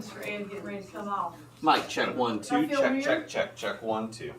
Mr. Ed getting ready to come off. Mic check 1 2. I feel Check weird. check check check 1 2.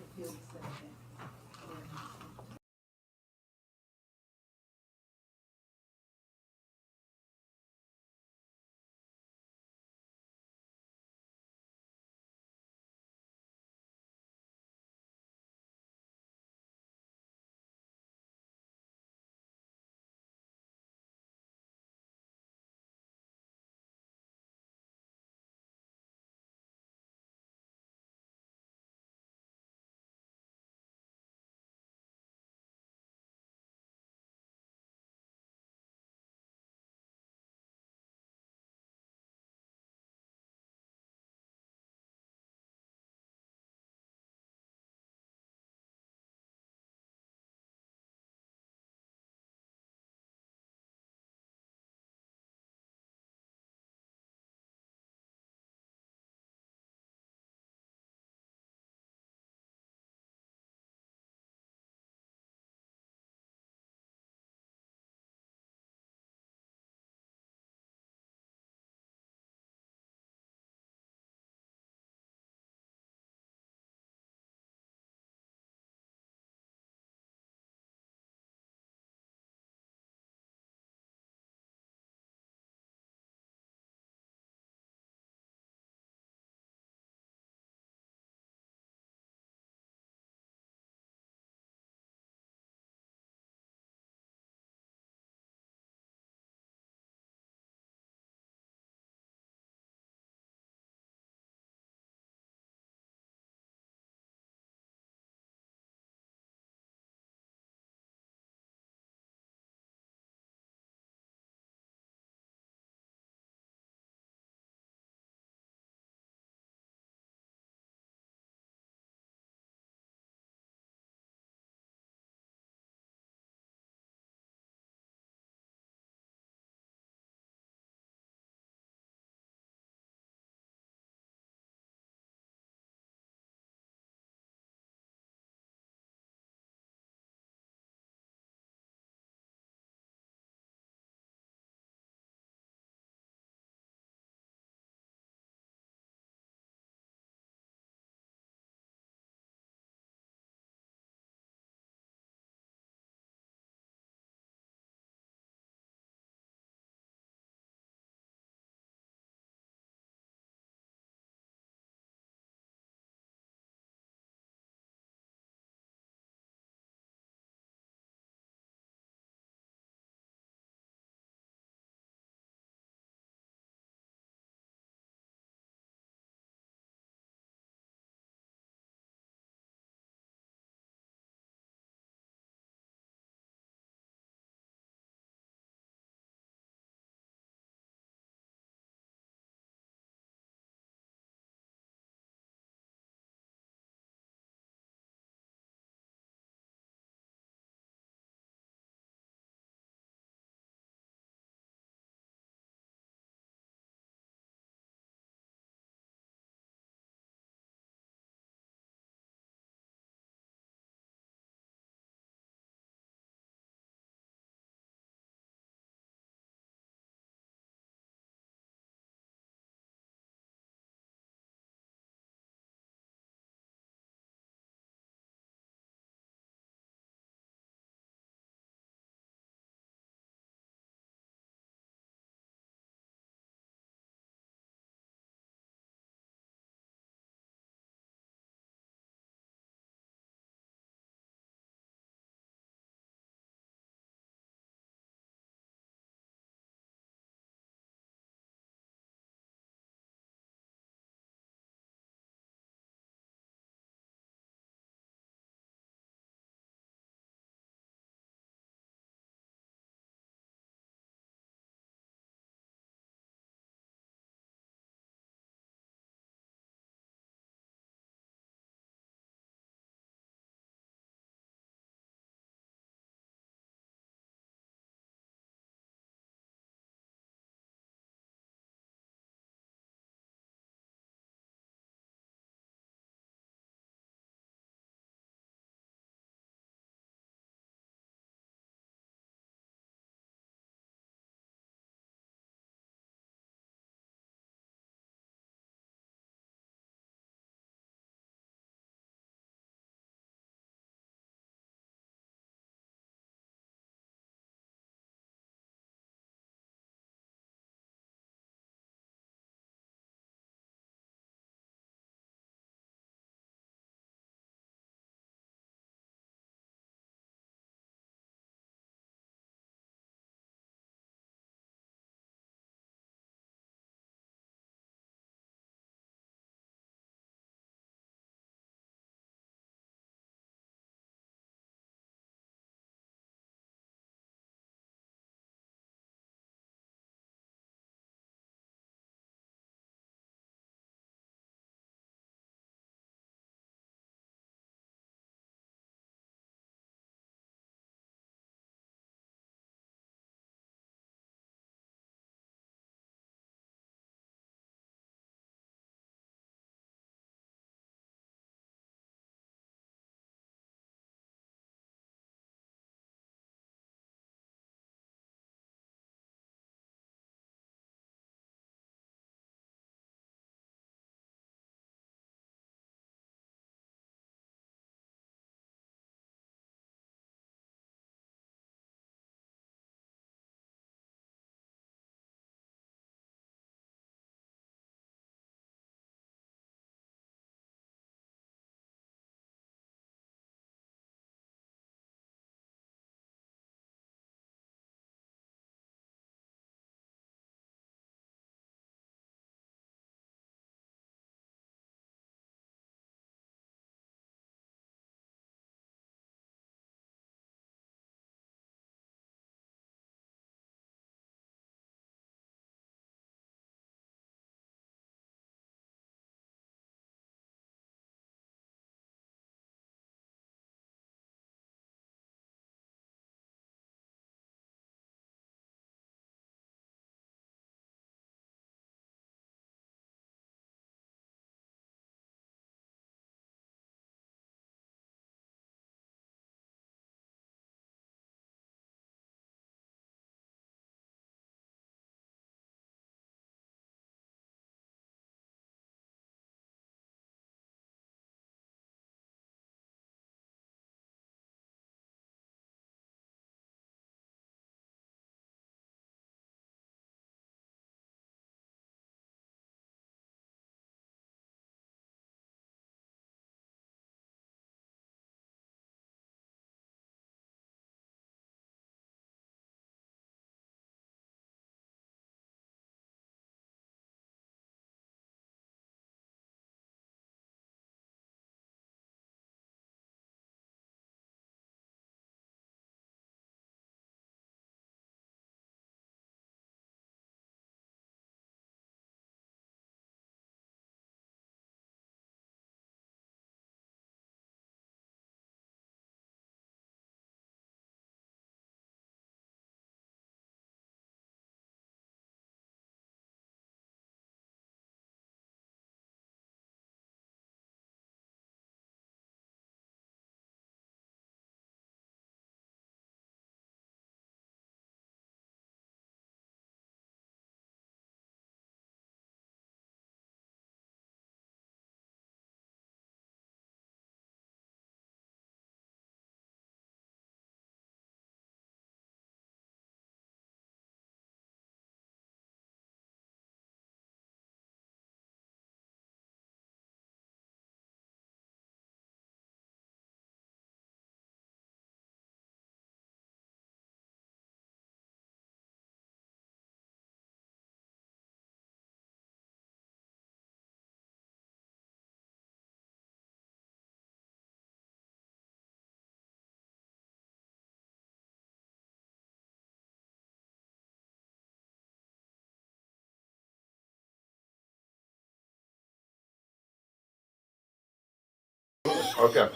Okay.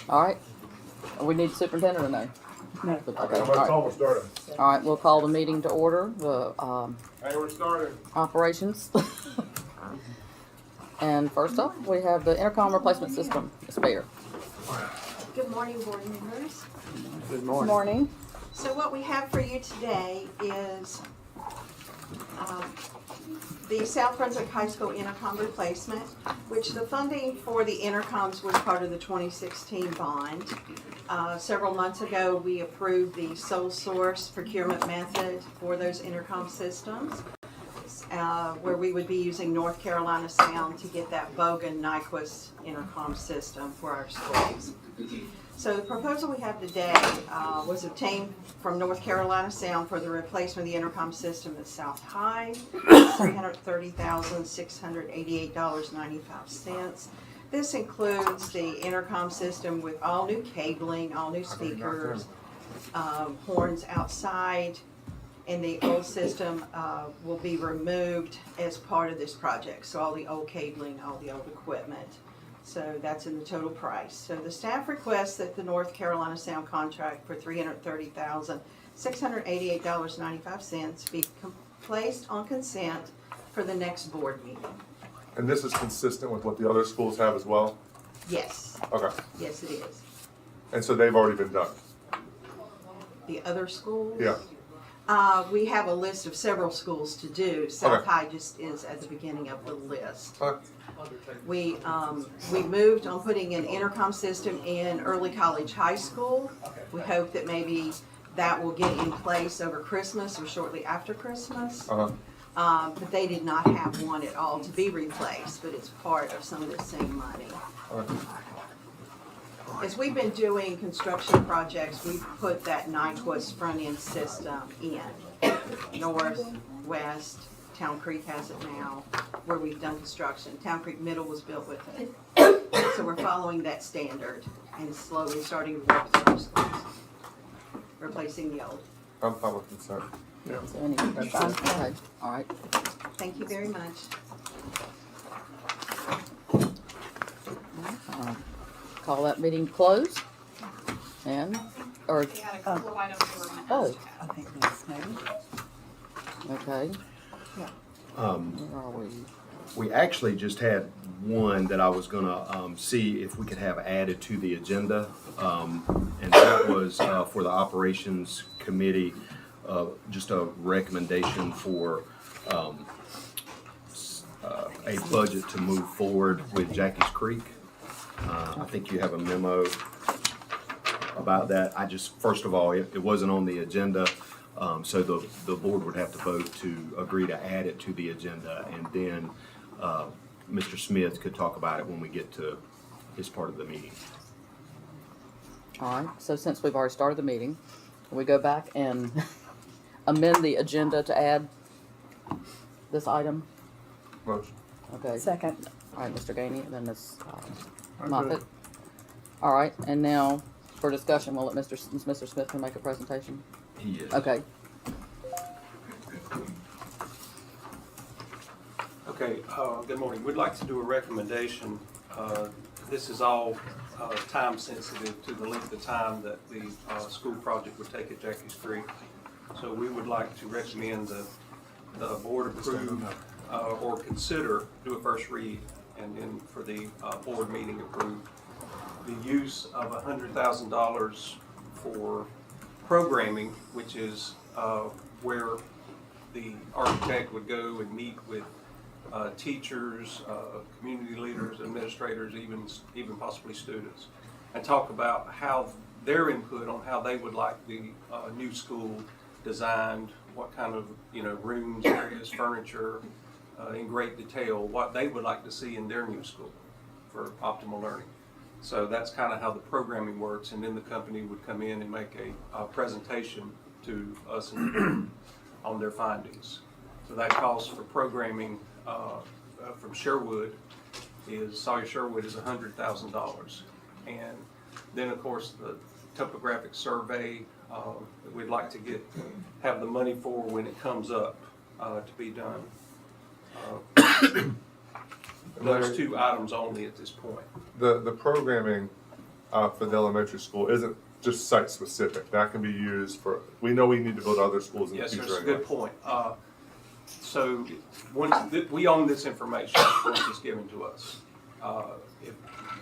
All right. We need superintendent or no? No. Okay. How All much right. time we started? All right. We'll call the meeting to order. The Hey, we're starting. operations. And first up, we have the intercom replacement system. Ms. Bayer. Good morning, board members. Good morning. So what we have for you today is the South Brunswick High School intercom replacement, which the funding for the intercoms was part of the 2016 bond. Several months ago, we approved the sole source procurement method for those intercom systems, where we would be using North Carolina Sound to get that Bogan Nyquist intercom system for our schools. So the proposal we have today was obtained from North Carolina Sound for the replacement of the intercom system at South High, $330,688.95. This includes the intercom system with all new cabling, all new speakers, horns outside, and the old system will be removed as part of this project. So all the old cabling, all the old equipment. So that's in the total price. So the staff requests that the North Carolina Sound contract for $330,688.95 be placed on consent for the next board meeting. And this is consistent with what the other schools have as well? Yes, Okay. yes it is. And so they've already been done? The other schools? Yeah. We have a list of several schools to do. South Okay. High just is at the beginning of the list. Okay. We moved on putting an intercom system in Early College High School. We hope that maybe that will get in place over Christmas or shortly after Christmas. Uh-huh. But they did not have one at all to be replaced, but it's part of some of the same money. Okay. As we've been doing construction projects, we've put that Nyquist front end system in. North, west, Town Creek has it now, where we've done construction. Town Creek Middle was built with it. So we're following that standard and slowly starting to work through our schools, replacing the old. I'm fine with consent. Yeah. So any, that's fine. Okay. All right. Thank you very much. Call that meeting closed. And, or, We had a couple of items we were gonna oh, ask. I think that's maybe. okay. Where are we? We actually just had one that I was gonna see if we could have added to the agenda. And that was for the Operations Committee, just a recommendation for a budget to move forward with Jackie's Creek. I think you have a memo about that. First of all, it wasn't on the agenda. So the board would have to vote to agree to add it to the agenda, and then Mr. Smith could talk about it when we get to his part of the meeting. All right. So since we've already started the meeting, can we go back and amend the agenda to add this item? Motion. Okay. Second. All right, Mr. Gainey, and then Ms. Moffitt. All right, and now for discussion, we'll let Mr. Smith can make a presentation. He is. Okay. Okay, good morning. We'd like to do a recommendation. This is all time sensitive to the length of time that the school project would take at Jackie's Creek. So we would like to recommend the board approve or consider, do a first read, and then for the board meeting approve the use of $100,000 for programming, which is where the architect would go and meet with teachers, community leaders, administrators, even possibly students, and talk about how their input on how they would like the new school designed, what kind of rooms, areas, furniture, in great detail, what they would like to see in their new school for optimal learning. So that's kind of how the programming works, and then the company would come in and make a presentation to us on their findings. So that cost for programming from Sherwood Sawyer Sherwood is $100,000. And then of course the topographic survey that we'd like to have the money for when it comes up to be done. Those two items only at this point. the programming for the elementary school isn't just site specific. That can be used for, we know we need to build other schools in the Yes, sir, future it's a anyway. good point. So, we own this information once it's given to us.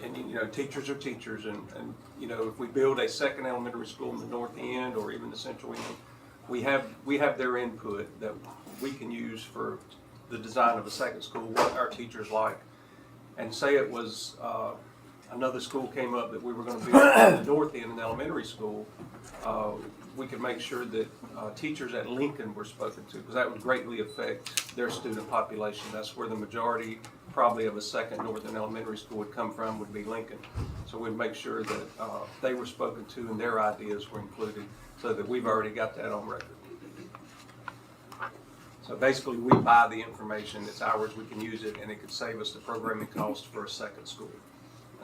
And, you know, teachers are teachers, and, you know, if we build a second elementary school in the north end or even the central end, we have their input that we can use for the design of a second school, what our teachers like. And say it was, another school came up that we were gonna build in the north end in the elementary school, we could make sure that teachers at Lincoln were spoken to, because that would greatly affect their student population. That's where the majority probably of a second northern elementary school would come from, would be Lincoln. So we'd make sure that they were spoken to and their ideas were included, so that we've already got that on record. So basically, we buy the information, it's ours, we can use it, and it could save us the programming cost for a second school.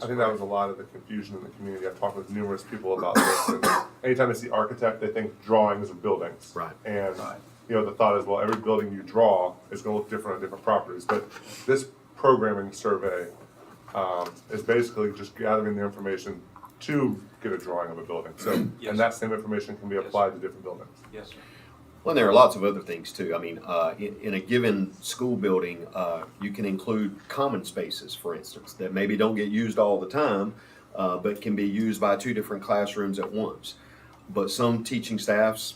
I think that was a lot of the confusion in the community. I've talked with numerous people about this. And anytime they see architect, they think drawings of buildings. Right. And, Right. you know, the thought is, well, every building you draw is gonna look different on different properties. But this programming survey is basically just gathering the information to get a drawing of a building. So, Yes. and that same information can be Yes. applied to different buildings. Yes, sir. Well, there are lots of other things too. I mean, in a given school building, you can include common spaces, for instance, that maybe don't get used all the time, but can be used by two different classrooms at once. But some teaching staffs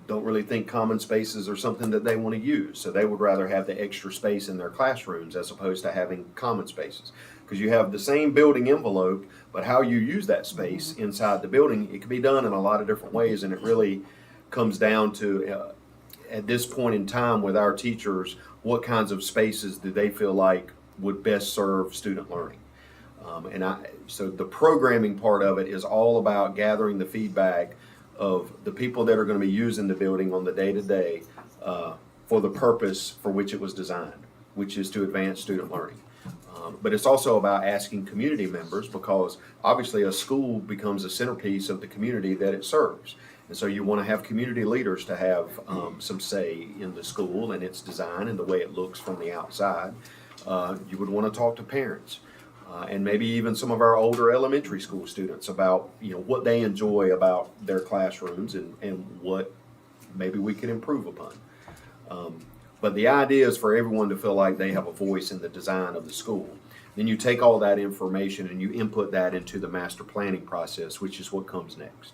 don't really think common spaces are something that they want to use, so they would rather have the extra space in their classrooms as opposed to having common spaces. Because you have the same building envelope, but how you use that space inside the building, it can be done in a lot of different ways, and it really comes down to, at this point in time with our teachers, what kinds of spaces do they feel like would best serve student learning? So the programming part of it is all about gathering the feedback of the people that are going to be using the building on the day-to-day for the purpose for which it was designed, which is to advance student learning. But it's also about asking community members, because obviously a school becomes a centerpiece of the community that it serves. And so you want to have community leaders to have some say in the school and its design and the way it looks from the outside. You would want to talk to parents and maybe even some of our older elementary school students about, you know, what they enjoy about their classrooms and what maybe we could improve upon. But the idea is for everyone to feel like they have a voice in the design of the school. Then you take all that information and you input that into the master planning process, which is what comes next.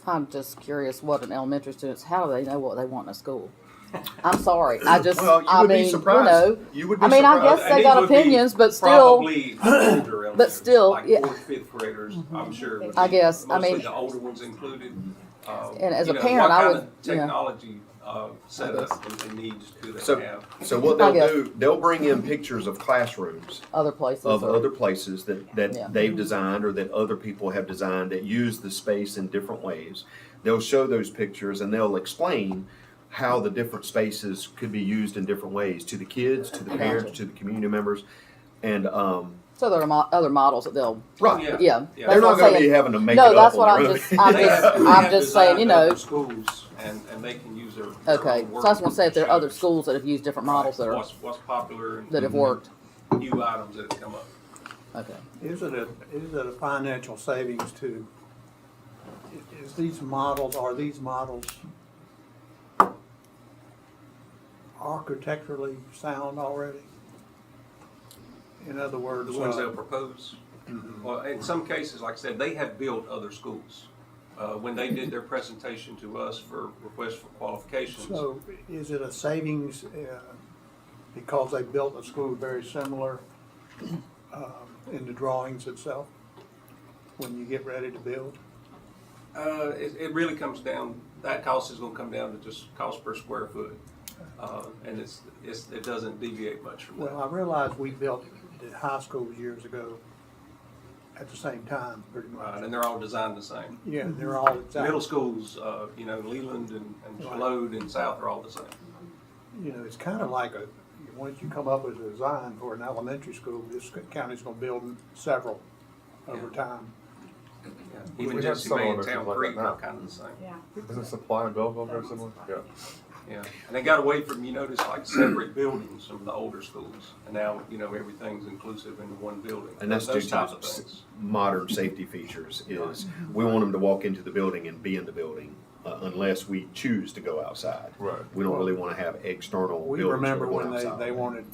I'm just curious what an elementary students, how do they know what they want in a school? I'm sorry, I just, Well, you I would be mean, surprised. You would be I mean, I surprised. guess And they these got would be opinions, but still, Probably older elementary, still, like yeah. 4th, 5th graders, I'm sure. would I be guess, I mostly mean- the older ones included. And as You a know, parent, I what would, kind of yeah. technology setup and needs do they So, have? so what I they'll guess. do, they'll bring in pictures of classrooms other places. of or- other places that Yeah. they've designed or that other people have designed that use the space in different ways. They'll show those pictures and they'll explain how the different spaces could be used in different ways to the kids, to the parents, to the community members. And, So there are other models that they'll, right, Yeah. yeah. Yeah. that's they're what not I'm gonna be saying. having to make No, it that's up what on I'm their own. just, I'm They just, have- they I'm have just saying, you designed know, other schools and they can use their okay. own So I was gonna say if there are other work schools that have used different models that are, what's popular and that have worked, new items that have come up. okay. Is it a financial savings to, are these models architecturally sound already? In other words, The ones they'll propose. Well, in some cases, like I said, they have built other schools. When they did their presentation to us for request for qualifications. so is it a savings because they built a school very similar in the drawings itself when you get ready to build? It really comes down, that cost is gonna come down to just cost per square foot. And it doesn't deviate much from that. Well, I realize we built the high schools years ago at the same time, pretty Right, much. and they're all designed the same. Yeah, they're all exactly. Middle schools, you know, Leland and Right. Lode and South are all the same. You know, it's kind of like once you come up with a design for an elementary school, this county's gonna build several over time. Even We have Jesse some Bay and elementaries Town like Creek that now. are kind of the same. Isn't Supply and Belleville very similar? Yeah. Yeah, and they got away from, you notice, like separate buildings from the older schools, and now, everything's inclusive into one building. And that's due Those to type the of things. modern safety features is we want them to walk into the building and be in the building unless we choose to go outside. Right. We don't really want to have external We buildings that are remember going when outside. they wanted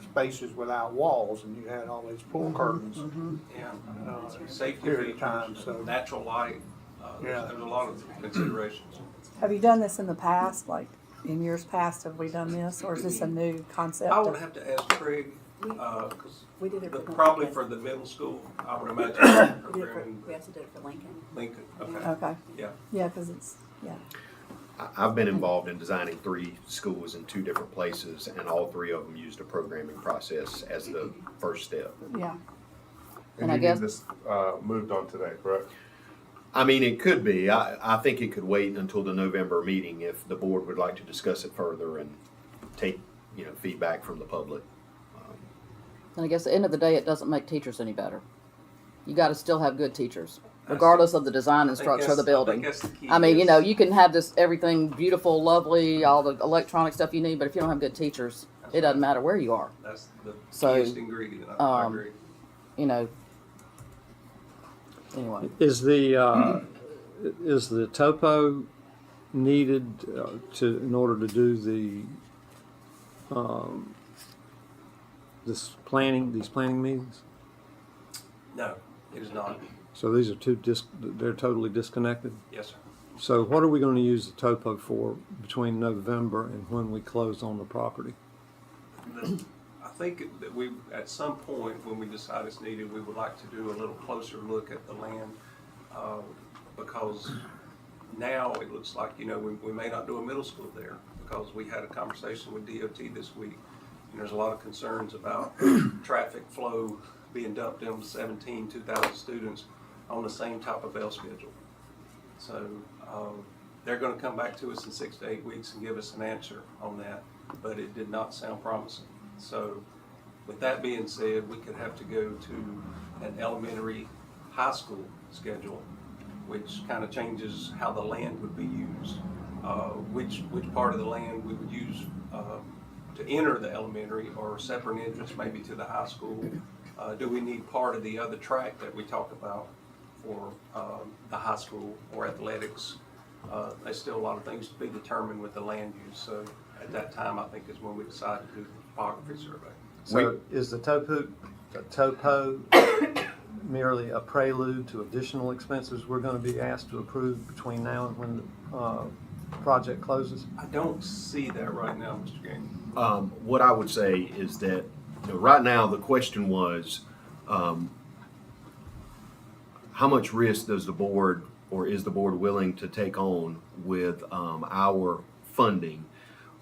spaces without walls and you had all these pull curtains. Yeah, Uh, safety period of time, features, so- natural light, Yeah. there's a lot of considerations. Have you done this in the past, like in years past, have we done this, or is this a new concept? I would have to ask Craig, because We did it for probably Lincoln. for the middle school, I would imagine. We did it for, we also did it for Lincoln. Lincoln, okay, Okay, yeah. yeah, cause it's, yeah. I've been involved in designing 3 schools in 2 different places, and all 3 of them used a programming process as the first step. Yeah, And I you guess- need this moved on today, correct? I mean, it could be. I think it could wait until the November meeting if the board would like to discuss it further and take, feedback from the public. And I guess at the end of the day, it doesn't make teachers any better. You gotta still have good teachers, regardless of the design and structure of the building. I mean, you can have this, everything beautiful, lovely, all the electronic stuff you need, but if you don't have good teachers, it doesn't matter where you are, That's the So, keyest ingredient, I agree. Anyway. Is the topo needed in order to do these planning meetings? No, it is not, So these are they're totally disconnected? yes, sir. So what are we going to use the topo for between November and when we close on the property? I think that we, at some point, when we decide it's needed, we would like to do a little closer look at the land, because now it looks like, we may not do a middle school there, because we had a conversation with DOT this week, and there's a lot of concerns about traffic flow being dumped in 2,000 students on the same type of bell schedule. So, they're gonna come back to us in 6 to 8 weeks and give us an answer on that, but it did not sound promising. So, with that being said, we could have to go to an elementary, high school schedule, which kind of changes how the land would be used, which part of the land we would use to enter the elementary, or separate entrance maybe to the high school. Do we need part of the other track that we talked about for the high school or athletics? There's still a lot of things to be determined with the land use. So at that time, I think is when we decide to do the topography survey. So is the topo merely a prelude to additional expenses we're going to be asked to approve between now and when the project closes? I don't see that right now, Mr. Gaines. What I would say is that right now the question was, how much risk does the board, or is the board willing to take on with our funding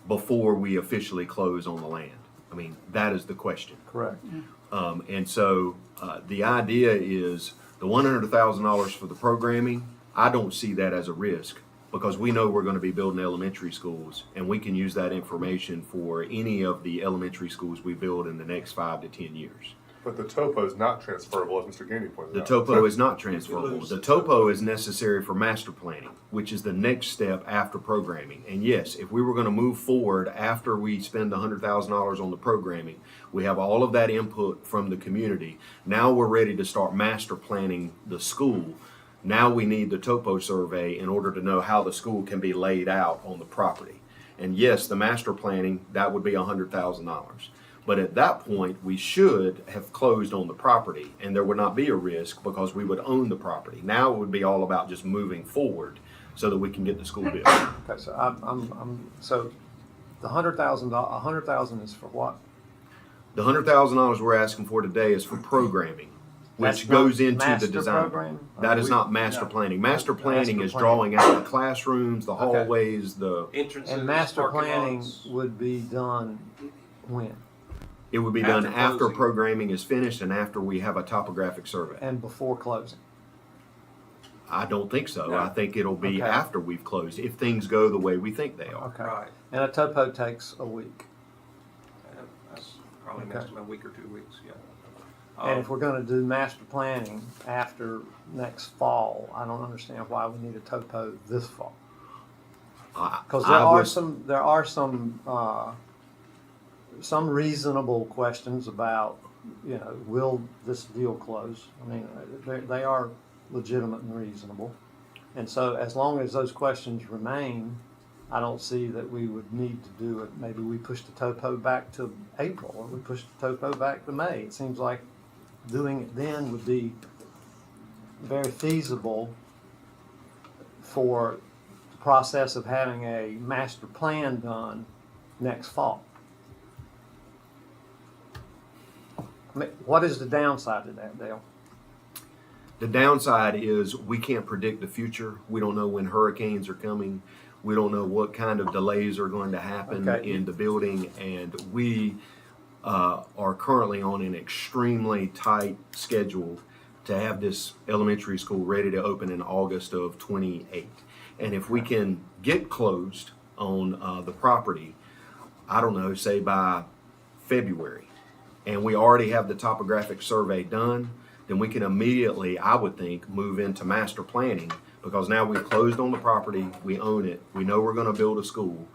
before we officially close on the land? I mean, that is the question. Correct. And so the idea is the $100,000 for the programming, I don't see that as a risk, because we know we're going to be building elementary schools, and we can use that information for any of the elementary schools we build in the next 5 to 10 years. But the topo is not transferable, as Mr. Gainey pointed The out. topo is not transferable. lose The the topo is necessary for master planning, which is the next step after programming. And yes, if we were going to move forward after we spend $100,000 on the programming, we have all of that input from the community. Now we're ready to start master planning the school. Now we need the topo survey in order to know how the school can be laid out on the property. And yes, the master planning, that would be $100,000. But at that point, we should have closed on the property, and there would not be a risk because we would own the property. Now it would be all about just moving forward so that we can get the school built. Okay, so so the $100,000 is for what? The $100,000 we're asking for today is for programming, That's which not goes into the master design. program? That is not master planning. Master planning is drawing out the classrooms, the Okay. hallways, the, Entrances, And master parking planning lots. would be done when? it would be done After after closing. programming is finished and after we have a topographic survey. And before closing? I don't think so. No. I think it'll be Okay. after we've closed, if things go the way we think they are. Okay. Right. And a topo takes a week. That's probably Okay. next to a week or 2 weeks, yeah. And if we're gonna do master planning after next fall, I don't understand why we need a topo this fall. Because I there are some reasonable questions about, will this deal close? I mean, they are legitimate and reasonable. And so as long as those questions remain, I don't see that we would need to do it. Maybe we push the topo back to April, or we push the topo back to May. It seems like doing it then would be very feasible for the process of having a master plan done next fall. I mean, what is the downside to that, Dale? The downside is we can't predict the future. We don't know when hurricanes are coming. We don't know what kind of delays are going to happen in the building, and we are currently on an extremely tight schedule to have this elementary school ready to open in August of 28. And if we can get closed on the property, I don't know, say by February, and we already have the topographic survey done, then we can immediately, I would think, move into master planning, because now we've closed on the property, we own it, we know we're gonna build a school.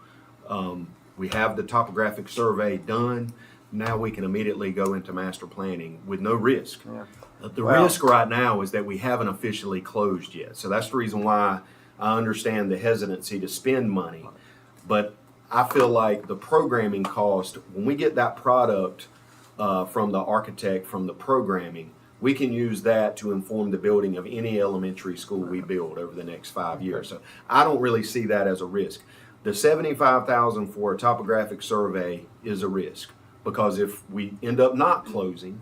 We have the topographic survey done, now we can immediately go into master planning with no risk. Yeah. The risk right now is that we haven't officially closed yet. So that's the reason why I understand the hesitancy to spend money. But I feel like the programming cost, when we get that product from the architect, from the programming, we can use that to inform the building of any elementary school we build over the next 5 years. So I don't really see that as a risk. The $75,000 for a topographic survey is a risk, because if we end up not closing,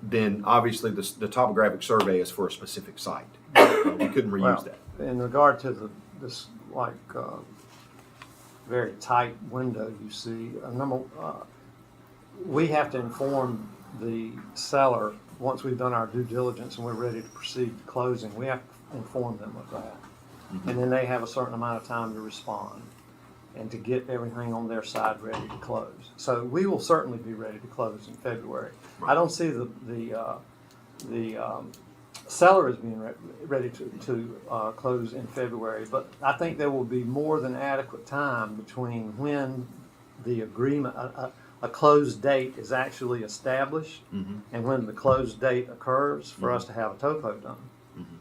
then obviously the topographic survey is for a specific site. We couldn't reuse that. In regard to this very tight window you see, we have to inform the seller once we've done our due diligence and we're ready to proceed to closing. We have to inform them of that. Mm-hmm. And then they have a certain amount of time to respond and to get everything on their side ready to close. So we will certainly be ready to close in February. Right. I don't see the seller as being ready to close in February, but I think there will be more than adequate time between when the agreement, a closed date is actually established, mm-hmm. and when the closed date occurs for mm-hmm. us to have a topo done. Mm-hmm.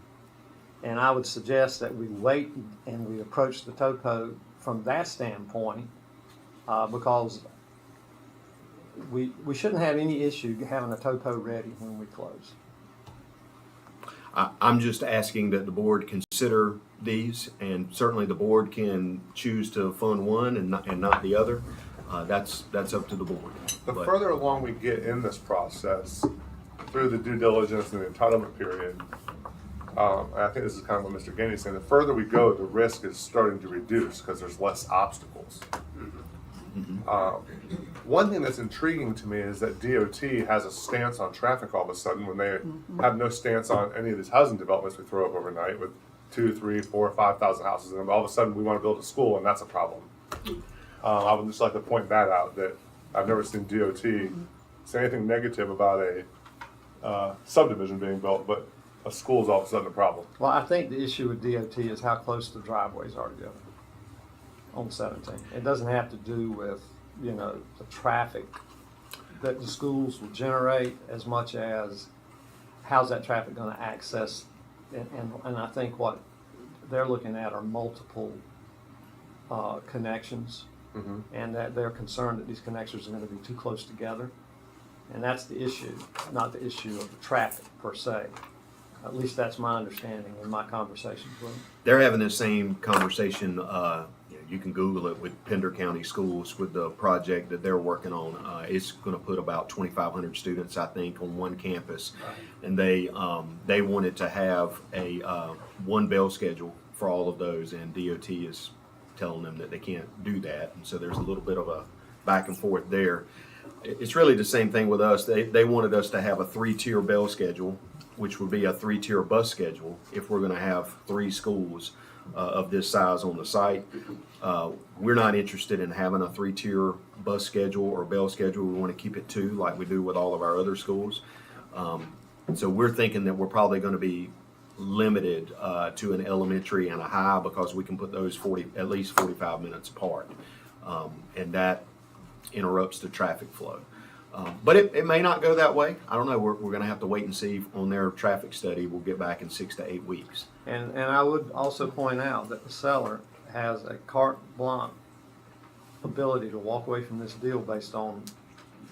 And I would suggest that we wait and we approach the topo from that standpoint, because we shouldn't have any issue having a topo ready when we close. I'm just asking that the board consider these, and certainly the board can choose to fund one and not the other. That's up to the board. The further along we get in this process, through the due diligence and the entitlement period, and I think this is kind of what Mr. Gainey's saying, the further we go, the risk is starting to reduce because there's less obstacles. Mm-hmm. One thing that's intriguing to me is that DOT has a stance on traffic all of a sudden when they mm-hmm. have no stance on any of these housing developments we throw up overnight with 2, 3, 4, 5,000 houses in them. All of a sudden we want to build a school, and that's a problem. I would just like to point that out, that I've never seen DOT mm-hmm. say anything negative about a subdivision being built, but a school is all of a sudden a problem. Well, I think the issue with DOT is how close the driveways are together on 17. It doesn't have to do with, the traffic that the schools will generate as much as how's that traffic going to access. And I think what they're looking at are multiple connections, mm-hmm. and that they're concerned that these connections are going to be too close together. And that's the issue, not the issue of the traffic per se. At least that's my understanding in my conversations with them. They're having the same conversation. You can Google it, with Pender County Schools, with the project that they're working on. It's going to put about 2,500 students, I think, on one campus, right. And they wanted to have a one bell schedule for all of those, and DOT is telling them that they can't do that, and so there's a little bit of a back and forth there. It's really the same thing with us. They wanted us to have a 3-tier bell schedule, which would be a 3-tier bus schedule if we're going to have 3 schools of this size on the site. We're not interested in having a 3-tier bus schedule or bell schedule. We want to keep it 2, like we do with all of our other schools. So we're thinking that we're probably going to be limited to an elementary and a high because we can put those at least 45 minutes apart. And that interrupts the traffic flow. But it may not go that way. I don't know. We're going to have to wait and see on their traffic study. We'll get back in 6 to 8 weeks. And I would also point out that the seller has a carte blanche ability to walk away from this deal based on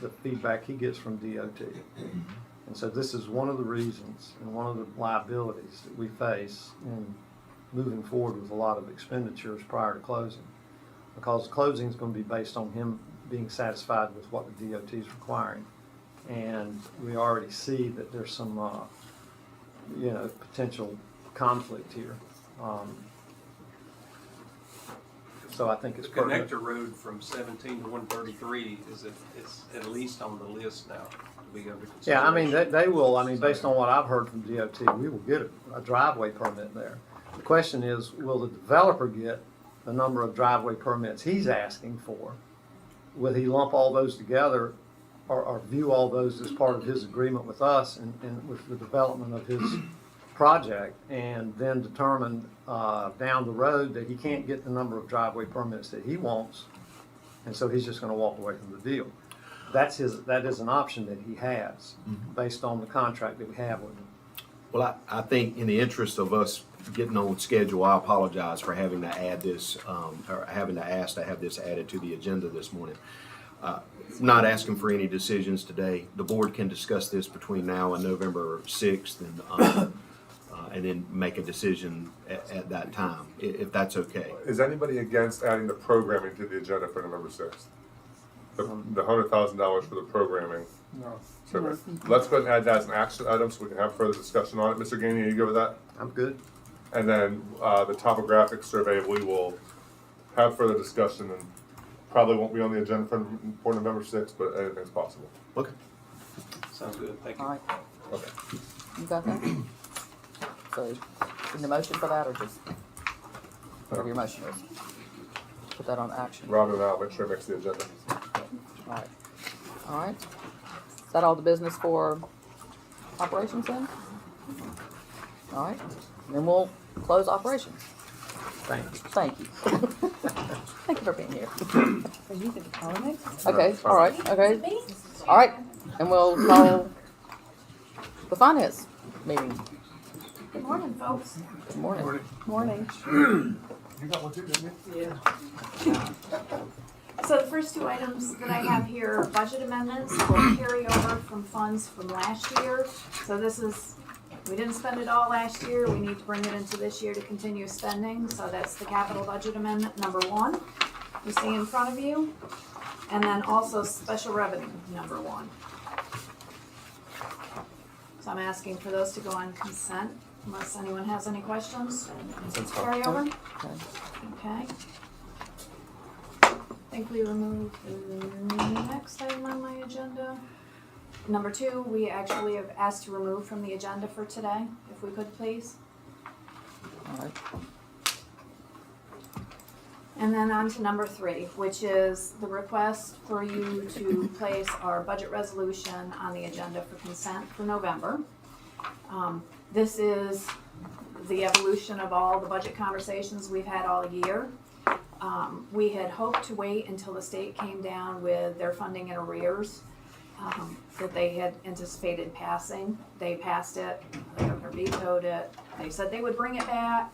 the feedback he gets from DOT. And so this is one of the reasons and one of the liabilities that we face in moving forward with a lot of expenditures prior to closing. Because closing is going to be based on him being satisfied with what the DOT is requiring. And we already see that there's some, potential conflict here. So I think it's The pertinent. connector road from 17 to 133 is at least on the list now to be under consideration. Yeah, I mean, they will, based on what I've heard from DOT, we will get a driveway permit there. The question is, will the developer get the number of driveway permits he's asking for? Will he lump all those together or view all those as part of his agreement with us and with the development of his project, and then determine down the road that he can't get the number of driveway permits that he wants, and so he's just going to walk away from the deal? That is an option that he has based on the contract that we have with him. Well, I think in the interest of us getting on schedule, I apologize for having to add this, or having to ask to have this added to the agenda this morning. Not asking for any decisions today. The board can discuss this between now and November 6th and then make a decision at that time, if that's okay. Is anybody against adding the programming to the agenda for November 6th? The $100,000 for the programming. No. So let's go ahead and add that as an action item so we can have further discussion on it. Mr. Gainey, are you good with that? I'm good. And then the topographic survey, we will have further discussion and probably won't be on the agenda for November 6th, but anything's possible. Okay. Sounds good, thank you. All right, Okay. you got that? So, in the motion for that, or just whatever your motion is? Put that on action. Robin and I'll make sure it makes the agenda. All right. All right. Is that all the business for operations then? All right. Then we'll close operations. Thank you. Thank you. Thank you for being here. Are you gonna call next? Okay, all right, okay. All right, and we'll call the finance meeting. Good morning, folks. Good morning. Morning. You got one too, didn't you? So the first two items that I have here are budget amendments will carry over from funds from last year. So this is, we didn't spend it all last year, we need to bring it into this year to continue spending. So that's the capital budget amendment number 1 you see in front of you. And then also special revenue number 1. So I'm asking for those to go on consent unless anyone has any questions. Carry over? Okay. Okay. I think we removed the next item on my agenda. Number 2, we actually have asked to remove from the agenda for today, if we could please. All right. And then on to number 3, which is the request for you to place our budget resolution on the agenda for consent for November. This is the evolution of all the budget conversations we've had all year. We had hoped to wait until the state came down with their funding in arrears that they had anticipated passing. They passed it, the governor vetoed it. They said they would bring it back.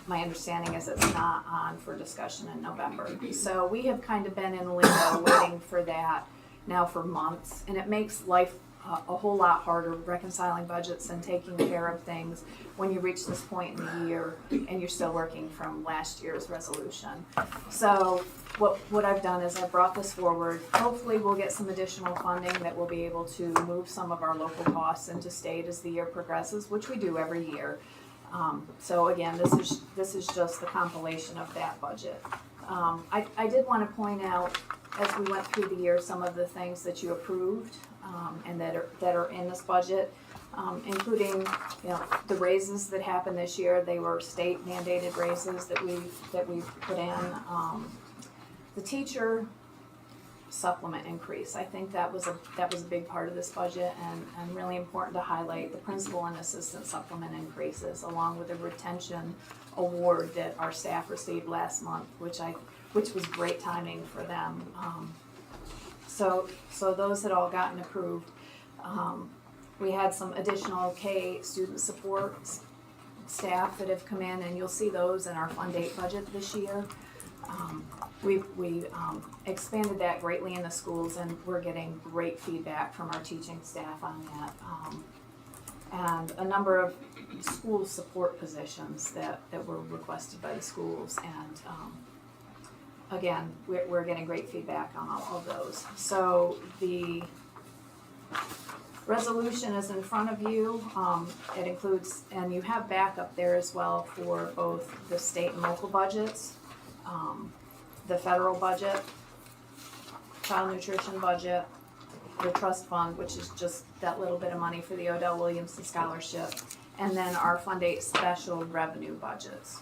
My understanding is it's not on for discussion in November. So we have kind of been in limbo waiting for that now for months, and it makes life a whole lot harder reconciling budgets and taking care of things when you reach this point in the year and you're still working from last year's resolution. So what I've done is I've brought this forward. Hopefully we'll get some additional funding that will be able to move some of our local costs into state as the year progresses, which we do every year. So again, this is just the compilation of that budget. I did want to point out, as we went through the year, some of the things that you approved and that are in this budget, including the raises that happened this year. They were state mandated raises that we put in. The teacher supplement increase. I think that was a big part of this budget, and really important to highlight the principal and assistant supplement increases, along with the retention award that our staff received last month, which was great timing for them. So those had all gotten approved. We had some additional K student support staff that have come in, and you'll see those in our Fund 8 budget this year. We expanded that greatly in the schools, and we're getting great feedback from our teaching staff on that. And a number of school support positions that were requested by the schools, and again, we're getting great feedback on all of those. So the resolution is in front of you. It includes, and you have backup there as well for both the state and local budgets, the federal budget, child nutrition budget, the trust fund, which is just that little bit of money for the Odell Williamson Scholarship, and then our Fund 8 special revenue budgets.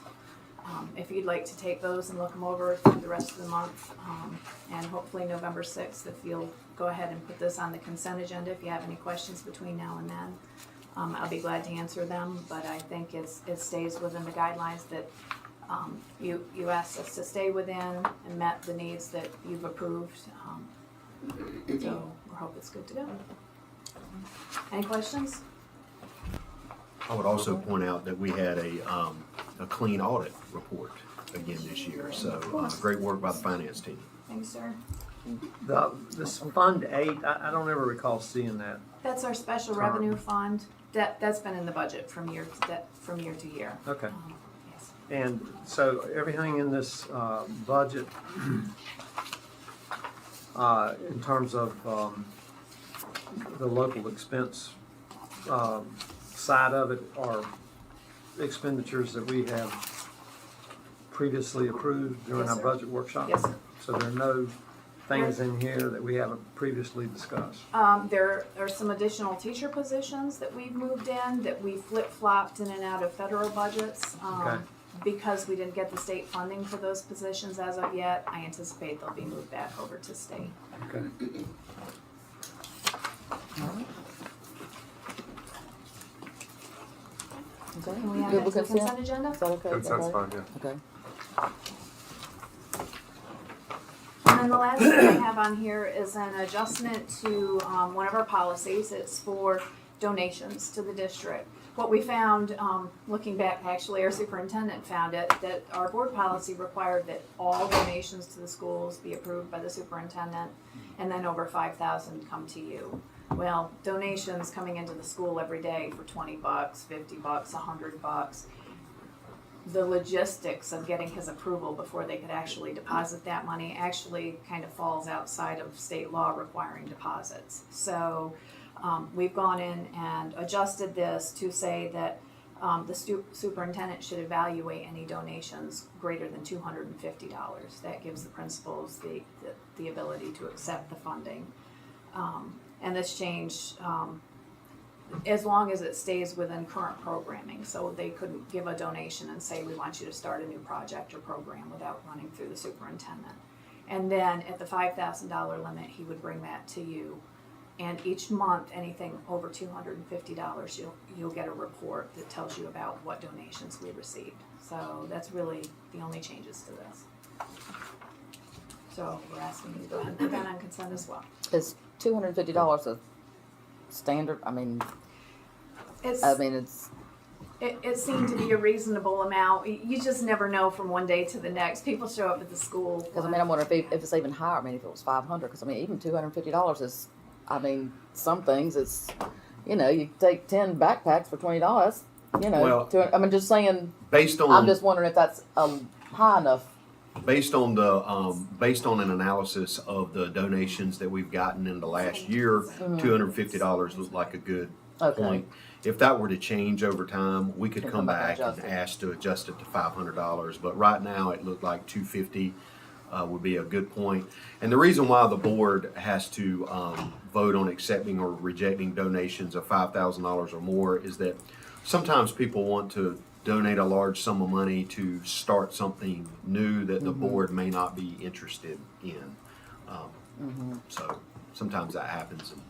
If you'd like to take those and look them over through the rest of the month, and hopefully November 6th, if you'll go ahead and put this on the consent agenda, if you have any questions between now and then, I'll be glad to answer them, but I think it stays within the guidelines that you asked us to stay within and met the needs that you've approved. So we hope it's good to go. Any questions? I would also point out that we had a clean audit report again this year, so great work by the finance team. Thanks, sir. This Fund 8, I don't ever recall seeing that. That's our special revenue fund. That's been in the budget from year to year. Okay. Yes. And so everything in this budget, in terms of the local expense side of it, are expenditures that we have previously approved during Yes, our sir. budget workshop? Yes, sir. So there are no things in here that we haven't previously discussed? There are some additional teacher positions that we've moved in, that we flip-flopped in and out of federal budgets. Okay. Because we didn't get the state funding for those positions as of yet, I anticipate they'll be moved back over to state. Okay. Okay. Can we add Good that with to the consent? consent agenda? Is that okay? Consent's Okay. fine, yeah. Okay. And then the last thing I have on here is an adjustment to one of our policies. It's for donations to the district. What we found, looking back, actually, our superintendent found it, that our board policy required that all donations to the schools be approved by the superintendent, and then over 5,000 come to you. Well, donations coming into the school every day for $20, $50, $100. The logistics of getting his approval before they could actually deposit that money actually kind of falls outside of state law requiring deposits. So we've gone in and adjusted this to say that the superintendent should evaluate any donations greater than $250. That gives the principals the ability to accept the funding. And this change, as long as it stays within current programming, so they couldn't give a donation and say, we want you to start a new project or program without running through the superintendent. And then at the $5,000 limit, he would bring that to you. And each month, anything over $250, you'll get a report that tells you about what donations we received. So that's really the only changes to this. So we're asking you to go ahead and put that on consent as well. Is $250 a standard? I mean, It's, It seemed to be a reasonable amount. You just never know from one day to the next. People show up at the school. because I mean, I'm wondering if it's even higher. I mean, if it was $500, because I mean, even $250 is, I mean, some things it's, you know, you take 10 backpacks for $20. You know, Well, I mean, just saying. Based on I'm just wondering if that's high enough. Based on an analysis of the donations that we've gotten in the last year, $250 was like a good Okay. point. If that were to change over time, we could Can come come back back and and adjust it. ask to adjust it to $500. But right now, it looked like $250 would be a good point. And the reason why the board has to vote on accepting or rejecting donations of $5,000 or more is that sometimes people want to donate a large sum of money to start something new that the board may not be interested in. So sometimes that happens, and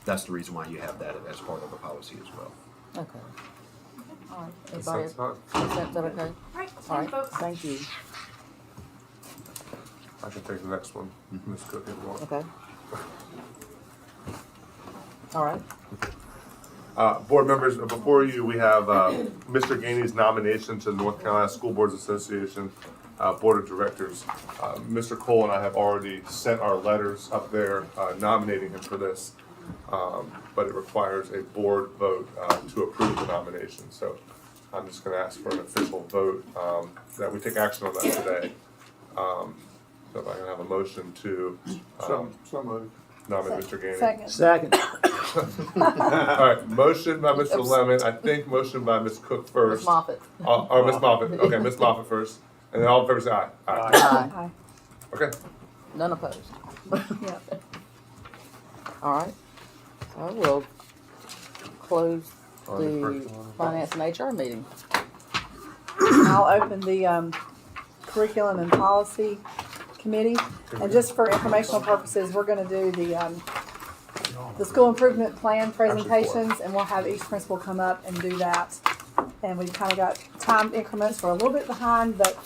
that's the reason why you have that as part of the policy as well. Okay. All right. That's Everybody, fine. consent, is that okay? Right, All thank you, right, folks. thank you. I can take the next one, Ms. Cook, if you want. Okay. All right. Board members, before you, we have Mr. Gainey's nomination to the North Carolina School Boards Association Board of Directors. Mr. Cole and I have already sent our letters up there nominating him for this, but it requires a board vote to approve the nomination. So I'm just going to ask for an official vote that we take action on that today. So if I can have a motion to So moved. nominate Mr. Gainey. Second. Second. All right, motion by Mr. Lemon, I think motion by Ms. Cook first. Ms. Moffett. Or Ms. Moffett, okay, Ms. Moffett first, and then all in favor say aye. Aye. Aye. Aye. Okay, None opposed. Yep. All right. So we'll close On the the first one. Finance and HR meeting. I'll open the Curriculum and Policy Committee. And just for informational purposes, we're gonna do the school improvement plan presentations, and we'll have each principal come up and do that. And we've kind of got time increments, we're a little bit behind, but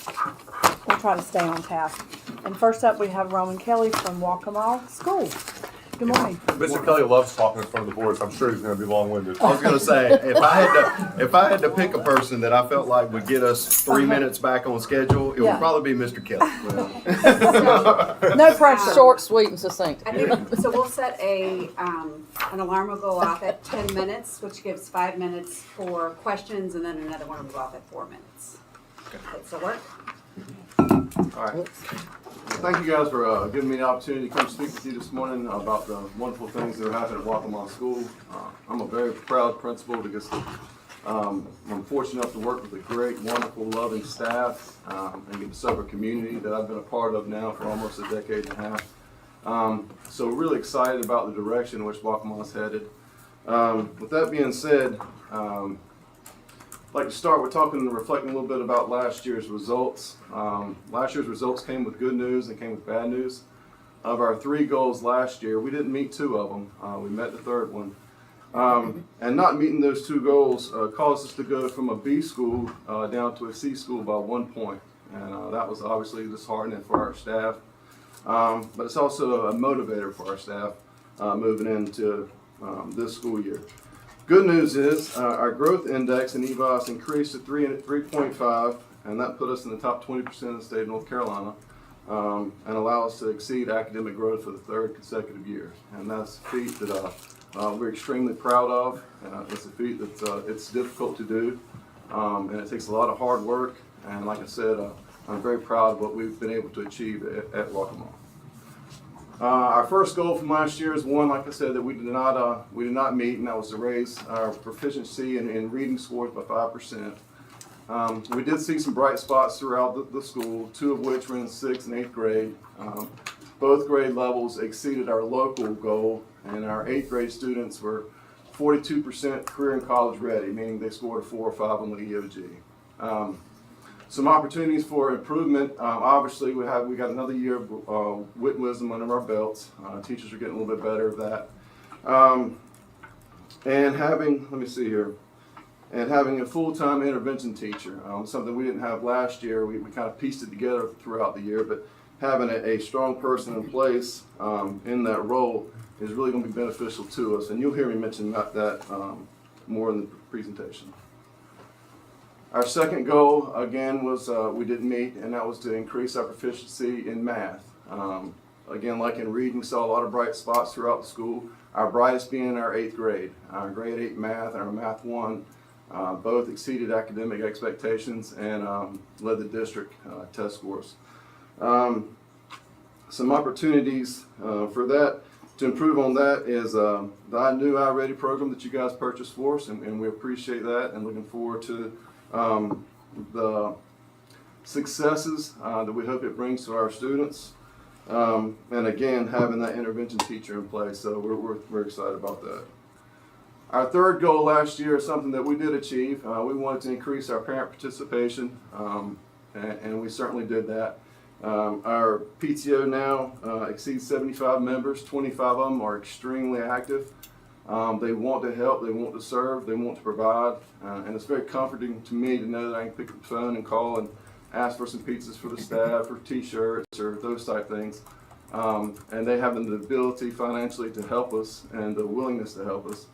we'll try to stay on task. And first up, we have Roman Kelly from Waccamaw School. Good morning. Mr. Kelly loves talking in front of the board, so I'm sure he's gonna be long-winded. I was gonna say, if I had to pick a person that I felt like would get us 3 minutes back on schedule, it would Yeah. probably be Mr. Kelly. No pressure. Short, sweet, and succinct. I think, so we'll set an alarm will go off at 10 minutes, which gives 5 minutes for questions, and then another one will go off at 4 minutes. Does that work? All right. Thank you guys for giving me the opportunity to come speak with you this morning about the wonderful things that are happening at Waccamaw School. I'm a very proud principal because I'm fortunate enough to work with a great, wonderful, loving staff and get to serve a community that I've been a part of now for almost a decade and a half. So we're really excited about the direction in which Waccamaw is headed. With that being said, I'd like to start with reflecting a little bit about last year's results. Last year's results came with good news and came with bad news. Of our 3 goals last year, we didn't meet 2 of them. We met the 3rd one. And not meeting those 2 goals caused us to go from a B school down to a C school by 1 point. And that was obviously disheartening for our staff. But it's also a motivator for our staff moving into this school year. Good news is our growth index in EVOS increased to 3.5, and that put us in the top 20% of the state of North Carolina, and allow us to exceed academic growth for the 3rd consecutive year. And that's a feat that we're extremely proud of. It's a feat that it's difficult to do, and it takes a lot of hard work. And like I said, I'm very proud of what we've been able to achieve at Waccamaw. Our first goal from last year is one, like I said, that we did not meet, and that was to raise our proficiency in reading scores by 5%. We did see some bright spots throughout the school, 2 of which were in 6th and 8th grade. Both grade levels exceeded our local goal, and our 8th grade students were 42% career and college ready, meaning they scored a 4 or 5 on the EOG. Some opportunities for improvement. Obviously, we got another year of wit and wisdom under our belts. Teachers are getting a little bit better at that. And having a full-time intervention teacher, something we didn't have last year. We kind of pieced it together throughout the year, but having a strong person in place in that role is really going to be beneficial to us. And you'll hear me mention about that more in the presentation. Our second goal, again, was we didn't meet, and that was to increase our proficiency in math. Again, like in reading, we saw a lot of bright spots throughout the school. Our brightest being in our 8th grade. Our grade 8 math and our math 1 both exceeded academic expectations and led the district test scores. Some opportunities for that to improve on that is the I Knew I Ready program that you guys purchased for us, and we appreciate that and looking forward to the successes that we hope it brings to our students, and again having that intervention teacher in place, so we're excited about that. Our 3rd goal last year is something that we did achieve. We wanted to increase our parent participation, and we certainly did that. Our PTO now exceeds 75 members. 25 of them are extremely active. They want to help, they want to serve, they want to provide, and it's very comforting to me to know that I can pick up the phone and call and ask for some pizzas for the staff or t-shirts or those type things. And they have the ability financially to help us and the willingness to help us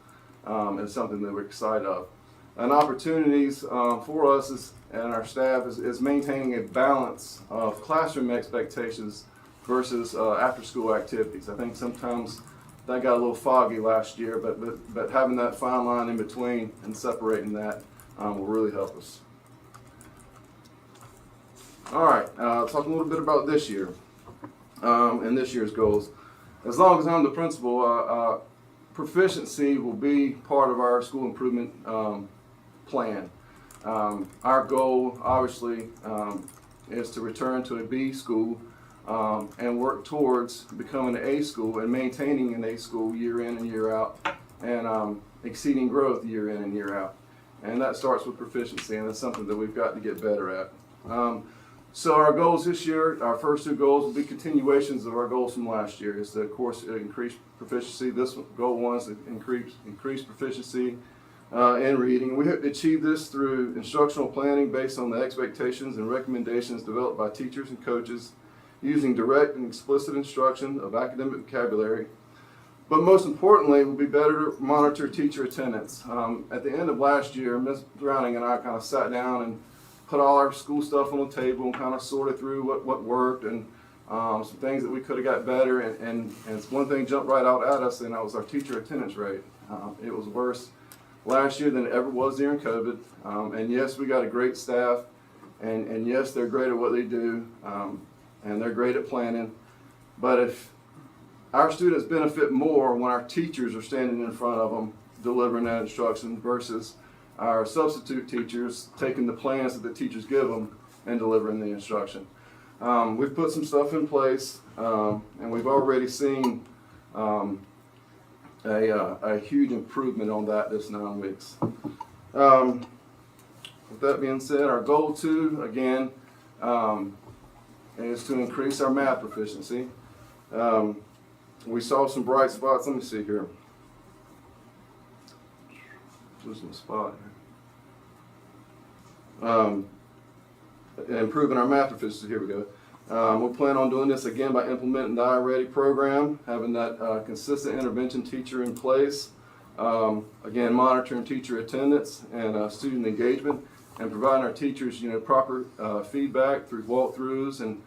is something that we're excited of. And opportunities for us and our staff is maintaining a balance of classroom expectations versus after-school activities. I think sometimes that got a little foggy last year, but having that fine line in between and separating that will really help us. All right, talk a little bit about this year and this year's goals. As long as I'm the principal, proficiency will be part of our school improvement plan. Our goal, obviously, is to return to a B school and work towards becoming an A school and maintaining an A school year in and year out, and exceeding growth year in and year out. And that starts with proficiency, and that's something that we've got to get better at. So our goals this year, our first two goals will be continuations of our goals from last year. It's to, of course, increase proficiency. This goal one is to increase proficiency in reading. We have achieved this through instructional planning based on the expectations and recommendations developed by teachers and coaches, using direct and explicit instruction of academic vocabulary. But most importantly, it will be better to monitor teacher attendance. At the end of last year, Ms. Browning and I kind of sat down and put all our school stuff on the table and kind of sorted through what worked and some things that we could have got better. And one thing jumped right out at us, and that was our teacher attendance rate. It was worse last year than it ever was during COVID. And yes, we got a great staff, and yes, they're great at what they do, and they're great at planning. But if our students benefit more when our teachers are standing in front of them delivering that instruction versus our substitute teachers taking the plans that the teachers give them and delivering the instruction. We've put some stuff in place, and we've already seen a huge improvement on that this 9 weeks. With that being said, our goal 2, again, is to increase our math proficiency. We saw some bright spots. Let me see here. Losing a spot here. Improving our math proficiency. Here we go. We'll plan on doing this again by implementing the iReady program, having that consistent intervention teacher in place. Again, monitoring teacher attendance and student engagement, and providing our teachers, proper feedback through walkthroughs and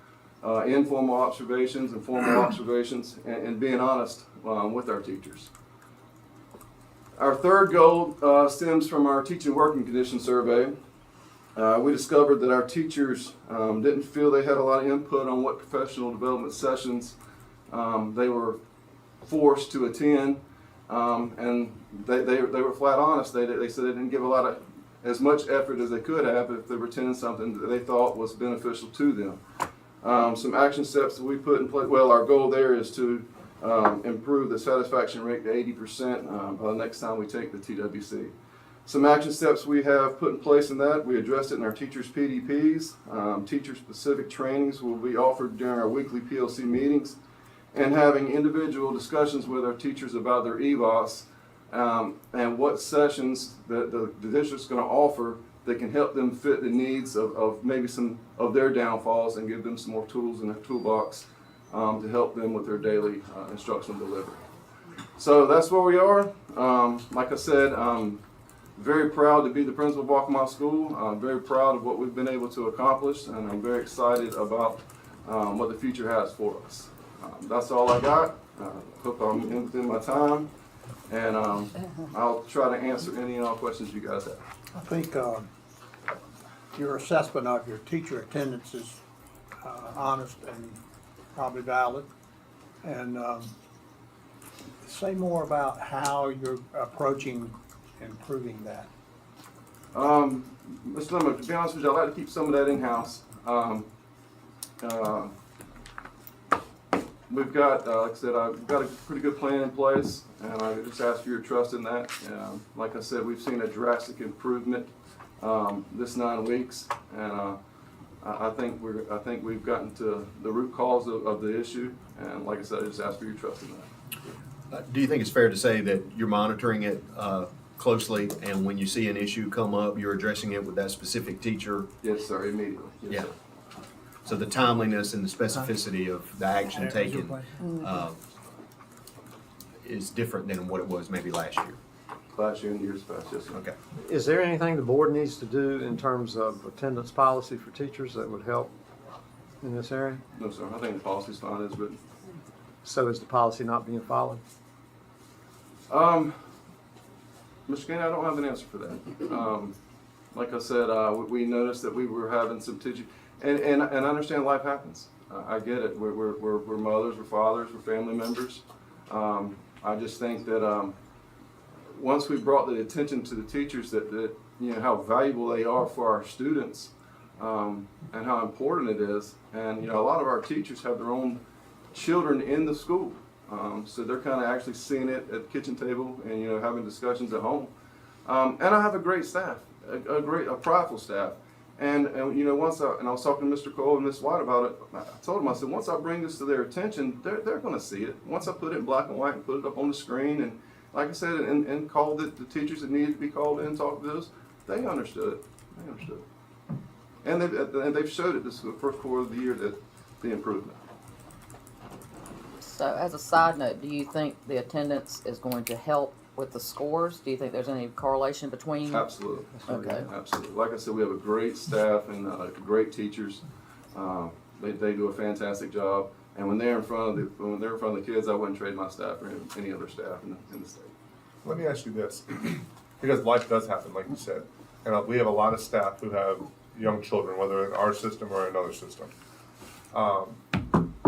informal observations and formal observations, and being honest with our teachers. Our third goal stems from our teaching working condition survey. We discovered that our teachers didn't feel they had a lot of input on what professional development sessions they were forced to attend, and they were flat honest. They said they didn't give as much effort as they could have if they were attending something that they thought was beneficial to them. Some action steps that we put in place. Well, our goal there is to improve the satisfaction rate to 80% by the next time we take the TWC. Some action steps we have put in place in that, we addressed it in our teachers' PDPs. Teacher-specific trainings will be offered during our weekly PLC meetings, and having individual discussions with our teachers about their EVOS and what sessions that the district's going to offer that can help them fit the needs of maybe some of their downfalls and give them some more tools in their toolbox to help them with their daily instructional delivery. So that's where we are. Like I said, I'm very proud to be the principal of Waccamaw School. I'm very proud of what we've been able to accomplish, and I'm very excited about what the future has for us. That's all I got. Hope I'm in within my time, and I'll try to answer any and all questions you guys have. I think your assessment of your teacher attendance is honest and probably valid. And say more about how you're approaching improving that. Mr. Lemon, to be honest with you, I'd like to keep some of that in-house. We've got, like I said, I've got a pretty good plan in place, and I just ask for your trust in that. Like I said, we've seen a drastic improvement this 9 weeks, and I think we've gotten to the root cause of the issue, and like I said, I just ask for your trust in that. Do you think it's fair to say that you're monitoring it closely, and when you see an issue come up, you're addressing it with that specific teacher? Yes, sir, immediately. Yes, Yeah. sir. So the timeliness and the specificity of the action taken is different than what it was maybe last year. Last year and years past, yes, sir. Okay. Is there anything the board needs to do in terms of attendance policy for teachers that would help in this area? No, sir, I think the policy's fine as written. So is the policy not being followed? Mr. Gainey, I don't have an answer for that. Like I said, we noticed that we were having some teaching, and I understand life happens. I get it. We're mothers, we're fathers, we're family members. I just think that once we brought the attention to the teachers that you know how valuable they are for our students, and how important it is, and you know a lot of our teachers have their own children in the school. So they're kind of actually seeing it at the kitchen table and, you know, having discussions at home. And I have a great staff, a prideful staff. And you know, and I was talking to Mr. Cole and Ms. White about it, I told them, I said, once I bring this to their attention, they're going to see it. Once I put it in black and white and put it up on the screen and, like I said, and called the teachers that needed to be called in and talked to those, they understood it. They understood it. And they've showed it this first quarter of the year that the improvement. So as a side note, do you think the attendance is going to help with the scores? Do you think there's any correlation between? Absolutely. Okay. Absolutely. Like I said, we have a great staff and great teachers. They do a fantastic job. And when they're in front of the kids, I wouldn't trade my staff for any other staff in the state. Let me ask you this, because life does happen, like you said, and we have a lot of staff who have young children, whether in our system or another system.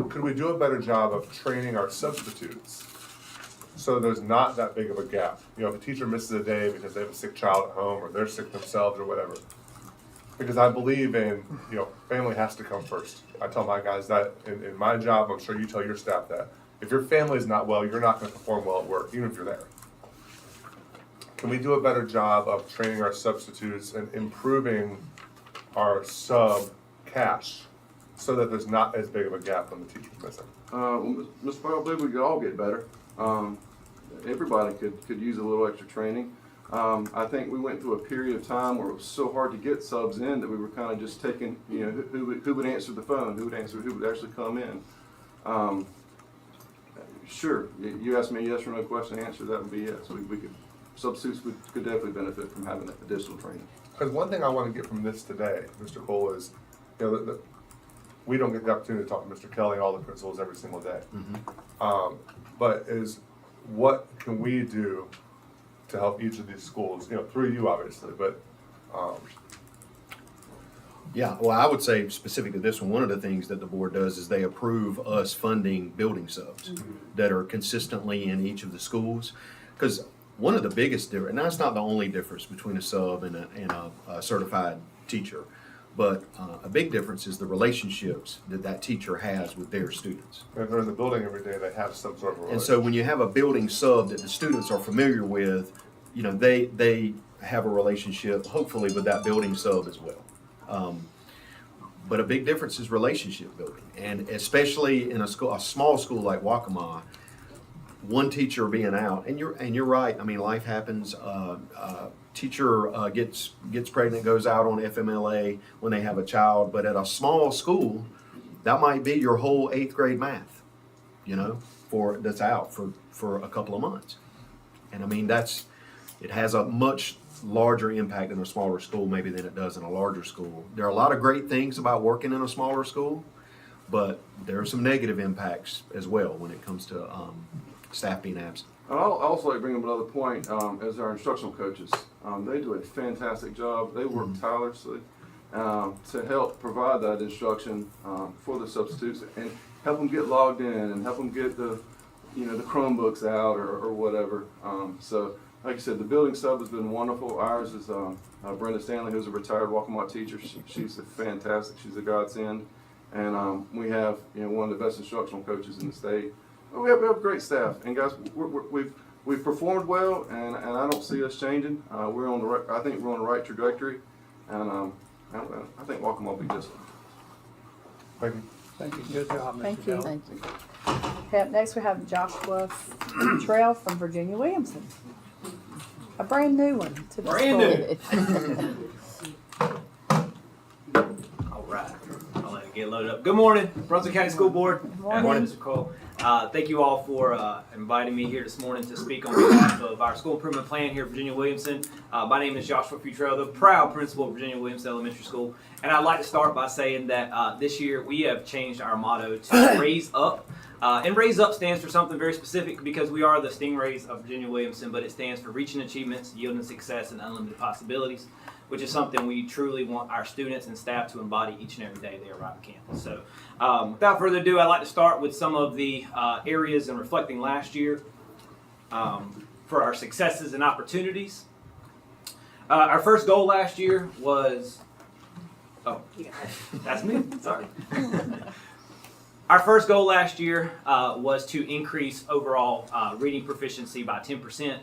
Could we do a better job of training our substitutes so there's not that big of a gap? You know, if a teacher misses a day because they have a sick child at home or they're sick themselves or whatever. Because I believe in, you know, family has to come first. I tell my guys that in my job, I'm sure you tell your staff that. If your family is not well, you're not going to perform well at work, even if you're there. Can we do a better job of training our substitutes and improving our sub cash so that there's not as big of a gap when the teacher's missing? Mr. Powell, I believe we could all get better. Everybody could use a little extra training. I think we went through a period of time where it was so hard to get subs in that we were kind of just taking, you know, who would answer the phone, who would actually come in. Sure, you asked me a yes or no question, the answer to that would be yes. Substitutes could definitely benefit from having additional training. Because one thing I want to get from this today, Mr. Cole, is, you know, we don't get the opportunity to talk to Mr. Kelly and all the principals every single day. But is what can we do to help each of these schools, you know, through you obviously, but Yeah, well, I would say specific to this one of the things that the board does is they approve us funding building subs that are consistently in each of the schools. Because one of the biggest difference, and that's not the only difference between a sub and a certified teacher, but a big difference is the relationships that teacher has with their students. if they're in the building every day, they have some sort of And so when you have a building sub that the students are familiar with, you know, they have a relationship, hopefully, with that building sub as well. But a big difference is relationship building. And especially in a small school like Waccamaw, one teacher being out, and you're right, I mean, life happens. Teacher gets pregnant, goes out on FMLA when they have a child, but at a small school, that might be your whole 8th grade math, you know, that's out for a couple of months. And I mean, it has a much larger impact in a smaller school maybe than it does in a larger school. There are a lot of great things about working in a smaller school, but there are some negative impacts as well when it comes to staff being absent. I'll also like to bring up another point as our instructional coaches. They do a fantastic job. They work tirelessly to help provide that instruction for the substitutes and help them get logged in and help them get the Chromebooks out or whatever. So like I said, the building sub has been wonderful. Ours is Brenda Stanley, who's a retired Waccamaw teacher. She's fantastic. She's a godsend. And we have one of the best instructional coaches in the state. We have great staff, and guys, we've performed well, and I don't see us changing. I think we're on the right trajectory, and I think Waccamaw will be just fine. Thank you. Thank you, good job, Mr. Thank you. Dell. Thank you. Okay, up next we have Joshua Trail from Virginia Williamson. A brand new one to the school. All right, I'll let it get loaded up. Good morning, Brunswick County School Board. Good morning. Mr. Cole. Thank you all for inviting me here this morning to speak on behalf of our school improvement plan here at Virginia Williamson. My name is Joshua Futrell, the proud principal of Virginia Williamson Elementary School. And I'd like to start by saying that this year we have changed our motto to Raise Up. And Raise Up stands for something very specific because we are the Stingrays of Virginia Williamson, but it stands for reaching achievements, yielding success, and unlimited possibilities, which is something we truly want our students and staff to embody each and every day they arrive at campus. So without further ado, I'd like to start with some of the areas and reflecting last year for our successes and opportunities. Our first goal last year was, that's me, sorry. Our first goal last year was to increase overall reading proficiency by 10%.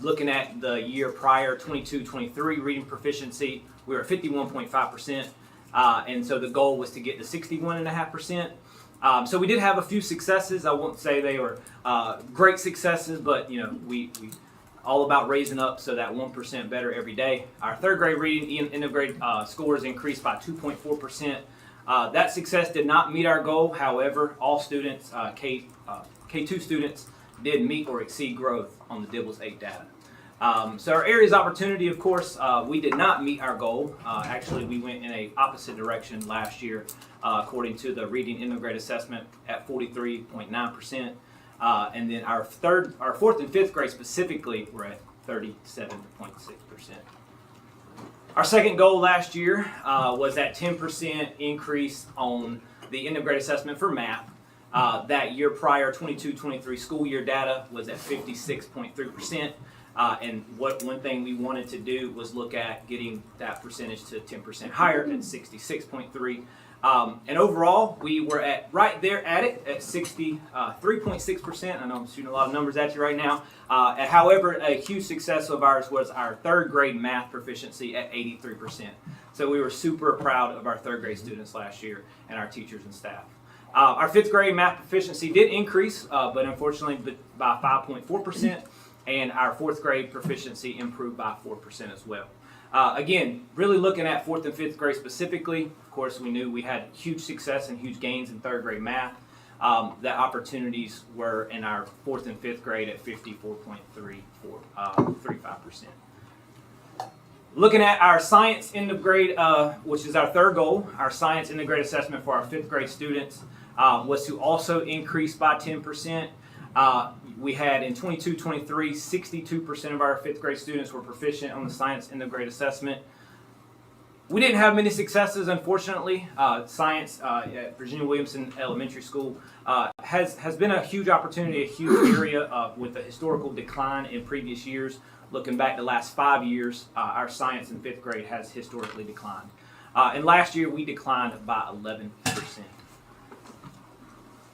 Looking at the year prior, 22-23 reading proficiency, we were at 51.5%. And so the goal was to get to 61.5%. So we did have a few successes. I won't say they were great successes, but you know, we all about raising up so that 1% better every day. Our third grade reading end of grade scores increased by 2.4%. That success did not meet our goal. However, all students, K2 students, did meet or exceed growth on the DIBELS 8 data. So our areas of opportunity, of course, we did not meet our goal. Actually, we went in a opposite direction last year, according to the reading end of grade assessment at 43.9%. And then our fourth and fifth grade specifically were at 37.6%. Our second goal last year was that 10% increase on the end of grade assessment for math. That year prior, 22-23 school year data was at 56.3%. And one thing we wanted to do was look at getting that percentage to 10% higher at 66.3%. And overall, we were right there at it at 63.6%. I know I'm shooting a lot of numbers at you right now. However, a huge success of ours was our third grade math proficiency at 83%. So we were super proud of our third grade students last year and our teachers and staff. Our fifth grade math proficiency did increase, but unfortunately by 5.4%, and our fourth grade proficiency improved by 4% as well. Again, really looking at fourth and fifth grade specifically, of course, we knew we had huge success and huge gains in third grade math. The opportunities were in our fourth and fifth grade at 54.35%. Looking at our science end of grade, which is our third goal, our science end of grade assessment for our fifth grade students was to also increase by 10%. We had in 22-23, 62% of our fifth grade students were proficient on the science end of grade assessment. We didn't have many successes, unfortunately. Science at Virginia Williamson Elementary School has been a huge opportunity, a huge area with a historical decline in previous years. Looking back the last 5 years, our science in fifth grade has historically declined. And last year we declined by 11%.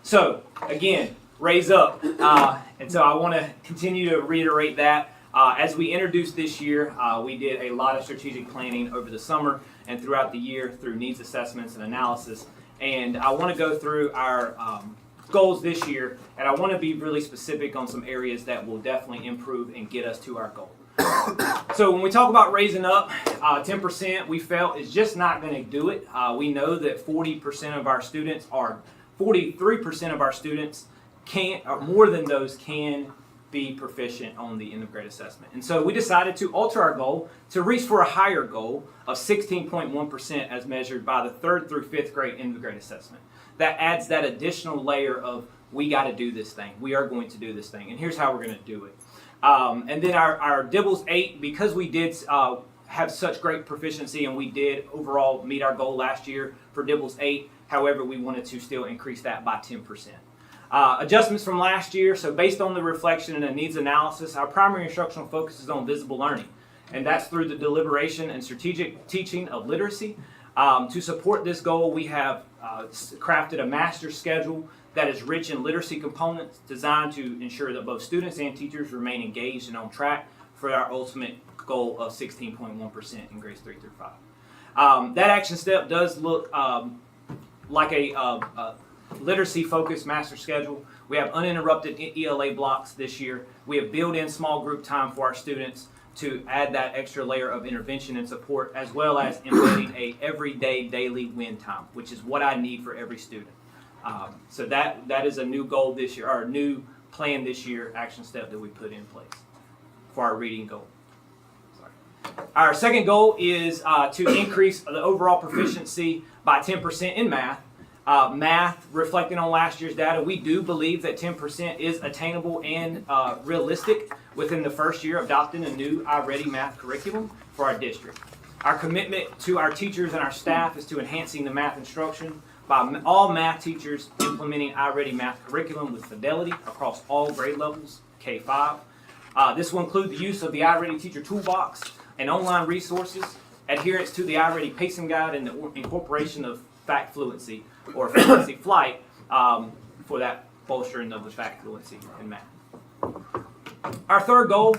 So again, raise up. And so I want to continue to reiterate that. As we introduced this year, we did a lot of strategic planning over the summer and throughout the year through needs assessments and analysis. And I want to go through our goals this year, and I want to be really specific on some areas that will definitely improve and get us to our goal. So when we talk about raising up, 10% we felt is just not going to do it. We know that 43% of our students can't, or more than those can be proficient on the end of grade assessment. And so we decided to alter our goal to reach for a higher goal of 16.1% as measured by the third through fifth grade end of grade assessment. That adds that additional layer of we got to do this thing. We are going to do this thing. And here's how we're going to do it. And then our DIBELS 8, because we did have such great proficiency and we did overall meet our goal last year for DIBELS 8, however, we wanted to still increase that by 10%. Adjustments from last year, so based on the reflection and the needs analysis, our primary instructional focus is on visible learning, and that's through the deliberation and strategic teaching of literacy. To support this goal, we have crafted a master schedule that is rich in literacy components designed to ensure that both students and teachers remain engaged and on track for our ultimate goal of 16.1% in grades 3 through 5. That action step does look like a literacy-focused master schedule. We have uninterrupted ELA blocks this year. We have built-in small group time for our students to add that extra layer of intervention and support, as well as embedding a everyday daily win time, which is what I need for every student. So that is a new goal this year, or a new plan this year, action step that we put in place for our reading goal. Our second goal is to increase the overall proficiency by 10% in math. Math, reflecting on last year's data, we do believe that 10% is attainable and realistic within the first year of adopting a new iReady math curriculum for our district. Our commitment to our teachers and our staff is to enhancing the math instruction by all math teachers implementing iReady math curriculum with fidelity across all grade levels, K-5. This will include the use of the iReady Teacher Toolbox and online resources, adherence to the iReady Pacing Guide, and the incorporation of fact fluency or fluency flight for that bolstering of the fact fluency in math. Our third goal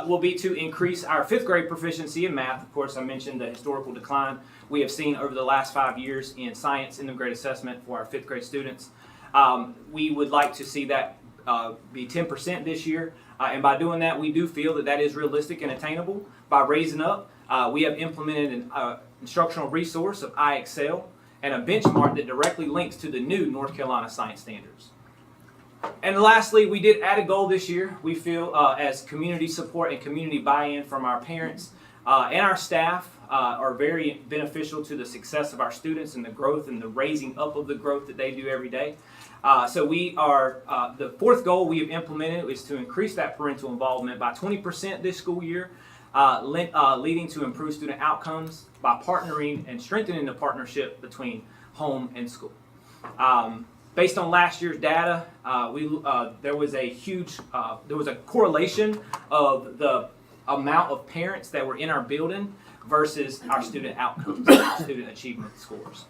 will be to increase our fifth grade proficiency in math. Of course, I mentioned the historical decline we have seen over the last 5 years in science integrated assessment for our fifth grade students. We would like to see that be 10% this year. And by doing that, we do feel that that is realistic and attainable. By raising up, we have implemented an instructional resource of iExcel and a benchmark that directly links to the new North Carolina science standards. And lastly, we did add a goal this year. We feel as community support and community buy-in from our parents and our staff are very beneficial to the success of our students and the growth and the raising up of the growth that they do every day. So we are, the fourth goal we have implemented is to increase that parental involvement by 20% this school year, leading to improved student outcomes by partnering and strengthening the partnership between home and school. Based on last year's data, there was a correlation of the amount of parents that were in our building versus our student outcomes, our student achievement scores.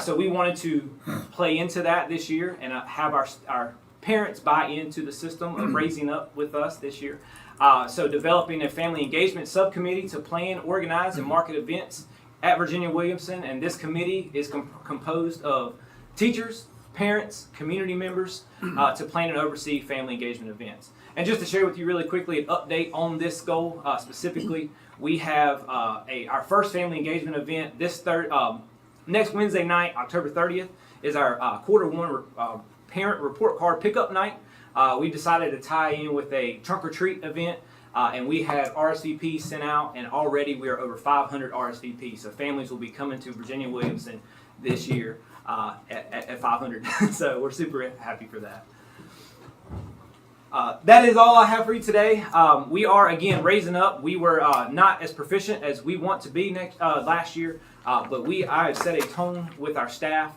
So we wanted to play into that this year and have our parents buy into the system of raising up with us this year. So developing a family engagement subcommittee to plan, organize, and market events at Virginia Williamson. And this committee is composed of teachers, parents, community members to plan and oversee family engagement events. And just to share with you really quickly an update on this goal specifically, we have our first family engagement event next Wednesday night, October 30th, is our Q1 parent report card pickup night. We decided to tie in with a trunk or treat event, and we had RSVPs sent out, and already we are over 500 RSVPs. So families will be coming to Virginia Williamson this year at 500. So we're super happy for that. That is all I have for you today. We are again raising up. We were not as proficient as we want to be last year, but I have set a tone with our staff.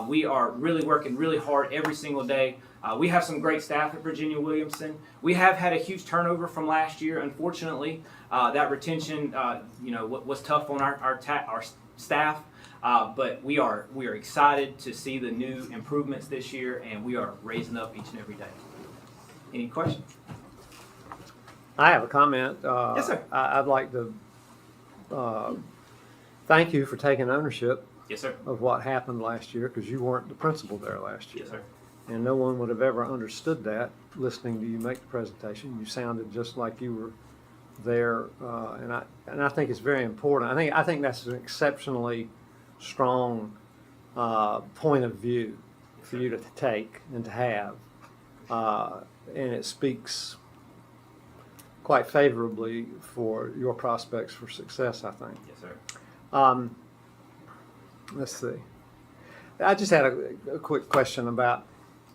We are really working really hard every single day. We have some great staff at Virginia Williamson. We have had a huge turnover from last year. Unfortunately, that retention, was tough on our staff. But we are excited to see the new improvements this year, and we are raising up each and every day. Any questions? I have a comment. Yes, sir. I'd like to thank you for taking ownership Yes, sir. of what happened last year, because you weren't the principal there last year. Yes, sir. And no one would have ever understood that listening to you make the presentation. You sounded just like you were there, and I think it's very important. I think that's an exceptionally strong point of view for you to take and to have, and it speaks quite favorably for your prospects for success, I think. Yes, sir. Let's see. I just had a quick question about,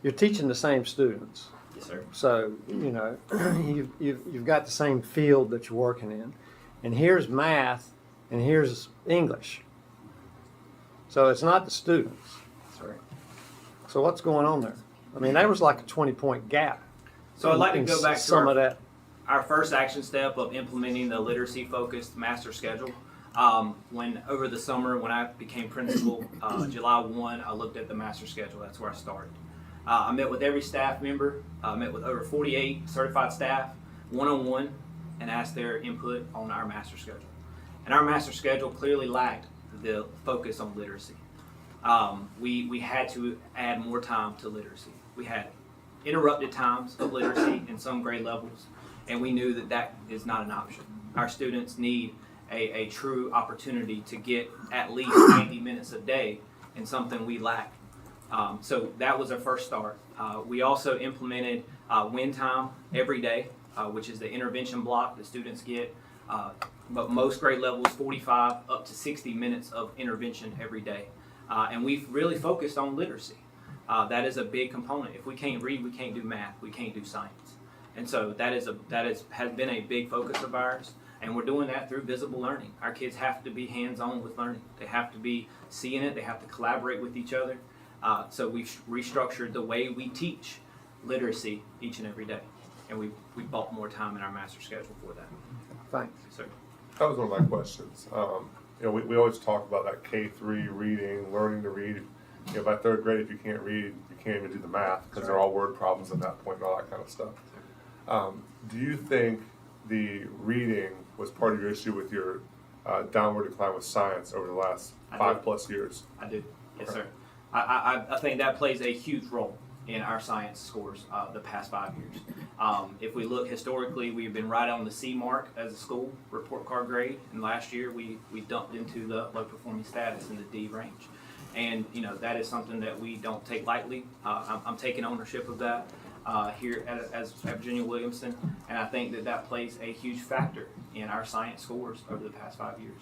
you're teaching the same students. Yes, sir. So, you've got the same field that you're working in. And here's math and here's English. So it's not the students. Sorry. So what's going on there? I mean, there was like a 20-point gap. So I'd like to go back to some of that. Our first action step of implementing the literacy-focused master schedule. When over the summer, when I became principal, July 1, I looked at the master schedule. That's where I started. I met with every staff member. I met with over 48 certified staff, one-on-one, and asked their input on our master schedule. And our master schedule clearly lacked the focus on literacy. we had to add more time to literacy. We had interrupted times of literacy in some grade levels, and we knew that that is not an option. Our students need a true opportunity to get at least 90 minutes a day in something we lack. So that was our first start. We also implemented win time every day, which is the intervention block that students get. But most grade levels, 45 up to 60 minutes of intervention every day. And we've really focused on literacy. That is a big component. If we can't read, we can't do math, we can't do science. And so has been a big focus of ours. And we're doing that through visible learning. Our kids have to be hands-on with learning. They have to be seeing it. They have to collaborate with each other. So we've restructured the way we teach literacy each and every day. And we bought more time in our master schedule for that. Thanks. So, That was one of my questions. We always talk about that K-3 reading, learning to read. By third grade, if you can't read, you can't even do the math because they're all word problems at that point and all that kind of stuff. Do you think the reading was part of your issue with your downward decline with science over the last 5+ years? I do. Yes, sir. I think that plays a huge role in our science scores the past 5 years. If we look historically, we've been right on the C mark as a school report card grade, and last year we dumped into the low performing status in the D range. And that is something that we don't take lightly. I'm taking ownership of that here at Virginia Williamson, and I think that plays a huge factor in our science scores over the past 5 years.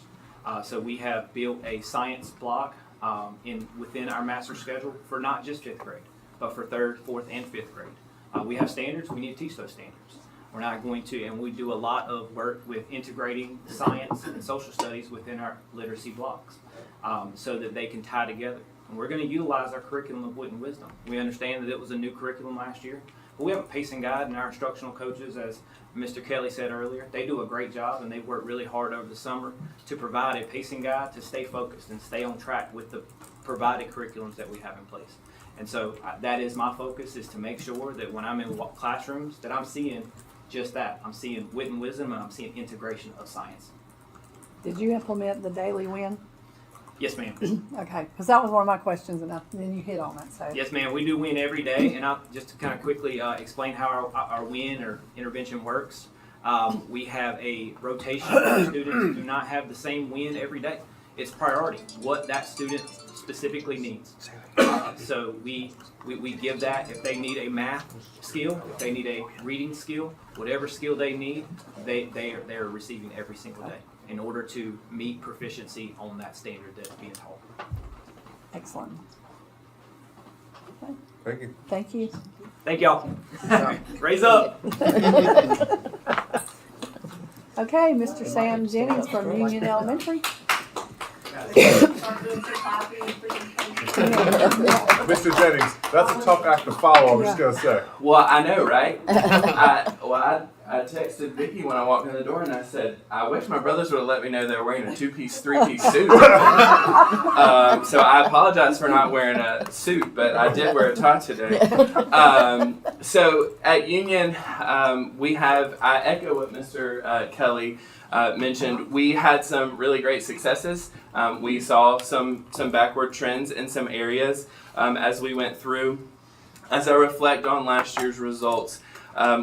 So we have built a science block within our master schedule for not just 5th grade, but for 3rd, 4th, and 5th grade. We have standards. We need to teach those standards. We're not going to, and we do a lot of work with integrating science and social studies within our literacy blocks so that they can tie together. And we're going to utilize our curriculum of wit and wisdom. We understand that it was a new curriculum last year, but we have a pacing guide, and our instructional coaches, as Mr. Kelly said earlier, they do a great job, and they work really hard over the summer to provide a pacing guide to stay focused and stay on track with the provided curriculums that we have in place. And so that is my focus, is to make sure that when I'm in classrooms that I'm seeing just that. I'm seeing wit and wisdom, and I'm seeing integration of science. Did you implement the daily win? Yes, ma'am. Okay, because that was one of my questions, and then you hit on it. So Yes, ma'am. We do win every day, and I'll just to kind of quickly explain how our win or intervention works. We have a rotation of our students who do not have the same win every day. It's priority, what that student specifically needs. So we give that. If they need a math skill, if they need a reading skill, whatever skill they need, they are receiving every single day in order to meet proficiency on that standard that's being taught. excellent. Okay. Thank you. Thank you. Thank y'all. Raise up. Okay, Mr. Sam Jennings from Union Elementary. Mr. Jennings, that's a tough act to follow, I'm just going to say. Well, I know, right? I texted Vicky when I walked in the door and I said, I wish my brothers would have let me know they were wearing a 2-piece, 3-piece suit. So I apologize for not wearing a suit, but I did wear a tie today. So at Union, I echo what Mr. Kelly mentioned. We had some really great successes. We saw some backward trends in some areas as we went through. As I reflect on last year's results,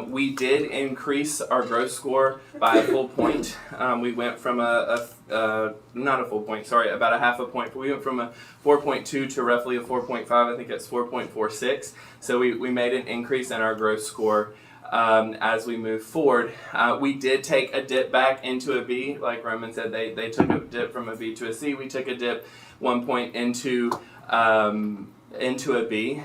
we did increase our growth score by a full point. We went from not a full point, sorry, about a half a point. We went from a 4.2 to roughly a 4.5. I think it's 4.46. So we made an increase in our growth score as we move forward. We did take a dip back into a B. Like Roman said, they took a dip from a B to a C. We took a dip 1 point into a B.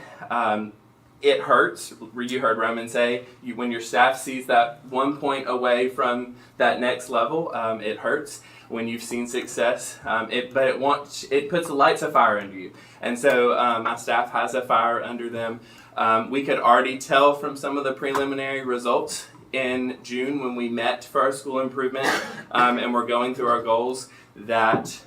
It hurts. You heard Roman say, when your staff sees that 1 point away from that next level, it hurts. When you've seen success, but it puts lights of fire under you. And so my staff has a fire under them. We could already tell from some of the preliminary results in June when we met for our school improvement and we're going through our goals that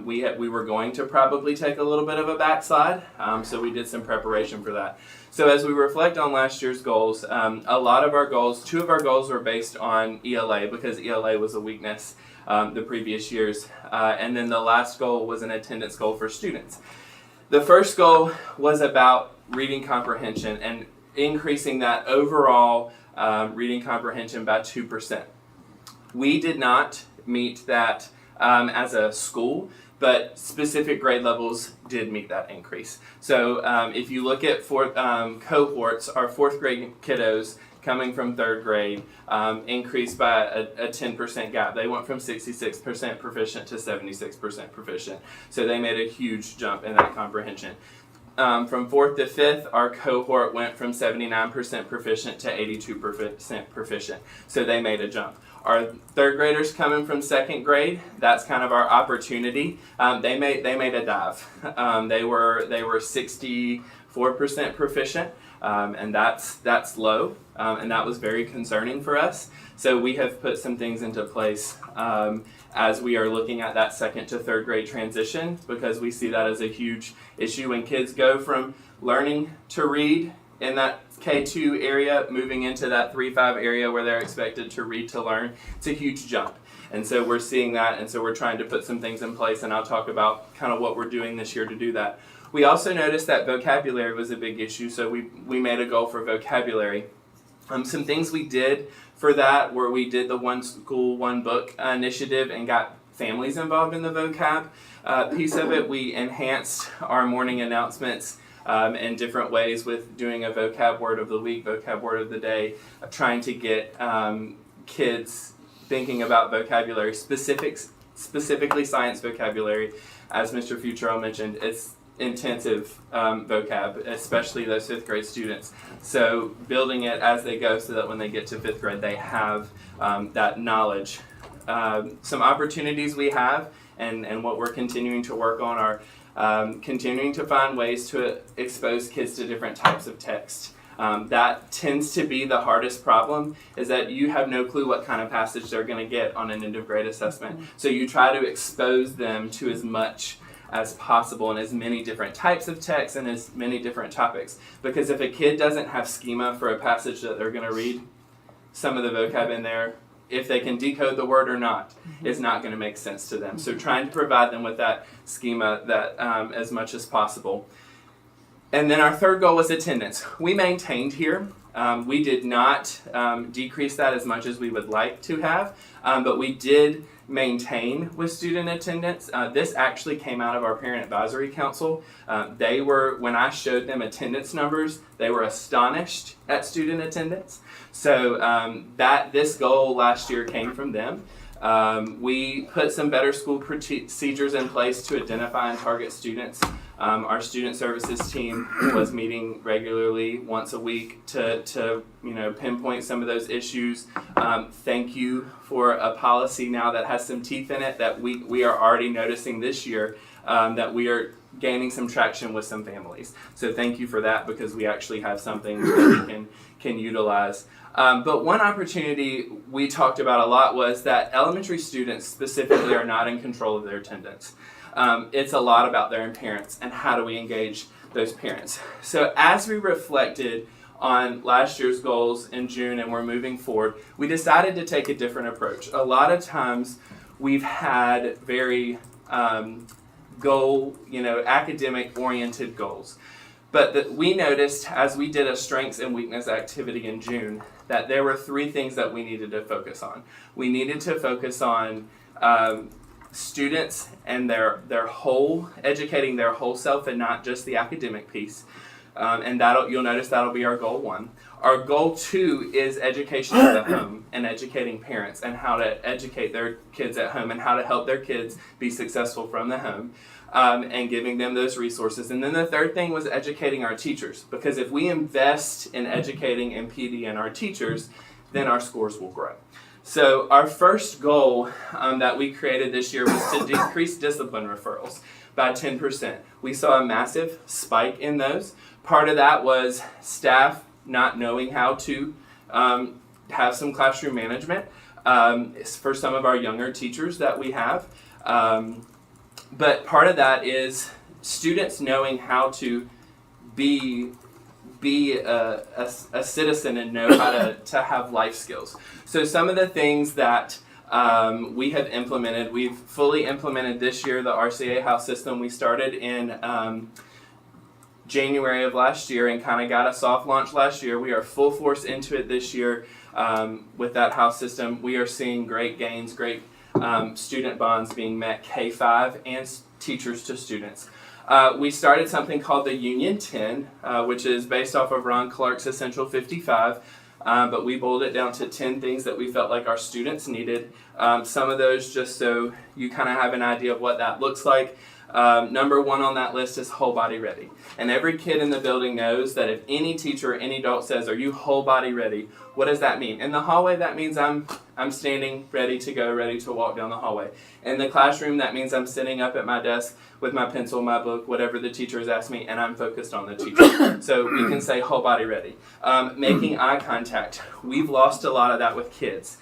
we were going to probably take a little bit of a backslide. So we did some preparation for that. So as we reflect on last year's goals, a lot of our goals, 2 of our goals were based on ELA because ELA was a weakness the previous years. And then the last goal was an attendance goal for students. The first goal was about reading comprehension and increasing that overall reading comprehension by 2%. We did not meet that as a school, but specific grade levels did meet that increase. So if you look at cohorts, our fourth grade kiddos coming from third grade increased by a 10% gap. They went from 66% proficient to 76% proficient. So they made a huge jump in that comprehension. From fourth to fifth, our cohort went from 79% proficient to 82% proficient. So they made a jump. Our third graders coming from second grade, that's kind of our opportunity. They made a dive. They were 64% proficient, and that's low, and that was very concerning for us. So we have put some things into place as we are looking at that second to third grade transition, because we see that as a huge issue when kids go from learning to read in that K2 area, moving into that 3-5 area where they're expected to read to learn. It's a huge jump. And so we're seeing that, and so we're trying to put some things in place, and I'll talk about kind of what we're doing this year to do that. We also noticed that vocabulary was a big issue, so we made a goal for vocabulary. Some things we did for that were we did the One School, One Book initiative and got families involved in the vocab piece of it. We enhanced our morning announcements in different ways with doing a vocab word of the week, vocab word of the day, trying to get kids thinking about vocabulary, specifically science vocabulary. As Mr. Futrell mentioned, it's intensive vocab, especially those fifth grade students. So building it as they go so that when they get to fifth grade, they have that knowledge. Some opportunities we have and what we're continuing to work on are continuing to find ways to expose kids to different types of text. That tends to be the hardest problem, is that you have no clue what kind of passage they're going to get on an end of grade assessment. So you try to expose them to as much as possible and as many different types of text and as many different topics. Because if a kid doesn't have schema for a passage that they're going to read, some of the vocab in there, if they can decode the word or not, is not going to make sense to them. So trying to provide them with that schema that as much as possible. And then our third goal was attendance. We maintained here. We did not decrease that as much as we would like to have, but we did maintain with student attendance. This actually came out of our Parent Advisory Council. When I showed them attendance numbers, they were astonished at student attendance. So this goal last year came from them. We put some better school procedures in place to identify and target students. Our student services team was meeting regularly once a week to pinpoint some of those issues. Thank you for a policy now that has some teeth in it that we are already noticing this year, that we are gaining some traction with some families. So thank you for that, because we actually have something that we can utilize. But one opportunity we talked about a lot was that elementary students specifically are not in control of their attendance. It's a lot about their parents and how do we engage those parents. So as we reflected on last year's goals in June and we're moving forward, we decided to take a different approach. A lot of times we've had very academic oriented goals. But we noticed as we did a strengths and weakness activity in June that there were 3 things that we needed to focus on. We needed to focus on students and educating their whole self and not just the academic piece. And you'll notice that'll be our goal 1. Our goal 2 is education at the home and educating parents and how to educate their kids at home and how to help their kids be successful from the home. And giving them those resources. And then the third thing was educating our teachers, because if we invest in educating and PD and our teachers, then our scores will grow. So our first goal that we created this year was to decrease discipline referrals by 10%. We saw a massive spike in those. Part of that was staff not knowing how to have some classroom management for some of our younger teachers that we have. But part of that is students knowing how to be a citizen and know how to have life skills. So some of the things that we have implemented, we've fully implemented this year the RCA house system. We started in January of last year and kind of got a soft launch last year. We are full force into it this year with that house system. We are seeing great gains, great student bonds being met, K-5 and teachers to students. We started something called the Union 10, which is based off of Ron Clark's Essential 55, but we boiled it down to 10 things that we felt like our students needed. Some of those, just so you kind of have an idea of what that looks like. Number one on that list is whole body ready. And every kid in the building knows that if any teacher or any adult says, "Are you whole body ready?" What does that mean? In the hallway, that means I'm standing ready to go, ready to walk down the hallway. In the classroom, that means I'm sitting up at my desk with my pencil, my book, whatever the teacher has asked me, and I'm focused on the teacher. So we can say whole body ready. Making eye contact. We've lost a lot of that with kids.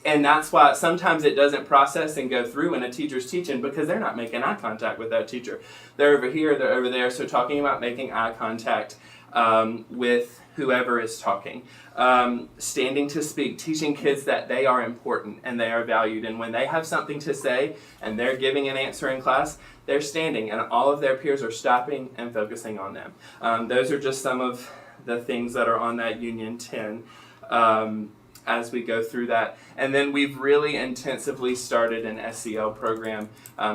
And that's why sometimes it doesn't process and go through when a teacher's teaching, because they're not making eye contact with that teacher. They're over here, they're over there. So talking about making eye contact with whoever is talking. Standing to speak, teaching kids that they are important and they are valued. And when they have something to say and they're giving an answer in class, they're standing and all of their peers are stopping and focusing on them. Those are just some of the things that are on that Union 10. As we go through that. And then we've really intensively started an SEL program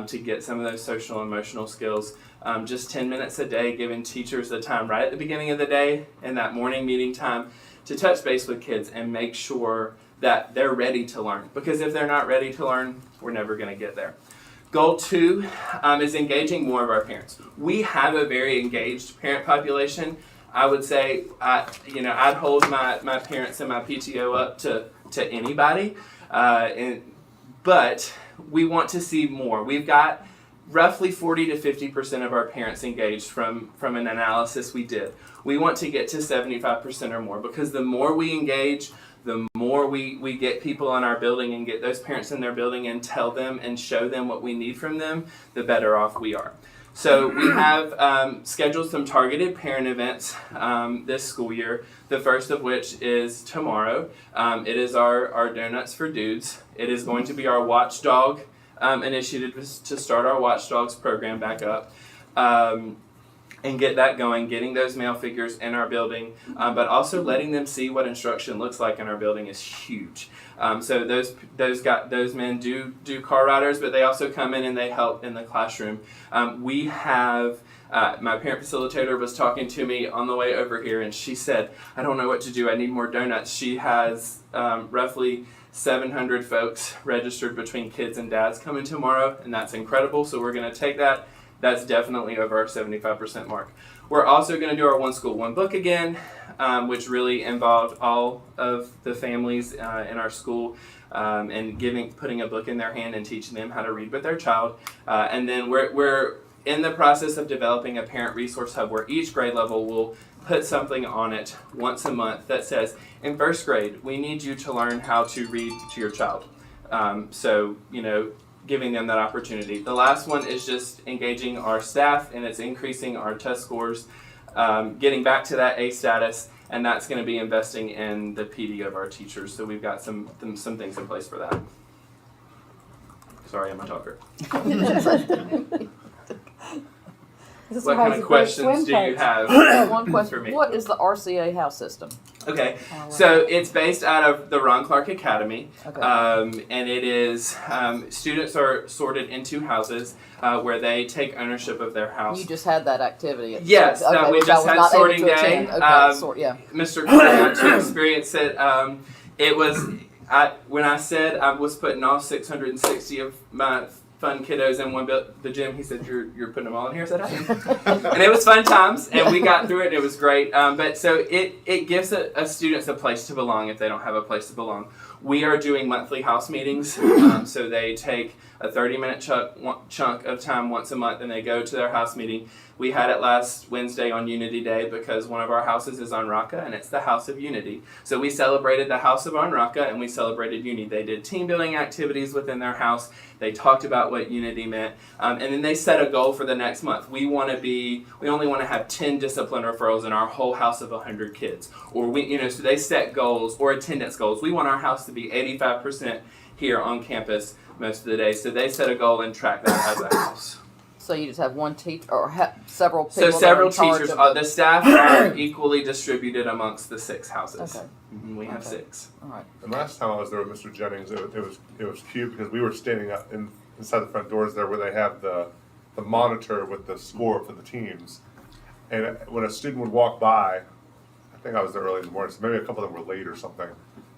to get some of those social and emotional skills. Just 10 minutes a day, giving teachers the time right at the beginning of the day and that morning meeting time to touch base with kids and make sure that they're ready to learn. Because if they're not ready to learn, we're never going to get there. Goal 2 is engaging more of our parents. We have a very engaged parent population. I would say, I'd hold my parents and my PTO up to anybody, but we want to see more. We've got roughly 40 to 50% of our parents engaged from an analysis we did. We want to get to 75% or more, because the more we engage, the more we get people in our building and get those parents in their building and tell them and show them what we need from them, the better off we are. So we have scheduled some targeted parent events this school year, the first of which is tomorrow. It is our Donuts for Dudes. It is going to be our Watchdog initiative to start our Watchdogs program back up and get that going, getting those male figures in our building, but also letting them see what instruction looks like in our building is huge. So those men do car riders, but they also come in and they help in the classroom. We have my parent facilitator was talking to me on the way over here, and she said, "I don't know what to do. I need more donuts." She has roughly 700 folks registered between kids and dads coming tomorrow, and that's incredible. So we're going to take that. That's definitely over our 75% mark. We're also going to do our One School, One Book again, which really involved all of the families in our school and putting a book in their hand and teaching them how to read with their child. And then we're in the process of developing a parent resource hub where each grade level will put something on it once a month that says, in first grade, we need you to learn how to read to your child. Giving them that opportunity. The last one is just engaging our staff, and it's increasing our test scores, getting back to that A status, and that's going to be investing in the PD of our teachers. So we've got some things in place for that. Sorry, I'm a talker. What kind of questions do you have? One question. For me? What is the RCA house system? Okay, so it's based out of the Ron Clark Academy, Okay. and it is students are sorted into houses where they take ownership of their house. You just had that activity. Yes, okay, we which just I had was not sorting able to day. attend. Okay, yeah. Mr. Cole got to experience it. It was when I said I was putting all 660 of my fun kiddos in the gym. He said, "You're putting them all in here." I said, "I am." And it was fun times, and we got through it. It was great. But so it gives a students a place to belong if they don't have a place to belong. We are doing monthly house meetings, so they take a 30-minute chunk of time once a month, and they go to their house meeting. We had it last Wednesday on Unity Day because one of our houses is on Raqqa, and it's the House of Unity. So we celebrated the House of on Raqqa, and we celebrated Unity. They did team building activities within their house. They talked about what unity meant, and then they set a goal for the next month. We only want to have 10 discipline referrals in our whole house of 100 kids, or so they set goals or attendance goals. We want our house to be 85% here on campus most of the day. So they set a goal and track that as a house. So you just have one teacher or several people? So that are several in charge teachers, of the staff are equally distributed amongst the 6 houses. Okay. We have Okay. 6. All right. And last time I was there with Mr. Jennings, it was cute because we were standing up inside the front doors there where they have the monitor with the score for the teams. And when a student would walk by, I think I was there early in the morning, so maybe a couple of them were late or something.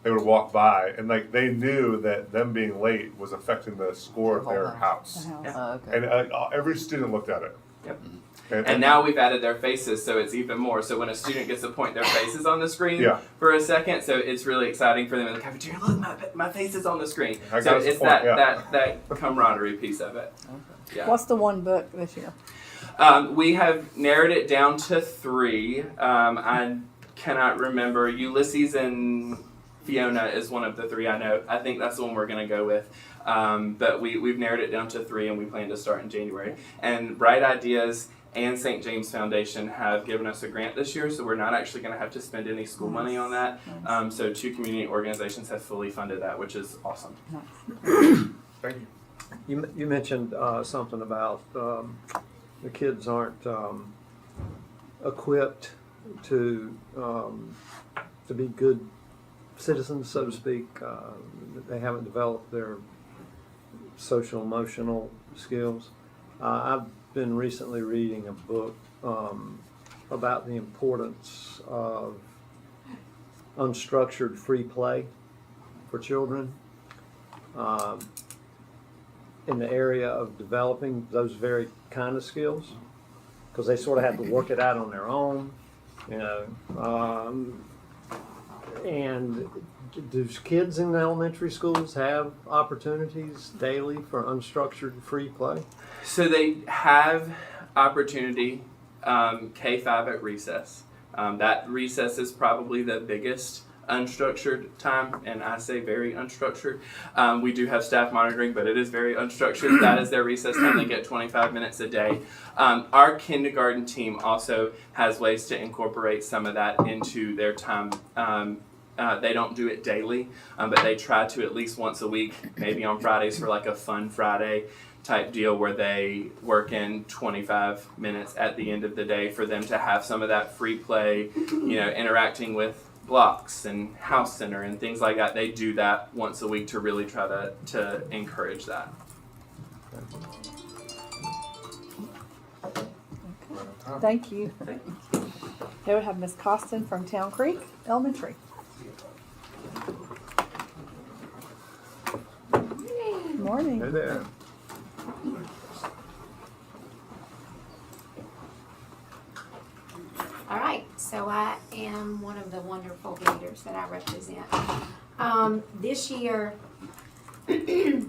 They would walk by and like they knew that them being late was affecting the score of their house. Okay. And every student looked at it. Yep. And And now we've added their faces, so it's even more. So when a student gets to point their faces on the screen Yeah. for a second, so it's really exciting for them in the cafeteria. Look, my face is on the screen. I So got his it's point, yeah. that camaraderie piece of it. Yeah. What's the one book this year? We have narrowed it down to 3. I cannot remember. Ulysses and Fiona is one of the 3 I know. I think that's the one we're going to go with. But we've narrowed it down to 3, and we plan to start in January. And Bright Ideas and St. James Foundation have given us a grant this year, so we're not actually going to have to spend any school money on that. So 2 community organizations have fully funded that, which is awesome. thank you. You mentioned something about the kids aren't equipped to be good citizens, so to speak. They haven't developed their social emotional skills. I've been recently reading a book about the importance of unstructured free play for children in the area of developing those very kind of skills, because they sort of have to work it out on their own, you know. And do kids in elementary schools have opportunities daily for unstructured free play? So they have opportunity K-5 at recess. That recess is probably the biggest unstructured time, and I say very unstructured. We do have staff monitoring, but it is very unstructured. That is their recess time. They get 25 minutes a day. Our kindergarten team also has ways to incorporate some of that into their time. They don't do it daily, but they try to at least once a week, maybe on Fridays for like a fun Friday type deal where they work in 25 minutes at the end of the day for them to have some of that free play, you know, interacting with blocks and house center and things like that. They do that once a week to really try to encourage that. Thank you. Here we have Miss Costin from Town Creek Elementary. Good morning. Hey there. All right, so I am one of the wonderful leaders that I represent. This year, we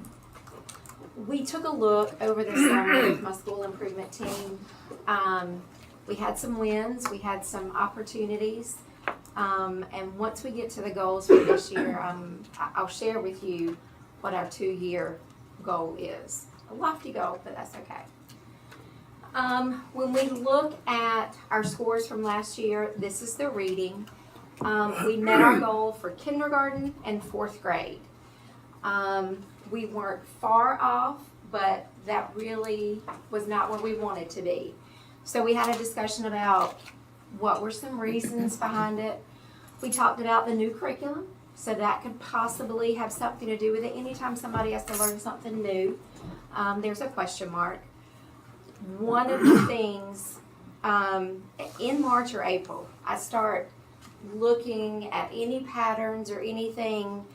took a look over the summer with my school improvement team. We had some wins, we had some opportunities, and once we get to the goals for this year, I'll share with you what our 2-year goal is. A lofty goal, but that's okay. When we look at our scores from last year, this is the reading. We met our goal for kindergarten and 4th grade. We weren't far off, but that really was not where we wanted to be. So we had a discussion about what were some reasons behind it. We talked about the new curriculum, so that could possibly have something to do with it. Anytime somebody has to learn something new, there's a question mark. One of the things, in March or April, I start looking at any patterns or anything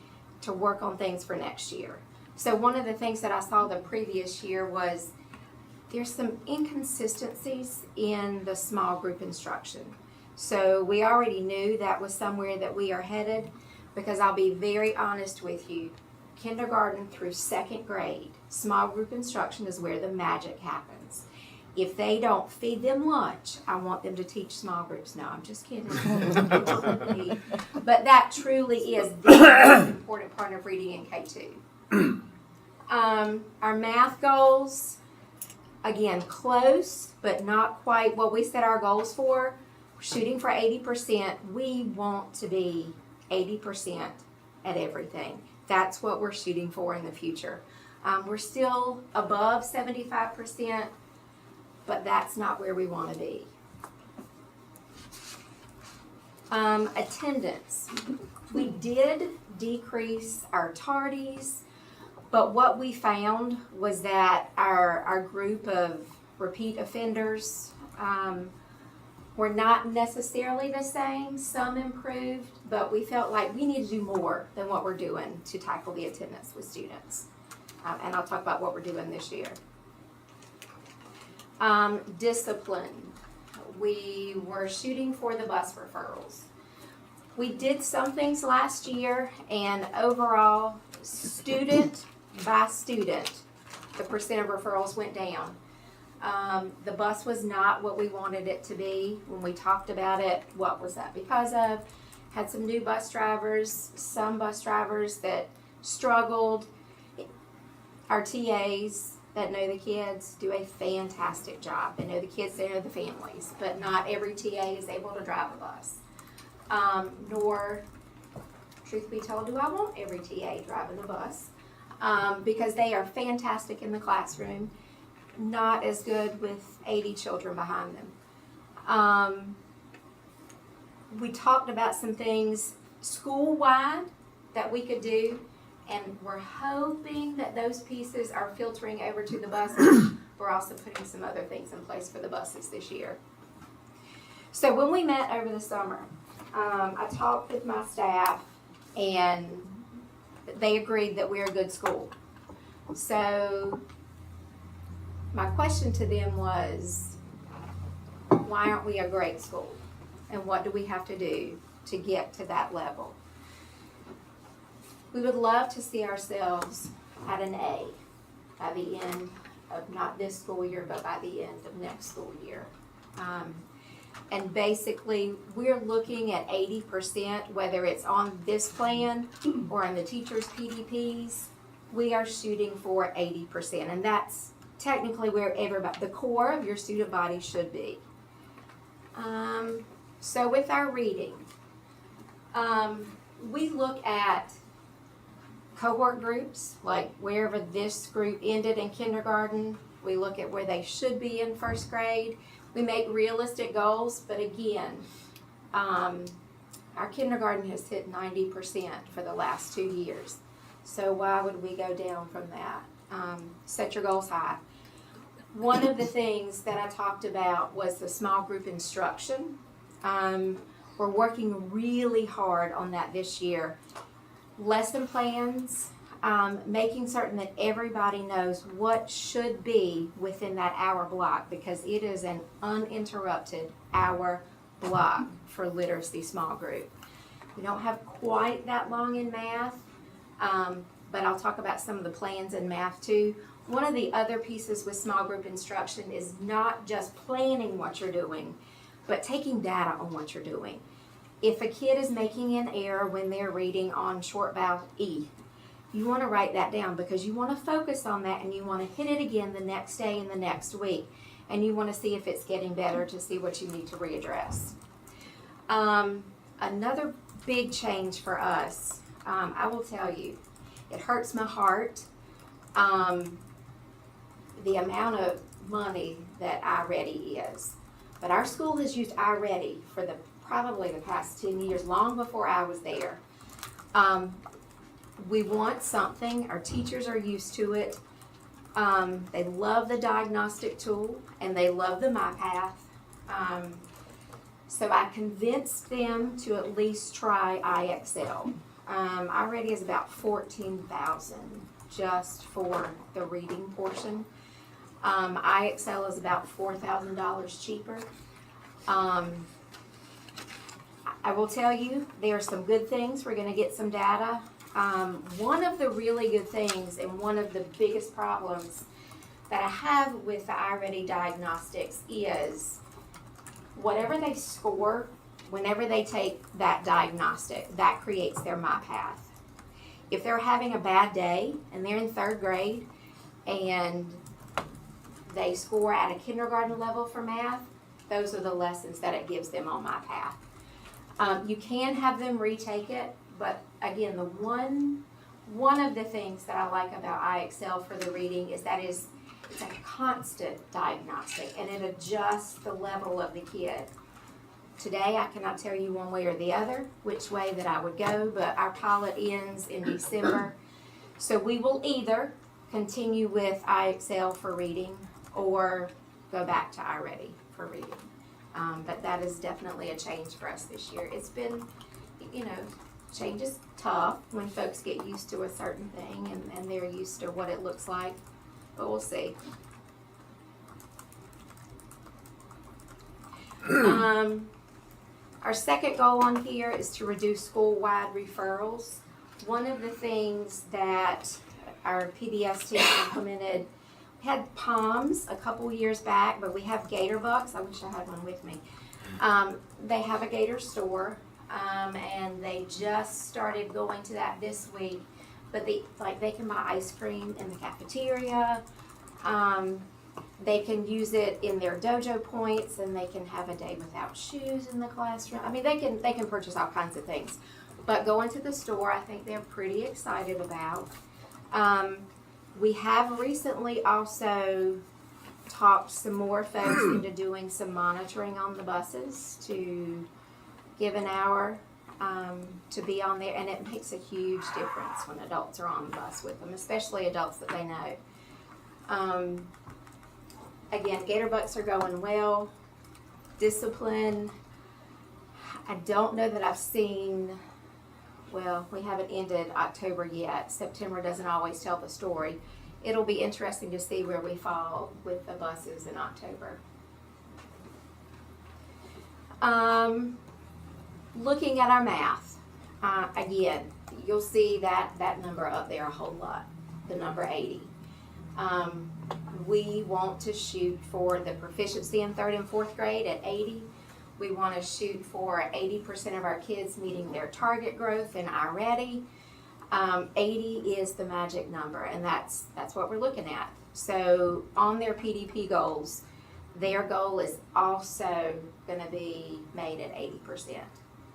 to work on things for next year. So one of the things that I saw the previous year was there's some inconsistencies in the small group instruction. So we already knew that was somewhere that we are headed, because I'll be very honest with you, kindergarten through 2nd grade, small group instruction is where the magic happens. If they don't feed them lunch, I want them to teach small groups. No, I'm just kidding. But that truly is the most important part of reading in K2. Our math goals, again, close, but not quite what we set our goals for. We're shooting for 80%. We want to be 80% at everything. That's what we're shooting for in the future. We're still above 75% but that's not where we want to be. Attendance. We did decrease our tardies, but what we found was that our group of repeat offenders were not necessarily the same. Some improved, but we felt like we need to do more than what we're doing to tackle the attendance with students. And I'll talk about what we're doing this year. Discipline. We were shooting for the bus referrals. We did some things last year, and overall, student by student, the percent of referrals went down. The bus was not what we wanted it to be. When we talked about it, what was that because of? Had some new bus drivers, some bus drivers that struggled. Our TAs that know the kids do a fantastic job. They know the kids, they know the families, but not every TA is able to drive a bus. Nor, truth be told, do I want every TA driving a bus, because they are fantastic in the classroom, not as good with 80 children behind them. We talked about some things school-wide that we could do, and we're hoping that those pieces are filtering over to the buses. We're also putting some other things in place for the buses this year. So when we met over the summer, I talked with my staff, and they agreed that we're a good school. So my question to them was, why aren't we a great school? And what do we have to do to get to that level? We would love to see ourselves at an A by the end of not this school year, but by the end of next school year. And basically, we're looking at 80%, whether it's on this plan or on the teachers' PDPs, we are shooting for 80%. And that's technically where the core of your student body should be. So with our reading, we look at cohort groups, like wherever this group ended in kindergarten, we look at where they should be in first grade. We make realistic goals, but again, our kindergarten has hit 90% for the last 2 years. So why would we go down from that? Set your goals high. One of the things that I talked about was the small group instruction. We're working really hard on that this year. Lesson plans, making certain that everybody knows what should be within that hour block, because it is an uninterrupted hour block for literacy small group. We don't have quite that long in math, but I'll talk about some of the plans in math too. One of the other pieces with small group instruction is not just planning what you're doing, but taking data on what you're doing. If a kid is making an error when they're reading on short vowel E, you want to write that down, because you want to focus on that and you want to hit it again the next day and the next week. And you want to see if it's getting better to see what you need to readdress. Another big change for us, I will tell you, it hurts my heart, the amount of money that iReady is. But our school has used iReady for probably the past 10 years, long before I was there. We want something, our teachers are used to it. They love the diagnostic tool and they love the MyPath. So I convinced them to at least try IXL. iReady is about $14,000 just for the reading portion. IXL is about $4,000 cheaper. I will tell you, there are some good things. We're going to get some data. One of the really good things and one of the biggest problems that I have with the iReady diagnostics is whatever they score, whenever they take that diagnostic, that creates their MyPath. If they're having a bad day and they're in 3rd grade and they score at a kindergarten level for math, those are the lessons that it gives them on MyPath. You can have them retake it, but again, one of the things that I like about IXL for the reading is that it's a constant diagnostic, and it adjusts the level of the kid. Today, I cannot tell you one way or the other which way that I would go, but our pilot ends in December. So we will either continue with IXL for reading or go back to iReady for reading. But that is definitely a change for us this year. It's been, change is tough when folks get used to a certain thing and they're used to what it looks like, but we'll see. Our second goal on here is to reduce school-wide referrals. One of the things that our PBS team implemented, we had Palms a couple years back, but we have Gator Bucks. I wish I had one with me. They have a Gator store, and they just started going to that this week. But they can buy ice cream in the cafeteria. They can use it in their dojo points, and they can have a day without shoes in the classroom. I mean, they can purchase all kinds of things. But going to the store, I think they're pretty excited about. We have recently also talked some more folks into doing some monitoring on the buses to give an hour to be on there, and it makes a huge difference when adults are on the bus with them, especially adults that they know. Again, Gator Bucks are going well. Discipline, I don't know that I've seen, well, we haven't ended October yet. September doesn't always tell the story. It'll be interesting to see where we fall with the buses in October. Looking at our math, again, you'll see that number up there a whole lot, the number 80. We want to shoot for the proficiency in 3rd and 4th grade at 80. We want to shoot for 80% of our kids meeting their target growth in iReady. 80 is the magic number, and that's what we're looking at. So on their PDP goals, their goal is also going to be made at 80%.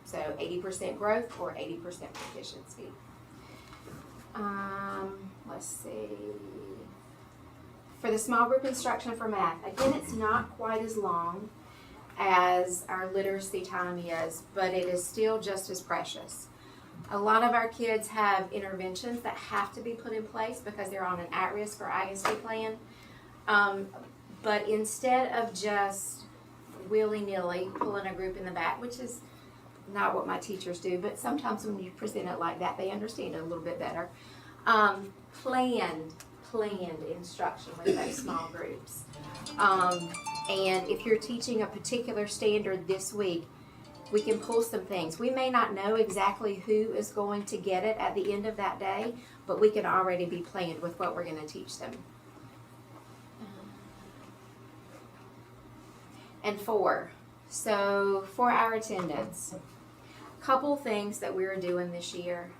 So 80% growth or 80% proficiency. Let's see. For the small group instruction for math, again, it's not quite as long as our literacy time is, but it is still just as precious. A lot of our kids have interventions that have to be put in place because they're on an at-risk or ISD plan. But instead of just willy-nilly pulling a group in the back, which is not what my teachers do, but sometimes when you present it like that, they understand it a little bit better. Planned instruction with those small groups. And if you're teaching a particular standard this week, we can pull some things. We may not know exactly who is going to get it at the end of that day, but we can already be planned with what we're going to teach them. And 4, so for our attendance, couple things that we're doing this year.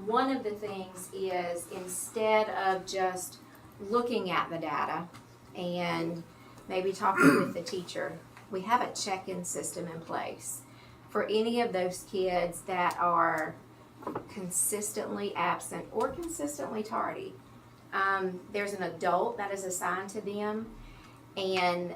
One of the things is instead of just looking at the data and maybe talking with the teacher, we have a check-in system in place for any of those kids that are consistently absent or consistently tardy. There's an adult that is assigned to them, and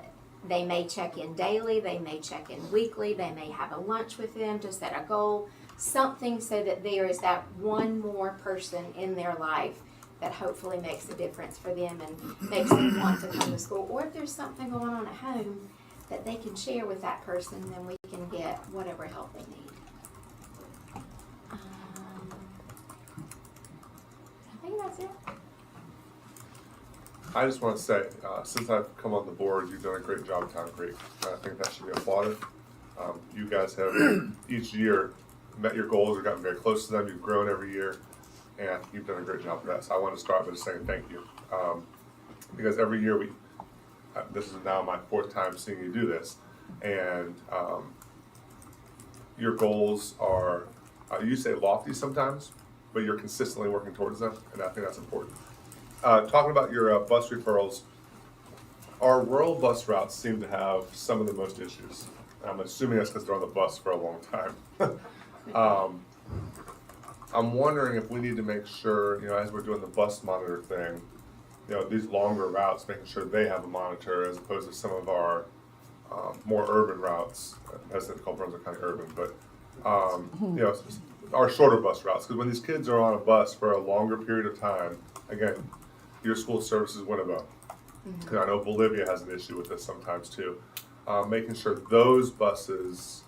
they may check in daily, they may check in weekly, they may have a lunch with them to set a goal, something so that there is that one more person in their life that hopefully makes a difference for them and makes them want to come to school. Or if there's something going on at home that they can share with that person, then we can get whatever help they need. I think that's it. I just want to say, since I've come on the board, you've done a great job at Town Creek. I think that should be applauded. You guys have each year met your goals or gotten very close to them. You've grown every year, and you've done a great job for that. So I want to start by just saying thank you. Because every year this is now my 4th time seeing you do this, and your goals are, you say lofty sometimes, but you're consistently working towards them, and I think that's important. Talking about your bus referrals, our rural bus routes seem to have some of the most issues. I'm assuming that's because they're on the bus for a long time. I'm wondering if we need to make sure, as we're doing the bus monitor thing, these longer routes, making sure they have a monitor as opposed to some of our more urban routes, as they call Brunswick County urban, but our shorter bus routes. Because when these kids are on a bus for a longer period of time, again, your school services Winnebago. And I know Bolivia has an issue with this sometimes too. Making sure those buses,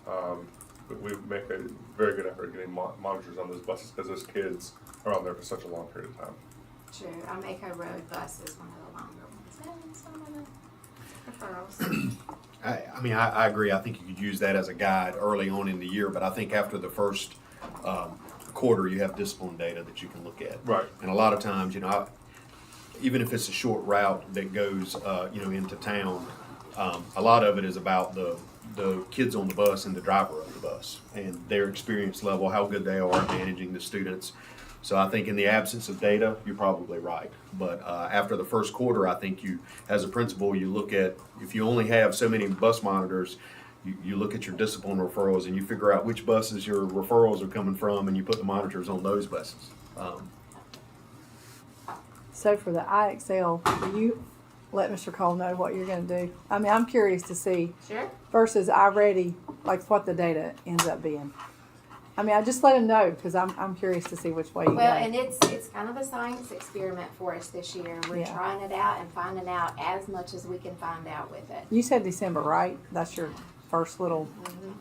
we make a very good effort getting monitors on those buses because those kids are on there for such a long period of time. True, our Mako Road bus is one of the longer ones. And some of the referrals. I agree. I think you could use that as a guide early on in the year, but I think after the first quarter, you have discipline data that you can look at. Right. And a lot of times, even if it's a short route that goes, into town, a lot of it is about the kids on the bus and the driver of the bus and their experience level, how good they are at managing the students. So I think in the absence of data, you're probably right. But after the first quarter, I think you, as a principal, you look at, if you only have so many bus monitors, you look at your discipline referrals and you figure out which buses your referrals are coming from and you put the monitors on those buses. So for the IXL, will you let Mr. Cole know what you're going to do? I mean, I'm curious to see Sure. versus iReady, like what the data ends up being. I mean, I just let him know because I'm curious to see which way you Well, go. and it's kind of a science experiment for us this year. We're Yeah. trying it out and finding out as much as we can find out with it. You said December, right? That's your first little.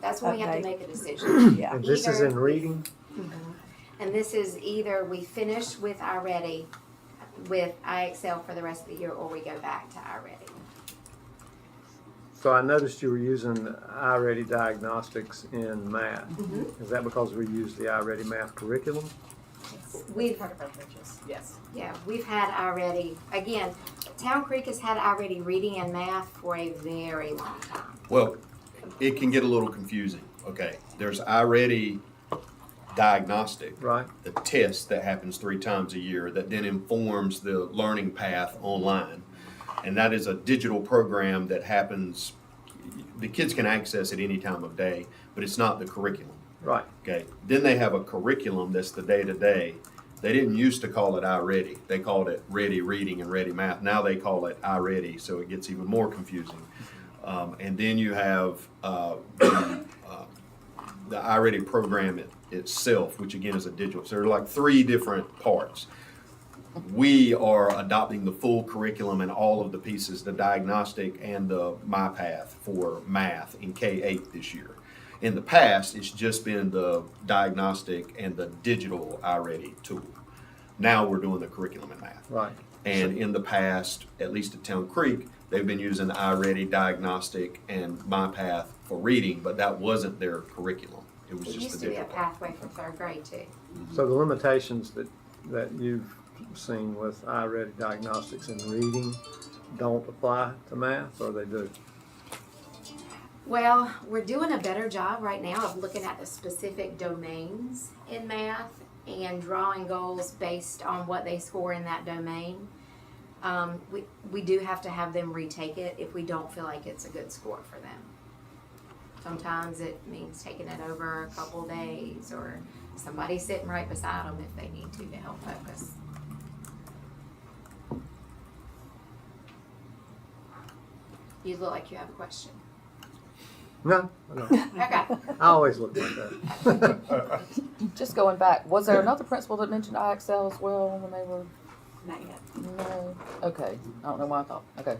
That's when we have Update. to make a decision. Yeah. And this is Either- in reading? And this is either we finish with iReady, with IXL for the rest of the year, or we go back to iReady. So I noticed you were using iReady diagnostics in math. Is that because we use the iReady math curriculum? We've Yes. Yeah, we've had iReady, again, Town Creek has had iReady reading and math for a very long time. Well, it can get a little confusing. Okay, there's iReady diagnostic, Right. the test that happens 3 times a year that then informs the learning path online. And that is a digital program that happens, the kids can access it any time of day, but it's not the curriculum. Right. Okay, then they have a curriculum that's the day-to-day. They didn't used to call it iReady. They called it Ready Reading and Ready Math. Now they call it iReady, so it gets even more confusing. And then you have the iReady program itself, which again is a digital. So there are like 3 different parts. We are adopting the full curriculum and all of the pieces, the diagnostic and the MyPath for math in K-8 this year. In the past, it's just been the diagnostic and the digital iReady tool. Now we're doing the curriculum in math. Right. And in the past, at least at Town Creek, they've been using iReady diagnostic and MyPath for reading, but that wasn't their curriculum. It was It just used the to be a digital. pathway for 3rd grade too. So the limitations that you've seen with iReady diagnostics in reading don't apply to math, or they do? Well, we're doing a better job right now of looking at the specific domains in math and drawing goals based on what they score in that domain. We do have to have them retake it if we don't feel like it's a good score for them. Sometimes it means taking it over a couple days or somebody sitting right beside them if they need to help focus. You look like you have a question. No, I don't. Okay. I always look like that. Just going back, was there another principal that mentioned IXL as well when they were? Not yet. No. Okay. I don't know why I thought. Okay.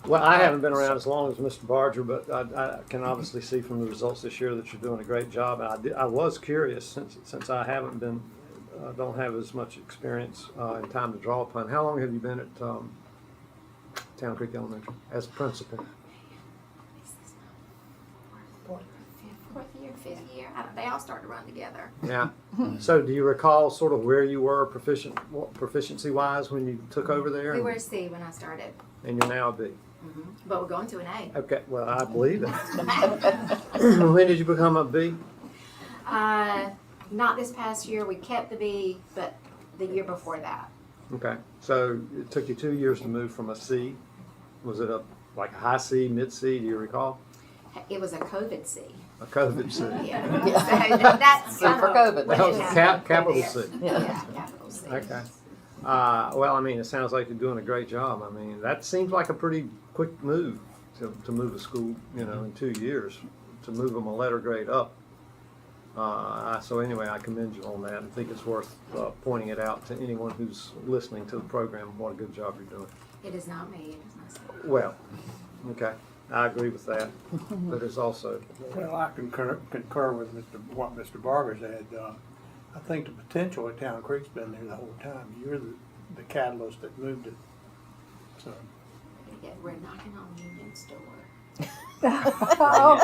Well, I haven't been around as long as Mr. Barger, but I can obviously see from the results this year that you're doing a great job. And I was curious since I haven't been, don't have as much experience and time to draw upon. How long have you been at Town Creek Elementary as principal? Fourth year, 5th year, they all start to run together. Yeah. So do you recall sort of where you were proficiency wise when you took over there? We were a C when I started, And you're now a B. but we're going to an A. Okay. Well, I believe it. When did you become a B? Not this past year, we kept the B, but the year before that. Okay. So it took you 2 years to move from a C. Was it like a high C, mid C? Do you recall? It was a COVID C. A COVID C. Yeah. So that's C for COVID. That was capital C. Yeah, capital C. Okay. Well, I mean, it sounds like you're doing a great job. I mean, that seems like a pretty quick move to move a school, you know, in 2 years, to move them a letter grade up. So anyway, I commend you on that. I think it's worth pointing it out to anyone who's listening to the program, what a good job you're doing. It is not me, it is myself. Well, okay, I agree with that, but it's also, Well, I concur with what Mr. Barber said. I think the potential at Town Creek's been there the whole time. You're the catalyst that moved it. So, Yeah, we're knocking on Union's door. Oh,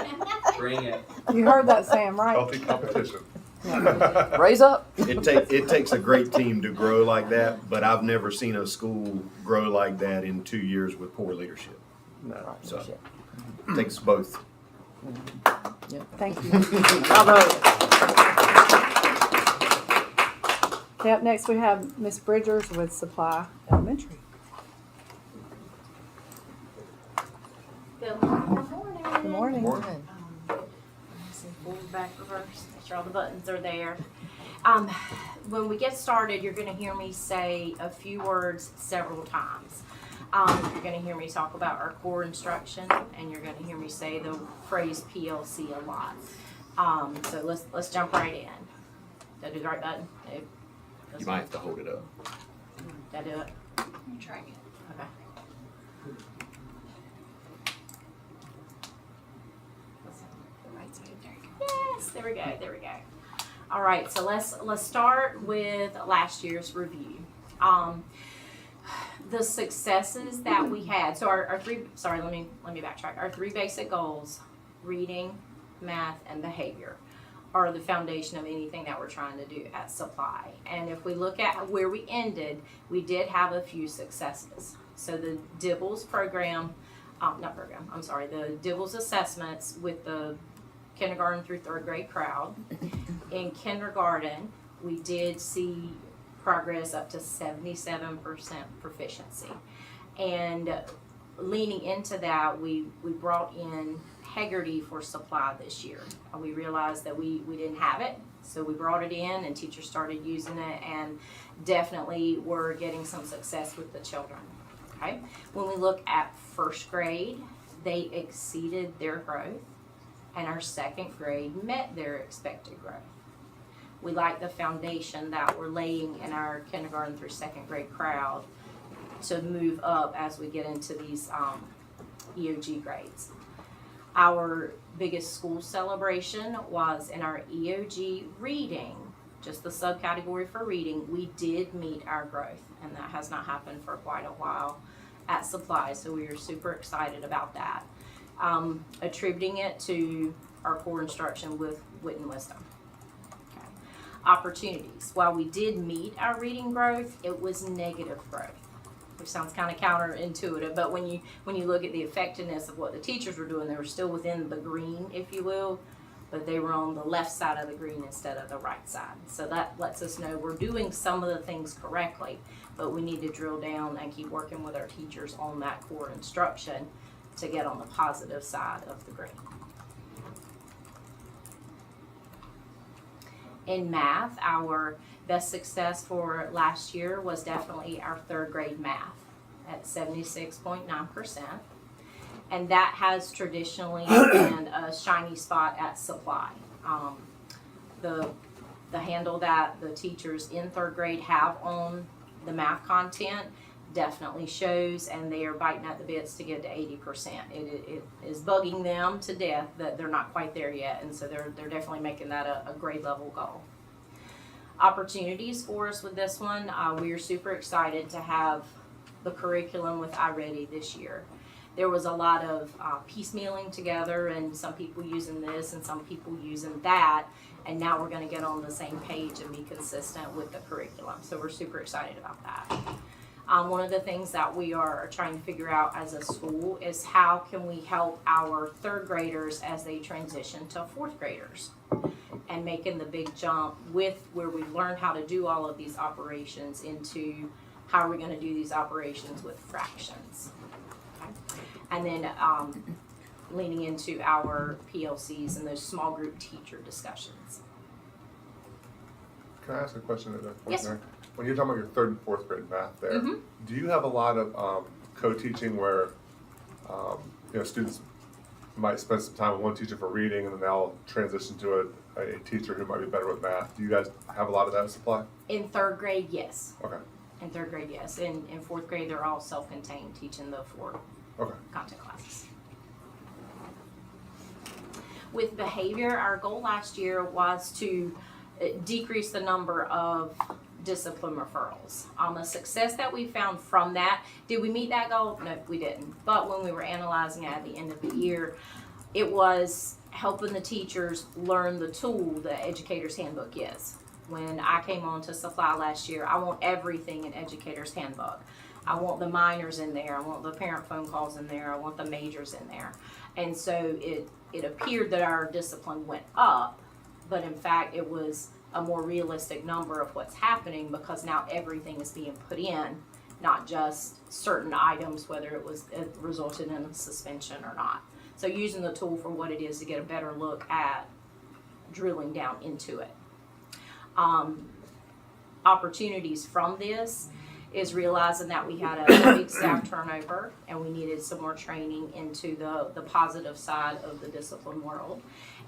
Bring it. you heard that, Sam, right? Healthy competition. Raise up. It takes a great team to grow like that, but I've never seen a school grow like that in 2 years with poor leadership. no. So it takes both. Thank you. Bravo. Okay, up next we have Miss Bridgers with Supply Elementary. Good morning. Good morning. Morning. Forward, back, reverse, make sure all the buttons are there. When we get started, you're gonna hear me say a few words several times. You're gonna hear me talk about our core instruction, and you're gonna hear me say the phrase PLC a lot. So let's jump right in. Did I do the right button? Nope. You might have to hold it up. Did I do it? I'm trying it. Okay. The right side, there you go. Yes, there we go, there we go. All right, so let's start with last year's review. The successes that we had. So our three. Sorry, let me backtrack. Our three basic goals: reading, math, and behavior, are the foundation of anything that we're trying to do at Supply. And if we look at where we ended, we did have a few successes. So the Dibbles program, the Dibbles assessments with the kindergarten through third grade crowd. In kindergarten, we did see progress up to 77% proficiency. And leaning into that, we brought in Haggerty for Supply this year. We realized that we didn't have it, so we brought it in and teachers started using it, and definitely we're getting some success with the children. Okay, when we look at first grade, they exceeded their growth, and our second grade met their expected growth. We like the foundation that we're laying in our kindergarten through second grade crowd to move up as we get into these EOG grades. Our biggest school celebration was in our EOG reading, just the subcategory for reading. We did meet our growth, and that has not happened for quite a while at Supply, so we are super excited about that. Attributing it to our core instruction with wit and wisdom. Okay. Opportunities. While we did meet our reading growth, it was negative growth, which sounds kind of counterintuitive, but when you look at the effectiveness of what the teachers were doing, they were still within the green, if you will, but they were on the left side of the green instead of the right side. So that lets us know we're doing some of the things correctly, but we need to drill down and keep working with our teachers on that core instruction to get on the positive side of the green. In math, our best success for last year was definitely our third grade math at 76.9%. And that has traditionally been a shiny spot at Supply. The handle that the teachers in third grade have on the math content definitely shows, and they are biting at the bits to get to 80%. It is bugging them to death that they're not quite there yet, and so they're definitely making that a grade level goal. Opportunities for us with this one, we are super excited to have the curriculum with iReady this year. There was a lot of piecemealing together, and some people using this and some people using that, and now we're going to get on the same page and be consistent with the curriculum. So we're super excited about that. One of the things that we are trying to figure out as a school is how can we help our third graders as they transition to fourth graders, and making the big jump with where we've learned how to do all of these operations into how are we going to do these operations with fractions. Okay? And then leaning into our PLCs and those small group teacher discussions. Can I ask a question at that point? Yes, sir. when you're talking about your 3rd and 4th grade math there, Mhm. do you have a lot of co-teaching where students might spend some time with one teacher for reading and then they'll transition to a teacher who might be better with math? Do you guys have a lot of that supply? In 3rd grade, yes. Okay. In 3rd grade, yes. In 4th grade, they're all self-contained, teaching the 4 Okay. content classes. With behavior, our goal last year was to decrease the number of discipline referrals. The success that we found from that, did we meet that goal? No, we didn't. But when we were analyzing it at the end of the year, it was helping the teachers learn the tool the Educator's Handbook is. When I came on to supply last year, I want everything in Educator's Handbook. I want the minors in there. I want the parent phone calls in there. I want the majors in there. And so it appeared that our discipline went up, but in fact it was a more realistic number of what's happening because now everything is being put in, not just certain items, whether it resulted in a suspension or not. So using the tool for what it is to get a better look at drilling down into it. Opportunities from this is realizing that we had a big staff turnover and we needed some more training into the positive side of the discipline world,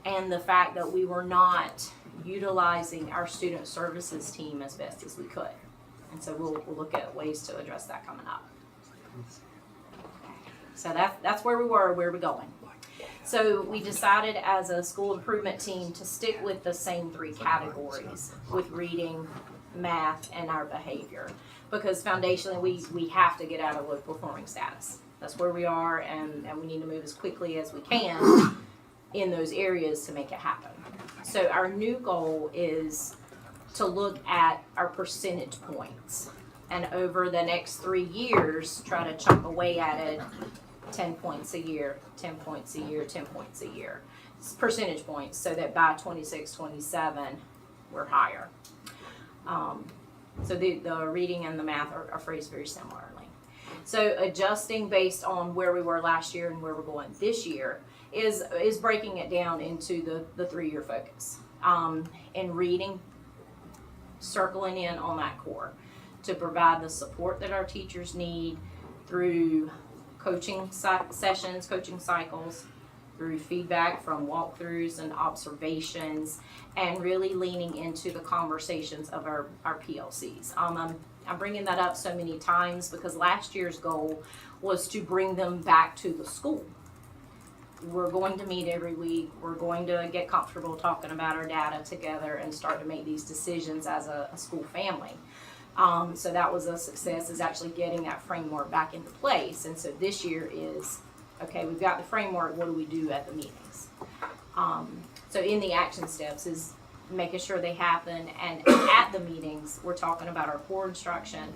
and the fact that we were not utilizing our student services team as best as we could. And so we'll look at ways to address that coming up. So that's where we were, where we're going. So we decided as a school improvement team to stick with the same 3 categories with reading, math, and our behavior. Because foundationally, we have to get out of low performing status. That's where we are, and we need to move as quickly as we can in those areas to make it happen. So our new goal is to look at our percentage points, and over the next 3 years, try to chunk away at it 10 points a year, 10 points a year, 10 points a year. It's percentage points, so that by 26, 27, we're higher. So the reading and the math are phrased very similarly. So adjusting based on where we were last year and where we're going this year is breaking it down into the 3-year focus. In reading, circling in on that core to provide the support that our teachers need through coaching sessions, coaching cycles, through feedback from walkthroughs and observations, and really leaning into the conversations of our PLCs. I'm bringing that up so many times because last year's goal was to bring them back to the school. We're going to meet every week. We're going to get comfortable talking about our data together and start to make these decisions as a school family. So that was a success, is actually getting that framework back into place. And so this year is, okay, we've got the framework, what do we do at the meetings? So in the action steps is making sure they happen, and at the meetings, we're talking about our core instruction.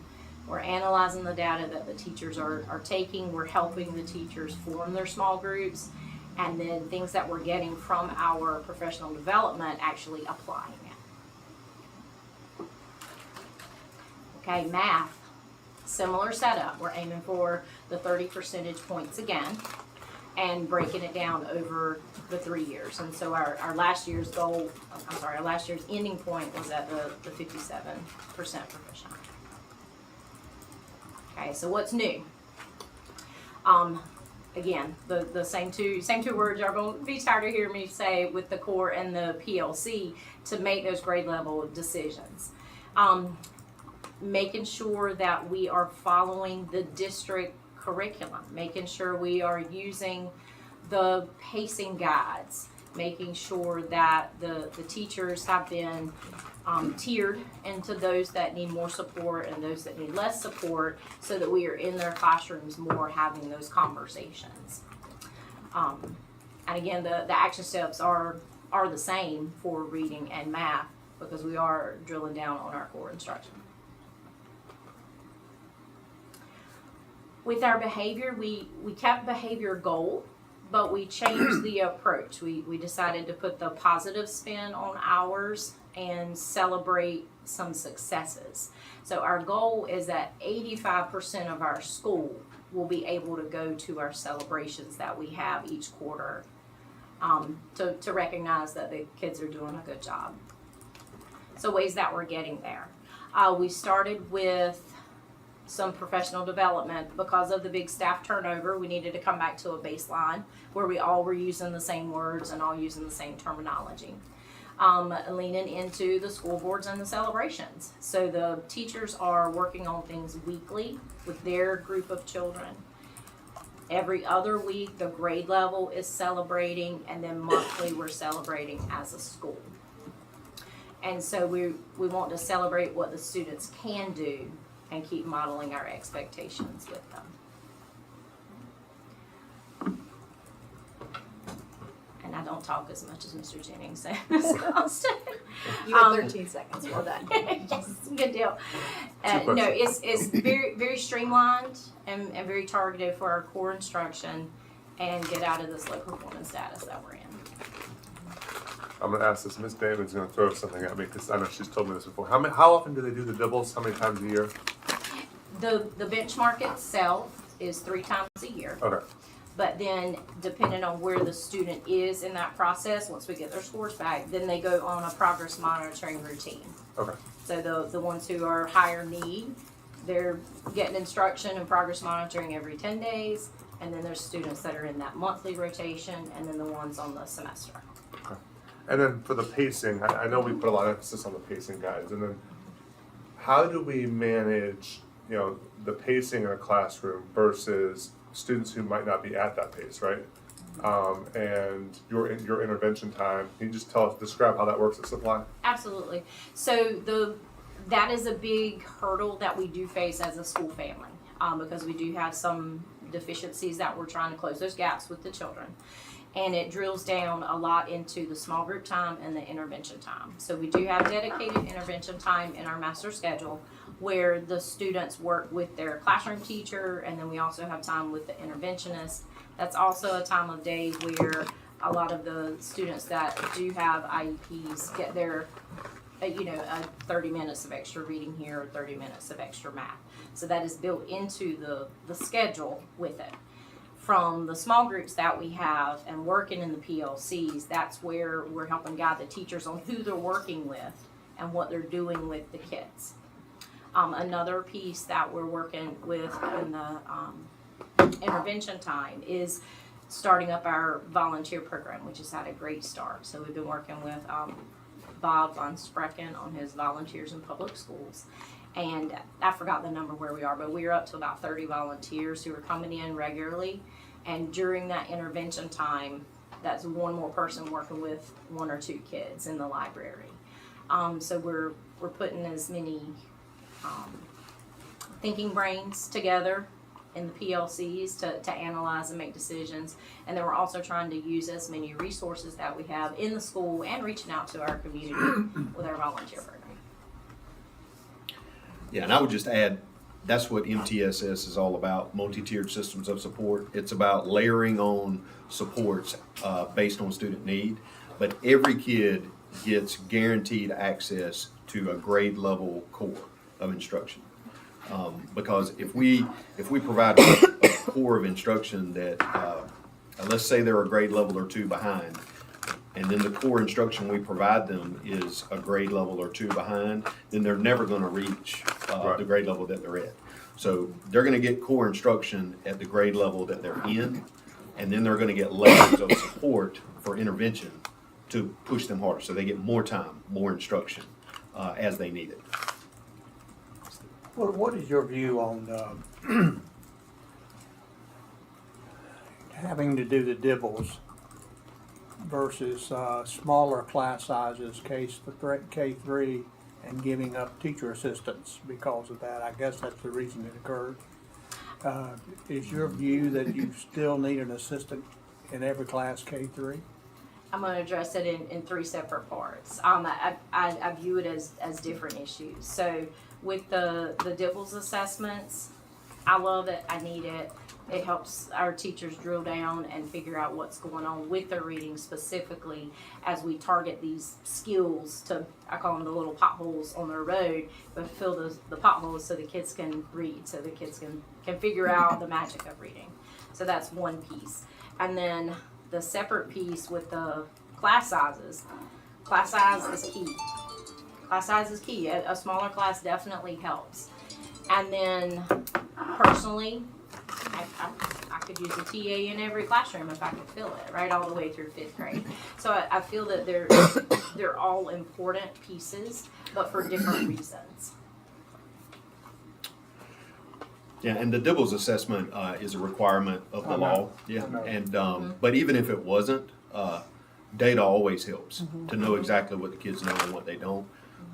We're analyzing the data that the teachers are taking. We're helping the teachers form their small groups, and then things that we're getting from our professional development, actually applying it. Okay, math, similar setup. We're aiming for the 30 percentage points again and breaking it down over the 3 years. And so our last year's goal, our last year's ending point was at the 57% proficient. Okay, so what's new? Again, the same two words y'all gonna be tired of hearing me say with the core and the PLC to make those grade level decisions. Making sure that we are following the district curriculum, making sure we are using the pacing guides, making sure that the teachers have been tiered into those that need more support and those that need less support, so that we are in their classrooms more having those conversations. And again, the action steps are the same for reading and math because we are drilling down on our core instruction. With our behavior, we kept behavior goal, but we changed the approach. We decided to put the positive spin on ours and celebrate some successes. So our goal is that 85% of our school will be able to go to our celebrations that we have each quarter to recognize that the kids are doing a good job. So ways that we're getting there. We started with some professional development. Because of the big staff turnover, we needed to come back to a baseline where we all were using the same words and all using the same terminology. Leaning into the school boards and the celebrations. So the teachers are working on things weekly with their group of children. Every other week, the grade level is celebrating, and then monthly we're celebrating as a school. And so we want to celebrate what the students can do and keep modeling our expectations with them. And I don't talk as much as Mr. Jennings and Ms. Constant. You had 13 seconds. Well done. Yes, good deal. No, questions. it's very, very streamlined and very targeted for our core instruction and get out of this low performance status that we're in. I'm gonna ask this, Miss Damon's gonna throw something at me, because I know she's told me this before. How often do they do the dibbles? How many times a year? The benchmark itself is 3 times a year. Okay. But then, depending on where the student is in that process, once we get their scores back, then they go on a progress monitoring routine. Okay. So the ones who are higher need, they're getting instruction and progress monitoring every 10 days. And then there's students that are in that monthly rotation, and then the ones on the semester. Okay. And then for the pacing, I know we put a lot of emphasis on the pacing guides. And then how do we manage, the pacing in a classroom versus students who might not be at that pace, right? And your intervention time. Can you just describe how that works at Supply? Absolutely. So that is a big hurdle that we do face as a school family, because we do have some deficiencies that we're trying to close those gaps with the children. And it drills down a lot into the small group time and the intervention time. So we do have dedicated intervention time in our master schedule where the students work with their classroom teacher, and then we also have time with the interventionist. That's also a time of day where a lot of the students that do have IEPs get their 30 minutes of extra reading here or 30 minutes of extra math. So that is built into the schedule with it. From the small groups that we have and working in the PLCs, that's where we're helping guide the teachers on who they're working with and what they're doing with the kids. Another piece that we're working with in the intervention time is starting up our volunteer program, which has had a great start. So we've been working with Bob von Sprecken on his volunteers in public schools. And I forgot the number where we are, but we are up to about 30 volunteers who are coming in regularly. And during that intervention time, that's one more person working with 1 or 2 kids in the library. So we're putting as many thinking brains together in the PLCs to analyze and make decisions. And then we're also trying to use as many resources that we have in the school and reaching out to our community with our volunteer program. Yeah, and I would just add, that's what MTSS is all about, multi-tiered systems of support. It's about layering on supports based on student need, but every kid gets guaranteed access to a grade level core of instruction. Because if we provide a core of instruction that, let's say they're a grade level or 2 behind, and then the core instruction we provide them is a grade level or 2 behind, then they're never going to reach the grade level that they're at. So they're going to get core instruction at the grade level that they're in, and then they're going to get layers of support for intervention to push them harder. So they get more time, more instruction as they need it. Well, what is your view on having to do the dibbles versus smaller class sizes, K3, and giving up teacher assistants because of that? I guess that's the reason it occurred. Is your view that you still need an assistant in every class K3? I'm going to address it in 3 separate parts. I view it as different issues. So with the Dibbles assessments, I love it. I need it. It helps our teachers drill down and figure out what's going on with their reading specifically as we target these skills to, I call them the little potholes on their road, but fill the potholes so the kids can read, so the kids can figure out the magic of reading. So that's one piece. And then the separate piece with the class sizes. Class size is key. Class size is key. A smaller class definitely helps. And then personally, I could use a TA in every classroom if I could fill it, right, all the way through 5th grade. So I feel that they're all important pieces, but for different reasons. Yeah, and the Dibbles assessment is a requirement of the law. Yeah, and but even if it wasn't, data always helps to know exactly what the kids know and what they don't.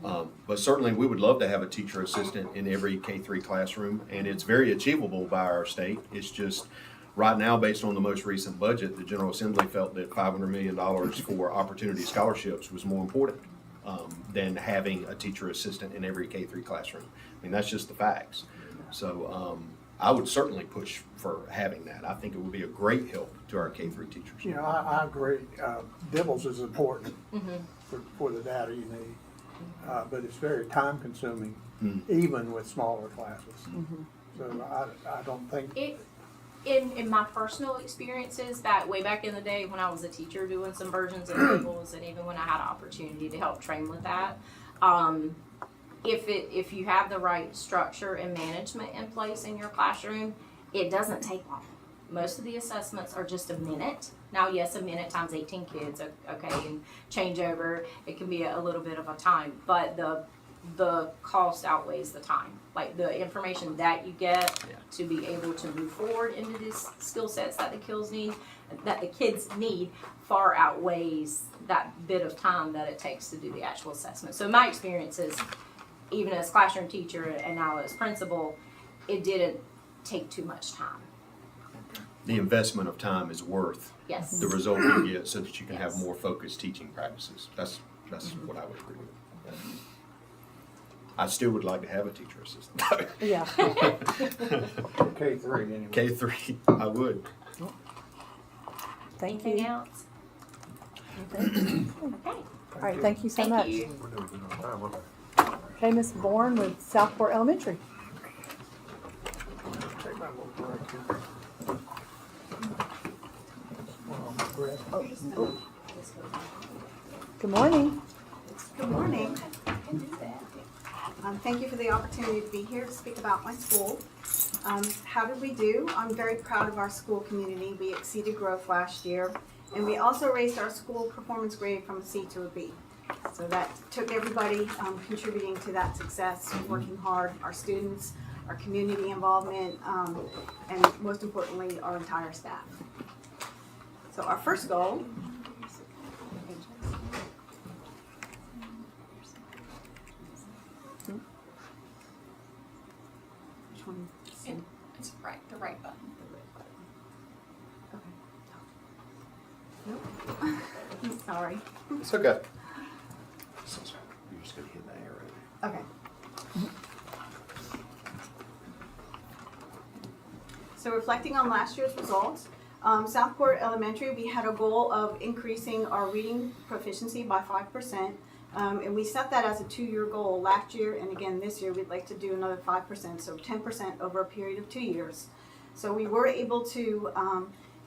But certainly, we would love to have a teacher assistant in every K-3 classroom, and it's very achievable by our state. It's just right now, based on the most recent budget, the General Assembly felt that $500 million for opportunity scholarships was more important than having a teacher assistant in every K-3 classroom. I mean, that's just the facts. So I would certainly push for having that. I think it would be a great help to our K-3 teachers. You know, I agree. Dibbles is important for the data you need, but it's very time consuming, even with smaller classes. So I don't think. In my personal experiences, way back in the day when I was a teacher doing some versions of tables, and even when I had an opportunity to help train with that, if you have the right structure and management in place in your classroom, it doesn't take long. Most of the assessments are just a minute. Now, yes, a minute times 18 kids, okay, and changeover, it can be a little bit of a time, but the cost outweighs the time. Like the information that you get to be able to move forward into these skill sets that the kids need far outweighs that bit of time that it takes to do the actual assessment. So my experience is, even as classroom teacher and now as principal, it didn't take too much time. The investment of time is worth the result you get, so that you can have more focused teaching practices. That's what I would agree with. I still would like to have a teacher assistant. Yeah. K-3 anyway. K-3, I would. Thank Anything you. else? Okay. All right, thank you so much. You. Okay, Ms. Bourne with Southport Elementary. Take my little break here. Good morning. Good morning. Thank you for the opportunity to be here to speak about my school. How did we do? I'm very proud of our school community. We exceeded growth last year, and we also raised our school performance grade from a C to a B. So that took everybody contributing to that success, working hard, our students, our community involvement, and most importantly, our entire staff. So our first goal It's the right button. Nope. Sorry. It's okay. You're just gonna hit the arrow. Okay. So reflecting on last year's results, Southport Elementary, we had a goal of increasing our reading proficiency by 5%. And we set that as a 2-year goal last year, and again this year we'd like to do another 5%, so 10% over a period of 2 years. So we were able to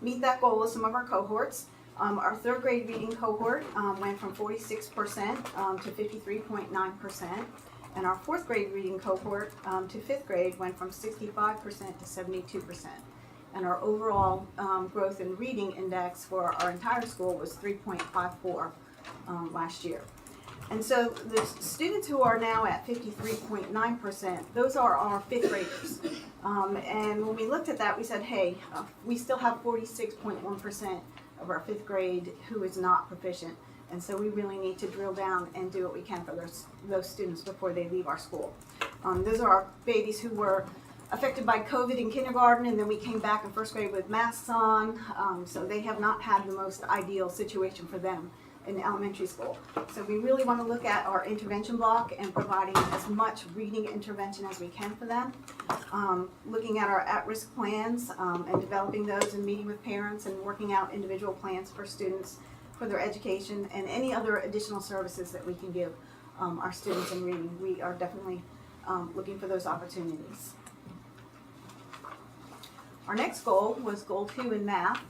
meet that goal with some of our cohorts. Our 3rd grade reading cohort went from 46% to 53.9%, and our 4th grade reading cohort to 5th grade went from 65% to 72%. And our overall growth in reading index for our entire school was 3.54 last year. And so the students who are now at 53.9%, those are our 5th graders. And when we looked at that, we said, hey, we still have 46.1% of our 5th grade who is not proficient. And so we really need to drill down and do what we can for those students before they leave our school. Those are our babies who were affected by COVID in kindergarten, and then we came back in 1st grade with masks on. So they have not had the most ideal situation for them in elementary school. So we really want to look at our intervention block and providing as much reading intervention as we can for them. Looking at our at-risk plans and developing those and meeting with parents and working out individual plans for students for their education and any other additional services that we can give our students in reading. We are definitely looking for those opportunities. Our next goal was goal 2 in math.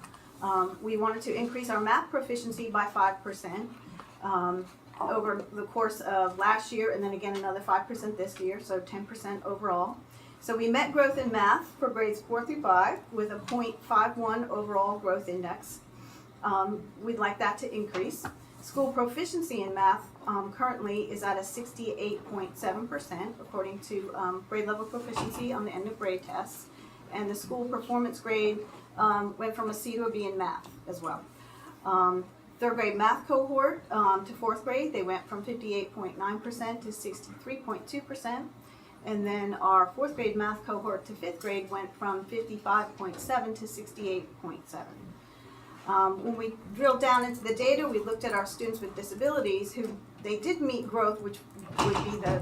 We wanted to increase our math proficiency by 5%. over the course of last year, and then again another 5% this year, so 10% overall. So we met growth in math for grades 4 through 5 with a 0.51 overall growth index. We'd like that to increase. School proficiency in math currently is at a 68.7% according to grade level proficiency on the end of grade tests. And the school performance grade went from a C to a B in math as well. Third grade math cohort to fourth grade, they went from 58.9% to 63.2%. And then our fourth grade math cohort to fifth grade went from 55.7 to 68.7. When we drilled down into the data, we looked at our students with disabilities who they did meet growth, which would be the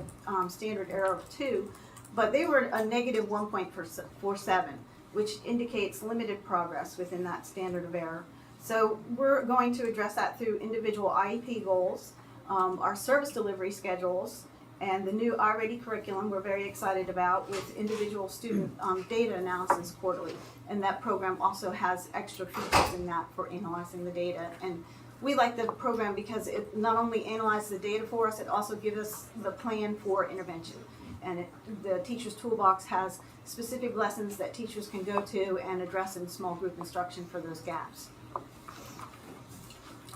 standard error of 2, but they were a negative 1.47, which indicates limited progress within that standard of error. So we're going to address that through individual IEP goals, our service delivery schedules, and the new iReady curriculum we're very excited about with individual student data analysis quarterly. And that program also has extra features in that for analyzing the data. And we like the program because it not only analyzes the data for us, it also gives us the plan for intervention. And the teacher's toolbox has specific lessons that teachers can go to and address in small group instruction for those gaps.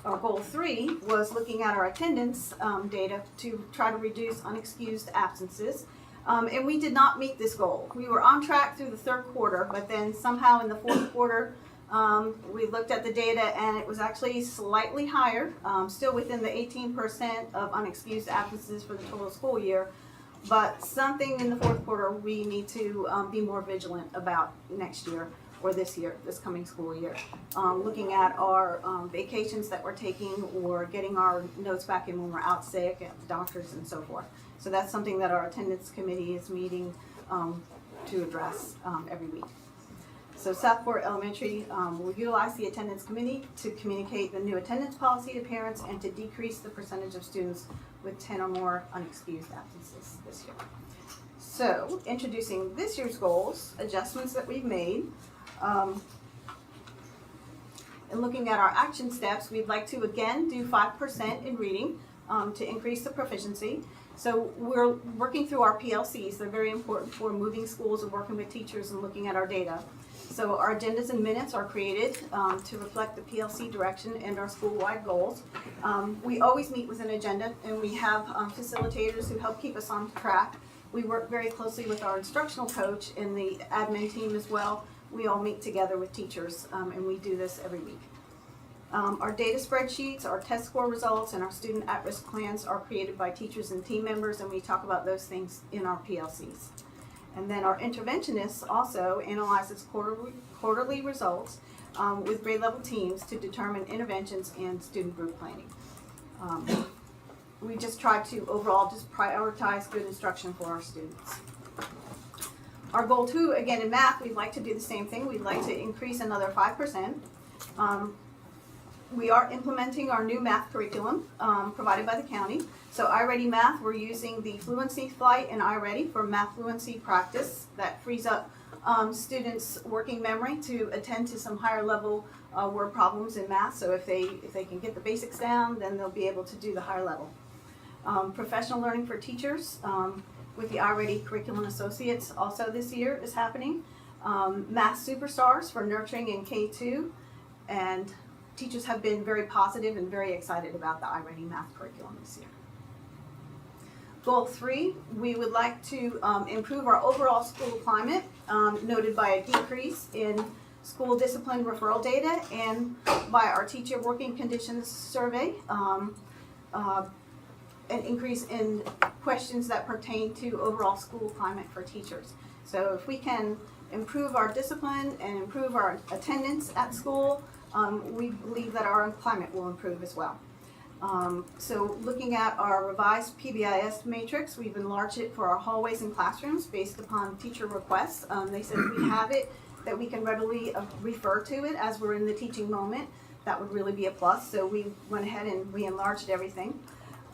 Our goal 3 was looking at our attendance data to try to reduce unexcused absences. And we did not meet this goal. We were on track through the third quarter, but then somehow in the fourth quarter, we looked at the data and it was actually slightly higher, still within the 18% of unexcused absences for the total school year. But something in the fourth quarter we need to be more vigilant about next year. Or this year, this coming school year. Looking at our vacations that we're taking or getting our notes back in when we're out sick at the doctors and so forth. So that's something that our attendance committee is meeting to address every week. So Southport Elementary will utilize the attendance committee to communicate the new attendance policy to parents and to decrease the percentage of students with 10 or more unexcused absences this year. So introducing this year's goals, adjustments that we've made. And looking at our action steps, we'd like to again do 5% in reading to increase the proficiency. So we're working through our PLCs. They're very important for moving schools and working with teachers and looking at our data. So our agendas and minutes are created to reflect the PLC direction and our school-wide goals. We always meet with an agenda, and we have facilitators who help keep us on track. We work very closely with our instructional coach and the admin team as well. We all meet together with teachers, and we do this every week. Our data spreadsheets, our test score results, and our student at-risk plans are created by teachers and team members, and we talk about those things in our PLCs. And then our interventionists also analyzes quarterly results with grade level teams to determine interventions and student group planning. We just try to overall just prioritize good instruction for our students. Our goal 2, again in math, we'd like to do the same thing. We'd like to increase another 5%. We are implementing our new math curriculum provided by the county. So iReady Math, we're using the Fluency Flight and iReady for math fluency practice. That frees up students' working memory to attend to some higher level word problems in math. So if they can get the basics down, then they'll be able to do the higher level. Professional learning for teachers with the iReady Curriculum Associates also this year is happening. Math Superstars for nurturing in K2, and teachers have been very positive and very excited about the iReady Math curriculum this year. Goal 3, we would like to improve our overall school climate, noted by a decrease in school discipline referral data and by our teacher working conditions survey, an increase in questions that pertain to overall school climate for teachers. So if we can improve our discipline and improve our attendance at school, we believe that our climate will improve as well. So looking at our revised PBIS matrix, we've enlarged it for our hallways and classrooms based upon teacher requests. They said we have it, that we can readily refer to it as we're in the teaching moment. That would really be a plus. So we went ahead and we enlarged everything.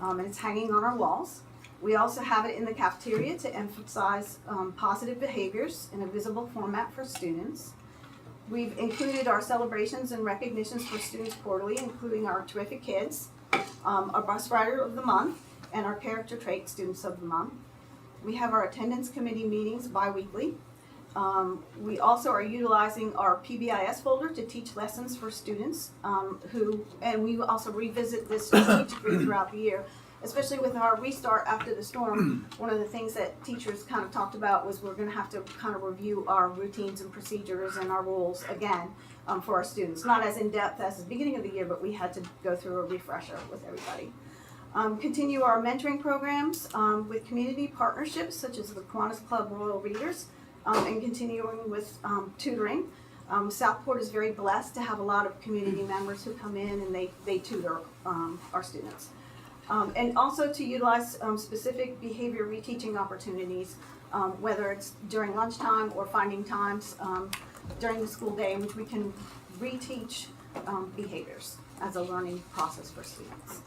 And it's hanging on our walls. We also have it in the cafeteria to emphasize positive behaviors in a visible format for students. We've included our celebrations and recognitions for students quarterly, including our terrific kids. our bus rider of the month, and our character trait students of the month. We have our attendance committee meetings bi-weekly. We also are utilizing our PBIS folder to teach lessons for students and we also revisit this strategically throughout the year, especially with our restart after the storm. One of the things that teachers kind of talked about was we're gonna have to kind of review our routines and procedures and our rules again for our students. Not as in-depth as the beginning of the year, but we had to go through a refresher with everybody. Continue our mentoring programs with community partnerships such as the Kiwanis Club Royal Readers, and continuing with tutoring. Southport is very blessed to have a lot of community members who come in and they tutor our students. And also to utilize specific behavior reteaching opportunities, whether it's during lunchtime or finding times during the school day in which we can reteach behaviors as a learning process for students.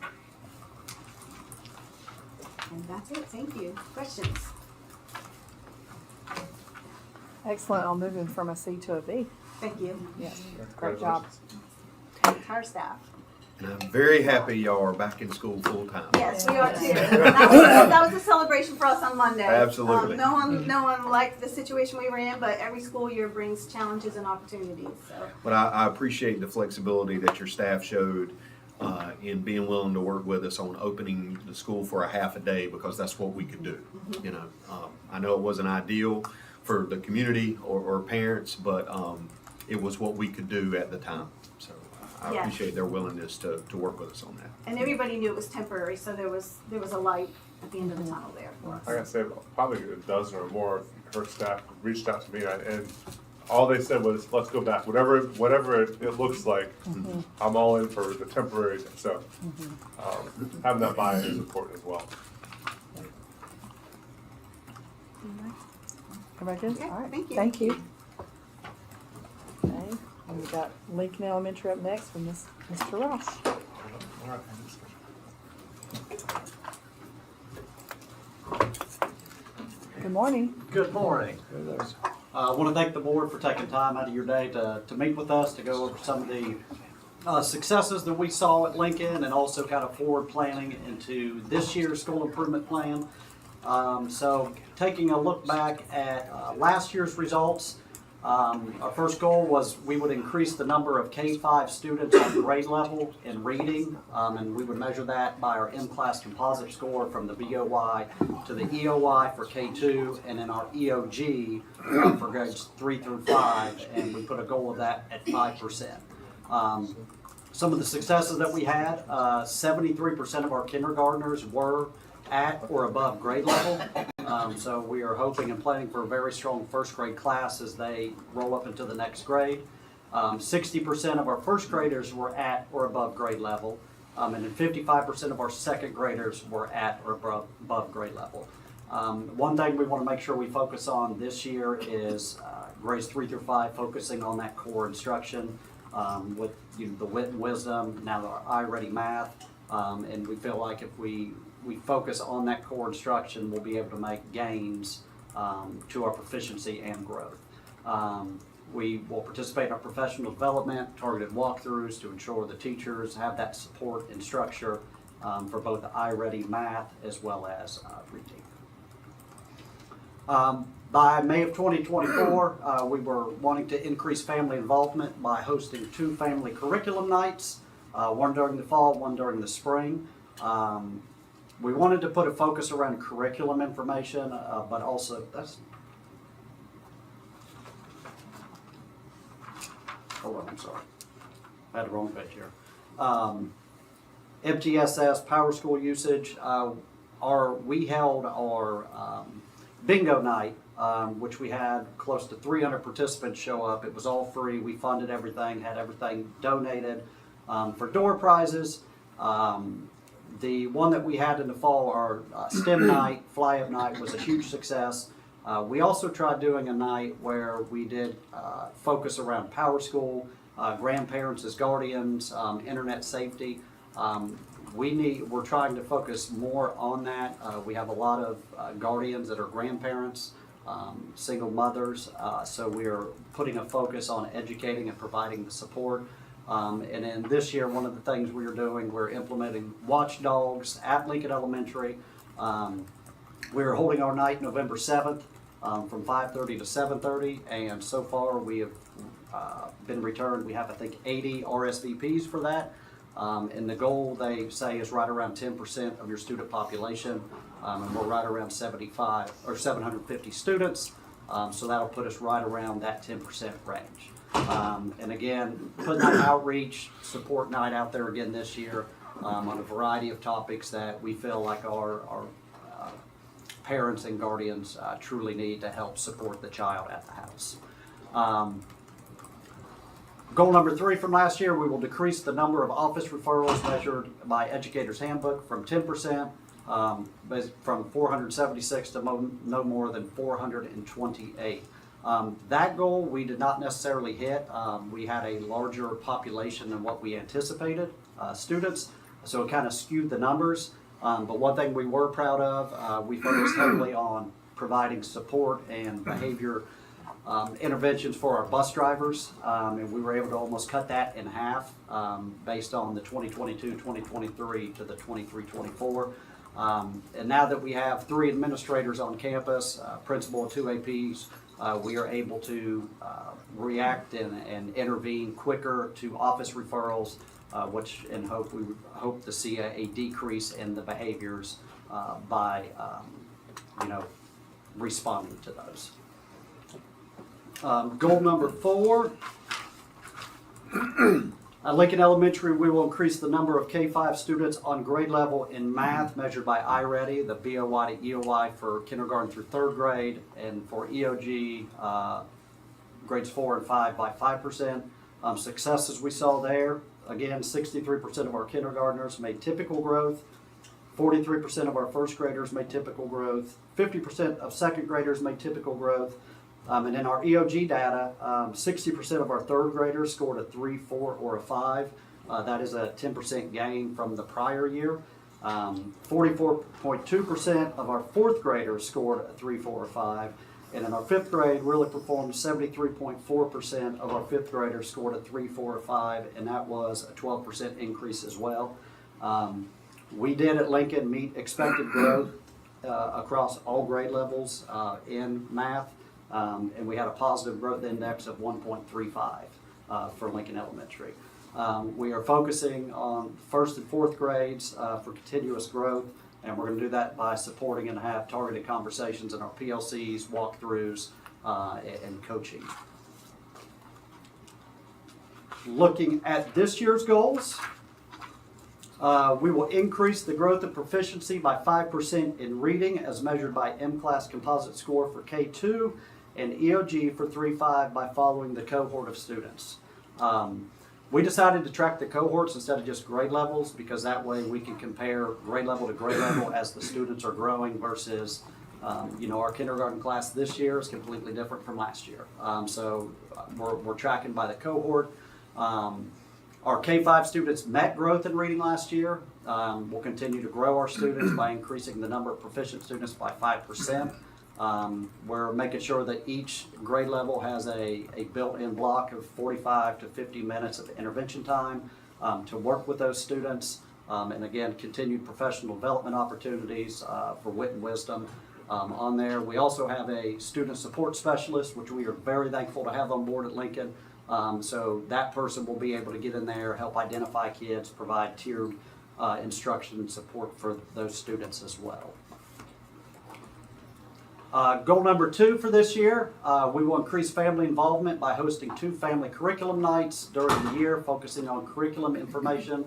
And that's it. Thank you. Questions? Excellent. I'll move in from a C to a B. Thank you. Yes, great job. Entire staff. And I'm very happy y'all are back in school full time. Yes, we are too. That was a celebration for us on Monday. Absolutely. No one liked the situation we were in, but every school year brings challenges and opportunities. So. But I appreciate the flexibility that your staff showed in being willing to work with us on opening the school for a half a day, because that's what we could do. You know, I know it wasn't ideal for the community or parents, but it was what we could do at the time. So I appreciate their willingness to work with us on that. And everybody knew it was temporary, so there was a light at the end of the tunnel there for us. I gotta say, probably a dozen or more of her staff reached out to me, and all they said was, let's go back. Whatever it looks like, I'm all in for the temporary. So having that buy-in is important as well. Everybody good? Okay, All right. thank you. Thank you. Okay, and we've got Lincoln Elementary up next with Mr. Ross. Good morning. Good morning. I want to thank the board for taking time out of your day to meet with us, to go over some of the successes that we saw at Lincoln, and also kind of forward planning into this year's school improvement plan. So taking a look back at last year's results, our first goal was we would increase the number of K-5 students on grade level in reading, and we would measure that by our M-class composite score from the BOY to the EOY for K2, and then our EOG for grades 3 through 5, and we put a goal of that at 5%. Some of the successes that we had, 73% of our kindergartners were at or above grade level. So we are hoping and planning for a very strong first grade class as they roll up into the next grade. 60% of our first graders were at or above grade level, and then 55% of our second graders were at or above grade level. One thing we want to make sure we focus on this year is grades 3 through 5, focusing on that core instruction with the wit and wisdom, now our iReady math, and we feel like if we focus on that core instruction, we'll be able to make gains to our proficiency and growth. We will participate in our professional development, targeted walkthroughs to ensure the teachers have that support and structure for both the iReady math as well as reading. By May of 2024, we were wanting to increase family involvement by hosting 2 family curriculum nights, one during the fall, one during the spring. We wanted to put a focus around curriculum information, but also hold on, I'm sorry. I had the wrong page here. MTSS Power School usage. We held our bingo night, which we had close to 300 participants show up. It was all free. We funded everything, had everything donated for door prizes. The one that we had in the fall, our STEM night, fly-up night, was a huge success. We also tried doing a night where we did focus around Power School, grandparents as guardians, internet safety. We're trying to focus more on that. We have a lot of guardians that are grandparents, single mothers, so we are putting a focus on educating and providing the support. And then this year, one of the things we are doing, we're implementing watchdogs at Lincoln Elementary. We're holding our night November 7th from 5:30 to 7:30, and so far we have been returned. We have, I think, 80 RSVPs for that. And the goal, they say, is right around 10% of your student population, and we're right around 75 or 750 students. So that'll put us right around that 10% range. And again, putting that outreach support night out there again this year on a variety of topics that we feel like our parents and guardians truly need to help support the child at the house. Goal number 3 from last year, we will decrease the number of office referrals measured by Educator's Handbook from 10%, from 476 to no more than 428. That goal we did not necessarily hit. We had a larger population than what we anticipated, students, so it kind of skewed the numbers. But one thing we were proud of, we focused heavily on providing support and behavior interventions for our bus drivers, and we were able to almost cut that in half based on the 2022-2023 to the 23-24. And now that we have 3 administrators on campus, principal and 2 APs, we are able to react and intervene quicker to office referrals, which in hope we hope to see a decrease in the behaviors by responding to those. Goal number 4. At Lincoln Elementary, we will increase the number of K-5 students on grade level in math measured by iReady, the BOY to EOY for kindergarten through 3rd grade, and for EOG, grades 4 and 5 by 5%. Successes we saw there, again, 63% of our kindergartners made typical growth, 43% of our 1st graders made typical growth, 50% of 2nd graders made typical growth. And in our EOG data, 60% of our 3rd graders scored a 3, 4, or a 5. That is a 10% gain from the prior year. 44.2% of our 4th graders scored a 3, 4, or 5. And in our 5th grade, really performed 73.4% of our 5th graders scored a 3, 4, or 5, and that was a 12% increase as well. We did at Lincoln meet expected growth across all grade levels in math. And we had a positive growth index of 1.35 for Lincoln Elementary. We are focusing on 1st and 4th grades for continuous growth, and we're going to do that by supporting and have targeted conversations in our PLCs, walkthroughs, and coaching. Looking at this year's goals, we will increase the growth of proficiency by 5% in reading as measured by M-Class composite score for K2 and EOG for 3-5 by following the cohort of students. We decided to track the cohorts instead of just grade levels because that way we can compare grade level to grade level as the students are growing versus, our kindergarten class this year is completely different from last year. So we're tracking by the cohort. Our K-5 students met growth in reading last year. We'll continue to grow our students by increasing the number of proficient students by 5%. We're making sure that each grade level has a built-in block of 45 to 50 minutes of intervention time to work with those students. And again, continued professional development opportunities for wit and wisdom on there. We also have a student support specialist, which we are very thankful to have on board at Lincoln. So that person will be able to get in there, help identify kids, provide tiered instruction and support for those students as well. Goal number 2 for this year, we will increase family involvement by hosting 2 family curriculum nights during the year, focusing on curriculum information,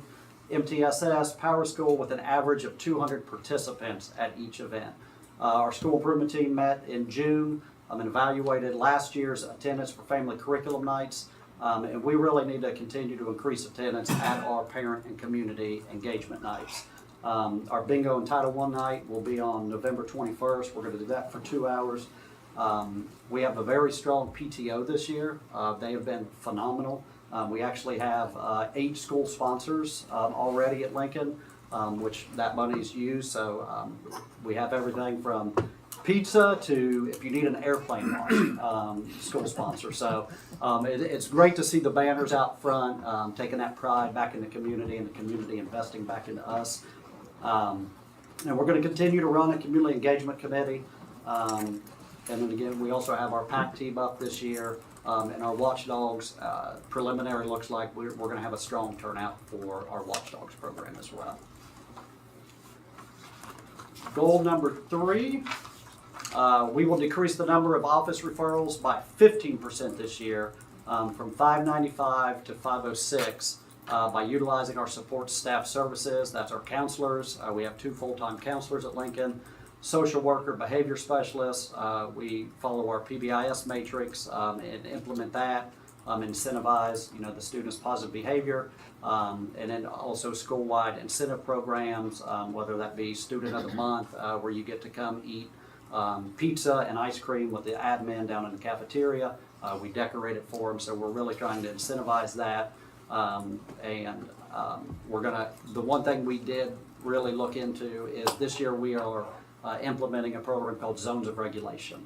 MTSS, Power School, with an average of 200 participants at each event. Our school improvement team met in June and evaluated last year's attendance for family curriculum nights, and we really need to continue to increase attendance at our parent and community engagement nights. Our bingo and Title I night will be on November 21st. We're going to do that for 2 hours. We have a very strong PTO this year. They have been phenomenal. We actually have 8 school sponsors already at Lincoln, which that money is used. So we have everything from pizza to if you need an airplane wash, school sponsor. So it's great to see the banners out front, taking that pride back in the community and the community investing back into us. And we're going to continue to run a community engagement committee. And then again, we also have our PAC team up this year. And our watchdogs, preliminary looks like we're going to have a strong turnout for our watchdogs program as well. Goal number 3, we will decrease the number of office referrals by 15% this year, from 595 to 506, by utilizing our support staff services. That's our counselors. We have 2 full-time counselors at Lincoln. Social worker, behavior specialists. We follow our PBIS matrix and implement that, incentivize the students' positive behavior, and then also school-wide incentive programs, whether that be Student of the Month, where you get to come eat pizza and ice cream with the admin down in the cafeteria. We decorate it for them, so we're really trying to incentivize that. We're gonna. The one thing we did really look into is this year we are implementing a program called Zones of Regulation.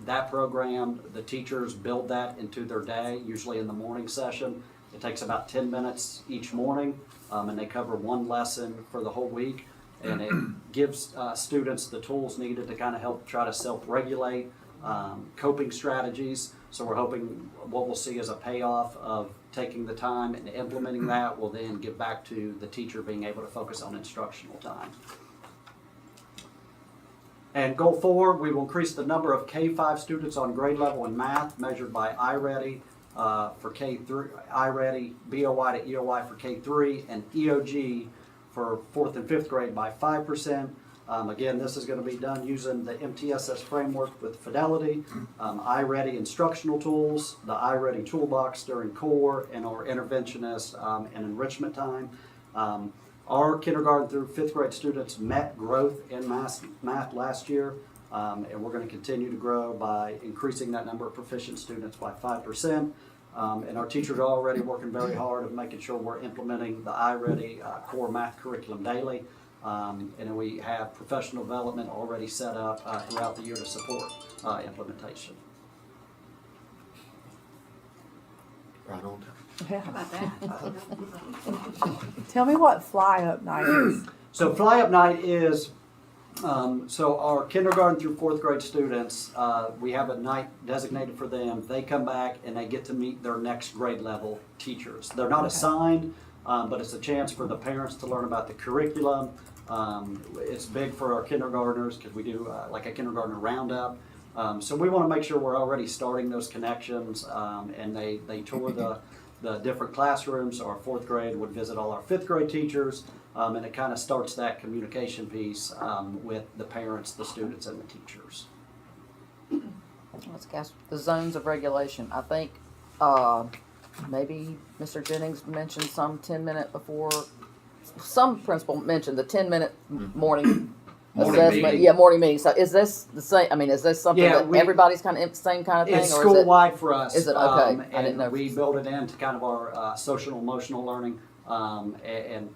That program, the teachers build that into their day, usually in the morning session. It takes about 10 minutes each morning, and they cover 1 lesson for the whole week. And it gives students the tools needed to kind of help try to self-regulate, coping strategies. So we're hoping what we'll see is a payoff of taking the time and implementing that will then give back to the teacher being able to focus on instructional time. And goal 4, we will increase the number of K-5 students on grade level in math measured by iReady for K3, iReady, BOY to EOY for K3, and EOG for 4th and 5th grade by 5%. Again, this is going to be done using the MTSS framework with Fidelity, iReady instructional tools, the iReady toolbox during core, and our interventionist and enrichment time. Our kindergarten through 5th grade students met growth in math last year, and we're going to continue to grow by increasing that number of proficient students by 5%. And our teachers are already working very hard at making sure we're implementing the iReady core math curriculum daily. And then we have professional development already set up throughout the year to support implementation. Right on. Yeah. How about that? Tell me what Fly Up Night is. So Fly Up Night is, so our kindergarten through 4th grade students, we have a night designated for them. They come back and they get to meet their next grade level teachers. They're not assigned, but it's a chance for the parents to learn about the curriculum. It's big for our kindergartners because we do like a kindergartner roundup. So we want to make sure we're already starting those connections, and they tour the different classrooms. So our 4th grade would visit all our 5th grade teachers, and it kind of starts that communication piece with the parents, the students, and the teachers. Let's guess the zones of regulation. I think maybe Mr. Jennings mentioned some 10-minute before. Some principal mentioned the 10-minute morning assessment. Meeting. Yeah, morning meeting. So is this the same? I mean, is this something that everybody's kind of same kind of thing? It's or school wide for us. Is it okay? And I didn't know. we build it into kind of our social emotional learning, and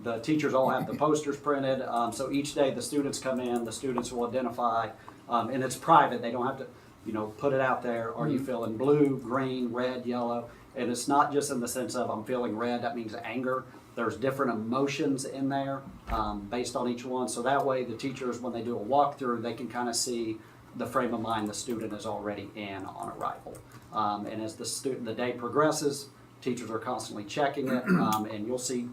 the teachers all have the posters printed. So each day the students come in, the students will identify, and it's private. They don't have to, put it out there. Are you feeling blue, green, red, yellow? And it's not just in the sense of I'm feeling red. That means anger. There's different emotions in there based on each one. So that way the teachers, when they do a walkthrough, they can kind of see the frame of mind the student is already in on arrival. And as the day progresses, teachers are constantly checking it, and you'll see,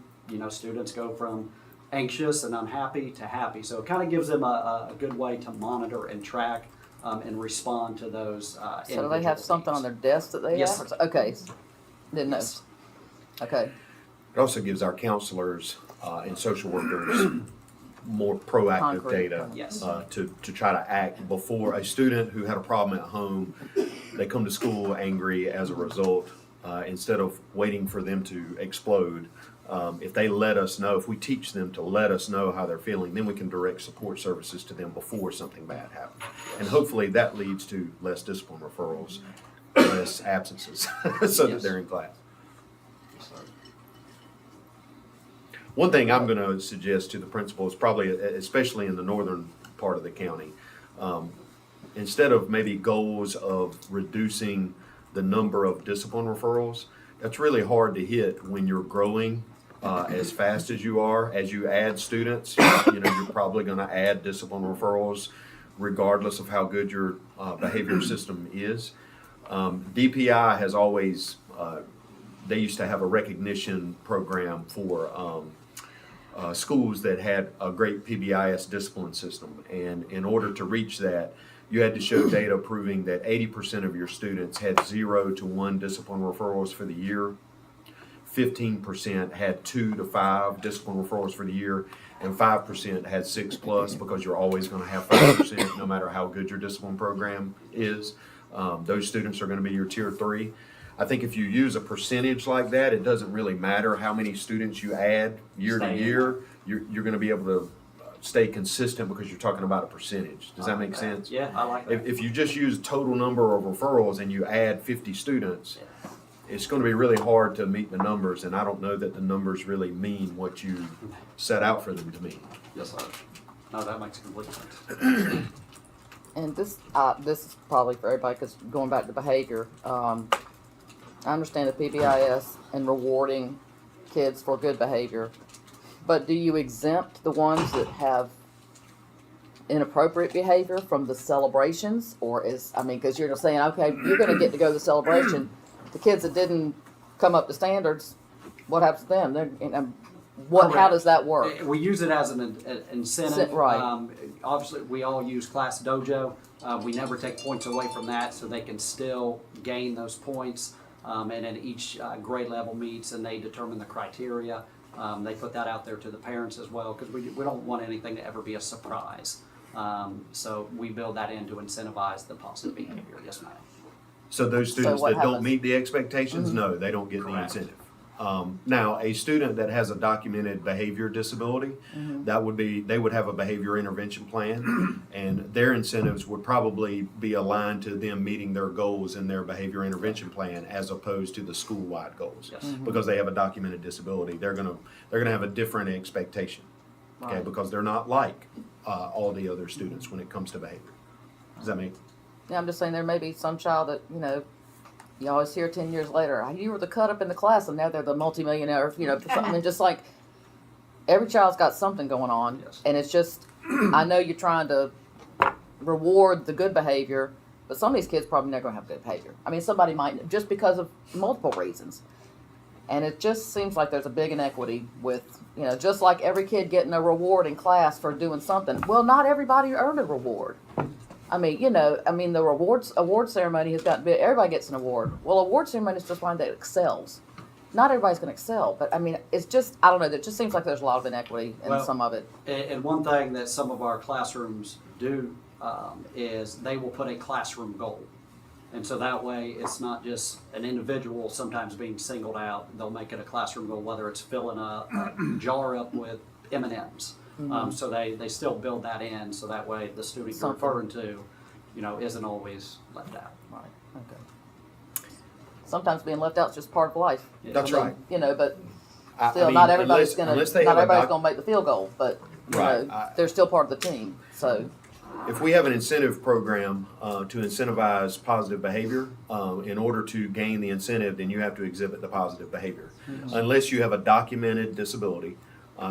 students go from anxious and unhappy to happy. So it kind of gives them a good way to monitor and track and respond to those. So do they have something on their desk that they Yes. have? Okay, didn't know. Yes. Okay. It also gives our counselors and social workers more proactive Concrete. data Yes. to try to act before a student who had a problem at home, they come to school angry as a result. Instead of waiting for them to explode, if they let us know, if we teach them to let us know how they're feeling, then we can direct support services to them before something bad happens. And hopefully that leads to less discipline referrals, less absences, so that they're in class. One thing I'm going to suggest to the principals, probably especially in the northern part part of the county. Instead of maybe goals of reducing the number of discipline referrals, that's really hard to hit when you're growing as fast as you are. As you add students, you know, you're probably going to add discipline referrals regardless of how good your behavior system is. DPI has always, they used to have a recognition program for schools that had a great PBIS discipline system. And in order to reach that, you had to show data proving that 80% of your students had 0 to 1 discipline referrals for the year. 15% had 2 to 5 discipline referrals for the year, and 5% had 6+, because you're always going to have 5% no matter how good your discipline program is. Those students are going to be your tier 3. I think if you use a percentage like that, it doesn't really matter how many students you add year to year. You're going to be able to stay consistent because you're talking about a percentage. Does that make sense? Yeah, I like that. If you just use total number of referrals and you add 50 students, it's going to be really hard to meet the numbers, and I don't know that the numbers really mean what you set out for them to mean. Yes, sir. No, that makes complete sense. And this is probably for everybody, because going back to behavior, I understand the PBIS and rewarding kids for good behavior, but do you exempt the ones that have inappropriate behavior from the celebrations? Or because you're just saying, okay, you're going to get to go to the celebration. The kids that didn't come up to standards, what happens to them? How does that work? We use it as an incentive. Right. Obviously, we all use Class Dojo. We never take points away from that, so they can still gain those points. And then each grade level meets, and they determine the criteria. They put that out there to the parents as well, because we don't want anything to ever be a surprise. So we build that in to incentivize the positive behavior. Yes, ma'am. So those students that don't meet the expectations, no, they don't get the incentive. Now, a student that has a documented behavior disability, they would have a behavior intervention plan, and their incentives would probably be aligned to them meeting their goals in their behavior intervention plan, as opposed to the school-wide goals. Yes. Because they have a documented disability, they're gonna have a different expectation, okay? Right. Because they're not like all the other students when it comes to behavior. Does that make? Yeah, I'm just saying there may be some child that, you always hear 10 years later, you were the cut up in the class, and now they're the multimillionaire, for something. Just like every child's got something going on. Yes. And it's just, I know you're trying to reward the good behavior, but some of these kids probably never going to have good behavior. Somebody might, just because of multiple reasons. And it just seems like there's a big inequity with, just like every kid getting a reward in class for doing something. Well, not everybody earned a reward. The award ceremony has got to be, everybody gets an award. Well, award ceremony is just one that excels. Not everybody's going to excel, but it's just, I don't know, it just seems like there's a lot of inequity in some of it. And one thing that some of our classrooms do is they will put a classroom goal. And so that way, it's not just an individual sometimes being singled out. They'll make it a classroom goal, whether it's filling a jar up with M&Ms. So they still build that in, so that way the student you're referring to, isn't always left out. Right. Okay. Sometimes being left out is just part of life. That's right. But still, not everybody's gonna make the field goal, but they're still part of the team. So, if we have an incentive program to incentivize positive behavior, in order to gain the incentive, then you have to exhibit the positive behavior, unless you have a documented disability.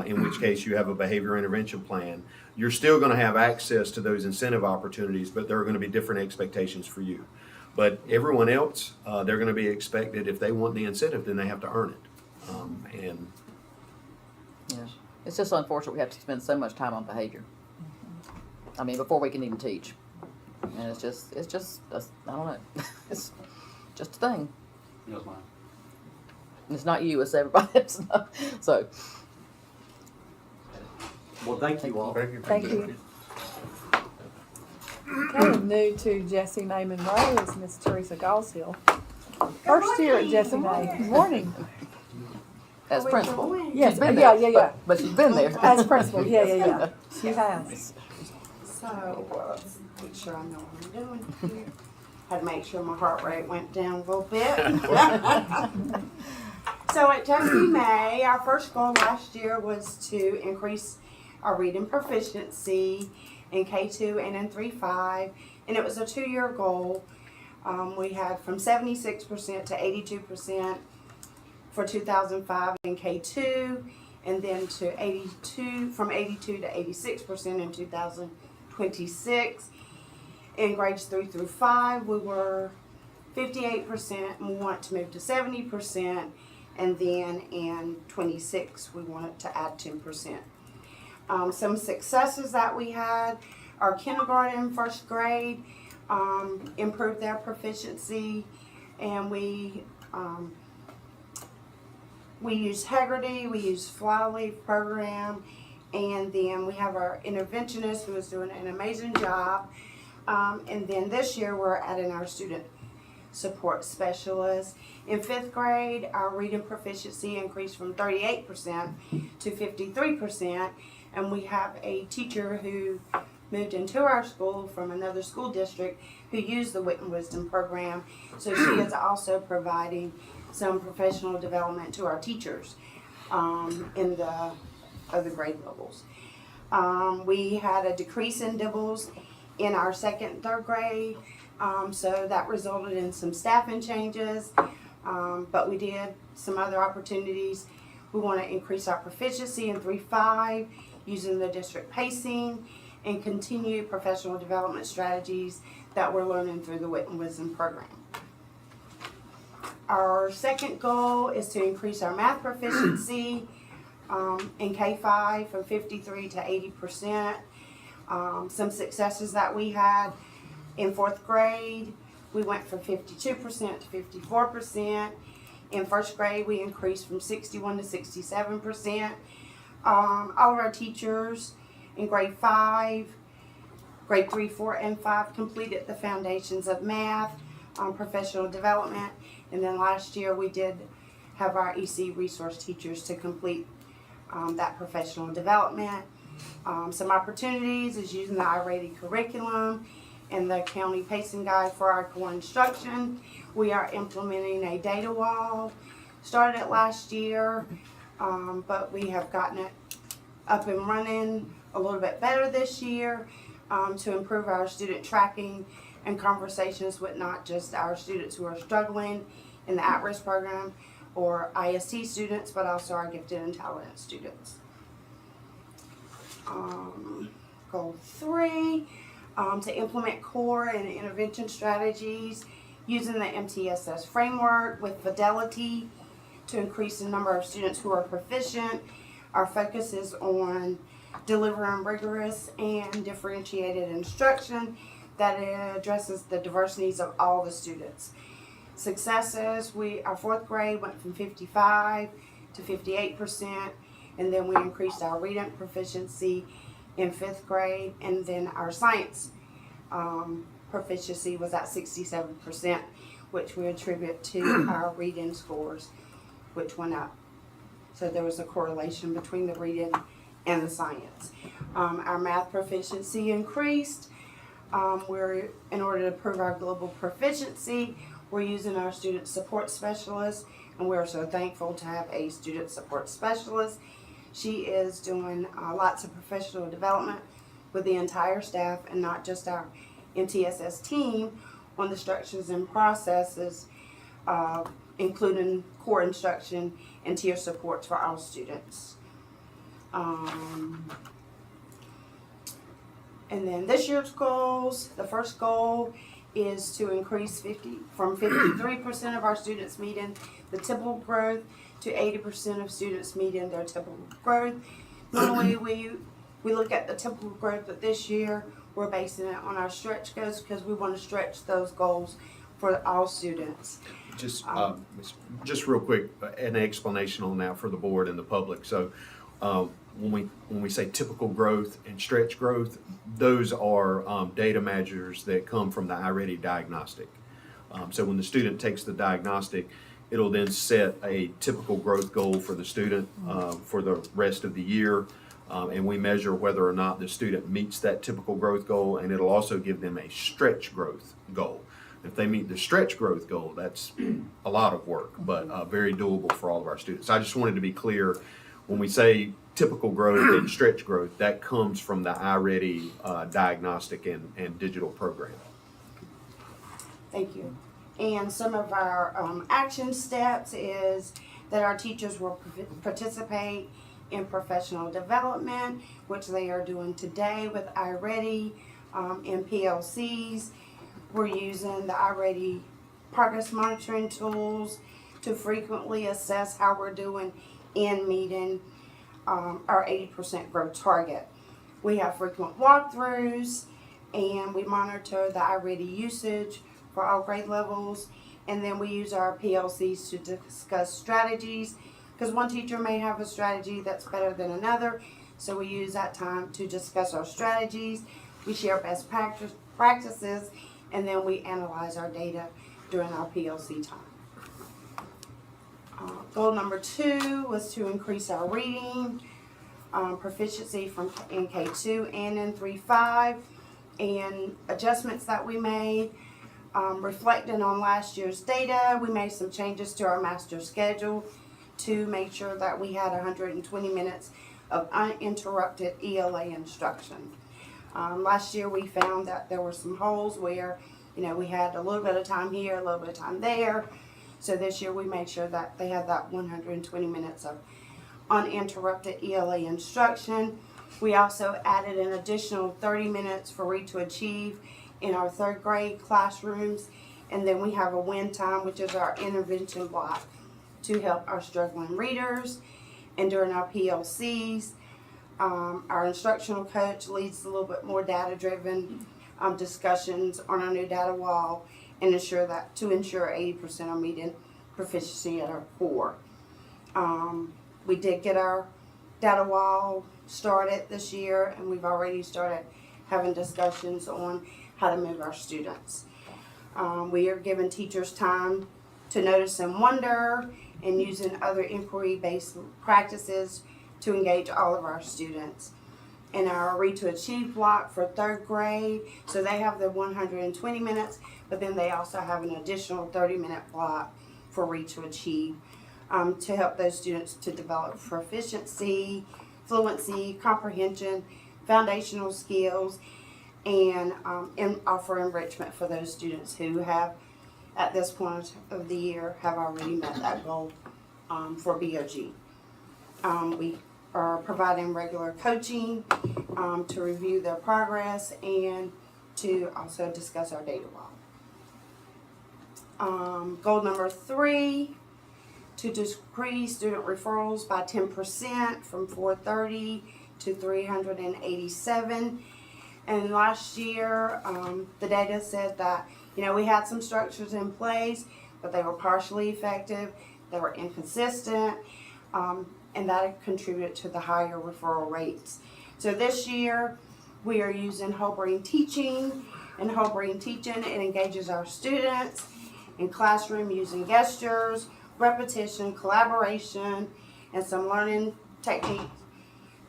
In which case you have a behavior intervention plan. You're still going to have access to those incentive opportunities, but there are going to be different expectations for you. But everyone else, they're going to be expected, if they want the incentive, then they have to earn it. It's just unfortunate we have to spend so much time on behavior. Before we can even teach. And it's just, I don't know. It's just a thing. Yes, ma'am. It's not you, it's everybody else. So. Well, thank you all. Thank you. Okay, new to Jessie May Monroe is Miss Teresa Gallshill. First year at Jessie May. Good morning. As principal. Yes, yeah. But she's been there. As principal, yeah. She has. So, make sure I know what I'm doing here. Had to make sure my heart rate went down a little bit. So at Jessie May, our first goal last year was to increase our reading proficiency in K2 and in 3-5, and it was a 2-year goal. We had from 76% to 82% for 2005 in K2, and then from 82 to 86% in 2026. In grades 3 through 5, we were 58%, and we want to move to 70%, and then in 26, we wanted to add 10%. Some successes that we had, our kindergarten, first grade, improved their proficiency, and we use Haggerty, we use Flyleaf program, and then we have our interventionist who is doing an amazing job. And then this year we're adding our student support specialist. In 5th grade, our reading proficiency increased from 38% to 53%, and we have a teacher who moved into our school from another school district who used the Wit and Wisdom program, so she is also providing some professional development to our teachers in the other grade levels. We had a decrease in dibbles in our 2nd and 3rd grade, so that resulted in some staffing changes, but we did some other opportunities. We want to increase our proficiency in 3-5 using the district pacing and continue professional development strategies that we're learning through the Wit and Wisdom program. Our second goal is to increase our math proficiency in K5 from 53 to 80%. Some successes that we had in 4th grade, we went from 52% to 54%. In 1st grade, we increased from 61 to 67%. All of our teachers in grade 5, grade 3, 4, and 5 completed the foundations of math, professional development, and then last year we did have our EC resource teachers to complete that professional development. Some opportunities is using the iReady curriculum and the county pacing guide for our core instruction. We are implementing a data wall. Started it last year, but we have gotten it up and running a little bit better this year to improve our student tracking and conversations with not just our students who are struggling in the at-risk program or IST students, but also our gifted and talented students. Goal 3, to implement core and intervention strategies using the MTSS framework with fidelity to increase the number of students who are proficient. Our focus is on delivering rigorous and differentiated instruction that addresses the diverse needs of all the students. Successes, our 4th grade went from 55 to 58%, and then we increased our reading proficiency in 5th grade, and then our science proficiency was at 67%, which we attribute to our reading scores, which went up. So there was a correlation between the reading and the science. Our math proficiency increased. In order to prove our global proficiency, we're using our student support specialist, and we're so thankful to have a student support specialist. She is doing lots of professional development with the entire staff and not just our MTSS team on the structures and processes, including core instruction and tier supports for all students. And then this year's goals, the first goal is to increase from 53% of our students meeting the typical growth to 80% of students meeting their typical growth. Normally we look at the typical growth, but this year we're basing it on our stretch goals because we want to stretch those goals for all students. Just real quick, an explanation on that for the board and the public. So when we say typical growth and stretch growth, those are data measures that come from the iReady diagnostic. So when the student takes the diagnostic, it'll then set a typical growth goal for the student for the rest of the year. And we measure whether or not the student meets that typical growth goal, and it'll also give them a stretch growth goal. If they meet the stretch growth goal, that's a lot of work, but very doable for all of our students. I just wanted to be clear, when we say typical growth and stretch growth, that comes from the iReady diagnostic and digital program. Thank you. And some of our action steps is that our teachers will participate in professional development, which they are doing today with iReady and PLCs. We're using the iReady progress monitoring tools to frequently assess how we're doing in meeting our 80% growth target. We have frequent walkthroughs, and we monitor the iReady usage for all grade levels, and then we use our PLCs to discuss strategies, because one teacher may have a strategy that's better than another, so we use that time to discuss our strategies. We share best practices, and then we analyze our data during our PLC time. Goal number 2 was to increase our reading proficiency in K2 and in 3-5, and adjustments that we made. Reflecting on last year's data, we made some changes to our master schedule to make sure that we had 120 minutes of uninterrupted ELA instruction. Last year we found that there were some holes where, we had a little bit of time here, a little bit of time there. So this year we made sure that they had that 120 minutes of uninterrupted ELA instruction. We also added an additional 30 minutes for Read to Achieve in our 3rd grade classrooms, and then we have a win time, which is our intervention block to help our struggling readers. And during our PLCs, our instructional coach leads a little bit more data-driven discussions on our new data wall, and ensure 80% are meeting proficiency at our core. We did get our data wall started this year, and we've already started having discussions on how to move our students. We are giving teachers time to notice and wonder, and using other inquiry-based practices to engage all of our students. In our Read to Achieve block for 3rd grade, so they have the 120 minutes, but then they also have an additional 30-minute block for Read to Achieve to help those students to develop proficiency, fluency, comprehension, foundational skills, and offer enrichment for those students who have, at this point of the year, have already met that goal for BOG. We are providing regular coaching to review their progress and to also discuss our data wall. Goal number 3, to decrease student referrals by 10% from 430 to 387. And last year, the data said that, we had some structures in place, but they were partially effective, they were inconsistent, and that contributed to the higher referral rates. So this year, we are using whole brain teaching, and whole brain teaching, it engages our students in classroom using gestures, repetition, collaboration, and some learning techniques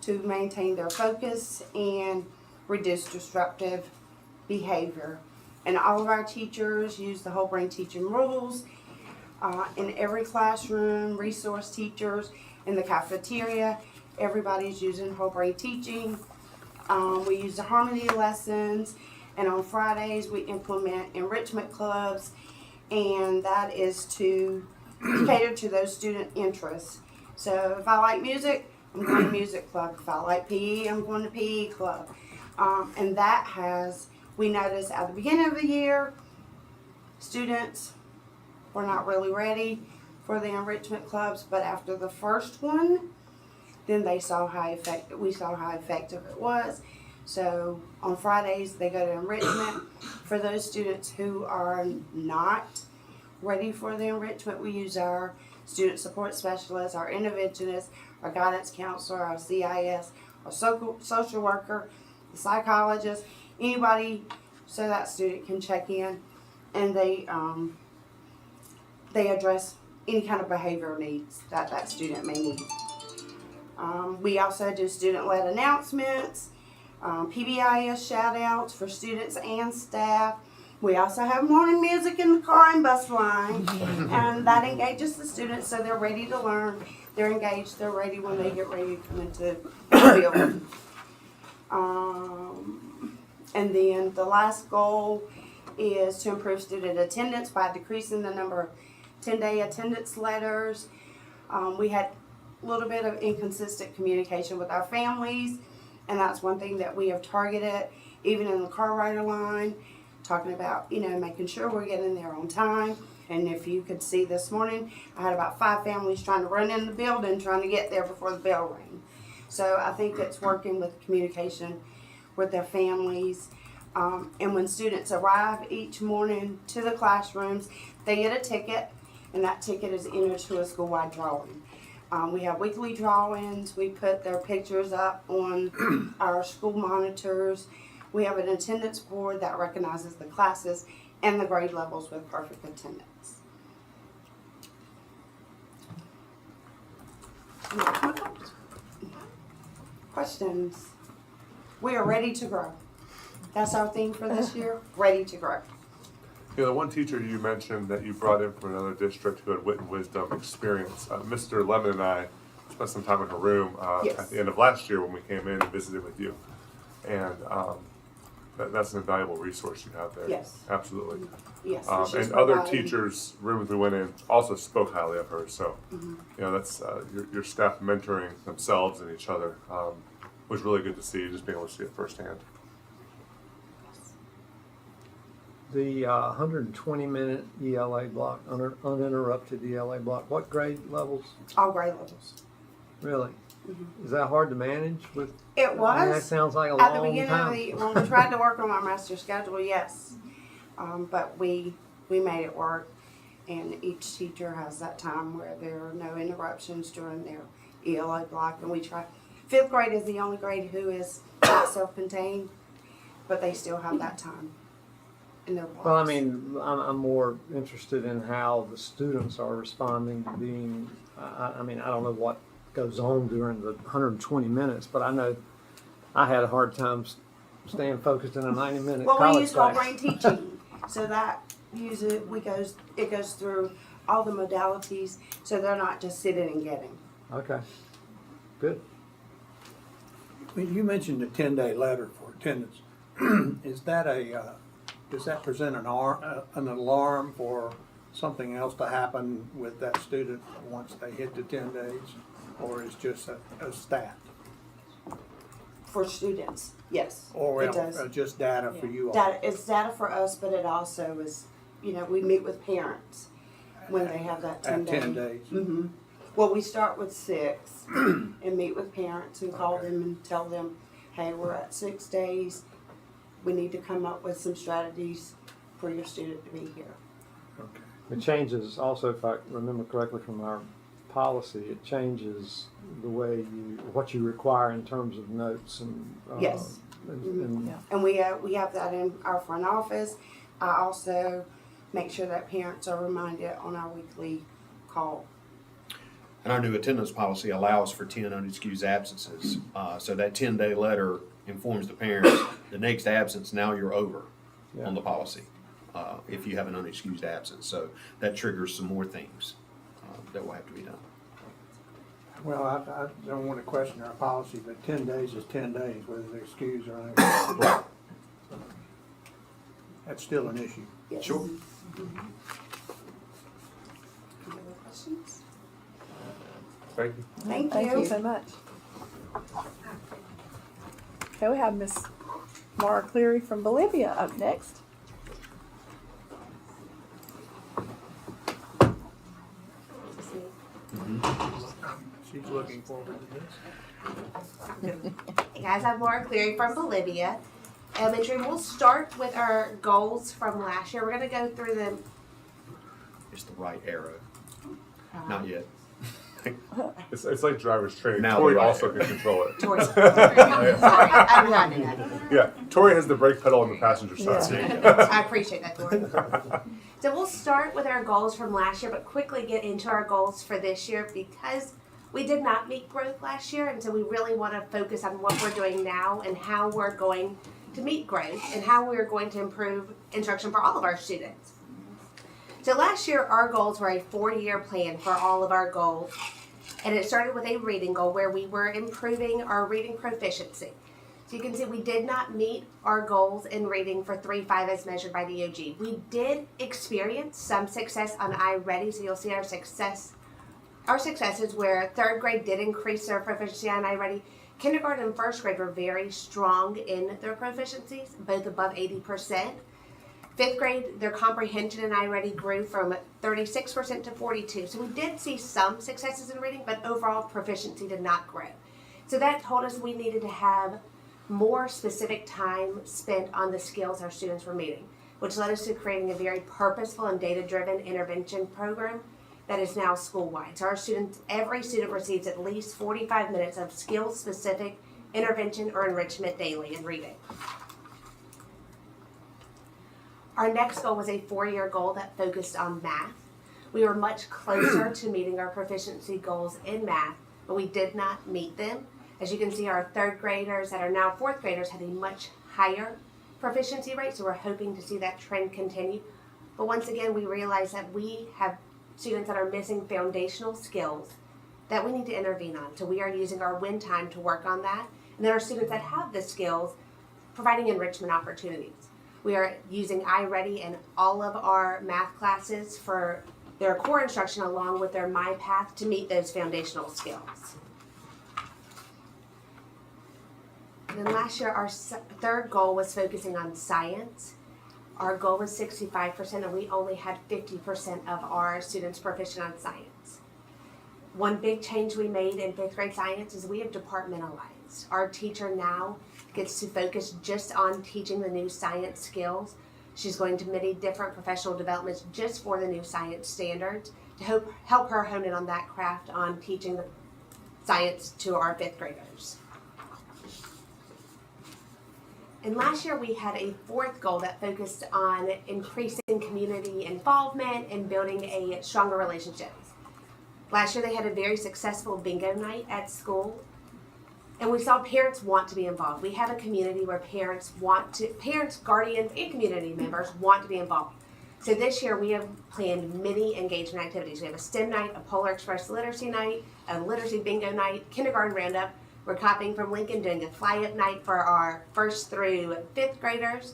to maintain their focus and reduce disruptive behavior. And all of our teachers use the whole brain teaching rules in every classroom, resource teachers in the cafeteria. Everybody's using whole brain teaching. We use the harmony lessons, and on Fridays we implement enrichment clubs, and that is to cater to those student interests. So if I like music, I'm going to music club. If I like PE, I'm going to PE club. And that we noticed at the beginning of the year, students were not really ready for the enrichment clubs, but after the first one, then we saw how effective it was. So on Fridays, they go to enrichment. For those students who are not ready for the enrichment, we use our student support specialist, our interventionist, our guidance counselor, our CIS, our social worker, the psychologist, anybody, so that student can check in, and they address any kind of behavioral needs that student may need. We also do student-led announcements, PBIS shout-outs for students and staff, We also have morning music in the car and bus line, and that engages the students so they're ready to learn. They're engaged, they're ready when they get ready to come into the building. And then the last goal is to improve student attendance by decreasing the number of 10-day attendance letters. We had a little bit of inconsistent communication with our families, and that's one thing that we have targeted, even in the car rider line, talking about, making sure we're getting there on time. And if you could see this morning, I had about 5 families trying to run in the building, trying to get there before the bell rang. So I think it's working with communication with their families. And when students arrive each morning to the classrooms, they get a ticket, and that ticket is entered to a school-wide drawing. We have weekly drawings. We put their pictures up on our school monitors. We have an attendance board that recognizes the classes and the grade levels with perfect attendance. Questions? We are ready to grow. That's our theme for this year, ready to grow. The one teacher you mentioned that you brought in from another district who had wit and wisdom experience, Mr. Lemon and I spent some time in her room Yes. at the end of last year when we came in and visited with you. And that's an invaluable resource you have there. Yes. Absolutely. Yes. And other teachers' rooms we went in also spoke highly of her. So, that's your staff mentoring themselves and each other was really good to see, just being able to see it firsthand. The 120-minute ELA block, uninterrupted ELA block, what grade levels? All grade levels. Really? Is that hard to manage with? It was. I mean, that sounds like a at long the beginning time. when we tried to work on our master schedule, yes. But we made it work, and each teacher has that time where there are no interruptions during their ELA block, and we try. 5th grade is the only grade who is not self-contained, but they still have that time in their blocks. Well, I mean, I'm more interested in how the students are responding to being, I mean, I don't know what goes on during the 120 minutes, but I know I had a hard time staying focused in a 90-minute Well, college we use whole class. brain teaching, so that it goes through all the modalities, so they're not just sitting and getting. Okay, good. Well, you mentioned the 10-day letter for attendance. Is that does that present an alarm for something else to happen with that student once they hit the 10 days? Or is just a stat? For students, yes, Or it does. just data for you all? It's data for us, but it also is, we meet with parents when they have that 10 At days. 10 days? Mm-hmm. Well, we start with 6 and meet with parents and call them and tell them, hey, we're at 6 days. We need to come up with some strategies for your student to be here. Okay. It changes also, if I remember correctly from our policy, it changes the way what you require in terms of notes and. Yes. And And we have that in our front office. I also make sure that parents are reminded on our weekly call. And our new attendance policy allows for 10 unexcused absences. So that 10-day letter informs the parents, the next absence, now you're over on the policy if you have an unexcused absence. So that triggers some more things that will have to be done. Well, I don't want to question our policy, but 10 days is 10 days, whether they're excused or unexcused. That's still an issue. Yes. Sure. Any other questions? Thank you. Thank Thank you. you so much. Okay, we have Miss Mara Cleary from Bolivia up next. She's looking forward to this. Hey guys, I'm Laura Cleary from Bolivia. Elementary, we'll start with our goals from last year. We're going to go through them. It's the right arrow. Not yet. It's like driver's training. Now Tori the right also arrow. can control it. Tori's sorry, I'm not in that. Yeah, Tori has the brake pedal on the passenger side. I appreciate that, Tori. So we'll start with our goals from last year, but quickly get into our goals for this year because we did not meet growth last year, and so we really want to focus on what we're doing now and how we're going to meet growth and how we are going to improve instruction for all of our students. So last year, our goals were a 4-year plan for all of our goals. And it started with a reading goal where we were improving our reading proficiency. So you can see we did not meet our goals in reading for 3-5 as measured by the OG. We did experience some success on iReady, so you'll see our successes where 3rd grade did increase their proficiency on iReady. Kindergarten and 1st grade were very strong in their proficiencies, both above 80%. 5th grade, their comprehension in iReady grew from 36% to 42%. So we did see some successes in reading, but overall proficiency did not grow. So that told us we needed to have more specific time spent on the skills our students were meeting, which led us to creating a very purposeful and data-driven intervention program that is now school-wide. So our students, every student receives at least 45 minutes of skill-specific intervention or enrichment daily in reading. Our next goal was a 4-year goal that focused on math. We were much closer to meeting our proficiency goals in math, but we did not meet them. As you can see, our 3rd graders that are now 4th graders had a much higher proficiency rate, so we're hoping to see that trend continue. But once again, we realize that we have students that are missing foundational skills that we need to intervene on. So we are using our win time to work on that. And then our students that have the skills, providing enrichment opportunities. We are using iReady in all of our math classes for their core instruction along with their MyPath to meet those foundational skills. And then last year, our 3rd goal was focusing on science. Our goal was 65%, and we only had 50% of our students proficient on science. One big change we made in 5th grade science is we have departmentalized. Our teacher now gets to focus just on teaching the new science skills. She's going to many different professional developments just for the new science standards to help her hone in on that craft on teaching the science to our 5th graders. And last year we had a 4th goal that focused on increasing community involvement and building a stronger relationships. Last year they had a very successful bingo night at school. And we saw parents want to be involved. We have a community where parents, guardians, and community members want to be involved. So this year we have planned many engagement activities. We have a STEM night, a Polar Express literacy night, a literacy bingo night, kindergarten roundup. We're copying from Lincoln, doing a fly-up night for our 1st through 5th graders.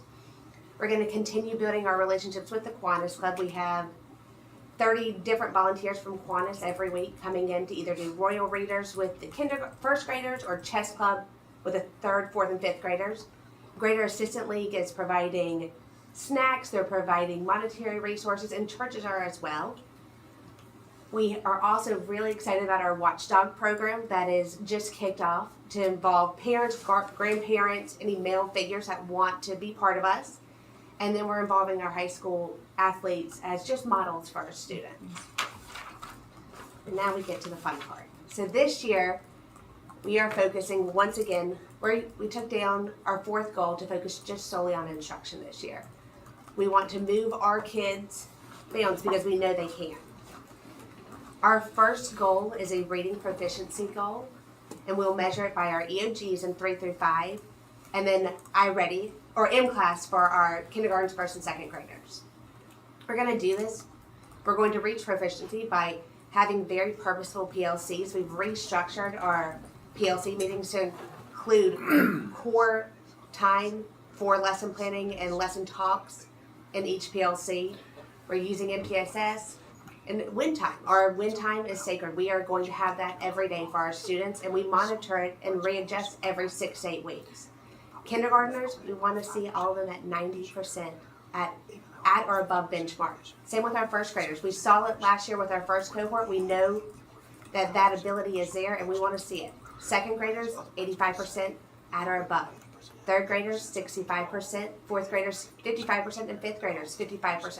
We're going to continue building our relationships with the Kiwanis Club. We have 30 different volunteers from Kiwanis every week coming in to either do royal readers with the 1st graders or chess club with the 3rd, 4th, and 5th graders. Greater Assistant League is providing snacks, they're providing monetary resources, and churches are as well. We are also really excited about our Watchdog program that is just kicked off to involve parents, grandparents, any male figures that want to be part of us. And then we're involving our high school athletes as just models for our students. And now we get to the fun part. So this year, we are focusing once again, we took down our 4th goal to focus just solely on instruction this year. We want to move our kids bounds because we know they can. Our 1st goal is a reading proficiency goal, and we'll measure it by our EOGs in 3 through 5, and then iReady, or M-Class for our kindergartens, 1st and 2nd graders. We're going to do this. We're going to reach proficiency by having very purposeful PLCs. We've restructured our PLC meetings to include core time for lesson planning and lesson talks in each PLC. We're using MTSS. And win time. Our win time is sacred. We are going to have that every day for our students, and we monitor it and readjust every 6 to 8 weeks. Kindergartners, we want to see all of them at 90% at or above benchmark. Same with our 1st graders. We saw it last year with our 1st cohort. We know that that ability is there, and we want to see it. 2nd graders, 85% at or above. 3rd graders, 65%. 4th graders, 55%. And 5th graders, 55%.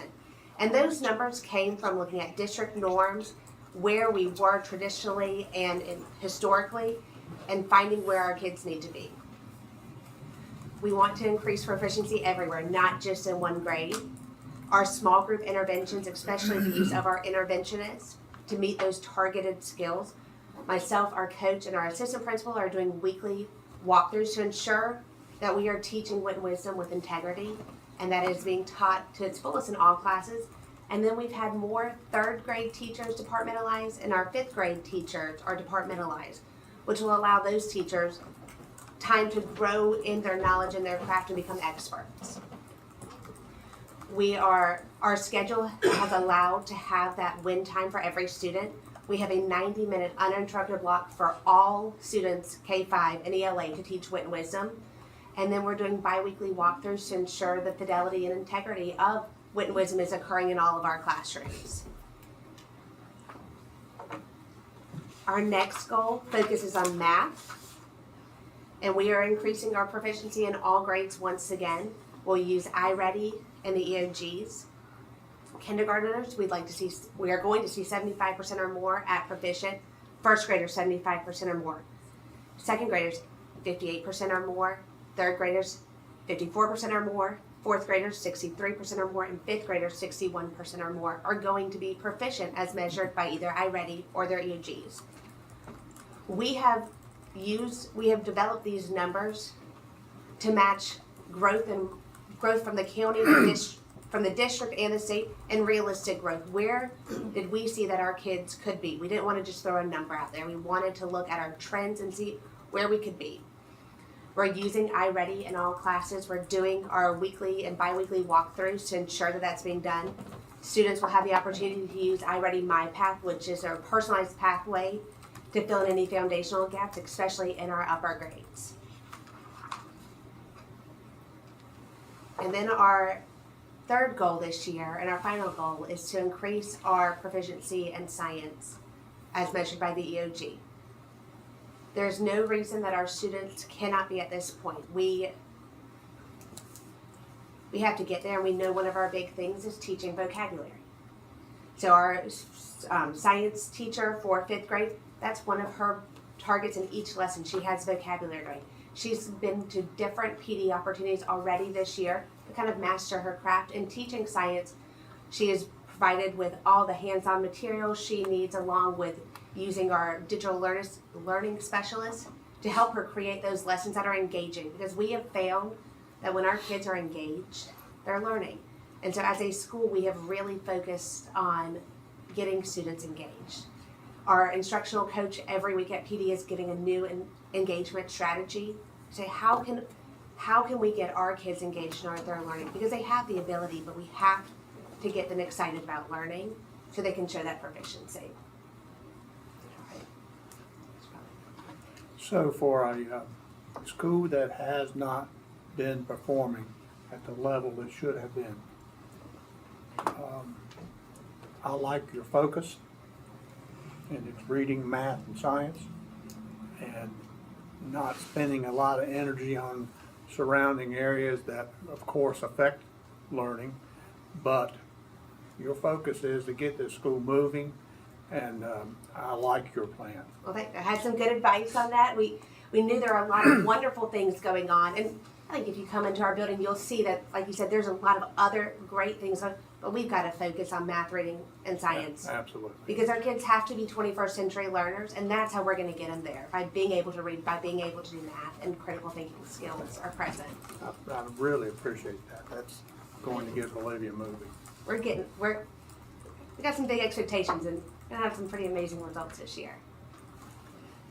And those numbers came from looking at district norms, where we were traditionally and historically, and finding where our kids need to be. We want to increase proficiency everywhere, not just in one grade. Our small group interventions, especially the use of our interventionists to meet those targeted skills. Myself, our coach, and our assistant principal are doing weekly walkthroughs to ensure that we are teaching wit and wisdom with integrity, and that is being taught to its fullest in all classes. And then we've had more 3rd grade teachers departmentalized, and our 5th grade teachers are departmentalized, which will allow those teachers time to grow in their knowledge and their craft and become experts. Our schedule has allowed to have that win time for every student. We have a 90-minute uninterrupted block for all students, K-5 and ELA, to teach wit and wisdom. And then we're doing bi-weekly walkthroughs to ensure the fidelity and integrity of wit and wisdom is occurring in all of our classrooms. Our next goal focuses on math, and we are increasing our proficiency in all grades once again. We'll use iReady and the EOGs. Kindergartners, we are going to see 75% or more at proficient. 1st graders, 75% or more. 2nd graders, 58% or more. 3rd graders, 54% or more. 4th graders, 63% or more, and 5th graders, 61% or more, are going to be proficient as measured by either iReady or their EOGs. We have developed these numbers to match growth from the county, from the district and the state, and realistic growth. Where did we see that our kids could be? We didn't want to just throw a number out there. We wanted to look at our trends and see where we could be. We're using iReady in all classes. We're doing our weekly and bi-weekly walkthroughs to ensure that that's being done. Students will have the opportunity to use iReady My Path, which is our personalized pathway to fill in any foundational gaps, especially in our upper grades. And then our 3rd goal this year, and our final goal, is to increase our proficiency in science as measured by the EOG. There's no reason that our students cannot be at this point. We have to get there, and we know one of our big things is teaching vocabulary. So our science teacher for 5th grade, that's one of her targets in each lesson. She has vocabulary. She's been to different PD opportunities already this year to kind of master her craft. In teaching science, she is provided with all the hands-on materials she needs, along with using our digital learning specialists to help her create those lessons that are engaging. Because we have found that when our kids are engaged, they're learning. And so as a school, we have really focused on getting students engaged. Our instructional coach every week at PD is getting a new engagement strategy. Say, how can we get our kids engaged in their learning? Because they have the ability, but we have to get them excited about learning so they can show that proficiency. So for a school that has not been performing at the level it should have been, I like your focus, and it's reading, math, and science, and not spending a lot of energy on surrounding areas that, of course, affect learning, but your focus is to get this school moving, and I like your plan. Well, I had some good advice on that. We knew there are a lot of wonderful things going on, and I think if you come into our building, you'll see that, like you said, there's a lot of other great things, but we've got to focus on math, reading, and science. Yeah, absolutely. Because our kids have to be 21st century learners, and that's how we're going to get them there, by being able to read, by being able to do math, and critical thinking skills are present. I really appreciate that. That's going to get Bolivia moving. We got some big expectations, and we're going to have some pretty amazing results this year.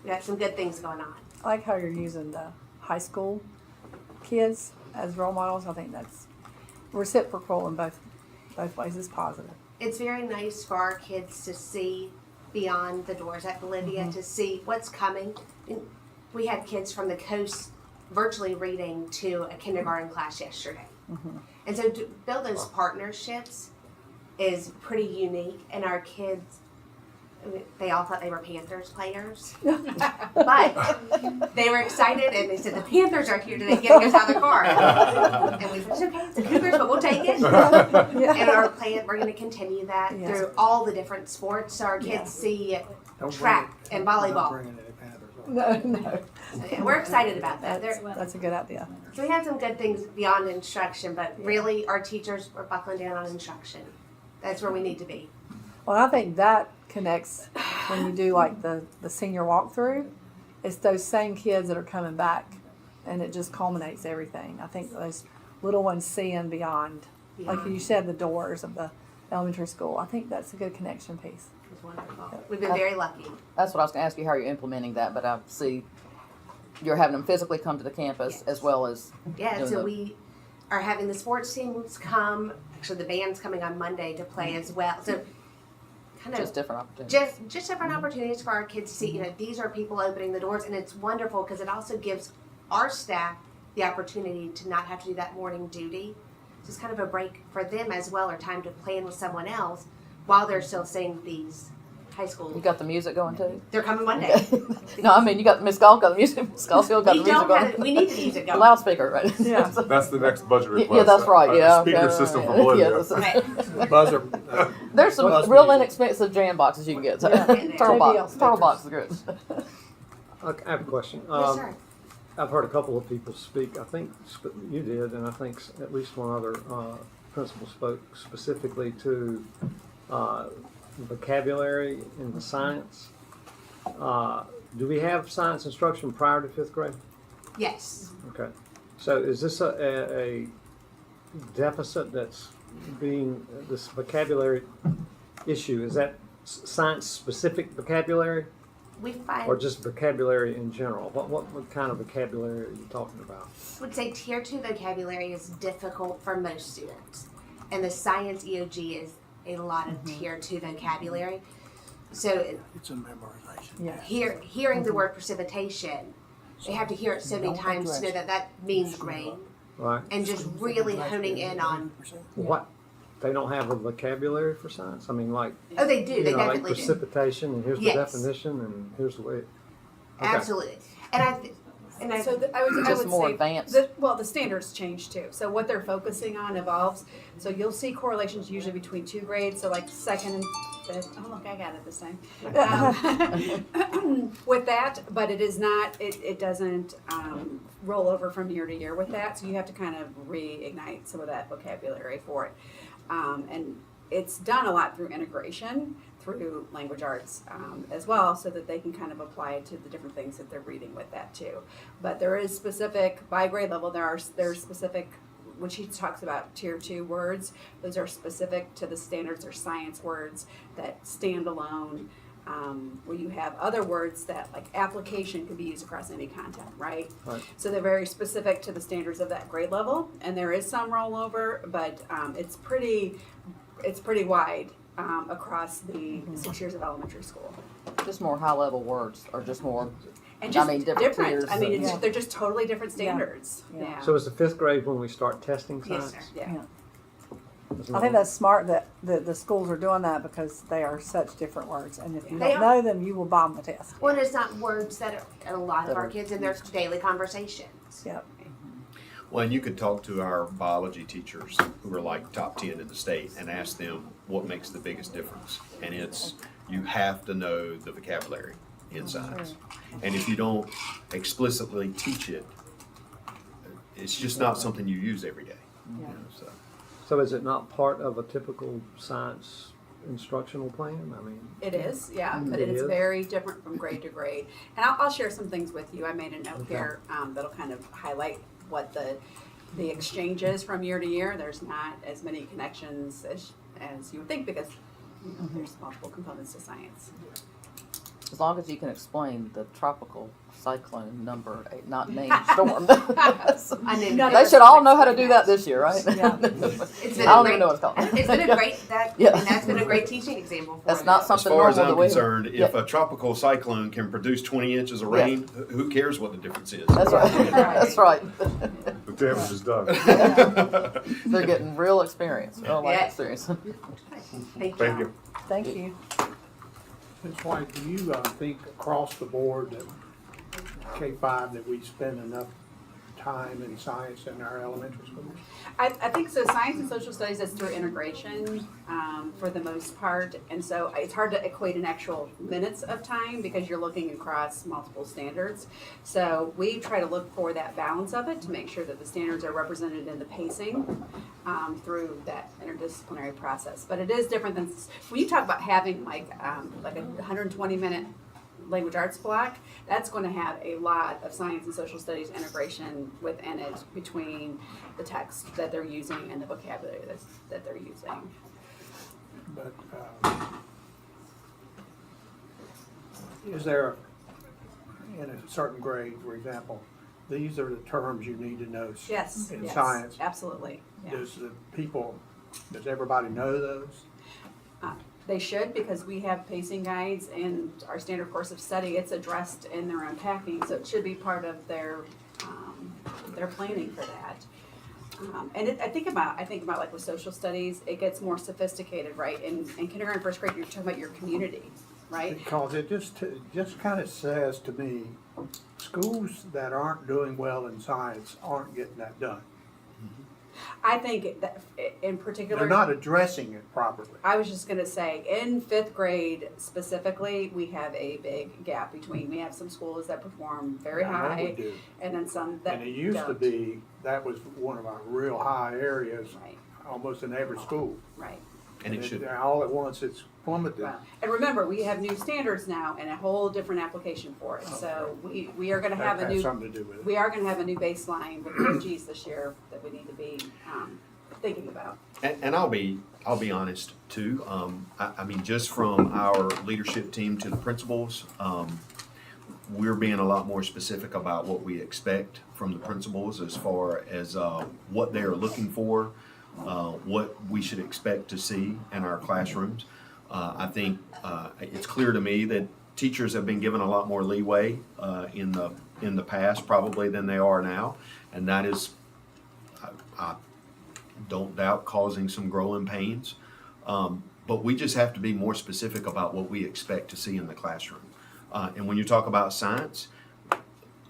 We got some good things going on. I like how you're using the high school kids as role models. I think that's reciprocal in both ways. It's positive. It's very nice for our kids to see beyond the doors at Bolivia, to see what's coming. And we had kids from the coast virtually reading to a kindergarten class yesterday. And so to build those partnerships is pretty unique, and our kids, they all thought they were Panthers players, but they were excited, and they said, the Panthers are here today getting us out of the car. And we said, it's okay, it's the Cougars, but we'll take it. And our plan, we're going to continue that through all the different sports, so our kids see track and volleyball. No. So, yeah, we're excited about that. That's a good idea. So we had some good things beyond instruction, but really our teachers were buckling down on instruction. That's where we need to be. Well, I think that connects when you do like the senior walkthrough. It's those same kids that are coming back and it just culminates everything. I think those little ones seeing beyond, like you said, the doors of the elementary school. I think that's a good connection piece. It's wonderful. We've been very lucky. That's what I was going to ask you, how you're implementing that, but I see you're having them physically come to the campus as well as So we are having the sports teams come. Actually, the band's coming on Monday to play as well. So kind of just different opportunities. Just different opportunities for our kids to see. You know, these are people opening the doors, and it's wonderful because it also gives our staff the opportunity to not have to do that morning duty. So it's kind of a break for them as well, or time to plan with someone else while they're still seeing these high school. You got the music going too? They're coming Monday. No, I mean, you got Miss Gall got the music. Miss Gallfield got the music going. We need the music going. Loudspeaker, right? Yeah. That's the next budget request. Yeah, that's right. Yeah. Speaker system for Bolivia. Buzzer. There's some real inexpensive jam boxes you can get. So. Turtle box. Turtle box is good. Okay, I have a question. Yes, sir. I've heard a couple of people speak. I think you did, and I think at least one other principal spoke specifically to vocabulary in the science. Do we have science instruction prior to 5th grade? Yes. Okay. So is this a deficit that's being, this vocabulary issue, is that science-specific vocabulary? We find, or just vocabulary in general? What kind of vocabulary are you talking about? I would say tier 2 vocabulary is difficult for most students. And the science EOG is a lot of tier 2 vocabulary. So it's a memorization. Yeah. Hearing the word precipitation, they have to hear it so many times to know that that means rain. Right. And just really honing in on. What? They don't have a vocabulary for science? I mean, like. Oh, they do. They like definitely do. precipitation, and here's the definition, and here's the way. Okay. Absolutely. And I would more say advanced. The standards change too. So what they're focusing on evolves. So you'll see correlations usually between 2 grades. So like 2nd and 5th. Oh look, I got it this time. With that, but it is not. It doesn't roll over from year to year with that. So you have to kind of reignite some of that vocabulary for it. And it's done a lot through integration, through language arts as well, so that they can kind of apply it to the different things that they're reading with that too. But there is specific, by grade level, there's specific, when she talks about tier 2 words, those are specific to the standards or science words that stand alone, where you have other words that, like application, can be used across any content, right? So they're very specific to the standards of that grade level, and there is some rollover, but it's pretty wide across the 6 years of elementary school. Just more high level words, or just more. And just different tiers. I mean, they're just totally different standards. Yeah. So is the 5th grade when we start testing Yes, science? sir. Yeah. I think that's smart that the schools are doing that because they are such different words, and if you They don't are. know them, you will bomb the test. Well, it's not words that are a lot of our kids in their daily conversations. Yep. Well, and you could talk to our biology teachers who are like top 10 in the state and ask them what makes the biggest difference. And it's, you have to know the vocabulary in science. And if you don't explicitly teach it, it's just not something you use every day. You know, So is it not part of a typical science instructional plan? I mean. It is, yeah, but It it's is? very different from grade to grade. And I'll share some things with you. I made a note here that'll kind of highlight what the exchange is from year to year. There's not as many connections as you would think because there's multiple components to science. As long as you can explain the tropical cyclone number 8, not named storm. They should all know how to do that this year, right? Yeah. It's been I don't a great, even know what it's called. It's been a great and that's been a great teaching example for That's them. not as something far as normal I'm that we concerned, if a tropical cyclone can produce 20 inches of rain, who cares what the difference is? That's right. That's right. The damage is done. They're getting real experience, real life Yeah. experience. Thank you. Thank you. Ms. White, do you think across the board that K-5 that we spend enough time in science in our elementary schools? I think so. Science and social studies is through integration for the most part, and so it's hard to equate in actual minutes of time because you're looking across multiple standards. So we try to look for that balance of it to make sure that the standards are represented in the pacing through that interdisciplinary process. But it is different than when you talk about having like a 120-minute language arts block, that's going to have a lot of science and social studies integration within it between the text that they're using and the vocabulary that they're using. But is there, in a certain grade, for example, these are the terms you need to know Yes, in yes, science? absolutely. Yeah. Does everybody know those? They should, because we have pacing guides and our standard course of study, it's addressed in their unpacking, so it should be part of their planning for that. I think about like with social studies, it gets more sophisticated, right? In kindergarten, first grade, you're talking about your community, right? Because it just kind of says to me, schools that aren't doing well in science aren't getting that done. I think that in particular, They're not addressing it properly. I was just gonna say, in fifth grade specifically, we have a big gap between, we have some schools that perform very I know we high, do. and then some that And it used to don't. be, that was one of our real high areas, Right. almost in every school. Right. And it should. All at once, it's plummeted. Well, and remember, we have new standards now and a whole different application for it, so we are gonna have a That new. has something to do with it. We are gonna have a new baseline with PGs this year that we need to be, thinking about. And I'll be honest too. I mean, just from our leadership team to the principals, we're being a lot more specific about what we expect from the principals as far as what they are looking for, what we should expect to see in our classrooms. I think it's clear to me that teachers have been given a lot more leeway in the past probably than they are now, and that is, I don't doubt, causing some growing pains. But we just have to be more specific about what we expect to see in the classroom. And when you talk about science,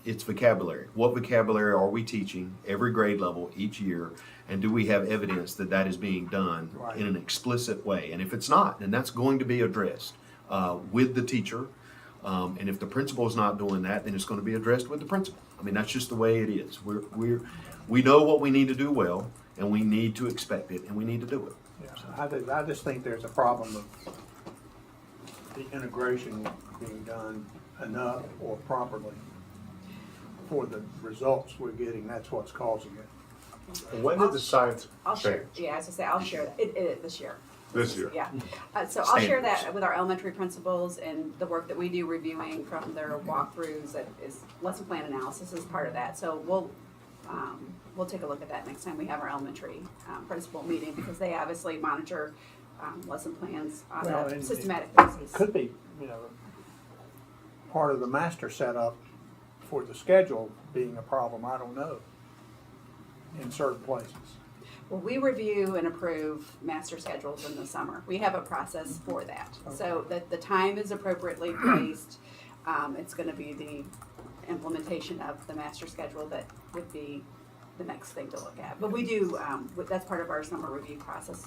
it's vocabulary. What vocabulary are we teaching every grade level each year? And do we have evidence that that is being done in an explicit way? And if it's not, then that's going to be addressed with the teacher. And if the principal is not doing that, then it's going to be addressed with the principal. I mean, that's just the way it is. We know what we need to do well, and we need to expect it, and we need to do it. Yeah, I just think there's a problem of the integration being done enough or properly for the results we're getting. That's what's causing it. When did the science I'll change? share, yeah, as I say, I'll share that, it this year. This year? Yeah, so I'll share Standards. that with our elementary principals and the work that we do reviewing from their walkthroughs, that is lesson plan analysis is part of that, so we'll take a look at that next time we have our elementary principal meeting, because they obviously monitor lesson plans on a and systematic it basis. could be, part of the master setup for the schedule being a problem, I don't know, in certain places. Well, we review and approve master schedules in the summer. We have a process for that. So that the time is appropriately placed. It's gonna be the implementation of the master schedule that would be the next thing to look at. But we do, that's part of our summer review process,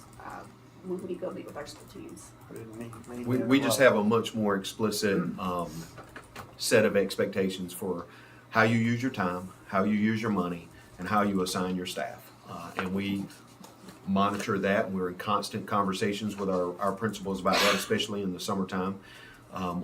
when we go meet with our school teams. We just have a much more explicit set of expectations for how you use your time, how you use your money, and how you assign your staff. And we monitor that. We're in constant conversations with our principals about that, especially in the summertime.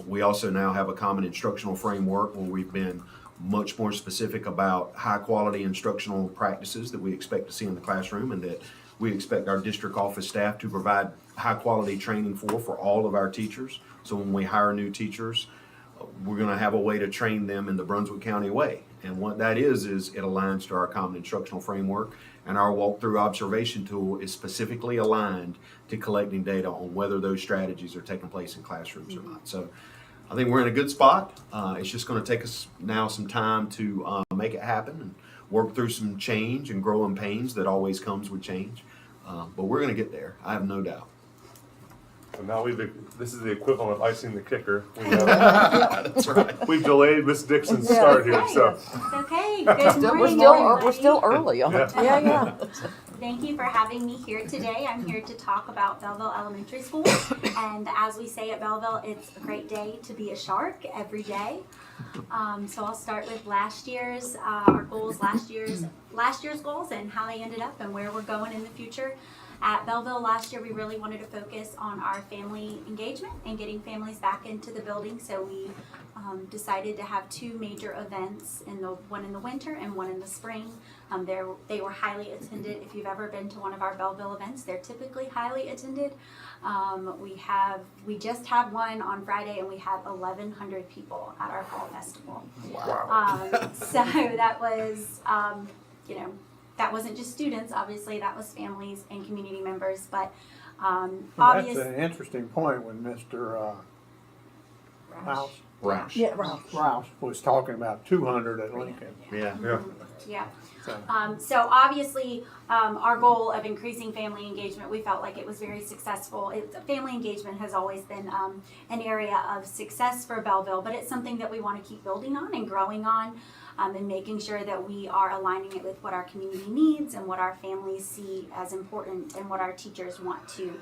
We also now have a common instructional framework where we've been much more specific about high-quality instructional practices that we expect to see in the classroom, and that we expect our district office staff to provide high-quality training for all of our teachers. So when we hire new teachers, we're going to have a way to train them in the Brunswick County way. And what that is it aligns to our common instructional framework, and our walkthrough observation tool is specifically aligned to collecting data on whether those strategies are taking place in classrooms or not. So I think we're in a good spot. It's just going to take us now some time to make it happen and work through some change and growing pains that always comes with change. But we're going to get there, I have no doubt. So now this is the equivalent of icing the kicker. We have, That's right. We've delayed Miss Dixon's start here, so. It's okay. Good morning, We're still early. Yeah. Thank you for having me here today. I'm here to talk about Belleville Elementary School. And as we say at Belleville, it's a great day to be a shark every day. So I'll start with last year's our goals, last year's goals, and how they ended up and where we're going in the future. At Belleville last year, we really wanted to focus on our family engagement and getting families back into the building. So we decided to have two major events, one in the winter and one in the spring. They were highly attended. If you've ever been to one of our Belleville events, they're typically highly attended. We just had one on Friday, and we had 1,100 people at our fall festival. Wow. So that was, that wasn't just students. Obviously, that was families and community members. But Well, obviously, that's an interesting point when Mr. Roush. Yeah, Ralph. Rouse was talking about 200 at Lincoln. Yeah. yeah. So, So obviously, our goal of increasing family engagement, we felt like it was very successful. Family engagement has always been an area of success for Belleville, but it's something that we want to keep building on and growing on, and making sure that we are aligning it with what our community needs and what our families see as important and what our teachers want to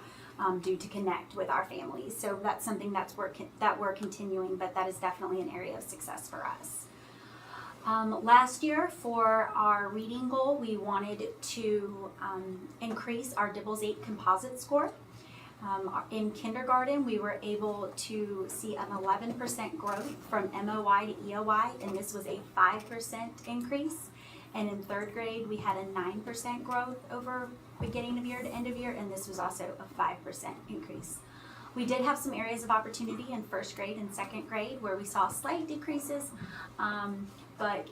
do to connect with our families. So that's something that we're continuing, but that is definitely an area of success for us. Last year, for our reading goal, we wanted to increase our Dibbles 8 composite score. In kindergarten, we were able to see an 11% growth from MOI to EOI, and this was a 5% increase. And in third grade, we had a 9% growth over beginning of year to end of year, and this was also a 5% increase. We did have some areas of opportunity in first grade and second grade where we saw slight decreases, but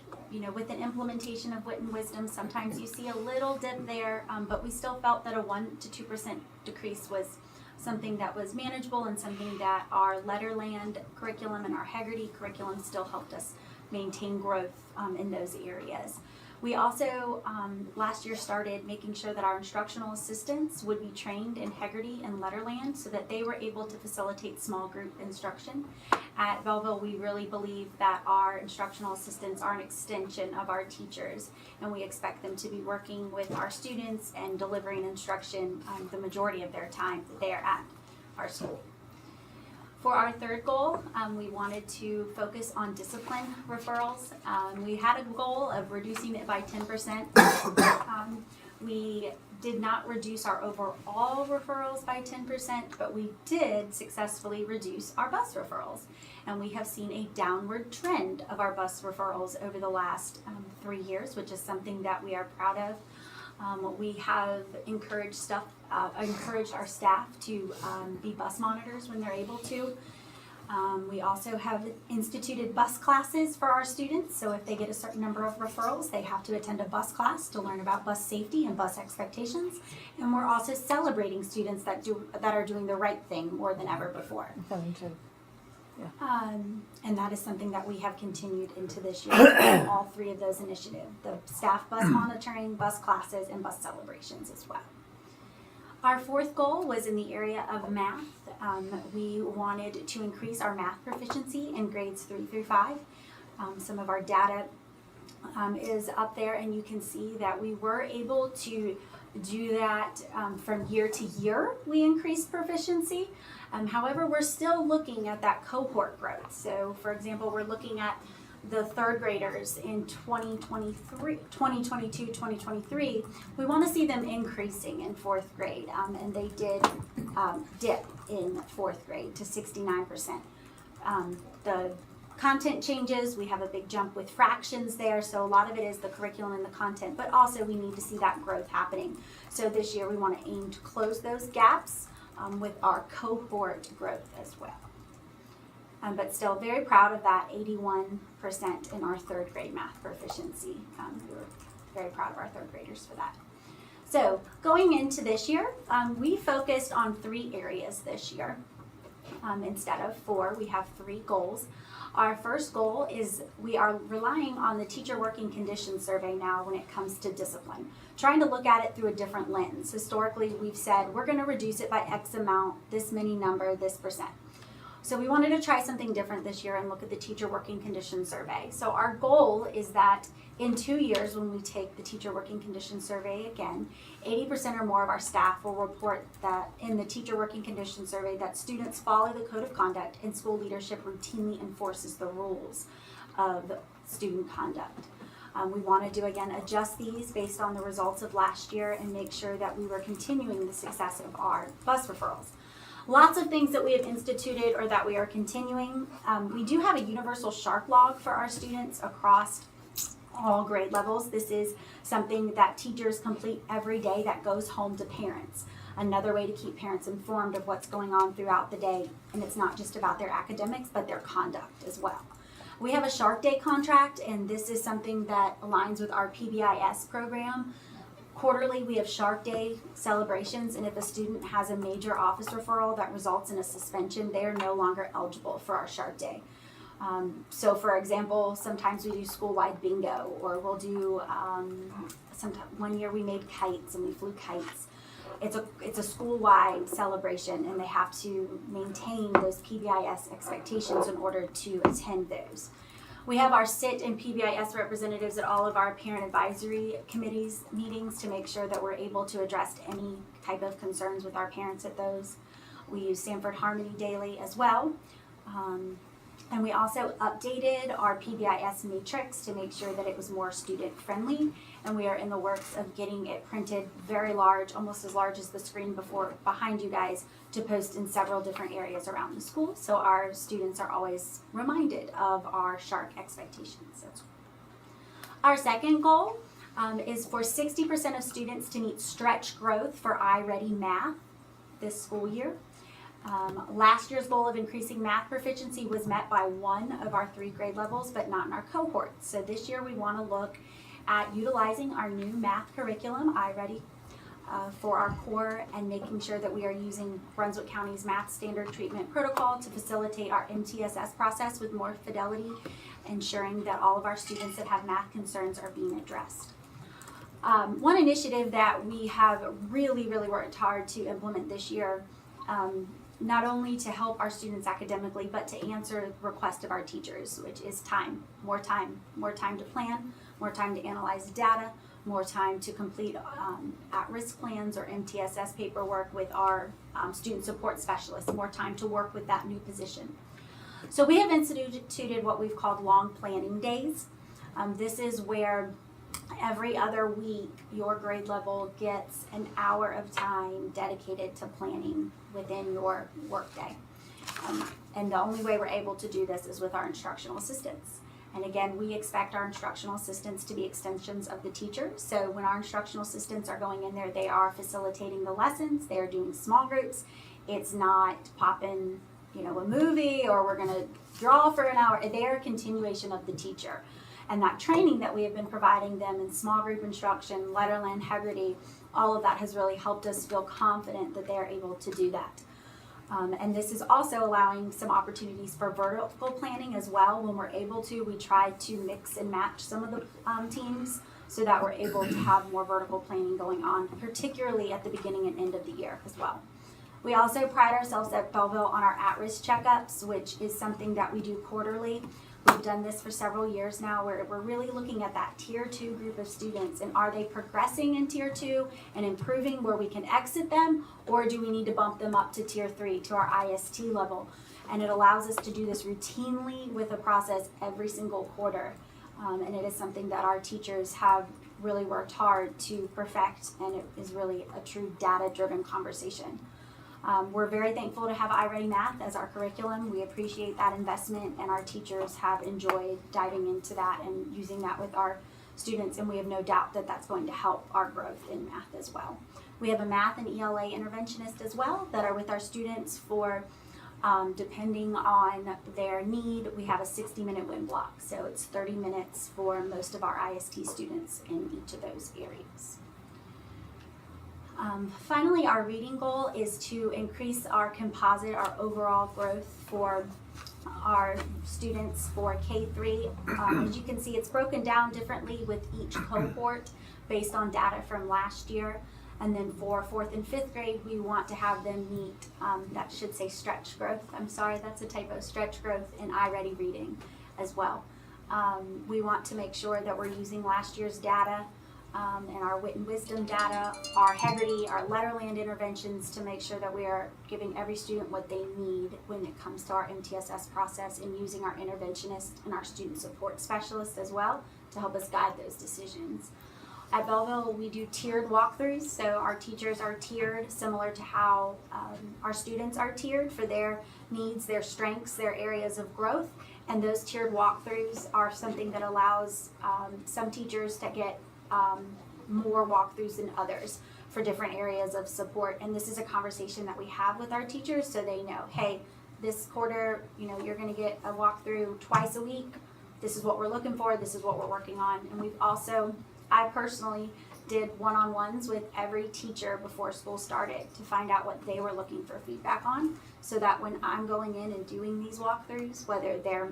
with the implementation of wit and wisdom, sometimes you see a little dip there, but we still felt that a 1 to 2% decrease was something that was manageable and something that our Letterland curriculum and our Haggerty curriculum still helped us maintain growth in those areas. We also last year started making sure that our instructional assistants would be trained in Haggerty and Letterland so that they were able to facilitate small group instruction. At Belleville, we really believe that our instructional assistants are an extension of our teachers, and we expect them to be working with our students and delivering instruction the majority of their time that they are at our school. For our third goal, we wanted to focus on discipline referrals. We had a goal of reducing it by 10%. We did not reduce our overall referrals by 10%, but we did successfully reduce our bus referrals. And we have seen a downward trend of our bus referrals over the last 3 years, which is something that we are proud of. We have encouraged our staff to be bus monitors when they're able to. We also have instituted bus classes for our students, so if they get a certain number of referrals, they have to attend a bus class to learn about bus safety and bus expectations. And we're also celebrating students that are doing the right thing more than ever before. And that is something that we have continued into this year, all three of those initiatives, the staff bus monitoring, bus classes, and bus celebrations as well. Our fourth goal was in the area of math. We wanted to increase our math proficiency in grades 3 through 5. Some of our data is up there, and you can see that we were able to do that from year to year. We increased proficiency. However, we're still looking at that cohort growth. So, for example, we're looking at the third graders in 2022, 2023. We want to see them increasing in fourth grade, and they did dip in fourth grade to 69%. The content changes, we have a big jump with fractions there, so a lot of it is the curriculum and the content, but also we need to see that growth happening. So this year we want to aim to close those gaps with our cohort growth as well. But still very proud of that 81% in our third grade math proficiency. We're very proud of our third graders for that. So going into this year, we focused on 3 areas this year. Instead of 4, we have 3 goals. Our first goal is we are relying on the teacher working conditions survey now when it comes to discipline, trying to look at it through a different lens. Historically, we've said we're going to reduce it by X amount, this many number, this percent. So we wanted to try something different this year and look at the teacher working conditions survey. So our goal is that in 2 years, when we take the teacher working conditions survey again, 80% or more of our staff will report that in the teacher working conditions survey that students follow the code of conduct and school leadership routinely enforces the rules of student conduct. We want to again adjust these based on the results of last year and make sure that we were continuing the success of our bus referrals. Lots of things that we have instituted or that we are continuing. We do have a universal shark log for our students across all grade levels. This is something that teachers complete every day that goes home to parents. Another way to keep parents informed of what's going on throughout the day. And it's not just about their academics, but their conduct as well. We have a Shark Day contract, and this is something that aligns with our PBIS program. Quarterly, we have Shark Day celebrations, and if a student has a major office referral that results in a suspension, they are no longer eligible for our Shark Day. So for example, sometimes we do school-wide bingo, or we'll do, one year we made kites and we flew kites. It's a school-wide celebration, and they have to maintain those PBIS expectations in order to attend those. We have our SIT and PBIS representatives at all of our parent advisory committees meetings to make sure that we're able to address any type of concerns with our parents at those. We use Sanford Harmony daily as well. And we also updated our PBIS matrix to make sure that it was more student friendly, and we are in the works of getting it printed very large, almost as large as the screen behind you guys, to post in several different areas around the school, so our students are always reminded of our shark expectations. Our second goal is for 60% of students to meet stretch growth for iReady Math this school year. Last year's goal of increasing math proficiency was met by one of our 3 grade levels, but not in our cohort. So this year we want to look at utilizing our new math curriculum, iReady, for our core, and making sure that we are using Brunswick County's math standard treatment protocol to facilitate our MTSS process with more fidelity, ensuring that all of our students that have math concerns are being addressed. One initiative that we have really worked hard to implement this year, not only to help our students academically, but to answer the request of our teachers, which is time, more time to plan, more time to analyze data, more time to complete at-risk plans or MTSS paperwork with our student support specialists, more time to work with that new position. So we have instituted what we've called long planning days. This is where every other week your grade level gets an hour of time dedicated to planning within your workday. And the only way we're able to do this is with our instructional assistants. And again, we expect our instructional assistants to be extensions of the teacher. So when our instructional assistants are going in there, they are facilitating the lessons, they are doing small groups. It's not popping, a movie, or we're gonna draw for an hour. They are a continuation of the teacher. And that training that we have been providing them in small group instruction, letterland, Haggerty, all of that has really helped us feel confident that they're able to do that. And this is also allowing some opportunities for vertical planning as well. When we're able to, we try to mix and match some of the teams so that we're able to have more vertical planning going on, particularly at the beginning and end of the year as well. We also pride ourselves at Belleville on our at-risk checkups, which is something that we do quarterly. We've done this for several years now, where we're really looking at that tier 2 group of students, and are they progressing in tier 2 and improving where we can exit them, or do we need to bump them up to tier 3, to our IST level? And it allows us to do this routinely with a process every single quarter. And it is something that our teachers have really worked hard to perfect, and it is really a true data-driven conversation. We're very thankful to have iReady Math as our curriculum. We appreciate that investment, and our teachers have enjoyed diving into that and using that with our students, and we have no doubt that that's going to help our growth in math as well. We have a math and ELA interventionist as well that are with our students for, depending on their need, we have a 60-minute win block. So it's 30 minutes for most of our IST students in each of those areas. Finally, our reading goal is to increase our composite, our overall growth for our students for K-3. As you can see, it's broken down differently with each cohort based on data from last year. And then for 4th and 5th grade, we want to have them meet, that should say stretch growth. I'm sorry, that's a typo, stretch growth in iReady reading as well. We want to make sure that we're using last year's data, and our wit and wisdom data, our Haggerty, our letterland interventions, to make sure that we are giving every student what they need when it comes to our MTSS process, and using our interventionist and our student support specialists as well to help us guide those decisions. at Belleville, we do tiered walkthroughs. So our teachers are tiered, similar to how our students are tiered for their needs, their strengths, their areas of growth. And those tiered walkthroughs are something that allows some teachers to get more walkthroughs than others for different areas of support. And this is a conversation that we have with our teachers so they know, hey, this quarter, you're going to get a walkthrough twice a week. This is what we're looking for. This is what we're working on. And we've also, I personally did one-on-ones with every teacher before school started to find out what they were looking for feedback on, so that when I'm going in and doing these walkthroughs, whether they're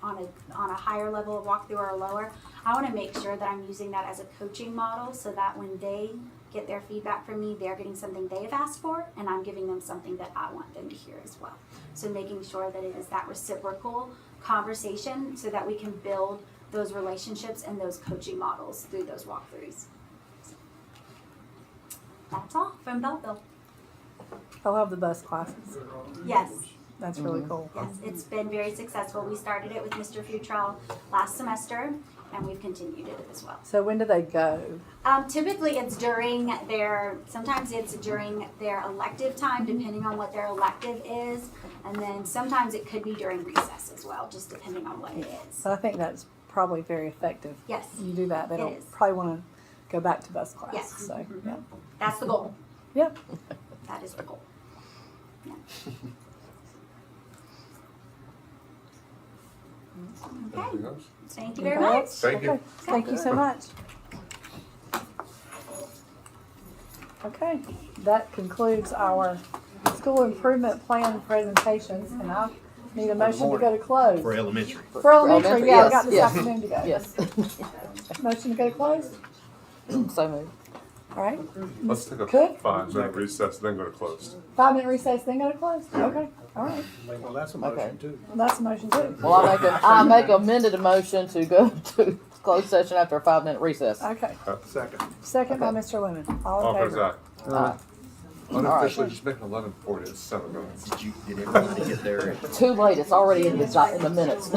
on a higher level of walkthrough or a lower, I want to make sure that I'm using that as a coaching model so that when they get their feedback from me, they're getting something they've asked for, and I'm giving them something that I want them to hear as well. So making sure that it is that reciprocal conversation so that we can build those relationships and those coaching models through those walkthroughs. That's all from Belleville. I love the bus classes. Yes. That's really cool. Yes, it's been very successful. We started it with Mr. Futrell last semester, and we've continued it as well. So when do they go? Typically, it's sometimes it's during their elective time, depending on what their elective is, and then sometimes it could be during recess as well, just depending on what it is. So I think that's probably very effective. Yes. You do that. They It don't is. probably want to go back to bus class. Yes. So, yeah. That's the goal. Yep. That is the goal. Yeah. Okay. Anything else? Thank you very Anybody much. else? Thank you. Okay. Thank you so much. Okay, that concludes our school improvement plan presentations, and I need a motion to go to close. For elementary. For elementary, yeah, I got this yes. afternoon to go. Yes. Motion to go to close? So moved. All right. Let's take a Good. 5-minute recess, then go to close. 5-minute recess, then go to close? Okay, all right. Well, that's a motion too. That's a motion too. Well, I make amended a motion to go to closed session after a 5-minute recess. Okay. Second. Second by Mr. Lemon. All All in fair favor? side. Aye. Unofficially, just make it 11:40, it's 7 minutes. Did everybody get there? Too late. It's already in the minutes.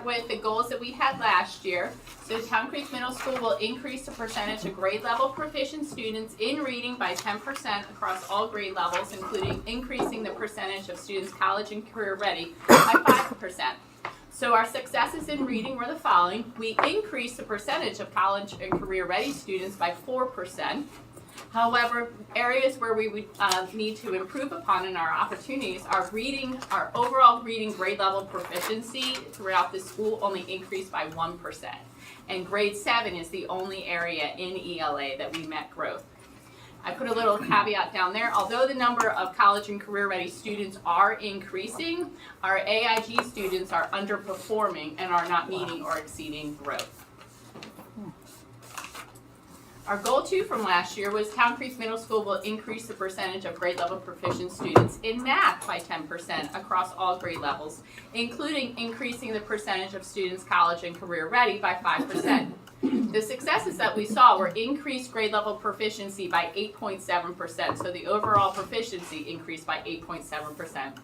with the goals that we had last year. So Town Creek Middle School will increase the percentage of grade level proficient students in reading by 10% across all grade levels, including increasing the percentage of students college and career ready by 5%. So our successes in reading were the following. We increased the percentage of college and career ready students by 4%. However, areas where we would need to improve upon in our opportunities are reading, our overall reading grade level proficiency throughout the school only increased by 1%. And grade 7 is the only area in ELA that we met growth. I put a little caveat down there. Although the number of college and career ready students are increasing, our AIG students are underperforming and are not meeting or exceeding growth. Our goal 2 from last year was Town Creek Middle School will increase the percentage of grade level proficient students in math by 10% across all grade levels, including increasing the percentage of students college and career ready by 5%. The successes that we saw were increased grade level proficiency by 8.7%, so the overall proficiency increased by 8.7%.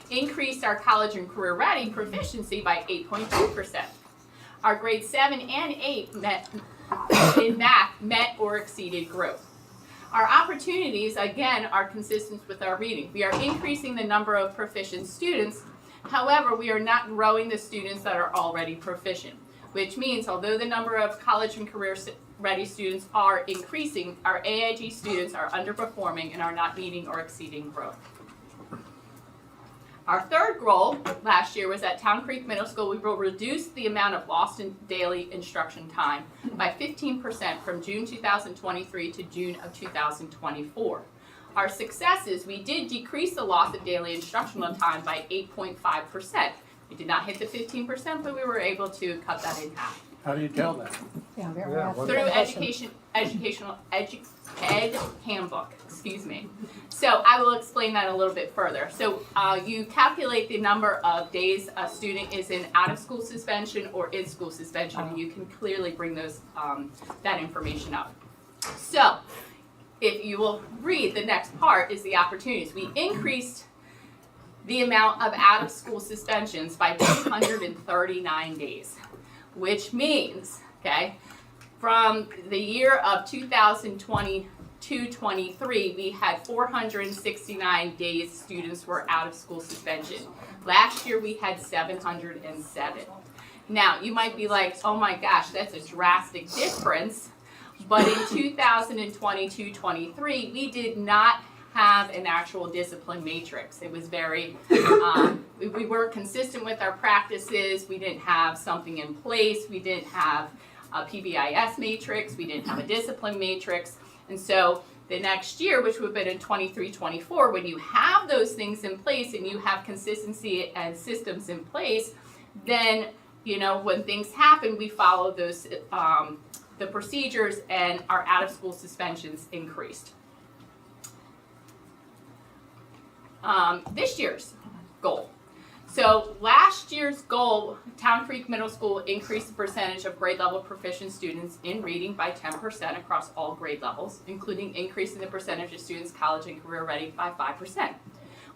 Increased our college and career ready proficiency by 8.2%. Our grade 7 and 8 in math met or exceeded growth. Our opportunities, again, are consistent with our reading. We are increasing the number of proficient students. However, we are not growing the students that are already proficient, which means although the number of college and career ready students are increasing, our AIG students are underperforming and are not meeting or exceeding growth. Our third goal last year was at Town Creek Middle School, we will reduce the amount of lost in daily instruction time by 15% from June 2023 to June of 2024. Our successes, we did decrease the loss of daily instructional time by 8.5%. We did not hit the 15%, but we were able to cut that in half. How do you tell that? Through educational ed handbook, excuse me. So I will explain that a little bit further. So you calculate the number of days a student is in out of school suspension or in school suspension, and you can clearly bring those that information up. So if you will read, the next part is the opportunities. We increased the amount of out of school suspensions by 239 days. Which means, okay, from the year of 2022-23, we had 469 days students were out of school suspension. Last year we had 707. Now, you might be like, oh my gosh, that's a drastic difference. But in 2022-23, we did not have an actual discipline matrix. It was very, we weren't consistent with our practices. We didn't have something in place. We didn't have a PBIS matrix. We didn't have a discipline matrix. And so the next year, which would have been in 23-24, when you have those things in place and you have consistency and systems in place, then, you know, when things happen, we follow those, the procedures, and our out of school suspensions increased. This year's goal. So last year's goal, Town Creek Middle School increased the percentage of grade level proficient students in reading by 10% across all grade levels, including increasing the percentage of students college and career ready by 5%.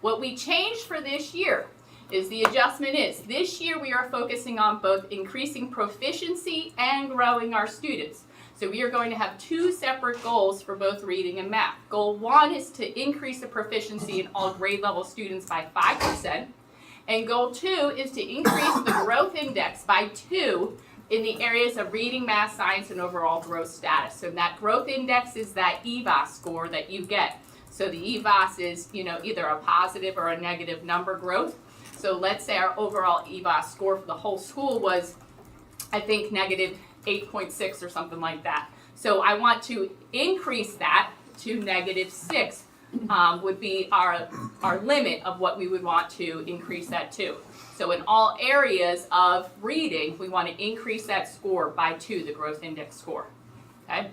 What we changed for this year is the adjustment is, this year we are focusing on both increasing proficiency and growing our students. So we are going to have two separate goals for both reading and math. Goal 1 is to increase the proficiency in all grade level students by 5%. And goal 2 is to increase the growth index by 2 in the areas of reading, math, science, and overall growth status. So that growth index is that EVAS score that you get. So the EVAS is, you know, either a positive or a negative number growth. So let's say our overall EVAS score for the whole school was, I think, negative 8.6 or something like that. So I want to increase that to negative 6 would be our limit of what we would want to increase that to. So in all areas of reading, we want to increase that score by 2, the growth index score. Okay?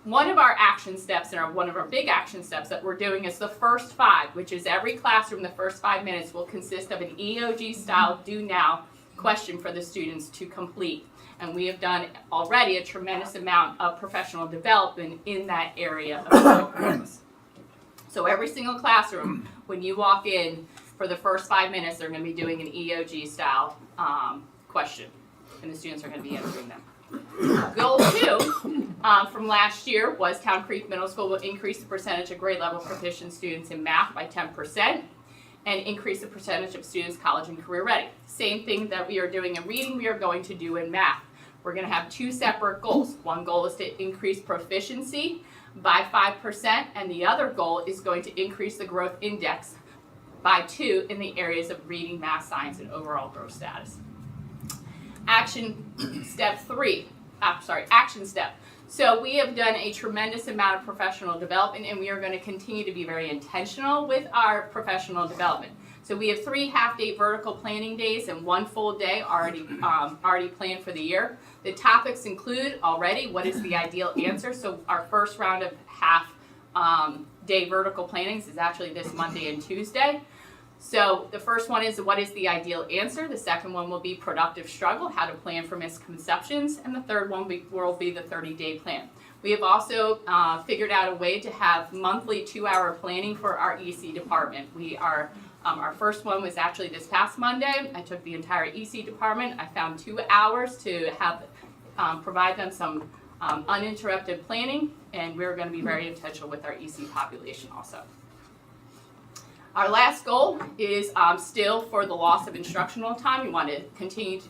One of our action steps, and one of our big action steps that we're doing is the first 5, which is every classroom, the first 5 minutes will consist of an EOG style do now question for the students to complete. And we have done already a tremendous amount of professional development in that area of programs. So every single classroom, when you walk in for the first 5 minutes, they're going to be doing an EOG style question, and the students are going to be answering them. Goal 2 from last year was Town Creek Middle School will increase the percentage of grade level proficient students in math by 10% and increase the percentage of students college and career ready. Same thing that we are doing in reading, we are going to do in math. We're going to have 2 separate goals. One goal is to increase proficiency by 5%, and the other goal is going to increase the growth index by 2 in the areas of reading, math, science, and overall growth status. Action step. So we have done a tremendous amount of professional development, and we are going to continue to be very intentional with our professional development. So we have 3 half-day vertical planning days and 1 full day already planned for the year. The topics include already what is the ideal answer. So our first round of half-day vertical plannings is actually this Monday and Tuesday. So the first one is what is the ideal answer. The second one will be productive struggle, how to plan for misconceptions. And the third one will be the 30-day plan. We have also figured out a way to have monthly 2-hour planning for our EC department. We are our first one was actually this past Monday. I took the entire EC department. I found 2 hours to have provide them some uninterrupted planning, and we're going to be very intentional with our EC population also. Our last goal is still for the loss of instructional time. We want to continue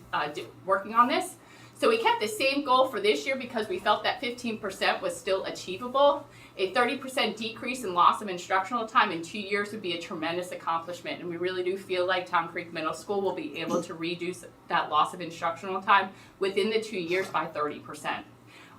working on this. So we kept the same goal for this year because we felt that 15% was still achievable. A 30% decrease in loss of instructional time in 2 years would be a tremendous accomplishment, and we really do feel like Town Creek Middle School will be able to reduce that loss of instructional time within the 2 years by 30%.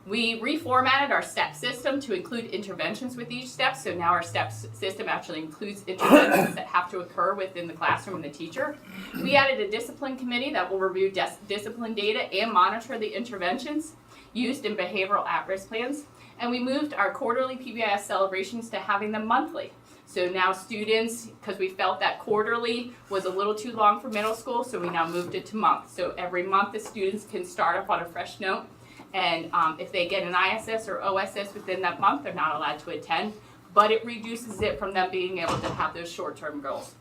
We reformatted our STEP system to include interventions with each step, so now our STEP system actually includes interventions that have to occur within the classroom and the teacher. We added a discipline committee that will review discipline data and monitor the interventions used in behavioral at-risk plans. And we moved our quarterly PBIS celebrations to having them monthly. So now students, because we felt that quarterly was a little too long for middle school, so we now moved it to month. So every month the students can start off on a fresh note. And if they get an ISS or OSS within that month, they're not allowed to attend, but it reduces it from them being able to have those short-term goals.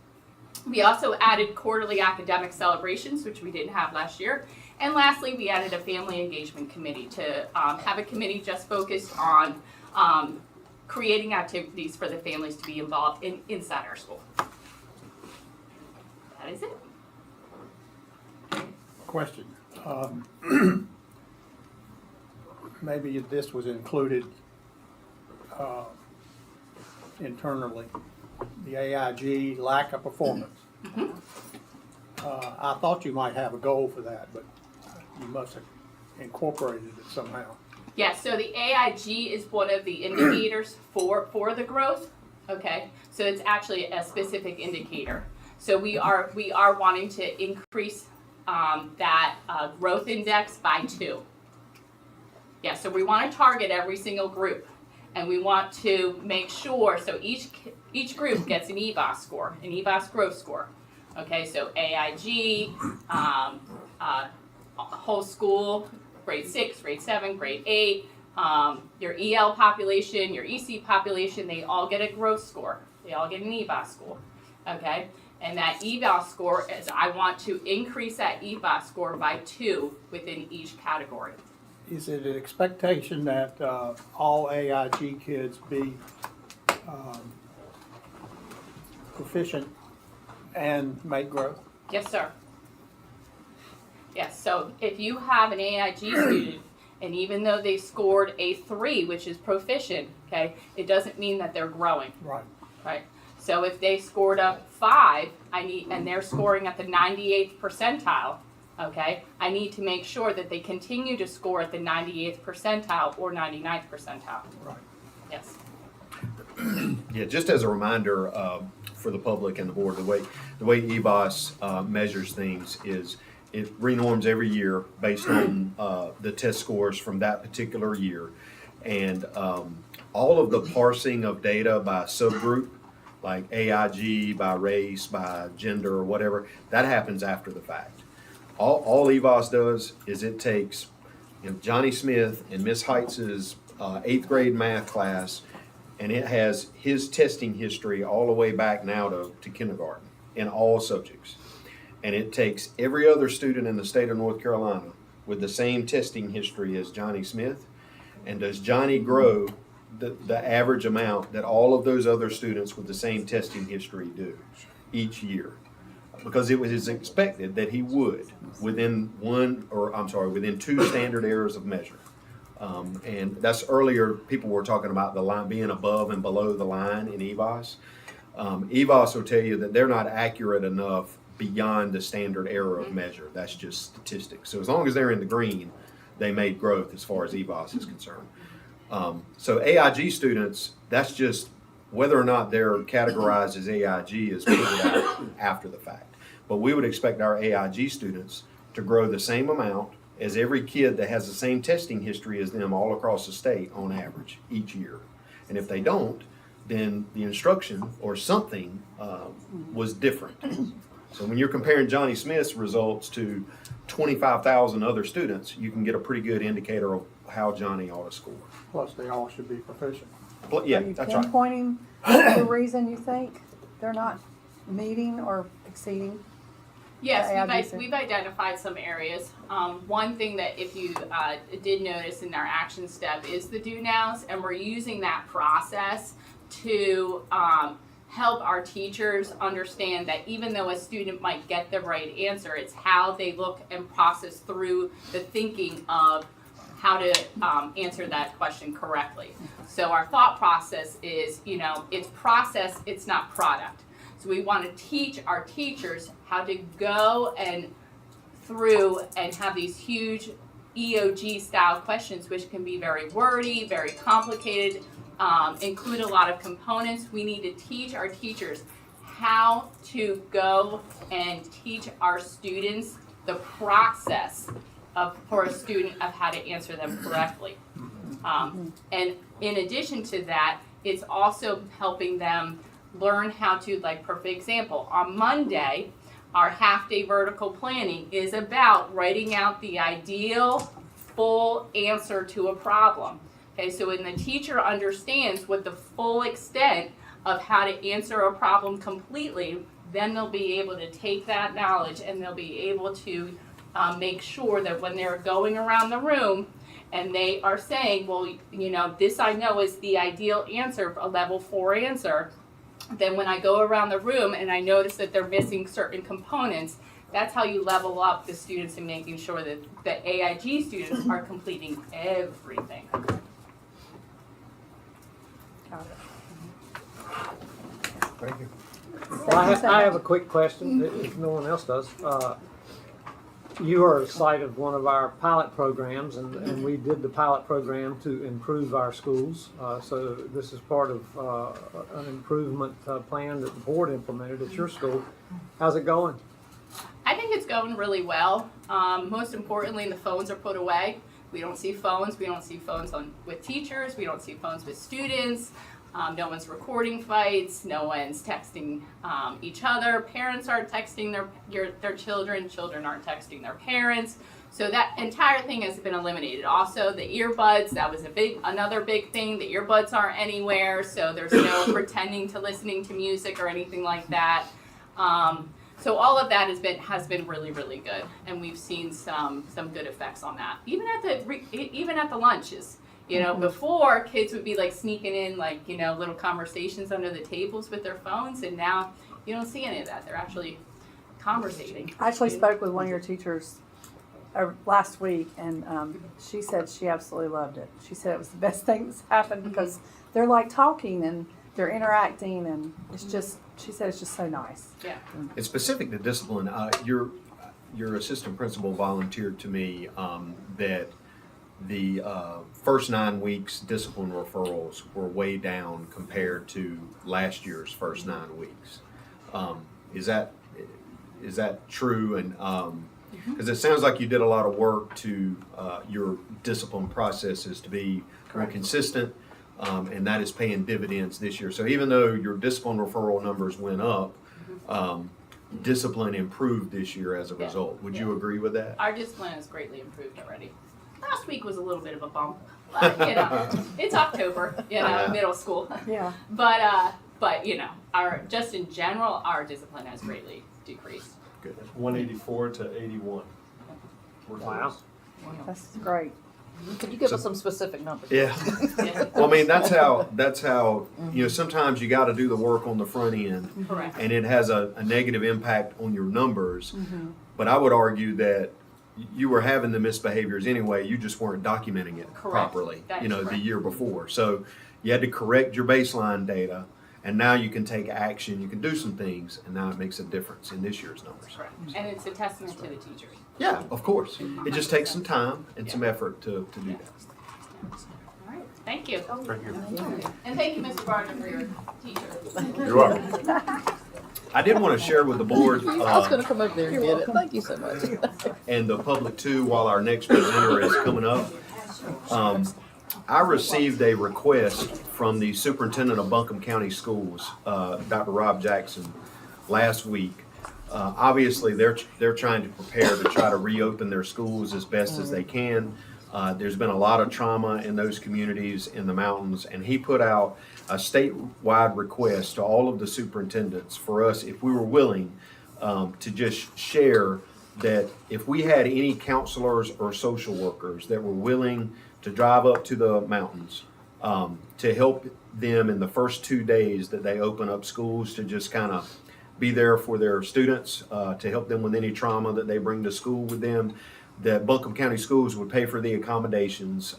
We also added quarterly academic celebrations, which we didn't have last year. And lastly, we added a family engagement committee to have a committee just focused on creating activities for the families to be involved in inside our school. That is it. Question. Maybe this was included internally, the AIG lack of performance. Mm-hmm. I thought you might have a goal for that, but you must have incorporated it somehow. Yes, so the AIG is one of the indicators for the growth. Okay, so it's actually a specific indicator. So we are wanting to increase that growth index by 2. Yeah, so we want to target every single group, and we want to make sure, so each group gets an EBOS score, an EBOS growth score. Okay, so AIG, whole school, grade 6, grade 7, grade 8, your EL population, your EC population, they all get a growth score. They all get an EBOS score. Okay, and that EBOS score is, I want to increase that EBOS score by 2 within each category. Is it an expectation that all AIG kids be proficient and make growth? Yes, sir. Yes, so if you have an AIG student, and even though they scored a 3, which is proficient, okay, it doesn't mean that they're growing. Right. Right. So if they scored a 5, and they're scoring at the 98th percentile, okay, I need to make sure that they continue to score at the 98th percentile or 99th percentile. Right. Yes. Yeah, just as a reminder for the public and the board, the way EBOS measures things is it renorms every year based on the test scores from that particular year, and all of the parsing of data by subgroup, like AIG, by race, by gender, or whatever, that happens after the fact. All EBOS does is it takes Johnny Smith and Miss Heitz's 8th grade math class, and it has his testing history all the way back now to kindergarten in all subjects. and it takes every other student in the state of North Carolina with the same testing history as Johnny Smith, and does Johnny grow the average amount that all of those other students with the same testing history do each year? Because it was expected that he would within within 2 standard errors of measure. And that's earlier, people were talking about the line being above and below the line in EVOS. EVOS will tell you that they're not accurate enough beyond the standard error of measure. That's just statistics. So as long as they're in the green, they made growth as far as EVOS is concerned. So AIG students, that's just whether or not they're categorized as AIG is figured out after the fact. But we would expect our AIG students to grow the same amount as every kid that has the same testing history as them all across the state on average each year. And if they don't, then the instruction or something was different. So when you're comparing Johnny Smith's results to 25,000 other students, you can get a pretty good indicator of how Johnny ought to score. Plus, they all should be proficient. But yeah, Are you that's right. pinpointing the reason you think they're not meeting or exceeding? Yes, the AIG we've identified some areas. One thing that if you did notice in our action step is the do nows, and we're using that process to help our teachers understand that even though a student might get the right answer, it's how they look and process through the thinking of how to answer that question correctly. So our thought process is, it's process, it's not product. So we want to teach our teachers how to go and through and have these huge EOG style questions, which can be very wordy, very complicated, include a lot of components. We need to teach our teachers how to go and teach our students the process for a student of how to answer them correctly. And in addition to that, it's also helping them learn how to, like, for example, on Monday, our half-day vertical planning is about writing out the ideal full answer to a problem. Okay, so when the teacher understands what the full extent of how to answer a problem completely, then they'll be able to take that knowledge and they'll be able to make sure that when they're going around the room and they are saying, well, this I know is the ideal answer, a level 4 answer, then when I go around the room and I notice that they're missing certain components, that's how you level up the students and making sure that the AIG students are completing everything. Thank you. Well, I have a quick question, if no one else does. You are a site of one of our pilot programs, and we did the pilot program to improve our schools. So this is part of an improvement plan that the board implemented at your school. How's it going? I think it's going really well. Most importantly, the phones are put away. We don't see phones. We don't see phones with teachers. We don't see phones with students. No one's recording fights. No one's texting each other. Parents aren't texting their children. Children aren't texting their parents. So that entire thing has been eliminated. Also, the earbuds, that was another big thing. The earbuds aren't anywhere, so there's no pretending to listening to music or anything like that. So all of that has been really, really good, and we've seen some good effects on that. Even at the lunches. Before, kids would be like sneaking in little conversations under the tables with their phones, and now you don't see any of that. They're actually conversating. I actually spoke with one of your teachers last week, and she said she absolutely loved it. She said it was the best thing that's happened because they're like talking and they're interacting, and it's just, she said it's just so nice. Yeah. It's specific to discipline. Your assistant principal volunteered to me that the first 9 weeks discipline referrals were way down compared to last year's first 9 weeks. Is that true? And because it sounds like you did a lot of work to your discipline processes to be more consistent, and that is paying dividends this year. So even though your discipline referral numbers went up, discipline improved this year as a result. Would you agree with that? Our discipline has greatly improved already. Last week was a little bit of a bump. It's October, middle school. Yeah. But in general, our discipline has greatly decreased. Good. 184 to 81. We're Wow. close. That's great. Could you give us some specific numbers? Yeah. Well, I mean, that's how, you know, sometimes you got to do the work on the front end. Correct. And it has a negative impact on your numbers. But I would argue that you were having the misbehaviors anyway, you just weren't documenting it properly, That you is know, the correct. year before. So you had to correct your baseline data, and now you can take action, you can do some things, and now it makes a difference in this year's numbers. Correct. And it's a testament to the teachers. Yeah, of course. It just takes some time and some effort to do that. All right, thank you. Thank you. And thank you, Mr. Barger, for your teacher. You're welcome. I did want to share with the board I was going to come over there and get it. Thank you so much. and the public too, while our next presenter is coming up. I received a request from the superintendent of Buncombe County Schools, Dr. Rob Jackson, last week. Obviously, they're trying to prepare to try to reopen their schools as best as they can. There's been a lot of trauma in those communities in the mountains, and he put out a statewide request to all of the superintendents for us, if we were willing, to just share that if we had any counselors or social workers that were willing to drive up to the mountains to help them in the first 2 days that they open up schools, to just kind of be there for their students, to help them with any trauma that they bring to school with them, that Buncombe County Schools would pay for the accommodations.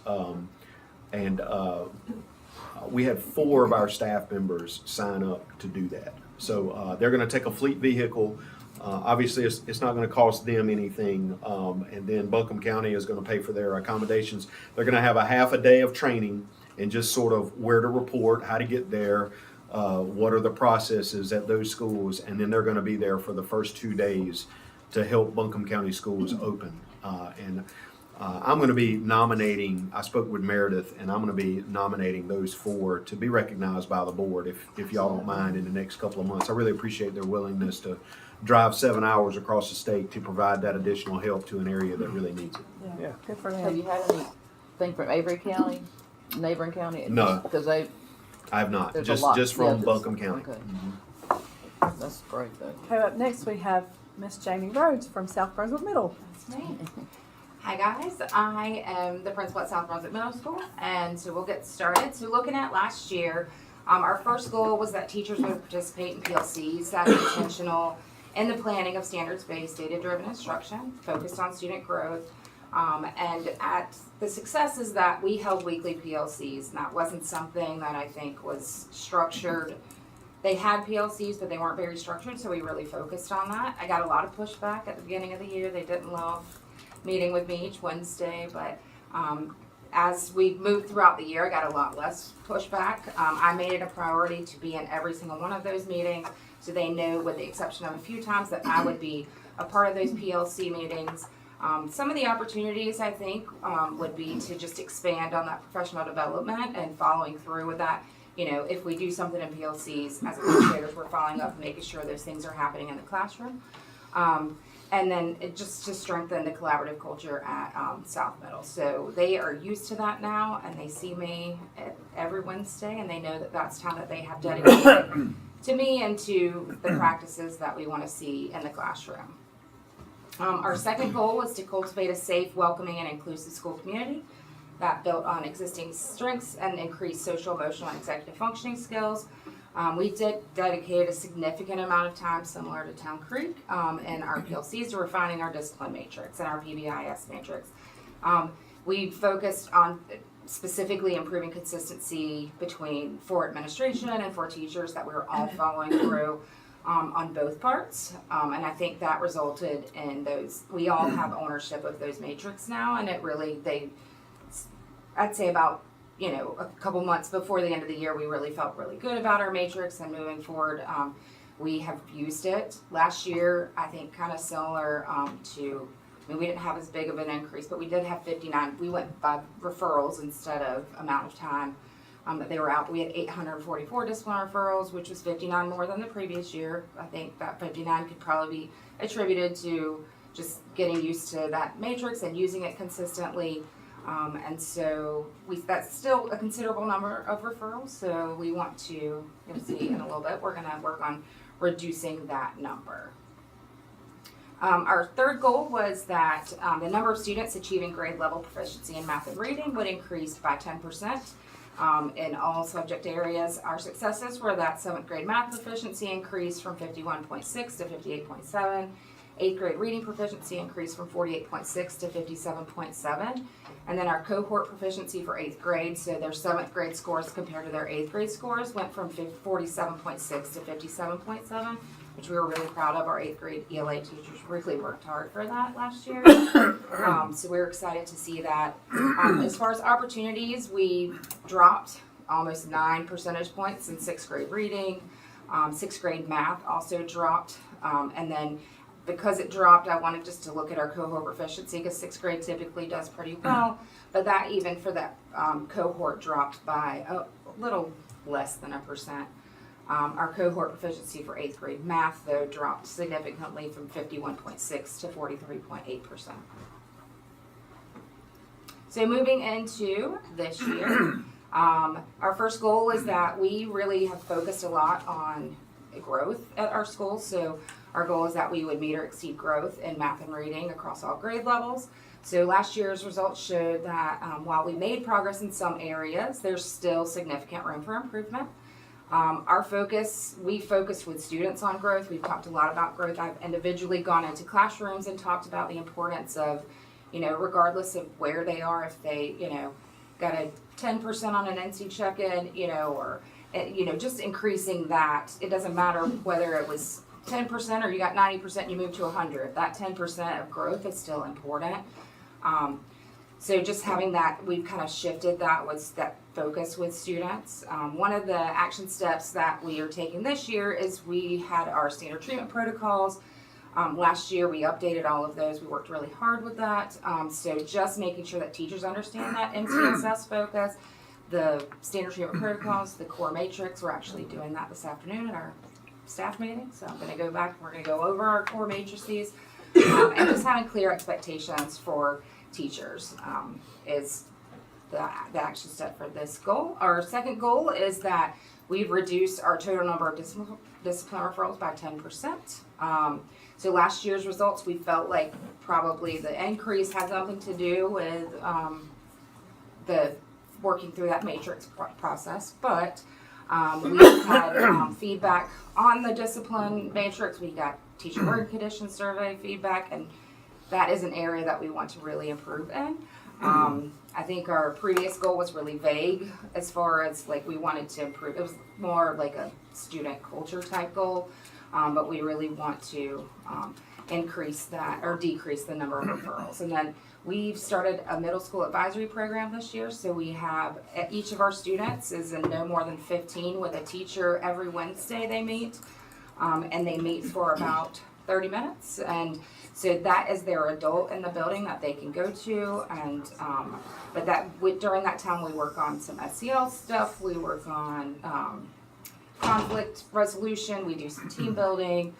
We had 4 of our staff members sign up to do that. So they're going to take a fleet vehicle. Obviously, it's not going to cost them anything. And then Buncombe County is going to pay for their accommodations. They're going to have a half a day of training and just sort of where to report, how to get there, what are the processes at those schools, and then they're going to be there for the first 2 days to help Buncombe County Schools open. I'm going to be nominating, I spoke with Meredith, and I'm going to be nominating those 4 to be recognized by the board, if y'all don't mind, in the next couple of months. I really appreciate their willingness to drive 7 hours across the state to provide that additional help to an area that really needs it. Yeah, good for Have them. you had anything from Avery County, neighboring county? No. Because I have not, there's a lot. just from Buncombe County. Okay. That's great though. Okay, up next we have Miss Jamie Rhodes from South Brunswick Middle. That's me. Hi guys, I am the principal at South Brunswick Middle School, and so we'll get started. So looking at last year, our first goal was that teachers would participate in PLCs that are intentional in the planning of standards-based, data-driven instruction, focused on student growth. And at the success is that we held weekly PLCs, and that wasn't something that I think was structured. They had PLCs, but they weren't very structured, so we really focused on that. I got a lot of pushback at the beginning of the year. They didn't love meeting with me each Wednesday, but as we moved throughout the year, I got a lot less pushback. I made it a priority to be in every single one of those meetings, so they know, with the exception of a few times, that I would be a part of those PLC meetings. Some of the opportunities, I think, would be to just expand on that professional development and following through with that. You know, if we do something in PLCs, as administrators, we're following up and making sure those things are happening in the classroom. And then it just to strengthen the collaborative culture at South Middle. So they are used to that now, and they see me every Wednesday, and they know that that's time that they have dedicated to me and to the practices that we want to see in the classroom. Our second goal was to cultivate a safe, welcoming, and inclusive school community that built on existing strengths and increased social, emotional, and executive functioning skills. We did dedicate a significant amount of time, similar to Town Creek, in our PLCs to refining our discipline matrix and our PBIS matrix. We focused on specifically improving consistency for administration and for teachers, that we were all following through on both parts. And I think that resulted in those, we all have ownership of those matrix now, and it really, I'd say about, a couple months before the end of the year, we really felt really good about our matrix, and moving forward, we have used it. Last year, I think kind of similar we didn't have as big of an increase, but we did have 59. We went by referrals instead of amount of time that they were out. We had 844 discipline referrals, which was 59 more than the previous year. I think that 59 could probably be attributed to just getting used to that matrix and using it consistently. And so that's still a considerable number of referrals, so we want to, you'll see in a little bit, we're going to work on reducing that number. Our third goal was that the number of students achieving grade level proficiency in math and reading would increase by 10% in all subject areas. Our successes were that 7th grade math proficiency increased from 51.6 to 58.7. 8th grade reading proficiency increased from 48.6 to 57.7. And then our cohort proficiency for 8th grade, so their 7th grade scores compared to their 8th grade scores, went from 47.6 to 57.7, which we were really proud of. Our 8th grade ELA teachers really worked hard for that last year. So we were excited to see that. As far as opportunities, we dropped almost 9 percentage points in 6th grade reading. 6th grade math also dropped. And then because it dropped, I wanted just to look at our cohort proficiency because 6th grade typically does pretty well. But that even for that cohort dropped by a little less than 1%. Our cohort proficiency for 8th grade math, though, dropped significantly from 51.6 to 43.8%. So moving into this year, our first goal is that we really have focused a lot on growth at our school. So our goal is that we would meet or exceed growth in math and reading across all grade levels. So last year's results showed that while we made progress in some areas, there's still significant room for improvement. We focused with students on growth. We've talked a lot about growth. I've individually gone into classrooms and talked about the importance of, regardless of where they are, if they, got a 10% on an NC check-in, or, just increasing that. It doesn't matter whether it was 10% or you got 90% and you moved to 100. That 10% of growth is still important. So just having that, we've kind of shifted that focus with students. One of the action steps that we are taking this year is we had our standard treatment protocols. Last year we updated all of those. We worked really hard with that. So just making sure that teachers understand that MTSS focus, the standard treatment protocols, the core matrix. We're actually doing that this afternoon at our staff meeting. So I'm going to go back. We're going to go over our core matrices and just having clear expectations for teachers is the action step for this goal. Our second goal is that we've reduced our total number of discipline referrals by 10%. So last year's results, we felt like probably the increase had something to do with the working through that matrix process, but we had feedback on the discipline matrix. We got teacher work condition survey feedback, and that is an area that we want to really improve in. I think our previous goal was really vague as far as we wanted to improve. It was more like a student culture type goal, but we really want to increase that or decrease the number of referrals. And then we've started a middle school advisory program this year. So we have each of our students is in no more than 15 with a teacher every Wednesday they meet, and they meet for about 30 minutes. And so that is their adult in the building that they can go to, and but during that time we work on some SEL stuff. We work on conflict resolution. We do some team building.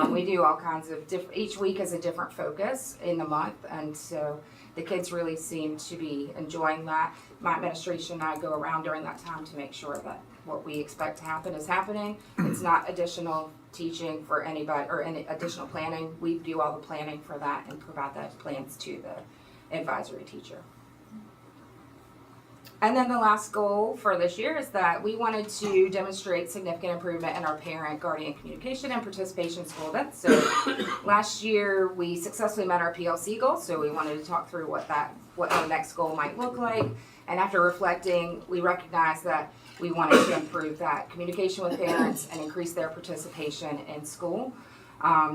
We do all kinds of each week is a different focus in the month, and so the kids really seem to be enjoying that. My administration and I go around during that time to make sure that what we expect to happen is happening. It's not additional teaching for anybody or any additional planning. We do all the planning for that and provide those plans to the advisory teacher. And then the last goal for this year is that we wanted to demonstrate significant improvement in our parent-guardian communication and participation in school events. So last year we successfully met our PLC goal, so we wanted to talk through what our next goal might look like. And after reflecting, we recognized that we wanted to improve that communication with parents and increase their participation in school.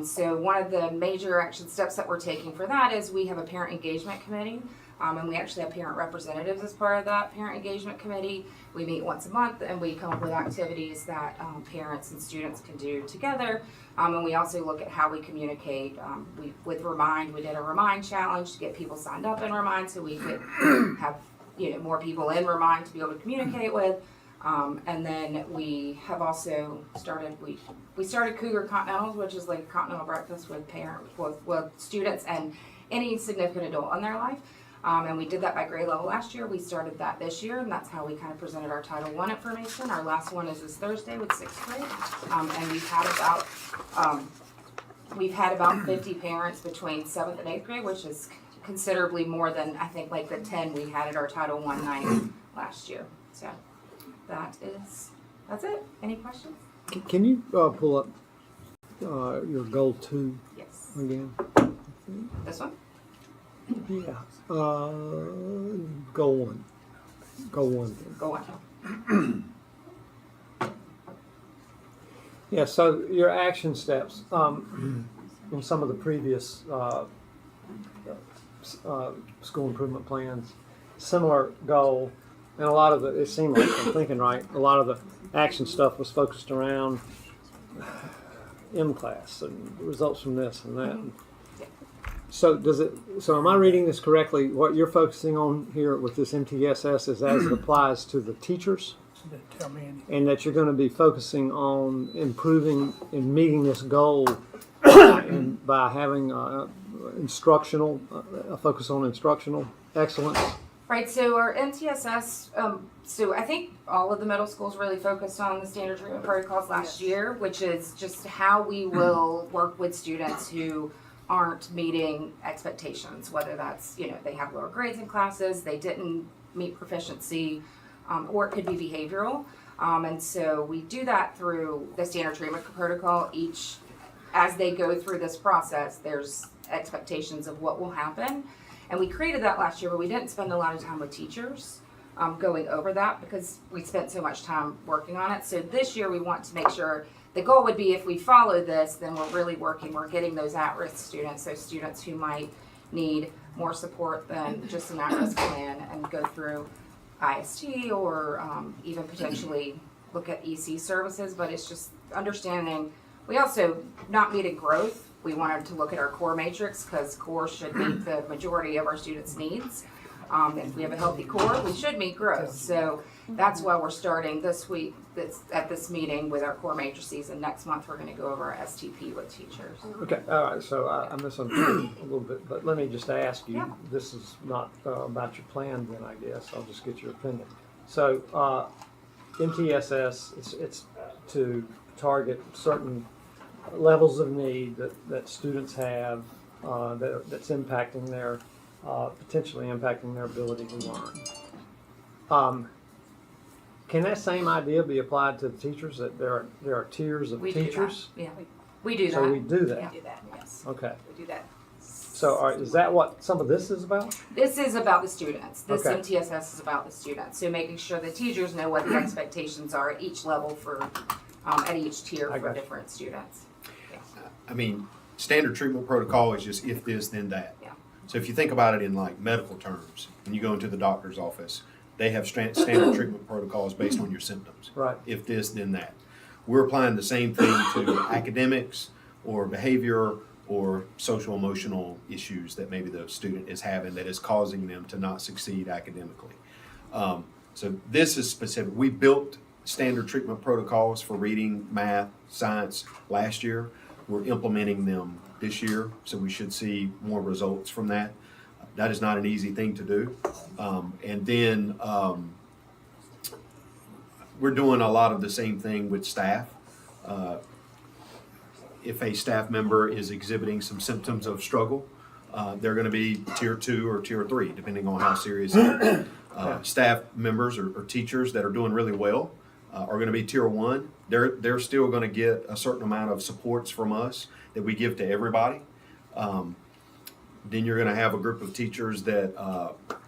So one of the major action steps that we're taking for that is we have a parent engagement committee. And we actually have parent representatives as part of that parent engagement committee. We meet once a month and we come up with activities that parents and students can do together. And we also look at how we communicate. With Remind, we did a Remind challenge to get people signed up in Remind so we could have more people in Remind to be able to communicate with. And then we have also started, we started Cougar Continentals, which is like continental breakfast with with students and any significant adult in their life. And we did that by grade level last year. We started that this year, and that's how we kind of presented our Title I information. Our last one is this Thursday with 6th grade. And we've had about we've had about 50 parents between 7th and 8th grade, which is considerably more than I think like the 10 we had at our Title I night last year. So that's it. Any questions? Can you pull up your goal 2 Yes. again? This one? Yeah. Goal 1. Goal 1. Go on. Yeah, so your action steps, in some of the previous school improvement plans, similar goal, and a lot of it seemed like, I'm thinking right, a lot of the action stuff was focused around M-class and results from this and that. So so am I reading this correctly? What you're focusing on here with this MTSS is as it applies to the teachers? Tell me anything. And that you're going to be focusing on improving and meeting this goal and by having a focus on instructional excellence. Right, so our MTSS, so I think all of the middle schools really focused on the standard treatment protocols last year, which is just how we will work with students who aren't meeting expectations, whether that's, they have lower grades in classes, they didn't meet proficiency, or it could be behavioral. And so we do that through the standard treatment protocol. As they go through this process, there's expectations of what will happen. And we created that last year, but we didn't spend a lot of time with teachers going over that because we spent so much time working on it. So this year we want to make sure the goal would be if we follow this, then we're getting those at-risk students, those students who might need more support than just an at-risk plan and go through IST or even potentially look at EC services, but it's just understanding. We also, not meeting growth, we wanted to look at our core matrix because core should meet the majority of our students' needs. If we have a healthy core, we should meet growth. So that's why we're starting this week at this meeting with our core matrices, and next month we're going to go over our STP with teachers. Okay, all right, so I misunderstood a little bit, but let me just ask you, this is not about your plan then, I guess, I'll just get your opinion. So MTSS, it's to target certain levels of need that students have that's impacting their, potentially impacting their ability to learn. Can that same idea be applied to the teachers, that there are tiers of teachers? Yeah, we do that. So we do that? We do that, yes. Okay. We do that. So is that what some of this is about? This is about the students. This Okay. MTSS is about the students. So making sure the teachers know what the expectations are at each level at each tier for different students. I mean, standard treatment protocol is just if this, then that. Yeah. So if you think about it in like medical terms, when you go into the doctor's office, they have standard treatment protocols based on your symptoms. Right. If this, then that. We're applying the same thing to academics or behavior or social emotional issues that maybe the student is having that is causing them to not succeed academically. So this is specific. We built standard treatment protocols for reading, math, science last year. We're implementing them this year, so we should see more results from that. That is not an easy thing to do. And then we're doing a lot of the same thing with staff. If a staff member is exhibiting some symptoms of struggle, they're going to be tier 2 or tier 3, depending on how serious it is. Staff members or teachers that are doing really well are going to be tier 1. They're still going to get a certain amount of supports from us that we give to everybody. Then you're going to have a group of teachers that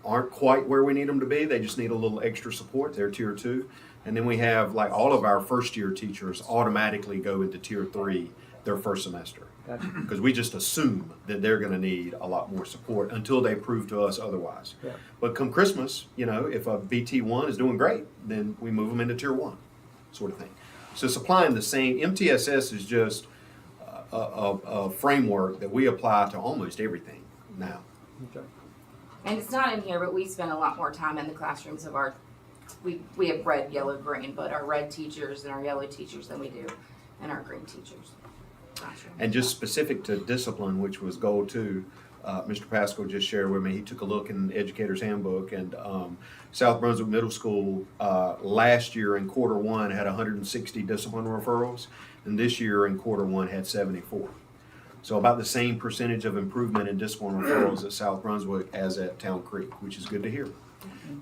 aren't quite where we need them to be. They just need a little extra support. They're tier 2. And then we have like all of our first year teachers automatically go into tier 3 their first semester. Because we just assume that they're going to need a lot more support until they prove to us otherwise. Yeah. But come Christmas, if a BT1 is doing great, then we move them into tier 1, sort of thing. So supplying the same, MTSS is just a framework that we apply to almost everything now. Okay. And it's not in here, but we spend a lot more time in the classrooms of we have red, yellow, green, but our red teachers and our yellow teachers than we do and our green teachers. And just specific to discipline, which was goal 2, Mr. Pascal just shared with me, he took a look in the Educator's Handbook, and South Brunswick Middle School last year in quarter 1 had 160 discipline referrals, and this year in quarter 1 had 74. So about the same percentage of improvement in discipline referrals at South Brunswick as at Town Creek, which is good to hear.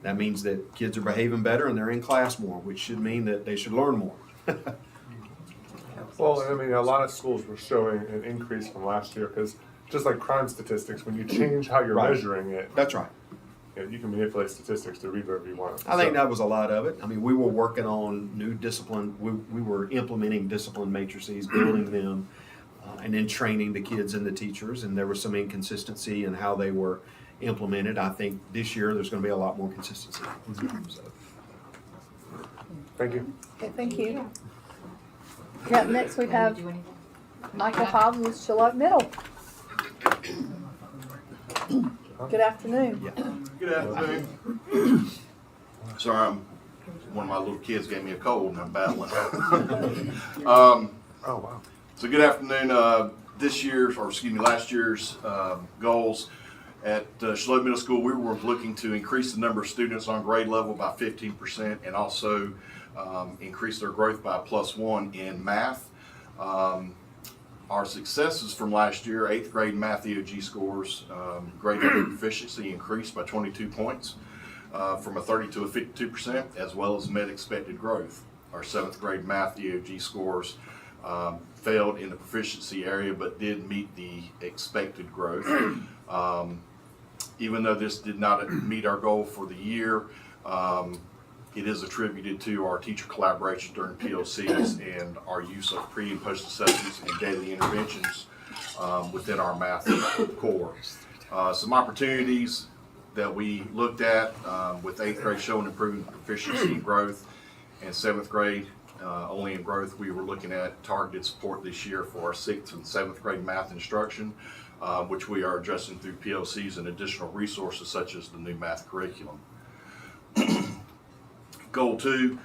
That means that kids are behaving better and they're in class more, which should mean that they should learn more. Well, I mean, a lot of schools were showing an increase from last year, because just like crime statistics, when you change how you're Right. measuring it. That's right. You can manipulate statistics to read whatever you want. I think So- that was a lot of it. I mean, we were working on new discipline. We were implementing discipline matrices, building them, and then training the kids and the teachers. And there was some inconsistency in how they were implemented. I think this year there's going to be a lot more consistency. So. Thank you. Okay, thank you. Yeah, next we have Michael Hobbs with Shallotte Middle. Good afternoon. Good afternoon. Sorry, one of my little kids gave me a cold and I'm battling. Oh, wow. So good afternoon. Last year's goals at Shallotte Middle School, we were looking to increase the number of students on grade level by 15% and also increase their growth by +1 in math. Our successes from last year, 8th grade math EOG scores, grade level proficiency increased by 22 points from a 30 to a 52%, as well as met expected growth. Our 7th grade math EOG scores failed in the proficiency area but did meet the expected growth. Even though this did not meet our goal for the year, it is attributed to our teacher collaboration during PLCs and our use of pre and post assessments and daily interventions within our math core. Some opportunities that we looked at with 8th grade showing improvement in proficiency and growth, and 7th grade only in growth. We were looking at targeted support this year for our 6th and 7th grade math instruction, which we are addressing through PLCs and additional resources such as the new math curriculum. Goal 2,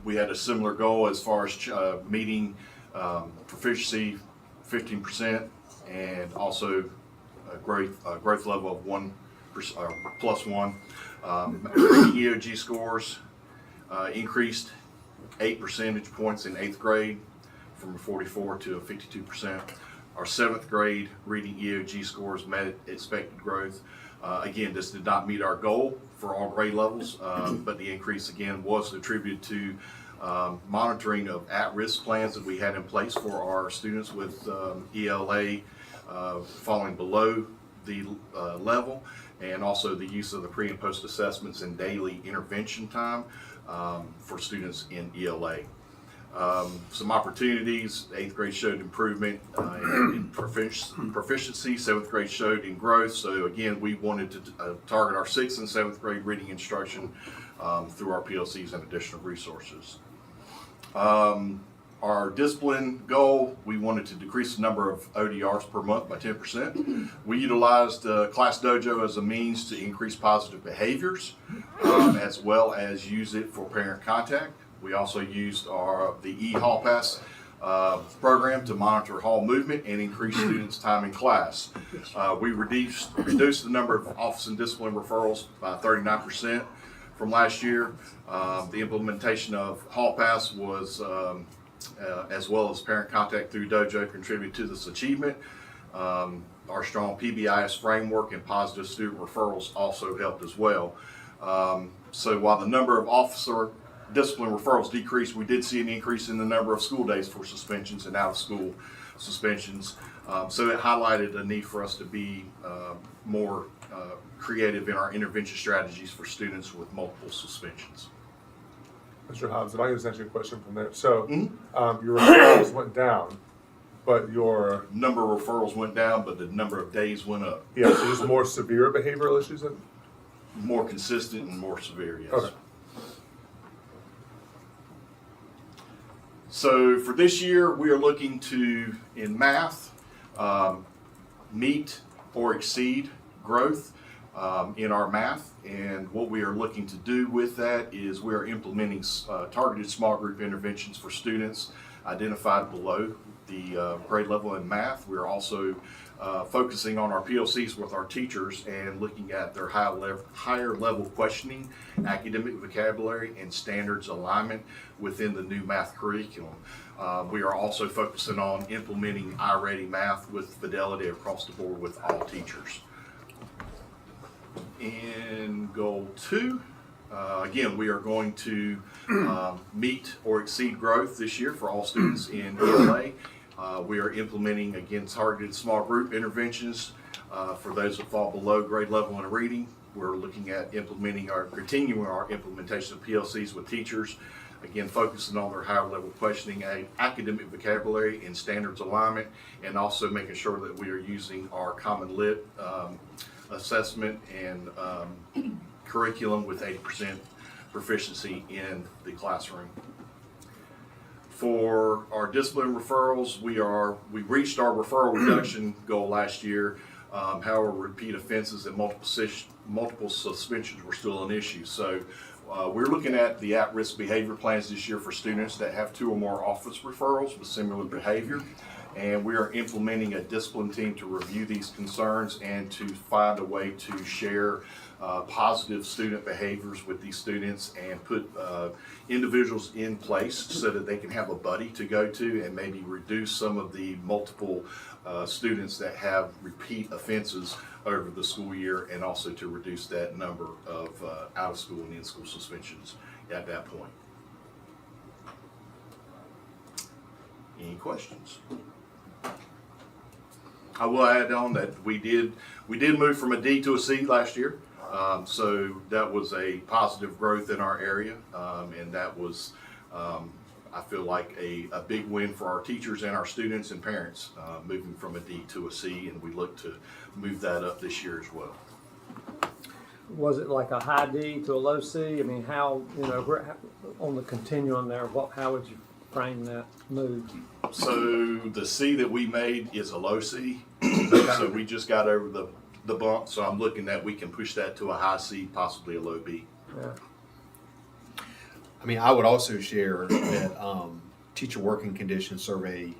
we had a similar goal as far as meeting proficiency 15% and also a growth level of +1. EOG scores increased 8 percentage points in 8th grade from a 44 to a 52%. Our 7th grade reading EOG scores met expected growth. Again, this did not meet our goal for all grade levels, but the increase again was attributed to monitoring of at-risk plans that we had in place for our students with ELA falling below the level, and also the use of the pre and post assessments and daily intervention time for students in ELA. Some opportunities, 8th grade showed improvement in proficiency, 7th grade showed in growth. So again, we wanted to target our 6th and 7th grade reading instruction through our PLCs and additional resources. Our discipline goal, we wanted to decrease the number of ODRs per month by 10%. We utilized Class Dojo as a means to increase positive behaviors, as well as use it for parent contact. We also used the e-Hall Pass program to monitor hall movement and increase students' time in class. We reduced the number of office and discipline referrals by 39% from last year. The implementation of Hall Pass was as well as parent contact through Dojo contribute to this achievement. Our strong PBIS framework and positive student referrals also helped as well. So while the number of officer discipline referrals decreased, we did see an increase in the number of school days for suspensions and out-of-school suspensions. So it highlighted a need for us to be more creative in our intervention strategies for students with multiple suspensions. Mr. Hobbs, if I can just ask you a question from there. So your referrals went down, but your number of referrals went down, but the number of days went up. Yeah, so there's more severe behavioral issues then? More consistent and more severe, yes. Okay. So for this year, we are looking to, in math, meet or exceed growth in our math. And what we are looking to do with that is we are implementing targeted small group interventions for students identified below the grade level in math. We are also focusing on our PLCs with our teachers and looking at their higher level questioning, academic vocabulary, and standards alignment within the new math curriculum. We are also focusing on implementing iReady Math with fidelity across the board with all teachers. In goal 2, again, we are going to meet or exceed growth this year for all students in ELA. We are implementing, again, targeted small group interventions for those that fall below grade level in reading. We're looking at continuing our implementation of PLCs with teachers, again, focusing on their higher level questioning, academic vocabulary, and standards alignment, and also making sure that we are using our Common Lit assessment and curriculum with 80% proficiency in the classroom. For our discipline referrals, we reached our referral reduction goal last year. However, repeat offenses and multiple suspensions were still an issue. So we're looking at the at-risk behavior plans this year for students that have 2 or more office referrals with similar behavior. And we are implementing a discipline team to review these concerns and to find a way to share positive student behaviors with these students and put individuals in place so that they can have a buddy to go to and maybe reduce some of the multiple students that have repeat offenses over the school year, and also to reduce that number of out of school and in school suspensions at that point. Any questions? I will add on that we did move from a D to a C last year. So that was a positive growth in our area, and that was, I feel like, a big win for our teachers and our students and parents, moving from a D to a C, and we look to move that up this year as well. Was it like a high D to a low C? I mean, how, on the continuum there, how would you frame that move? So the C that we made is a low C. So we just got over the bump. So I'm looking that we can push that to a high C, possibly a low B. Yeah. I mean, I would also share that teacher working condition survey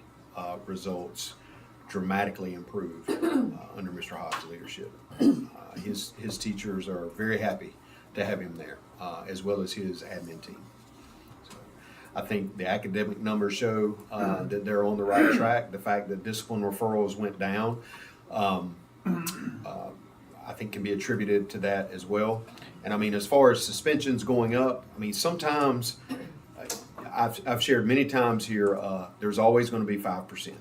results dramatically improved under Mr. Hodge's leadership. His teachers are very happy to have him there, as well as his admin team. So I think the academic numbers show that they're on the right track. The fact that discipline referrals went down, I think can be attributed to that as well. And I mean, as far as suspensions going up, I mean, sometimes I've shared many times here, there's always going to be 5%.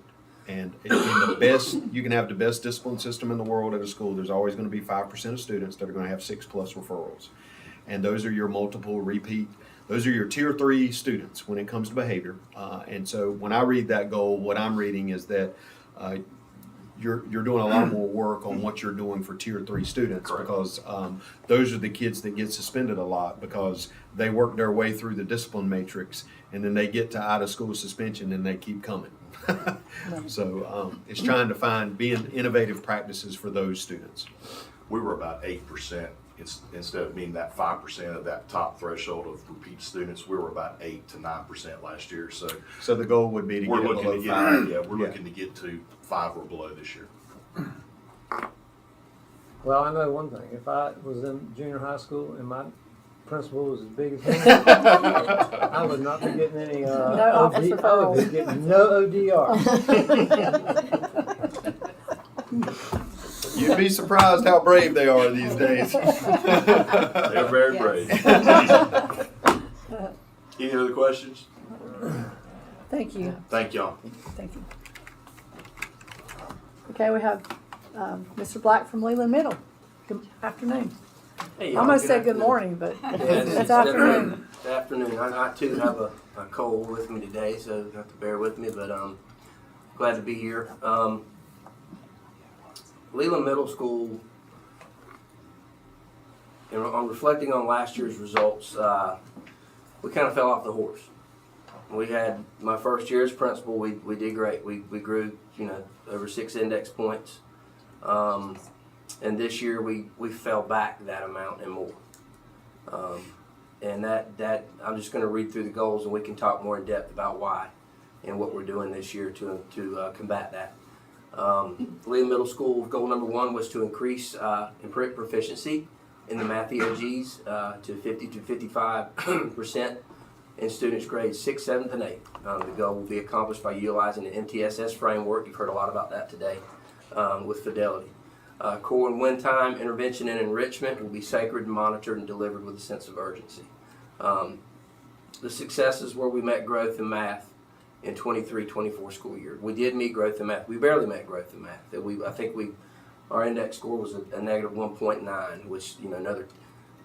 And in the best, you can have the best discipline system in the world at a school, there's always going to be 5% of students that are going to have 6+ referrals. And those are your multiple repeat, those are your tier 3 students when it comes to behavior. And so when I read that goal, what I'm reading is that you're doing a lot more work on what you're doing for tier 3 students. Correct. Because those are the kids that get suspended a lot because they work their way through the discipline matrix and then they get to out of school suspension and they keep coming. So it's trying to find being innovative practices for those students. We were about 8%. Instead of being that 5% of that top threshold of repeat students, we were about 8 to 9% last year. So the goal would be to get below 5. Looking to get to 5 or below this year. Well, I know one thing. If I was in junior high school and my principal was as big as him, I would not be getting any no office referrals. I would be getting no ODR. You'd be surprised how brave they are these days. They're very brave. Any other questions? Thank you. Thank y'all. Thank you. Okay, we have Mr. Black from Leland Middle. Good afternoon. Hey, I almost said good afternoon. morning, but Yes, it's afternoon. Good afternoon. I too have a cold with me today, so you have to bear with me, but glad to be here. Leland Middle School, on reflecting on last year's results, we kind of fell off the horse. We had my first year as principal. We did great. We grew, over 6 index points. And this year we fell back that amount and more. And that I'm just going to read through the goals, and we can talk more in depth about why and what we're doing this year to combat that. Lee Middle School goal number 1 was to increase imprint proficiency in the math EOGs to 50 to 55% in students grades 6, 7th, and 8th. The goal will be accomplished by utilizing the MTSS framework. You've heard a lot about that today with fidelity. Core and win time, intervention, and enrichment will be sacred, monitored, and delivered with a sense of urgency. The successes where we met growth in math in 23-24 school year. We did meet growth in math. We barely met growth in math. I think our index score was a negative 1.9, which another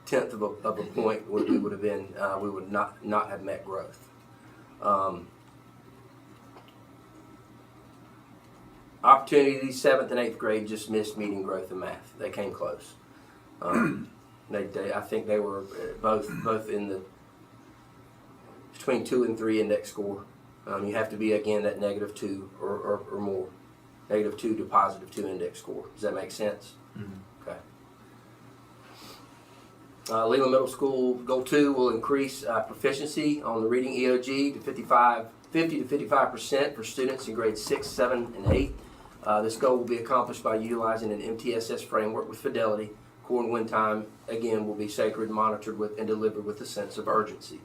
tenth of a point we would have been. We would not have met growth. Opportunity 7th and 8th grade just missed meeting growth in math. They came close. I think they were both in the between 2 and 3 index score. You have to be again that -2 or more, -2 to +2 index score. Does that make sense? Mm-hmm. Okay. Leland Middle School goal 2 will increase proficiency on the reading EOG to 50 to 55% for students in grades 6, 7, and 8. This goal will be accomplished by utilizing an MTSS framework with fidelity. Core and win time, again, will be sacred, monitored with, and delivered with a sense of urgency.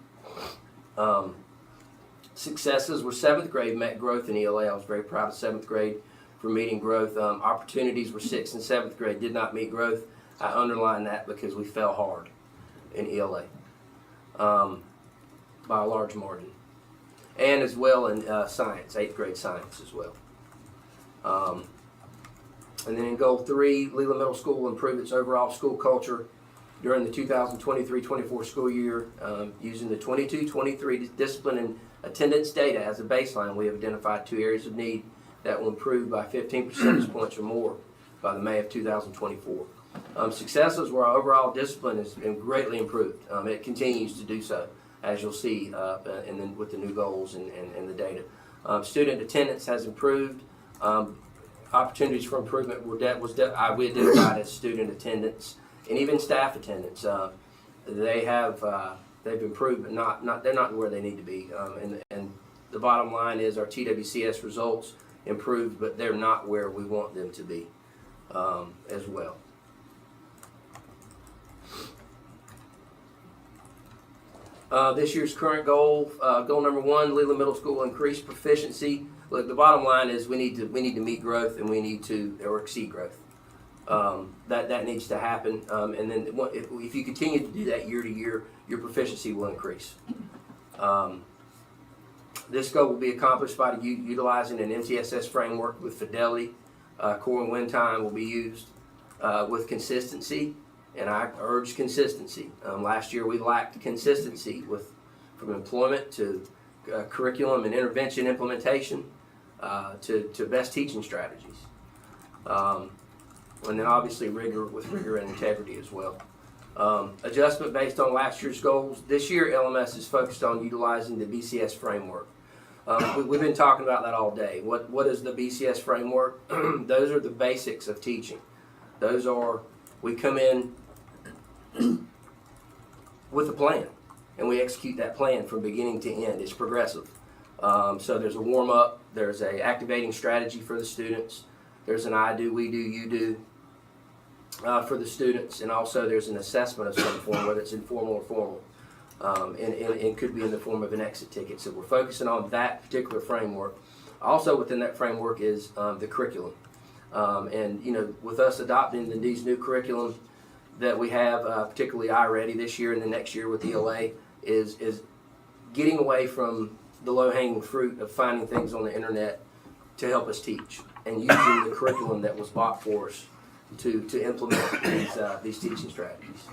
Successes were 7th grade met growth in ELA. I was very proud of 7th grade for meeting growth. Opportunities were 6th and 7th grade did not meet growth. I underline that because we fell hard in ELA by a large margin. And as well in science, 8th grade science as well. And then in goal 3, Leland Middle School will improve its overall school culture during the 2023-24 school year. Using the 22-23 discipline and attendance data as a baseline, we have identified 2 areas of need that will improve by 15 percentage points or more by the May of 2024. Successes where our overall discipline has been greatly improved. It continues to do so, as you'll see, and then with the new goals and the data. Student attendance has improved. Opportunities for improvement we identified as student attendance and even staff attendance. They've improved, but they're not where they need to be. And the bottom line is our TWCS results improved, but they're not where we want them to be as well. This year's current goal, goal number 1, Leland Middle School will increase proficiency. Look, the bottom line is we need to meet growth and we need to exceed growth. That needs to happen. And then if you continue to do that year to year, your proficiency will increase. This goal will be accomplished by utilizing an MTSS framework with fidelity. Core and win time will be used with consistency. And I urge consistency. Last year we lacked consistency from employment to curriculum and intervention implementation to best teaching strategies. And then obviously rigor and integrity as well. Adjustment based on last year's goals. This year LMS is focused on utilizing the BCS framework. We've been talking about that all day. What is the BCS framework? Those are the basics of teaching. Those are, we come in with a plan, and we execute that plan from beginning to end. It's progressive. So there's a warm-up, there's a activating strategy for the students, there's an I do, we do, you do for the students, and also there's an assessment of some form, whether it's informal or formal, and could be in the form of an exit ticket. So we're focusing on that particular framework. Also within that framework is the curriculum. And with us adopting these new curriculum that we have, particularly iReady this year and the next year with ELA, is getting away from the low-hanging fruit of finding things on the internet to help us teach, and using the curriculum that was bought for us to implement these teaching strategies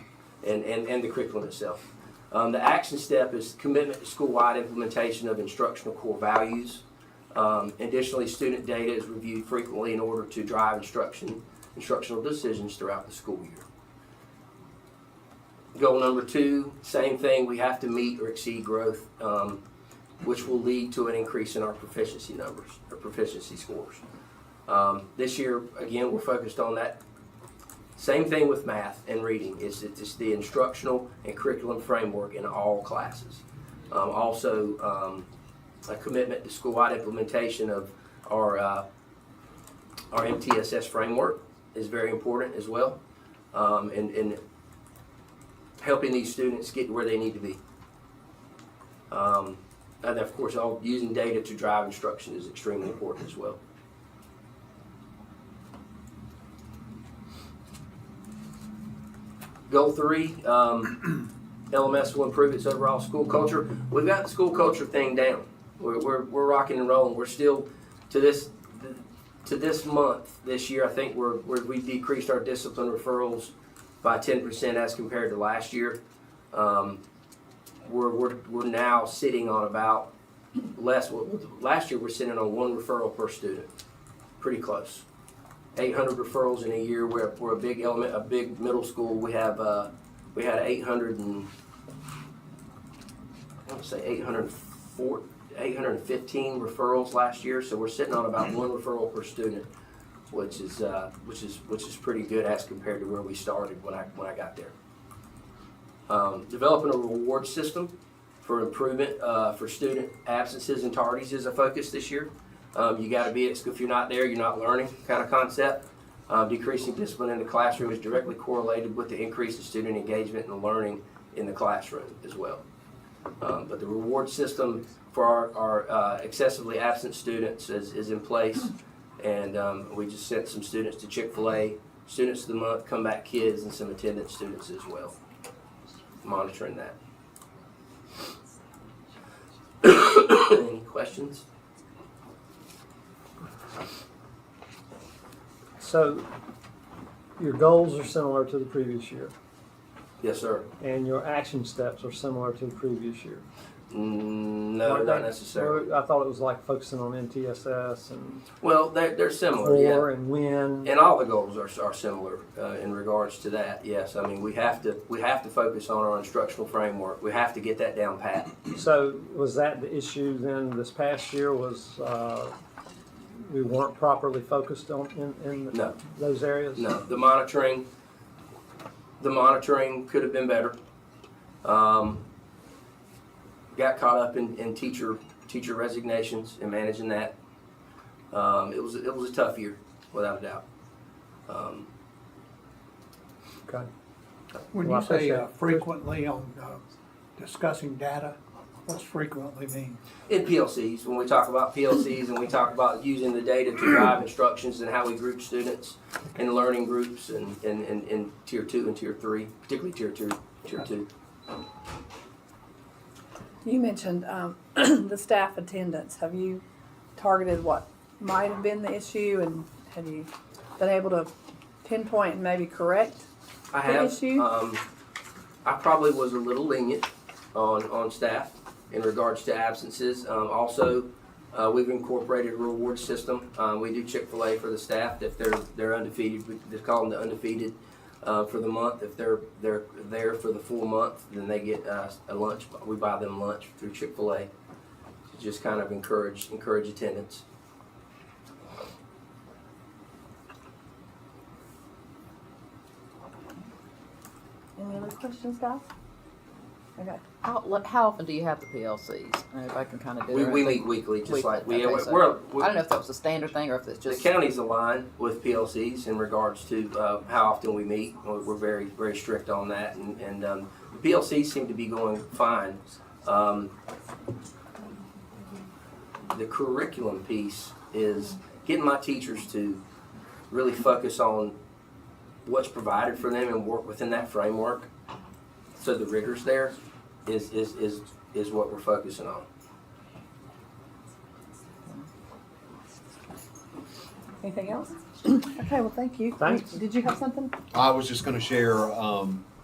and the curriculum itself. The action step is commitment to school-wide implementation of instructional core values. Additionally, student data is reviewed frequently in order to drive instructional decisions throughout the school year. Goal number 2, same thing, we have to meet or exceed growth, which will lead to an increase in our proficiency numbers, or proficiency scores. This year, again, we're focused on that. Same thing with math and reading. It's the instructional and curriculum framework in all classes. Also, a commitment to school-wide implementation of our Our MTSS framework is very important as well, in helping these students get to where they need to be. And of course, using data to drive instruction is extremely important as well. Goal 3, LMS will improve its overall school culture. We've got the school culture thing down. We're rocking and rolling. We're still to this month, this year. I think we decreased our discipline referrals by 10% as compared to last year. We're now sitting on about less. Last year we're sitting on 1 referral per student. Pretty close. 800 referrals in a year. We're a big middle school. We had 815 referrals last year. So we're sitting on about 1 referral per student, which is pretty good as compared to where we started when I got there. Developing a reward system for improvement for student absences and tardies is a focus this year. You got to be at school. If you're not there, you're not learning kind of concept. Decreasing discipline in the classroom is directly correlated with the increase in student engagement and learning in the classroom as well. But the reward system for our excessively absent students is in place, and we just sent some students to Chick-fil-A, students of the month, comeback kids, and some attendance students as well. Monitoring that. Any questions? So your goals are similar to the previous year, Yes, sir. and your action steps are similar to the previous year. No, Weren't not they? necessarily. I thought it was like focusing on MTSS and Well, they're similar, core yeah. and win. And all the goals are similar in regards to that. Yes, I mean we have to focus on our instructional framework. We have to get that down pat. So was that the issue then this past year? Was we weren't properly focused on in No. those areas? No, the monitoring could have been better. Got caught up in teacher resignations and managing that. It was a tough year, without a doubt. Okay. When Well, you I say appreciate it. frequently on discussing data, what's frequently mean? In PLCs, when we talk about PLCs and we talk about using the data to drive instructions and how we group students in learning groups and in tier 2 and tier 3, particularly tier 2. You mentioned the staff attendance. Have you targeted what might have been the issue, and have you been able to pinpoint and maybe correct I the have. issue? I probably was a little lenient on staff in regards to absences. Also, we've incorporated a reward system. We do Chick-fil-A for the staff if they're undefeated. We just call them the undefeated for the month. If they're there for the full month, then they get a lunch. We buy them lunch through Chick-fil-A to just kind of encourage attendance. Any other questions, guys? Okay. How often do you have the PLCs? If I can kind of do We everything. meet weekly, just like we. Okay, so we're, I don't know if that was a standard thing or if it's just The county's aligned with PLCs in regards to how often we meet. We're very, very strict on that, and the PLCs seem to be going fine. The curriculum piece is getting my teachers to really focus on what's provided for them and work within that framework. So the rigor's there is what we're focusing on. Anything else? Okay, well, thank you. Thanks. Did you have something? I was just going to share,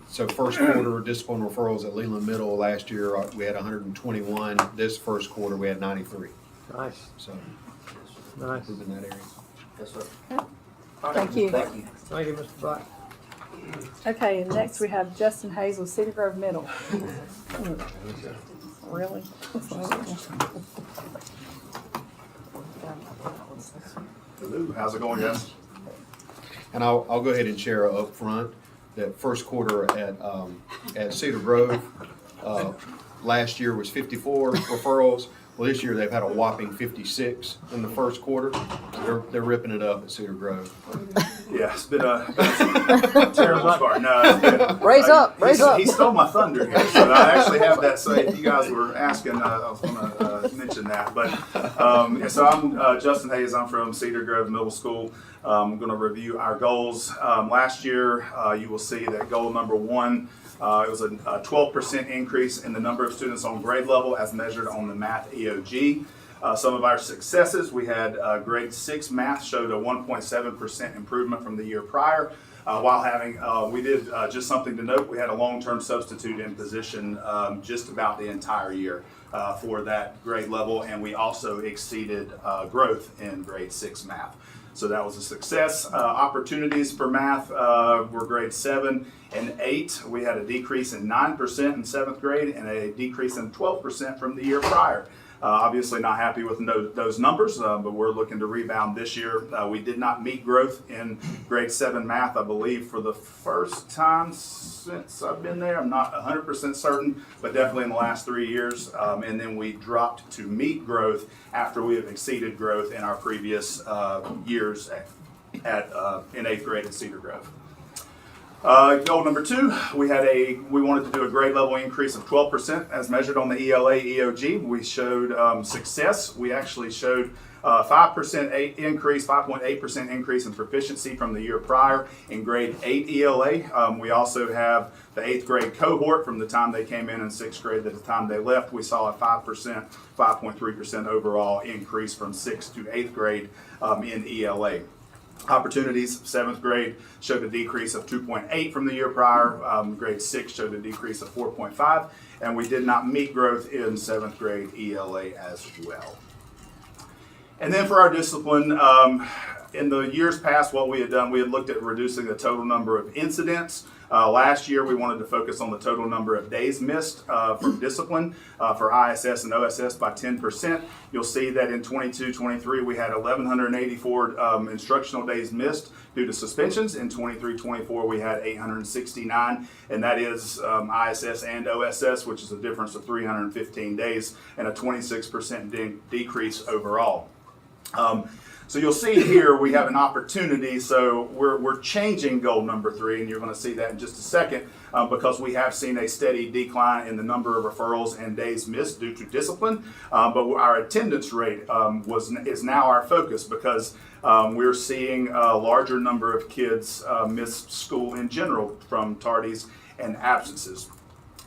so first quarter discipline referrals at Leland Middle last year, we had 121. This first quarter, we had 93. Nice. So, Nice. in that area. Yes, sir. Thank you. Thank you. Thank you, Mr. Black. Okay, and next we have Justin Hayes with Cedar Grove Middle. Really? Hello, how's it going, guys? And I'll go ahead and share up front that first quarter at Cedar Grove, last year was 54 referrals. Well, this year they've had a whopping 56 in the first quarter. They're ripping it up at Cedar Grove. Yeah, it's been a terrible start. No, it's been, Raise up. He stole my thunder here. So I actually have that. So if you guys were asking, I was going to mention that. But yeah, so I'm Justin Hayes. I'm from Cedar Grove Middle School. I'm going to review our goals. Last year, you will see that goal number 1. It was a 12% increase in the number of students on grade level as measured on the math EOG. Some of our successes, we had grade 6 math showed a 1.7% improvement from the year prior. While having, we did just something to note, we had a long-term substitute in position just about the entire year for that grade level, and we also exceeded growth in grade 6 math. So that was a success. Opportunities for math were grade 7 and 8. We had a decrease in 9% in 7th grade and a decrease in 12% from the year prior. Obviously not happy with those numbers, but we're looking to rebound this year. We did not meet growth in grade 7 math, I believe, for the first time since I've been there. I'm not 100% certain, but definitely in the last 3 years. And then we dropped to meet growth after we have exceeded growth in our previous years in 8th grade at Cedar Grove. Goal number 2, we wanted to do a grade level increase of 12% as measured on the ELA EOG. We showed success. We actually showed 5% increase, 5.8% increase in proficiency from the year prior in grade 8 ELA. We also have the 8th grade cohort from the time they came in 6th grade to the time they left. We saw a 5.3% overall increase from 6th to 8th grade in ELA. Opportunities, 7th grade showed a decrease of 2.8 from the year prior. Grade 6 showed a decrease of 4.5, and we did not meet growth in 7th grade ELA as well. And then for our discipline, in the years past, what we had done, we had looked at reducing the total number of incidents. Last year, we wanted to focus on the total number of days missed from discipline for ISS and OSS by 10%. You'll see that in 22-23, we had 1,184 instructional days missed due to suspensions. In 23-24, we had 869, and that is ISS and OSS, which is a difference of 315 days and a 26% decrease overall. So you'll see here we have an opportunity, so we're changing goal number 3, and you're going to see that in just a second, because we have seen a steady decline in the number of referrals and days missed due to discipline, but our attendance rate is now our focus, because we're seeing a larger number of kids miss school in general from tardies and absences.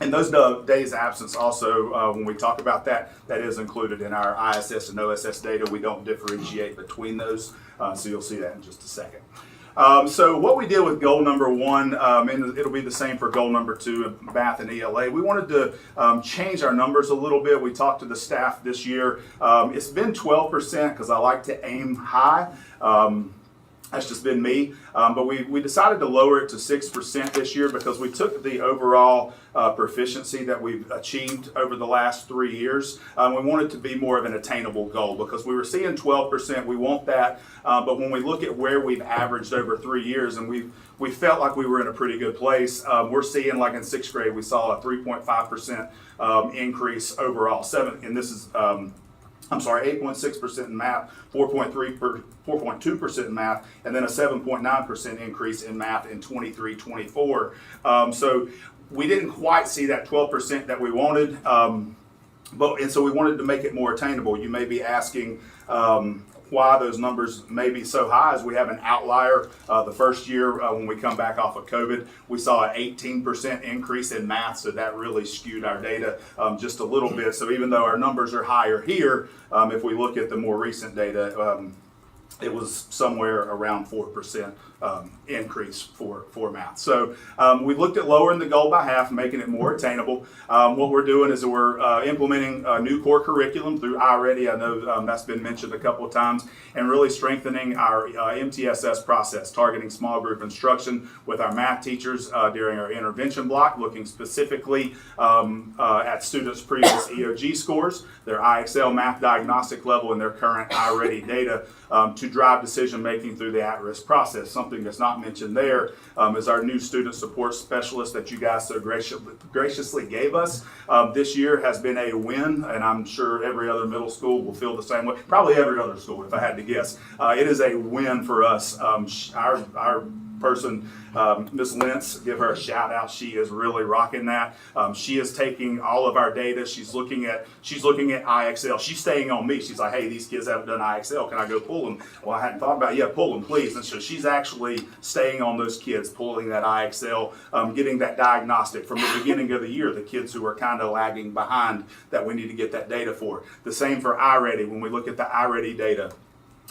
And those days absence also, when we talk about that, that is included in our ISS and OSS data. We don't differentiate between those, so you'll see that in just a second. So what we did with goal number 1, and it'll be the same for goal number 2, math and ELA, we wanted to change our numbers a little bit. We talked to the staff this year. It's been 12% because I like to aim high. That's just been me, but we decided to lower it to 6% this year because we took the overall proficiency that we've achieved over the last 3 years. We want it to be more of an attainable goal because we were seeing 12%, we want that, but when we look at where we've averaged over 3 years, and we felt like we were in a pretty good place, we're seeing, like in 6th grade, we saw a 3.5% increase overall, and this is 8.6% in math, 4.2% in math, and then a 7.9% increase in math in 23-24. So we didn't quite see that 12% that we wanted, and so we wanted to make it more attainable. You may be asking why those numbers may be so high, as we have an outlier. The first year when we come back off of COVID, we saw an 18% increase in math, so that really skewed our data just a little bit. So even though our numbers are higher here, if we look at the more recent data, it was somewhere around 4% increase for math. So we looked at lowering the goal by half, making it more attainable. What we're doing is we're implementing a new core curriculum through iReady. I know that's been mentioned a couple of times, and really strengthening our MTSS process, targeting small group instruction with our math teachers during our intervention block, looking specifically at students' previous EOG scores, their IXL math diagnostic level, and their current iReady data to drive decision making through the at-risk process. Something something that's not mentioned there, is our new student support specialist that you guys so graciously gave us. This year has been a win, and I'm sure every other middle school will feel the same way. Probably every other school, if I had to guess. It is a win for us. Our person, Ms. Lentz, give her a shout out. She is really rocking that. She is taking all of our data. She's looking at IXL. She's staying on me. She's like, hey, these kids haven't done IXL. Can I go pull them? Well, I hadn't thought about it. Yeah, pull them, please. And so she's actually staying on those kids, pulling that IXL, getting that diagnostic from the beginning of the year, the kids who are kind of lagging behind that we need to get that data for. The same for iReady. When we look at the iReady data,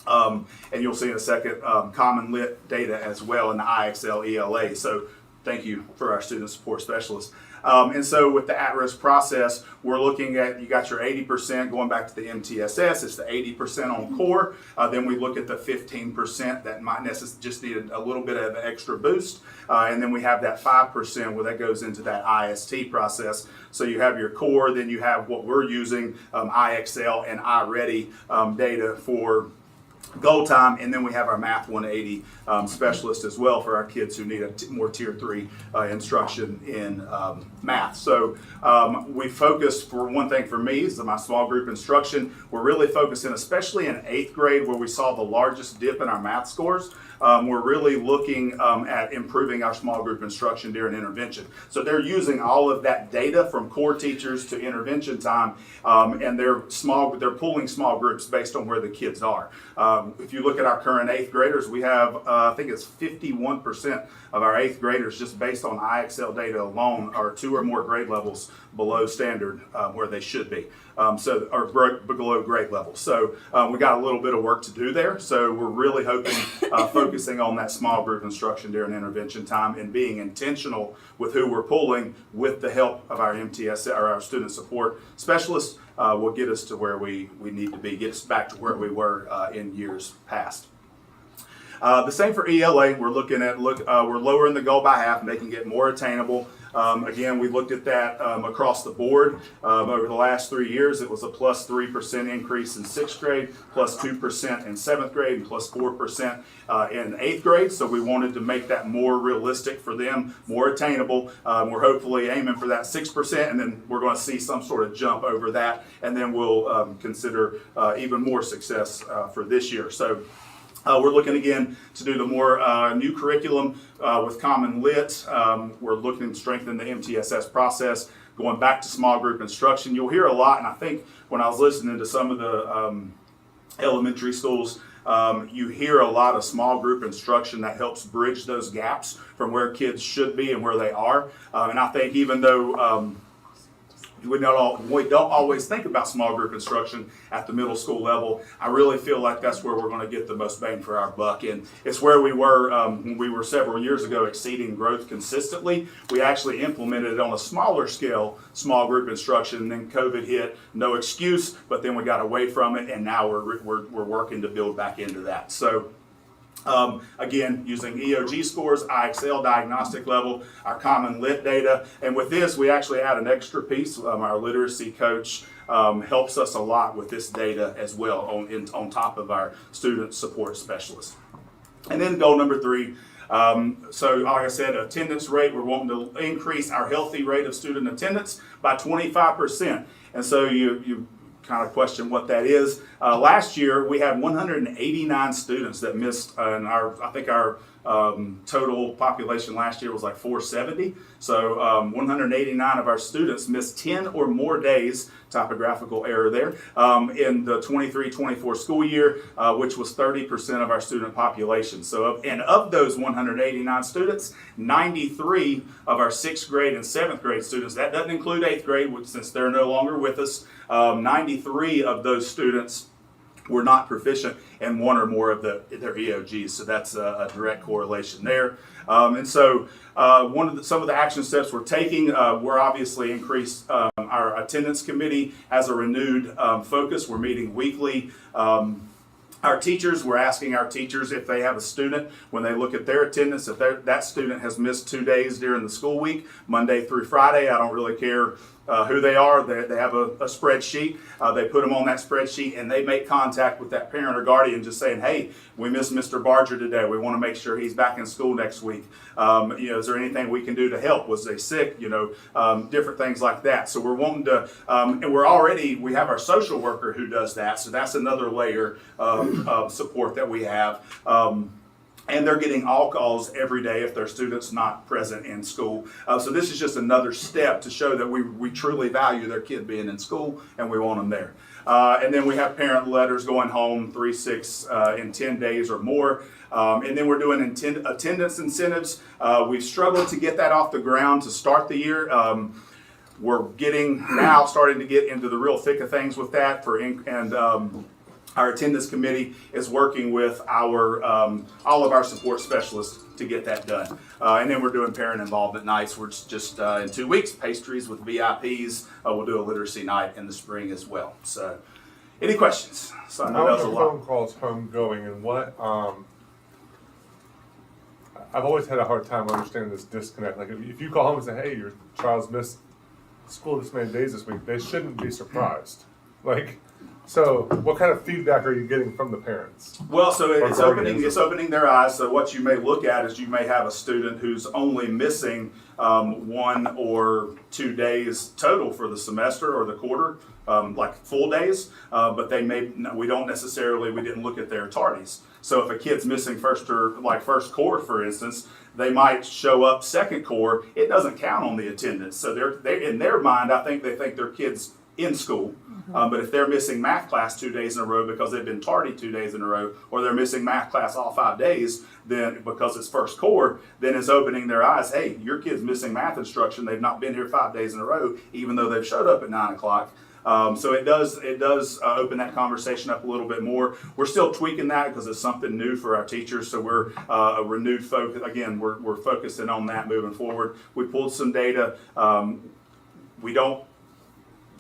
and you'll see in a second, Common Lit data as well in the IXL ELA. So thank you for our student support specialists. And so with the at-risk process, we're looking at, you got your 80% going back to the MTSS, it's the 80% on core. Then we look at the 15% that might just need a little bit of an extra boost. And then we have that 5% where that goes into that IST process. So you have your core, then you have what we're using, IXL and iReady data for goal time, and then we have our Math 180 specialist as well for our kids who need a more tier 3 instruction in math. So we focused, for one thing for me, is my small group instruction. We're really focusing, especially in 8th grade where we saw the largest dip in our math scores. We're really looking at improving our small group instruction during intervention. So they're using all of that data from core teachers to intervention time, and they're pulling small groups based on where the kids are. If you look at our current 8th graders, we have, I think it's 51% of our 8th graders, just based on IXL data alone, are 2 or more grade levels below standard where they should be. Or below grade level. So we got a little bit of work to do there. So we're really hoping, focusing on that small group instruction during intervention time and being intentional with who we're pulling with the help of our MTS or our student support specialists will get us to where we need to be, get us back to where we were in years past. The same for ELA. We're looking at we're lowering the goal by half, making it more attainable. Again, we looked at that across the board. Over the last 3 years, it was a plus 3% increase in 6th grade, plus 2% in 7th grade, and plus 4% in 8th grade. So we wanted to make that more realistic for them, more attainable. We're hopefully aiming for that 6%, and then we're going to see some sort of jump over that, and then we'll consider even more success for this year. So we're looking again to do the more new curriculum with Common Lit. We're looking to strengthen the MTSS process, going back to small group instruction. You'll hear a lot, and I think when I was listening to some of the elementary schools, you hear a lot of small group instruction that helps bridge those gaps from where kids should be and where they are. And I think even though we don't always think about small group instruction at the middle school level, I really feel like that's where we're going to get the most bang for our buck. And it's where we were when we were several years ago exceeding growth consistently. We actually implemented it on a smaller scale, small group instruction, and then COVID hit, no excuse, but then we got away from it, and now we're working to build back into that. So again, using EOG scores, IXL diagnostic level, our Common Lit data, and with this we actually add an extra piece. Our literacy coach helps us a lot with this data as well on top of our student support specialist. And then goal number 3, so like I said, attendance rate, we're wanting to increase our healthy rate of student attendance by 25%. And so you kind of question what that is. Last year we had 189 students that missed, and I think our total population last year was like 470. So 189 of our students missed 10 or more days, typographical error there, in the 23-24 school year, which was 30% of our student population. So of those 189 students, 93 of our 6th grade and 7th grade students, that doesn't include 8th grade, since they're no longer with us, 93 of those students were not proficient in one or more of their EOGs. So that's a direct correlation there. And so some of the action steps we're taking, we're obviously increased our attendance committee has a renewed focus. We're meeting weekly. Our teachers, we're asking our teachers if they have a student, when they look at their attendance, if that student has missed 2 days during the school week, Monday through Friday, I don't really care who they are. They have a spreadsheet. They put them on that spreadsheet, and they make contact with that parent or guardian just saying, hey, we miss Mr. Barger today. We want to make sure he's back in school next week. Is there anything we can do to help? Was they sick? Different things like that. So we're wanting to, and we have our social worker who does that. So that's another layer of support that we have. And they're getting all calls every day if their student's not present in school. So this is just another step to show that we truly value their kid being in school and we want them there. And then we have parent letters going home 3, 6, in 10 days or more. And then we're doing attendance incentives. We've struggled to get that off the ground to start the year. We're starting to get into the real thick of things with that our attendance committee is working with all of our support specialists to get that done. And then we're doing parent involvement nights. We're just in 2 weeks, pastries with VIPs. We'll do a literacy night in the spring as well. So, any questions? So I know that was a lot. Phone calls home going, and what? I've always had a hard time understanding this disconnect. Like if you call home and say, "Hey, your child's missed school this many days this week," they shouldn't be surprised. So what kind of feedback are you getting from the parents? Well, so it's opening their eyes. So what you may look at is you may have a student who's only missing 1 or 2 days total for the semester or the quarter, like full days. But we didn't look at their tardies. So if a kid's missing first core, for instance, they might show up second core. It doesn't count on the attendance. So they're in their mind, I think they think their kid's in school. But if they're missing math class 2 days in a row because they've been tardy 2 days in a row, or they're missing math class all 5 days, then because it's first core, then it's opening their eyes. Hey, your kid's missing math instruction. They've not been here 5 days in a row, even though they've showed up at 9 o'clock. So it does open that conversation up a little bit more. We're still tweaking that because it's something new for our teachers. So we're a renewed focus. Again, we're focusing on that moving forward. We pulled some data. We don't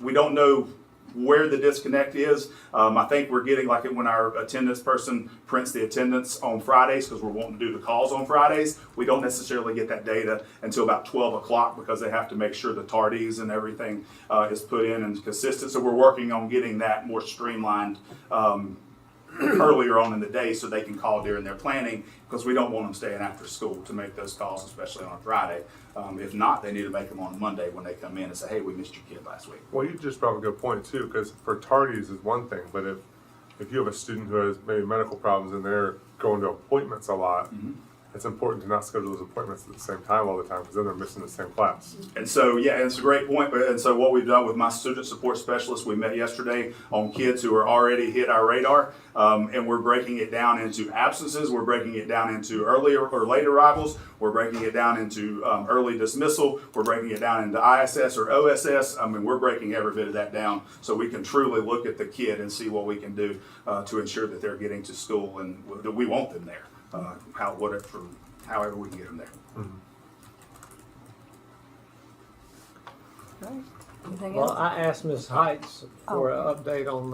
know where the disconnect is. I think we're getting when our attendance person prints the attendance on Fridays because we're wanting to do the calls on Fridays. We don't necessarily get that data until about 12 o'clock because they have to make sure the tardies and everything is put in and consistent. So we're working on getting that more streamlined earlier on in the day so they can call during their planning because we don't want them staying after school to make those calls, especially on a Friday. If not, they need to make them on Monday when they come in and say, hey, we missed your kid last week. Well, you just brought up a good point too, because for tardies is one thing, but if you have a student who has maybe medical problems and they're going to appointments a lot, it's important to not schedule those appointments at the same time all the time because then they're missing the same class. And so, and it's a great point. And so what we've done with my student support specialist, we met yesterday on kids who are already hit our radar, and we're breaking it down into absences. We're breaking it down into earlier or late arrivals. We're breaking it down into early dismissal. We're breaking it down into ISS or OSS. I mean, we're breaking every bit of that down so we can truly look at the kid and see what we can do to ensure that they're getting to school and that we want them there. However we can get them there. Anything Well, else? I asked Ms. Heights for an update on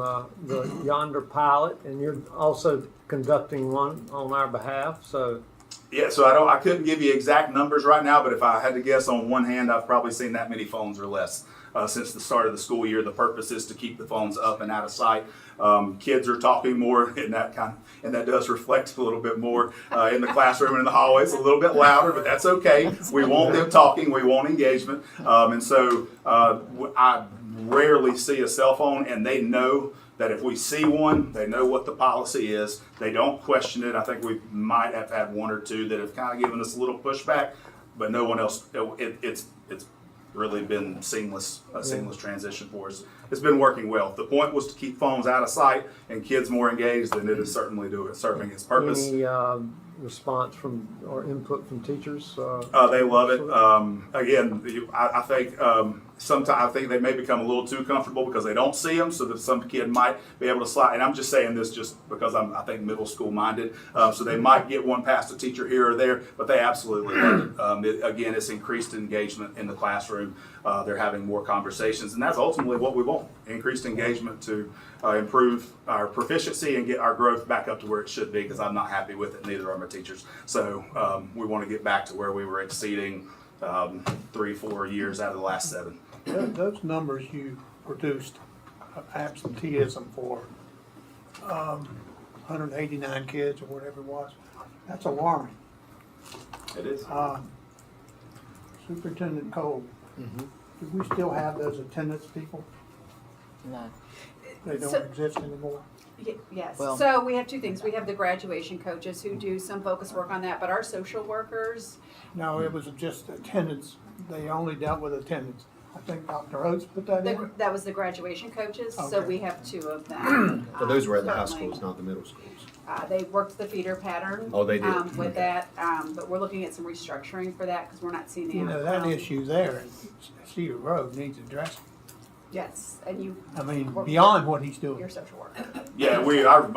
the Yonder pilot, and you're also conducting one on our behalf, so. Yeah, so I couldn't give you exact numbers right now, but if I had to guess on one hand, I've probably seen that many phones or less since the start of the school year. The purpose is to keep the phones up and out of sight. Kids are talking more, and that does reflect a little bit more in the classroom and in the hallways. A little bit louder, but that's okay. We want them talking. We want engagement, and so I rarely see a cell phone, and they know that if we see one, they know what the policy is. They don't question it. I think we might have had 1 or 2 that have kind of given us a little pushback, but no one else. It's really been a seamless transition for us. It's been working well. If the point was to keep phones out of sight and kids more engaged, then it is certainly serving its purpose. Any response from or input from teachers? They love it. Again, I think sometimes I think they may become a little too comfortable because they don't see them, so that some kid might be able to slide. And I'm just saying this just because I think middle school minded. So they might get one past a teacher here or there, but they absolutely love it. Again, it's increased engagement in the classroom. They're having more conversations, and that's ultimately what we want: increased engagement to improve our proficiency and get our growth back up to where it should be. Because I'm not happy with it, neither are my teachers. So we want to get back to where we were exceeding 3-4 years out of the last 7. those numbers you produced, absenteeism for 189 kids or whatever it was, that's alarming. It is. Superintendent Cole, do we still have those attendance people? No. They don't So- exist anymore? Yes, Well- so we have two things. We have the graduation coaches who do some focus work on that, but our social workers, No, it was just attendance. They only dealt with attendance. I think Dr. Oates put that in. that was the graduation coaches, so Okay. we have two of them. But those were at the high Certainly. schools, not the middle schools. They worked the feeder pattern. Oh, they did. With that, but we're looking at some restructuring for that because we're not seeing the. You know, that issue there at Cedar Road needs addressing. Yes, and you. I mean, beyond what he's doing. Your social worker. Yeah,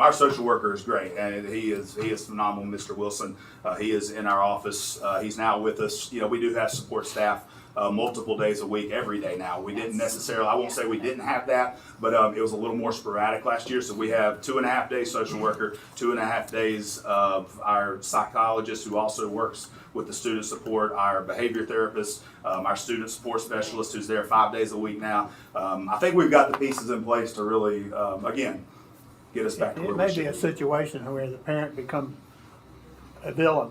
our social worker is great, and he is phenomenal, Mr. Wilson. He is in our office. He's now with us. You know, we do have support staff multiple days a week, every day now. We didn't necessarily, I won't say we didn't have that, but it was a little more sporadic last year. So we have 2.5 days social worker, 2.5 days of our psychologist who also works with the student support, our behavior therapist, our student support specialist who's there 5 days a week now. I think we've got the pieces in place to really, again, get us back to where It we may be should a be. situation where the parent becomes a villain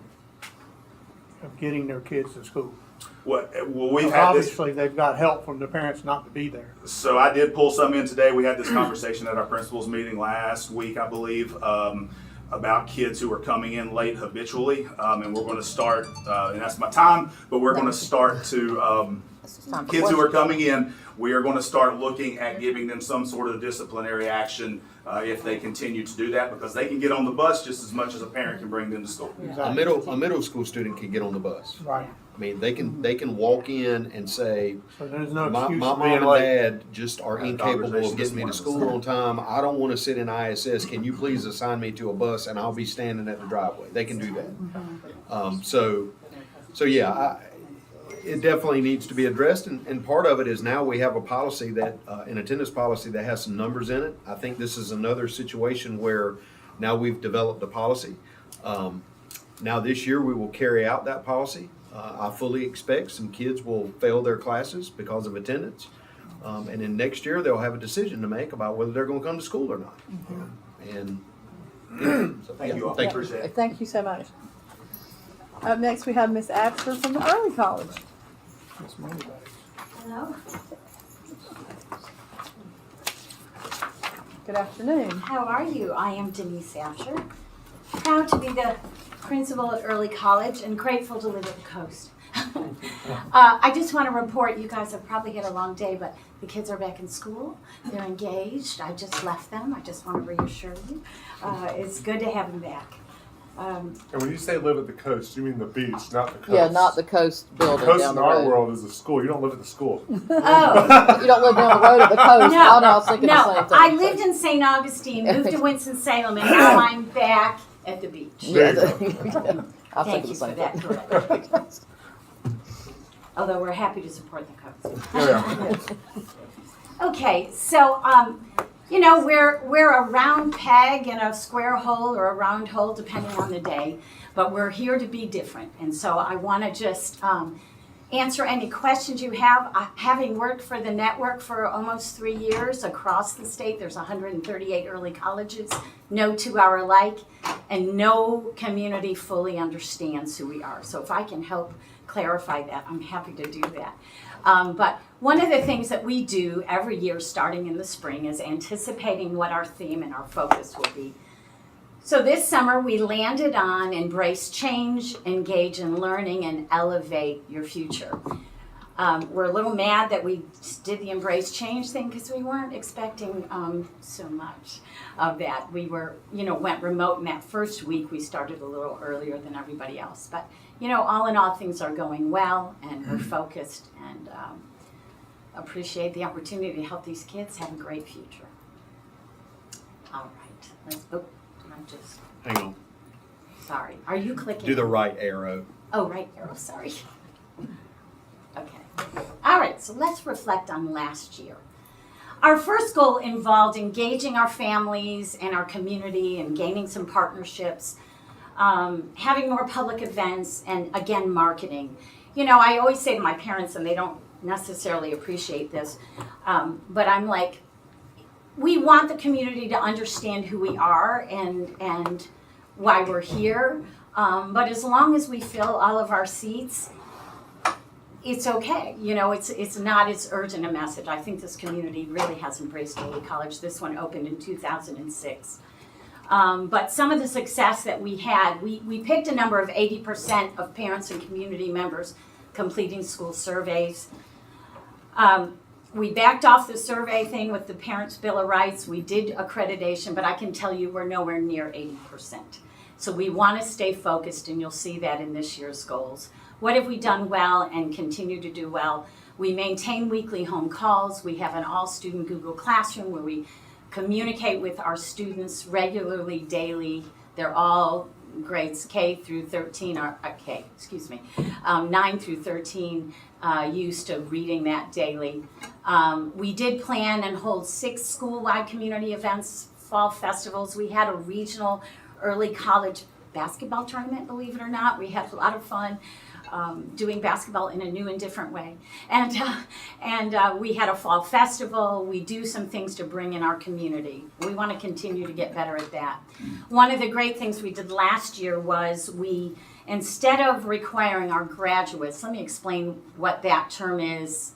of getting their kids to school. Well, we've had this. Obviously, they've got help from the parents not to be there. So I did pull some in today. We had this conversation at our principals meeting last week, I believe, about kids who are coming in late habitually. And we're going to start, and that's my time, but we're going to start to, kids who are coming in, we are going to start looking at giving them some sort of disciplinary action if they continue to do that, because they can get on the bus just as much as a parent can bring them to school. A middle school student can get on the bus. Right. I mean, they can walk in and say, So there's no my excuse mom for being and late. dad just are Had a incapable conversation of this getting me to morning. school on time. I don't want to sit in ISS. Can you please assign me to a bus and I'll be standing at the driveway? They can do that. So yeah, it definitely needs to be addressed, and part of it is now we have a policy that, an attendance policy that has some numbers in it. I think this is another situation where now we've developed a policy. Now this year we will carry out that policy. I fully expect some kids will fail their classes because of attendance. And then next year they'll have a decision to make about whether they're going to come to school or not. And so, Thank you all. Thank you. Appreciate it. Thank you so much. Up next, we have Miss Abster from the early college. It's money bags. Hello. Good afternoon. How are you? I am Denise Absher. Proud to be the principal at Early College and grateful to live at the coast. I just want to report, you guys have probably had a long day, but the kids are back in school. They're engaged. I just left them. I just want to reassure you. It's good to have them back. And when you say live at the coast, you mean the beach, not the coast. Yeah, not the coast The building coast down in the our road. world is a school. You don't live at the school. Oh. You don't live down the road at the coast. No, I was thinking the same thing. I lived in St. Augustine, moved to Winston-Salem, and now I'm back at the beach. Yeah, There you I was Thank thinking you the for same that thing. correction. Although we're happy to support the coast. Yeah. Okay, so you know, we're a round peg in a square hole or a round hole depending on the day, but we're here to be different. And so I want to just answer any questions you have. Having worked for the network for almost 3 years across the state, there's 138 early colleges, no two are alike, and no community fully understands who we are. So if I can help clarify that, I'm happy to do that. But one of the things that we do every year starting in the spring is anticipating what our theme and our focus will be. So this summer we landed on embrace change, engage in learning, and elevate your future. We're a little mad that we did the embrace change thing because we weren't expecting so much of that. We were, went remote in that first week. We started a little earlier than everybody else. But, all in all, things are going well, and we're focused and appreciate the opportunity to help these kids have a great future. All right. I'm just, Hang on. sorry. Are you clicking? Do the right arrow. Oh, right arrow, sorry. Okay. All right, so let's reflect on last year. Our first goal involved engaging our families and our community and gaining some partnerships, having more public events, and again, marketing. I always say to my parents, and they don't necessarily appreciate this, but I'm like, we want the community to understand who we are and why we're here. But as long as we fill all of our seats, it's okay. You know, it's not as urgent a message. I think this community really has embraced early college. This one opened in 2006. But some of the success that we had, we picked a number of 80% of parents and community members completing school surveys. We backed off the survey thing with the Parents' Bill of Rights. We did accreditation, but I can tell you we're nowhere near 80%. So we want to stay focused, and you'll see that in this year's goals. What have we done well and continue to do well? We maintain weekly home calls. We have an all-student Google Classroom where we communicate with our students regularly, daily. They're all grades K through 13, 9 through 13, used to reading that daily. We did plan and hold 6 school-wide community events, fall festivals. We had a regional early college basketball tournament, believe it or not. We had a lot of fun doing basketball in a new and different way. And we had a fall festival. We do some things to bring in our community. We want to continue to get better at that. One of the great things we did last year was instead of requiring our graduates, let me explain what that term is.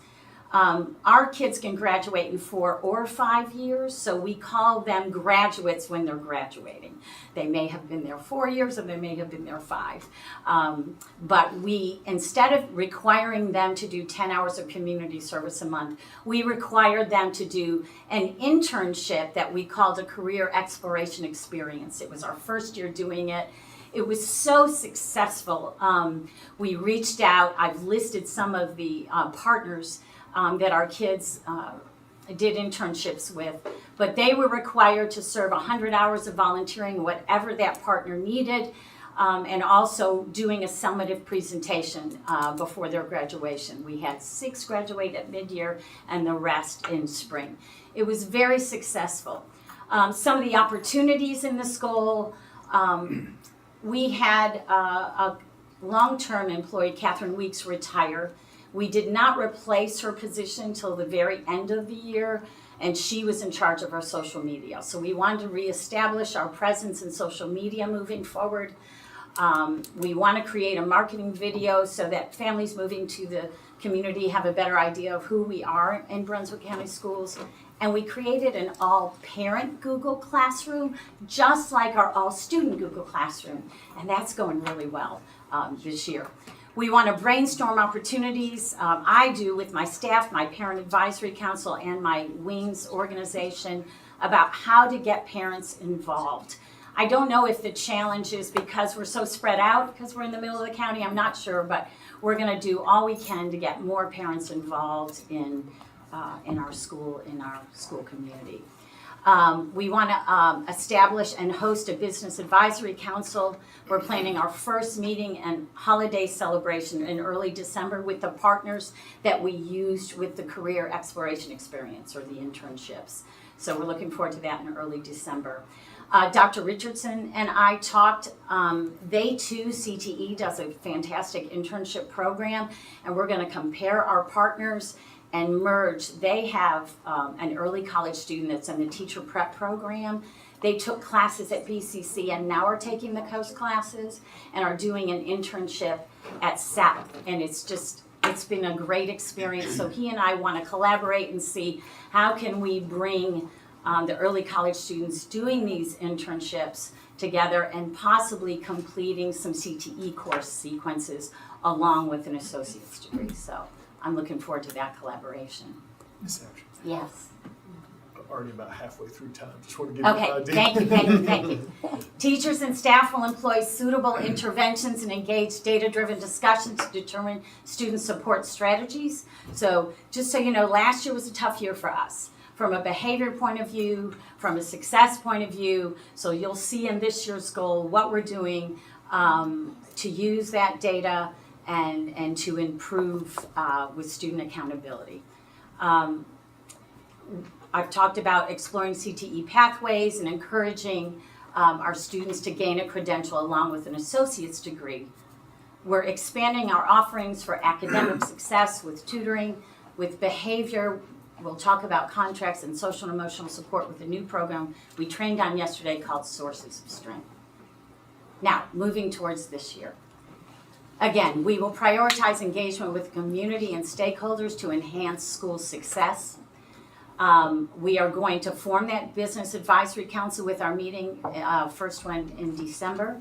Our kids can graduate in 4 or 5 years, so we call them graduates when they're graduating. They may have been there 4 years or they may have been there 5. But instead of requiring them to do 10 hours of community service a month, we required them to do an internship that we called a career exploration experience. It was our first year doing it. It was so successful. We reached out. I've listed some of the partners that our kids did internships with, but they were required to serve 100 hours of volunteering, whatever that partner needed, and also doing a summative presentation before their graduation. We had 6 graduate at mid-year and the rest in spring. It was very successful. Some of the opportunities in this goal, we had a long-term employee, Catherine Weeks, retire. We did not replace her position until the very end of the year, and she was in charge of our social media. So we wanted to reestablish our presence in social media moving forward. We want to create a marketing video so that families moving to the community have a better idea of who we are in Brunswick County Schools. And we created an all-parent Google Classroom, just like our all-student Google Classroom. And that's going really well this year. We want to brainstorm opportunities. I do with my staff, my Parent Advisory Council, and my WINGS organization about how to get parents involved. I don't know if the challenge is because we're so spread out, because we're in the middle of the county, I'm not sure, but we're going to do all we can to get more parents involved in our school community. We want to establish and host a business advisory council. We're planning our first meeting and holiday celebration in early December with the partners that we used with the career exploration experience or the internships. So we're looking forward to that in early December. Dr. Richardson and I talked, they too, CTE does a fantastic internship program, and we're going to compare our partners and merge. They have an early college student that's in the teacher prep program. They took classes at BCC and now are taking the coast classes and are doing an internship at SAP. And it's been a great experience. So he and I want to collaborate and see how can we bring the early college students doing these internships together and possibly completing some CTE course sequences along with an associate's degree. So I'm looking forward to that collaboration. Ms. Absher, Yes. I'm already about halfway through time. Just want to give you an Okay, idea. thank you. Teachers and staff will employ suitable interventions and engage data-driven discussion to determine student support strategies. So just so you know, last year was a tough year for us from a behavior point of view, from a success point of view. So you'll see in this year's goal what we're doing to use that data and to improve with student accountability. I've talked about exploring CTE pathways and encouraging our students to gain a credential along with an associate's degree. We're expanding our offerings for academic success with tutoring, with behavior. We'll talk about contracts and social and emotional support with a new program we trained on yesterday called Sources of Strength. Now, moving towards this year. Again, we will prioritize engagement with community and stakeholders to enhance school success. We are going to form that Business Advisory Council with our meeting, first one in December.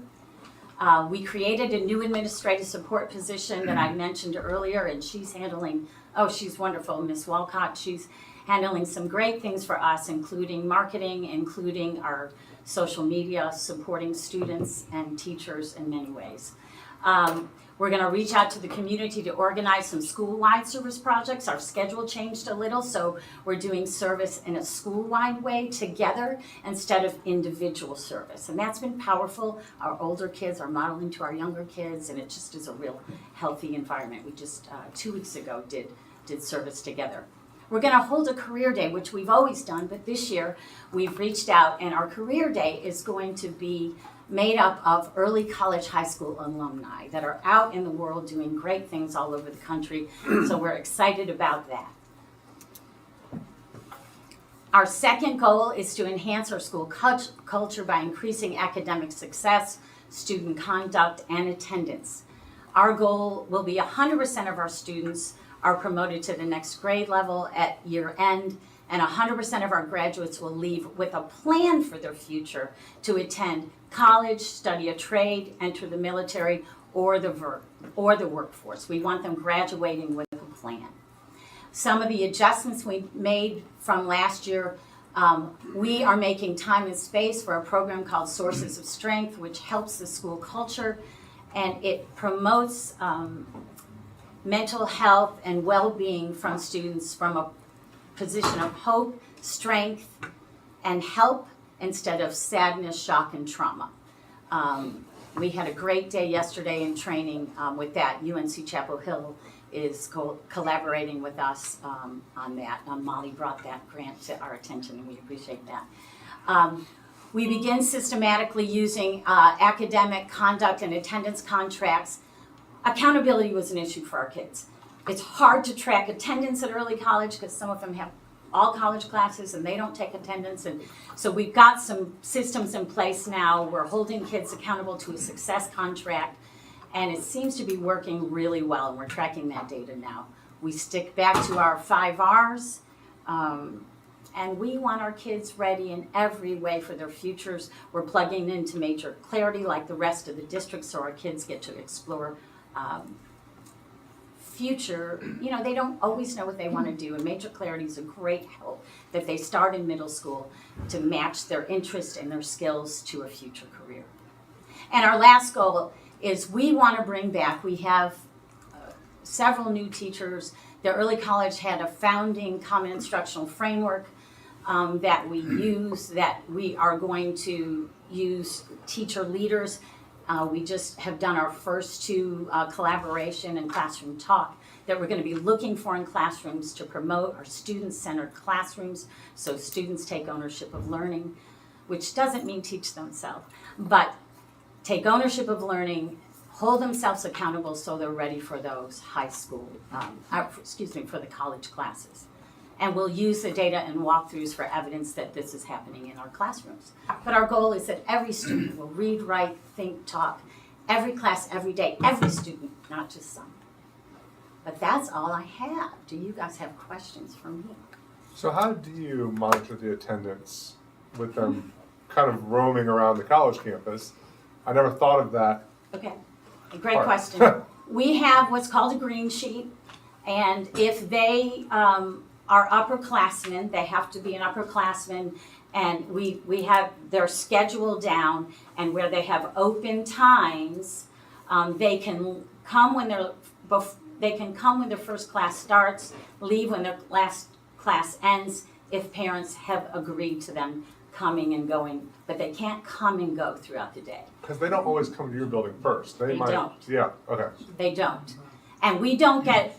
We created a new administrative support position that I mentioned earlier, and she's handling, she's wonderful, Miss Walcott. She's handling some great things for us, including marketing, including our social media, supporting students and teachers in many ways. We're going to reach out to the community to organize some school-wide service projects. Our schedule changed a little, so we're doing service in a school-wide way together instead of individual service. And that's been powerful. Our older kids are modeling to our younger kids, and it just is a real healthy environment. We just 2 weeks ago did service together. We're going to hold a career day, which we've always done, but this year we've reached out, and our career day is going to be made up of early college, high school alumni that are out in the world doing great things all over the country. So we're excited about that. Our second goal is to enhance our school culture by increasing academic success, student conduct, and attendance. Our goal will be 100% of our students are promoted to the next grade level at year end, and 100% of our graduates will leave with a plan for their future to attend college, study a trade, enter the military, or the workforce. We want them graduating with a plan. Some of the adjustments we made from last year, we are making time and space for a program called Sources of Strength, which helps the school culture, and it promotes mental health and well-being from students from a position of hope, strength, and help instead of sadness, shock, and trauma. We had a great day yesterday in training with that. UNC Chapel Hill is collaborating with us on that. Molly brought that grant to our attention, and we appreciate that. We begin systematically using academic conduct and attendance contracts. Accountability was an issue for our kids. It's hard to track attendance at early college because some of them have all college classes and they don't take attendance. And so we've got some systems in place now. We're holding kids accountable to a success contract, and it seems to be working really well, and we're tracking that data now. We stick back to our 5 R's, and we want our kids ready in every way for their futures. We're plugging into Major Clarity like the rest of the district so our kids get to explore future. You know, they don't always know what they want to do, and Major Clarity is a great help that they start in middle school to match their interest and their skills to a future career. And our last goal is we want to bring back, we have several new teachers. The early college had a founding common instructional framework that we use, that we are going to use teacher leaders. We just have done our first 2 collaboration and classroom talk that we're going to be looking for in classrooms to promote our student-centered classrooms so students take ownership of learning, which doesn't mean teach themselves, but take ownership of learning, hold themselves accountable so they're ready for those high school, for the college classes. And we'll use the data and walkthroughs for evidence that this is happening in our classrooms. But our goal is that every student will read, write, think, talk, every class, every day, every student, not just some. But that's all I have. Do you guys have questions for me? So how do you monitor the attendance with them kind of roaming around the college campus? I never thought of that. Okay, a great question. We have what's called a green sheet, and if they are upperclassmen, they have to be an upperclassman, and we have their schedule down, and where they have open times, they can come when their first class starts, leave when their last class ends, if parents have agreed to them coming and going, but they can't come and go throughout the day. Because they don't always come to your building first. They might. Don't. Yeah, okay. They don't. And we don't get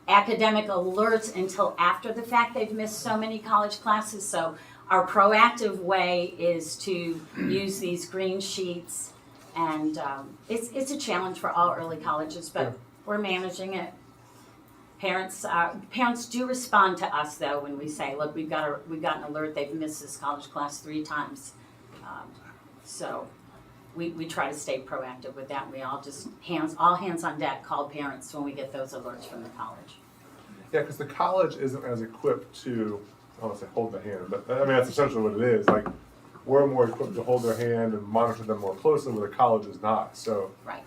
academic alerts until after the fact. They've missed so many college classes. So our proactive way is to use these green sheets And it's a challenge for all early colleges, but we're managing it. Parents do respond to us though when we say, look, we've got an alert they've missed this college class 3 times. So we try to stay proactive with that. We all just all hands on deck call parents when we get those alerts from the college. Yeah, because the college isn't as equipped to, I don't want to say hold the hand, but I mean, that's essentially what it is. Like, we're more equipped to hold their hand and monitor them more closely, where the college is not. So right.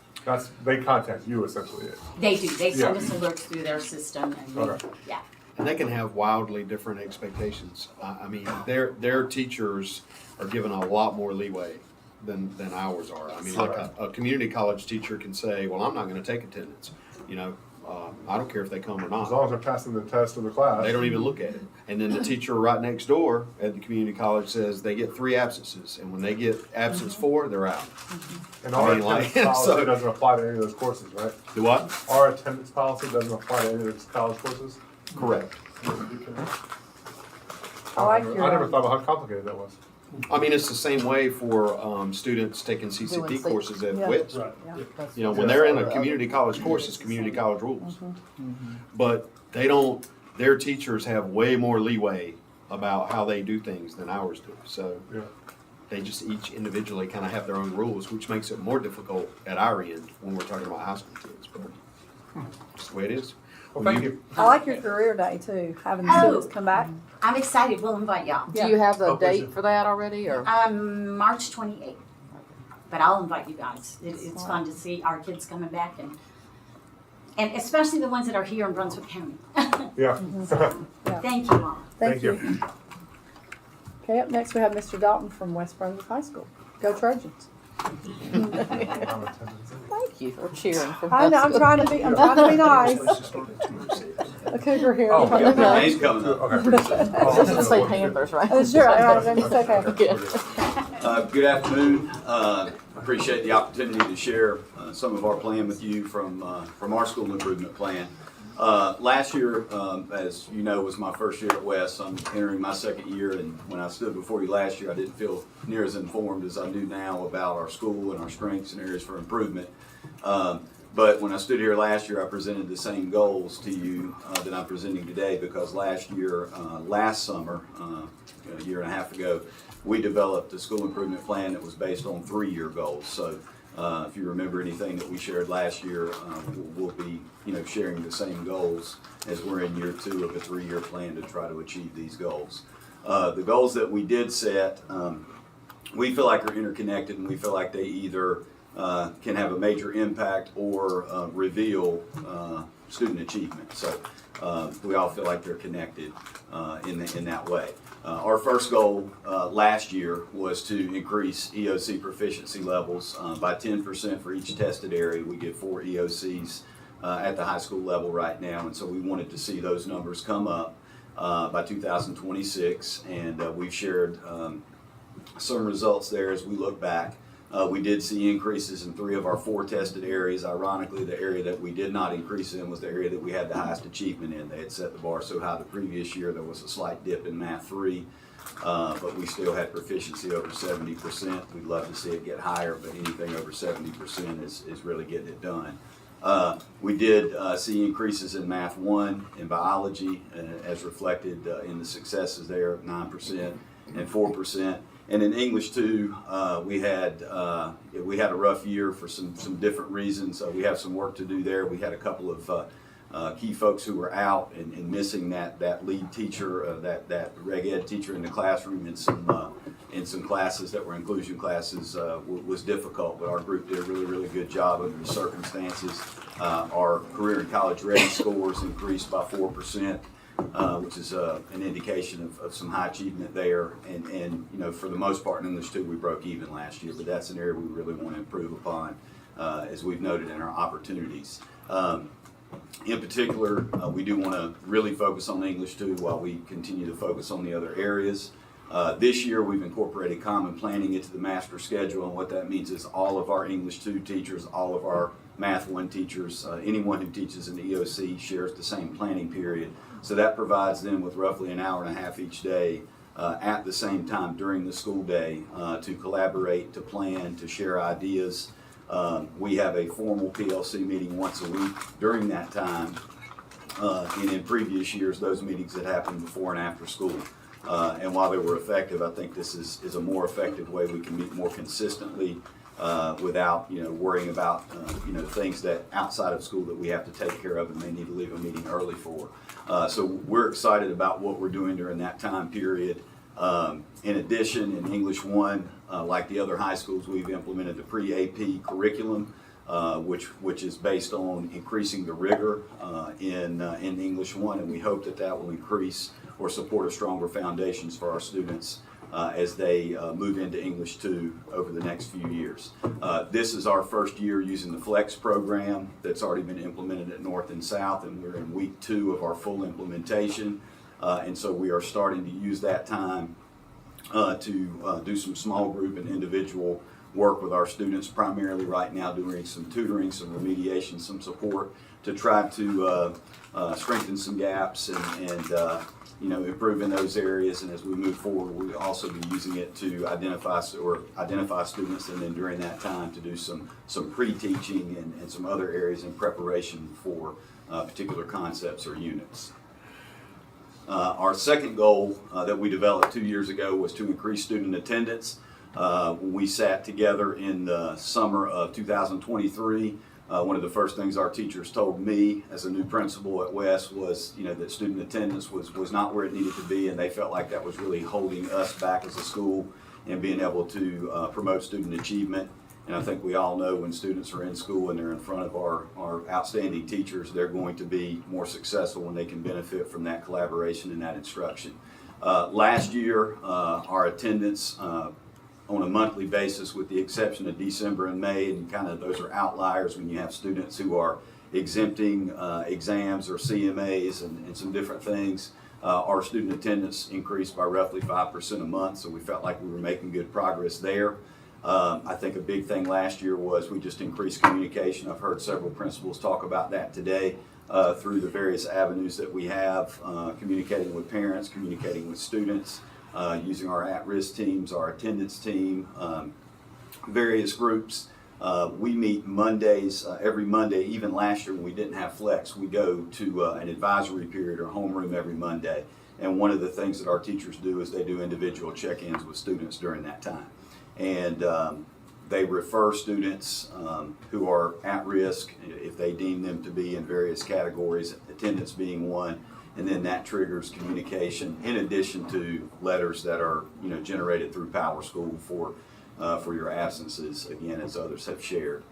They contact you essentially. They do. They send us alerts through their system, and yeah. And they can have wildly different expectations. I mean, their teachers are given a lot more leeway than ours are. I mean, like a community college teacher can say, well, I'm not going to take attendance. You know, I don't care if they come or not. As long as they're passing the test of the class. They don't even look at it. And then the teacher right next door at the community college says they get 3 absences. And when they get absence 4, they're out. And our attendance policy doesn't apply to any of those courses, right? Do what? Our attendance policy doesn't apply to any of those college courses? Correct. I never thought about how complicated that was. I mean, it's the same way for students taking CCP courses at WITS. Right. You know, when they're in a community college course, it's community college rules. But their teachers have way more leeway about how they do things than ours do. So they just each individually kind of have their own rules, which makes it more difficult at our end when we're talking about high school kids. But it's the way it is. Well, thank you. I like your career day too, having the students come back. I'm excited. We'll invite y'all. Do you have the date for that already, or? March 28th. But I'll invite you guys. It's fun to see our kids coming back, and especially the ones that are here in Brunswick County. Yeah. Thank you all. Thank you. Okay, up next we have Mr. Dalton from West Brunswick High School. Go Trojans. Thank you for cheering for I know, I'm trying to be nice. A cougar here. Oh, yeah, the game's coming up. This doesn't say Panthers, right? Oh, sure, it's okay. Good afternoon. Appreciate the opportunity to share some of our plan with you from our school improvement plan. Last year, as you know, was my first year at West. I'm entering my second year, and when I stood before you last year, I didn't feel near as informed as I do now about our school and our strengths and areas for improvement. But when I stood here last year, I presented the same goals to you that I'm presenting today, because last summer, a year and a half ago, we developed a school improvement plan that was based on 3-year goals. So if you remember anything that we shared last year, we'll be sharing the same goals as we're in year 2 of a 3-year plan to try to achieve these goals. The goals that we did set, we feel like are interconnected, and we feel like they either can have a major impact or reveal student achievement. So we all feel like they're connected in that way. Our first goal last year was to increase EOC proficiency levels by 10% for each tested area. We get 4 EOCs at the high school level right now, and so we wanted to see those numbers come up by 2026, and we've shared some results there as we look back. We did see increases in 3 of our 4 tested areas. Ironically, the area that we did not increase in was the area that we had the highest achievement in. They had set the bar so high the previous year there was a slight dip in Math 3, but we still had proficiency over 70%. We'd love to see it get higher, but anything over 70% is really getting it done. We did see increases in Math 1 and Biology, as reflected in the successes there of 9% and 4%. And in English 2, we had a rough year for some different reasons. We have some work to do there. We had a couple of key folks who were out and missing that lead teacher, that reg ed teacher in the classroom in some classes that were inclusion classes was difficult. But our group did a really good job under the circumstances. Our career and college ready scores increased by 4%. Which is an indication of some high achievement there, and for the most part in English 2 we broke even last year, but that's an area we really want to improve upon, as we've noted in our opportunities. In particular, we do want to really focus on English 2 while we continue to focus on the other areas. This year we've incorporated common planning into the master schedule, and what that means is all of our English 2 teachers, all of our Math 1 teachers, anyone who teaches an EOC shares the same planning period. So that provides them with roughly an hour and a half each day at the same time during the school day to collaborate, to plan, to share ideas. We have a formal PLC meeting once a week during that time. And in previous years, those meetings had happened before and after school. And while they were effective, I think this is a more effective way we can meet more consistently without, worrying about, things that outside of school that we have to take care of and may need to leave a meeting early for. So we're excited about what we're doing during that time period. In addition, in English 1, like the other high schools, we've implemented the pre-AP curriculum, which is based on increasing the rigor in English 1, and we hope that will increase or support a stronger foundations for our students as they move into English 2 over the next few years. This is our first year using the Flex program that's already been implemented at North and South, and we're in week 2 of our full implementation. And so we are starting to use that time to do some small group and individual work with our students, primarily right now doing some tutoring, some remediation, some support to try to strengthen some gaps and improve in those areas. And as we move forward, we'll also be using it to identify students, and then during that time to do some pre-teaching and some other areas in preparation for particular concepts or units. Our second goal that we developed 2 years ago was to increase student attendance. When we sat together in the summer of 2023, one of the first things our teachers told me as a new principal at West was, that student attendance was not where it needed to be, and they felt like that was really holding us back as a school and being able to promote student achievement. And I think we all know when students are in school and they're in front of our outstanding teachers, they're going to be more successful when they can benefit from that collaboration and that instruction. Last year, our attendance on a monthly basis, with the exception of December and May, and kind of those are outliers when you have students who are exempting exams or CMAs and some different things. Our student attendance increased by roughly 5% a month, so we felt like we were making good progress there. I think a big thing last year was we just increased communication. I've heard several principals talk about that today through the various avenues that we have, communicating with parents, communicating with students, using our at-risk teams, our attendance team, various groups. We meet Mondays, every Monday. Even last year when we didn't have Flex, we go to an advisory period or homeroom every Monday. And one of the things that our teachers do is they do individual check-ins with students during that time. And they refer students who are at risk if they deem them to be in various categories, attendance being one, and then that triggers communication in addition to letters that are generated through Power School for your absences, again, as others have shared.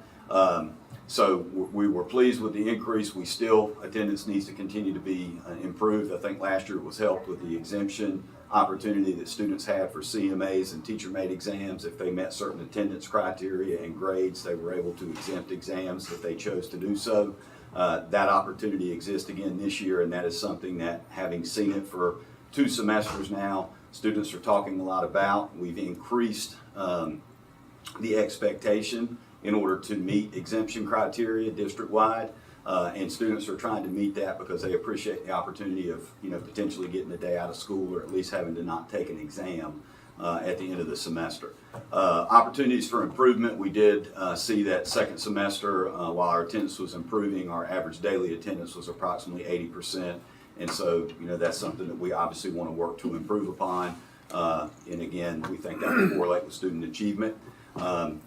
So we were pleased with the increase. We still, attendance needs to continue to be improved. I think last year it was helped with the exemption opportunity that students had for CMAs and teacher-made exams. If they met certain attendance criteria and grades, they were able to exempt exams if they chose to do so. That opportunity exists again this year, and that is something that, having seen it for 2 semesters now, students are talking a lot about. We've increased the expectation in order to meet exemption criteria district-wide. And students are trying to meet that because they appreciate the opportunity of, potentially getting a day out of school or at least having to not take an exam at the end of the semester. Opportunities for improvement. We did see that second semester, while our attendance was improving, our average daily attendance was approximately 80%. And so, that's something that we obviously want to work to improve upon. And again, we think that will correlate with student achievement.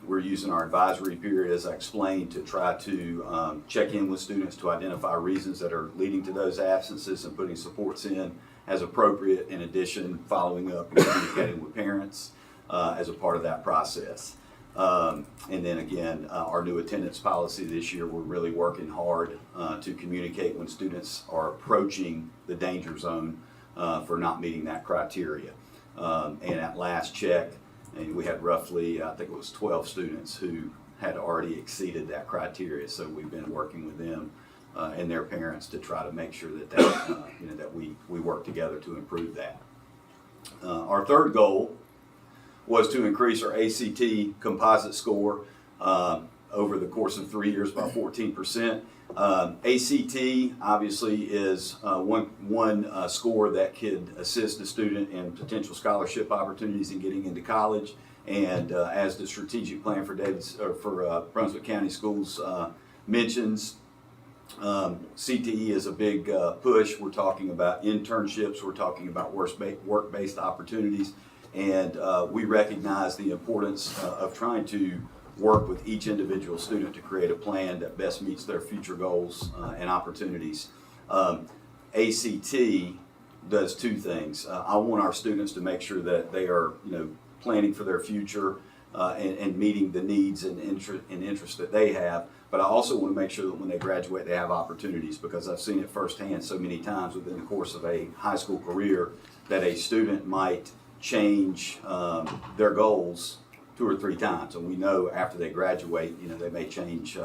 We're using our advisory period, as I explained, to try to check in with students to identify reasons that are leading to those absences and putting supports in as appropriate, in addition following up and communicating with parents as a part of that process. And then again, our new attendance policy this year, we're really working hard to communicate when students are approaching the danger zone for not meeting that criteria. And at last check, and we had roughly, I think it was 12 students who had already exceeded that criteria. So we've been working with them and their parents to try to make sure that we work together to improve that. Our third goal was to increase our ACT composite score over the course of 3 years by 14%. ACT obviously is one score that could assist a student in potential scholarship opportunities in getting into college. And as the strategic plan for Brunswick County Schools mentions, CTE is a big push. We're talking about internships, we're talking about work-based opportunities, and we recognize the importance of trying to work with each individual student to create a plan that best meets their future goals and opportunities. ACT does two things. I want our students to make sure that they are, planning for their future and meeting the needs and interests that they have. But I also want to make sure that when they graduate, they have opportunities, because I've seen it firsthand so many times within the course of a high school career that a student might change their goals 2 or 3 times. And we know after they graduate, they may change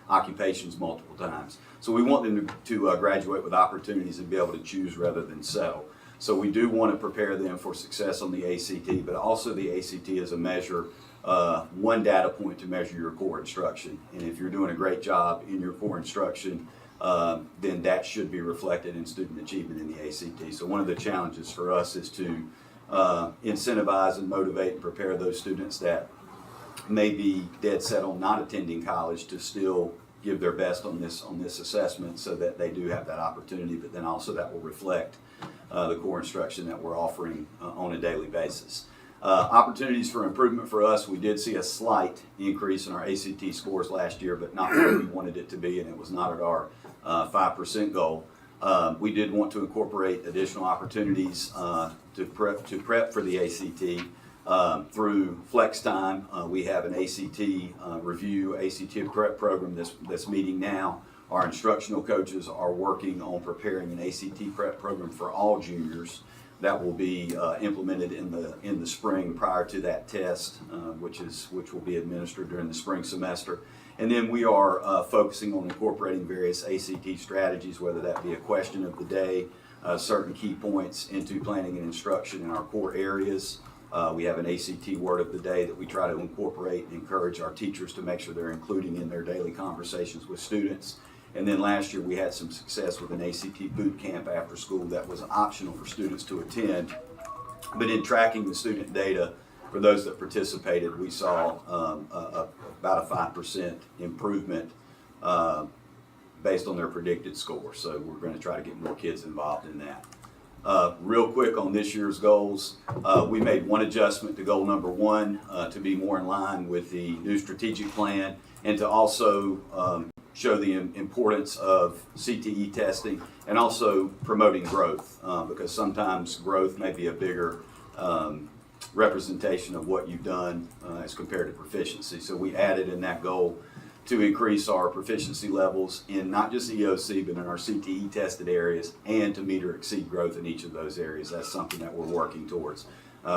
occupations multiple times. So we want them to graduate with opportunities and be able to choose rather than settle. So we do want to prepare them for success on the ACT, but also the ACT is a measure, one data point to measure your core instruction. And if you're doing a great job in your core instruction, then that should be reflected in student achievement in the ACT. So one of the challenges for us is to incentivize and motivate and prepare those students that may be dead set on not attending college to still give their best on this assessment, so that they do have that opportunity, but then also that will reflect the core instruction that we're offering on a daily basis. Opportunities for improvement for us, we did see a slight increase in our ACT scores last year, but not where we wanted it to be, and it was not at our 5% goal. We did want to incorporate additional opportunities to prep for the ACT through Flex Time. We have an ACT review, ACT prep program that's meeting now. Our instructional coaches are working on preparing an ACT prep program for all juniors that will be implemented in the spring prior to that test, which will be administered during the spring semester. And then we are focusing on incorporating various ACT strategies, whether that be a question of the day, certain key points into planning and instruction in our core areas. We have an ACT word of the day that we try to incorporate and encourage our teachers to make sure they're including in their daily conversations with students. And then last year we had some success with an ACT boot camp after school that was optional for students to attend. But in tracking the student data, for those that participated, we saw about a 5% improvement based on their predicted score. So we're going to try to get more kids involved in that. Real quick on this year's goals, we made one adjustment to goal number 1 to be more in line with the new strategic plan, and to also show the importance of CTE testing and also promoting growth, because sometimes growth may be a bigger representation of what you've done as compared to proficiency. So we added in that goal to increase our proficiency levels in not just EOC, but in our CTE tested areas, and to meet or exceed growth in each of those areas. That's something that we're working towards.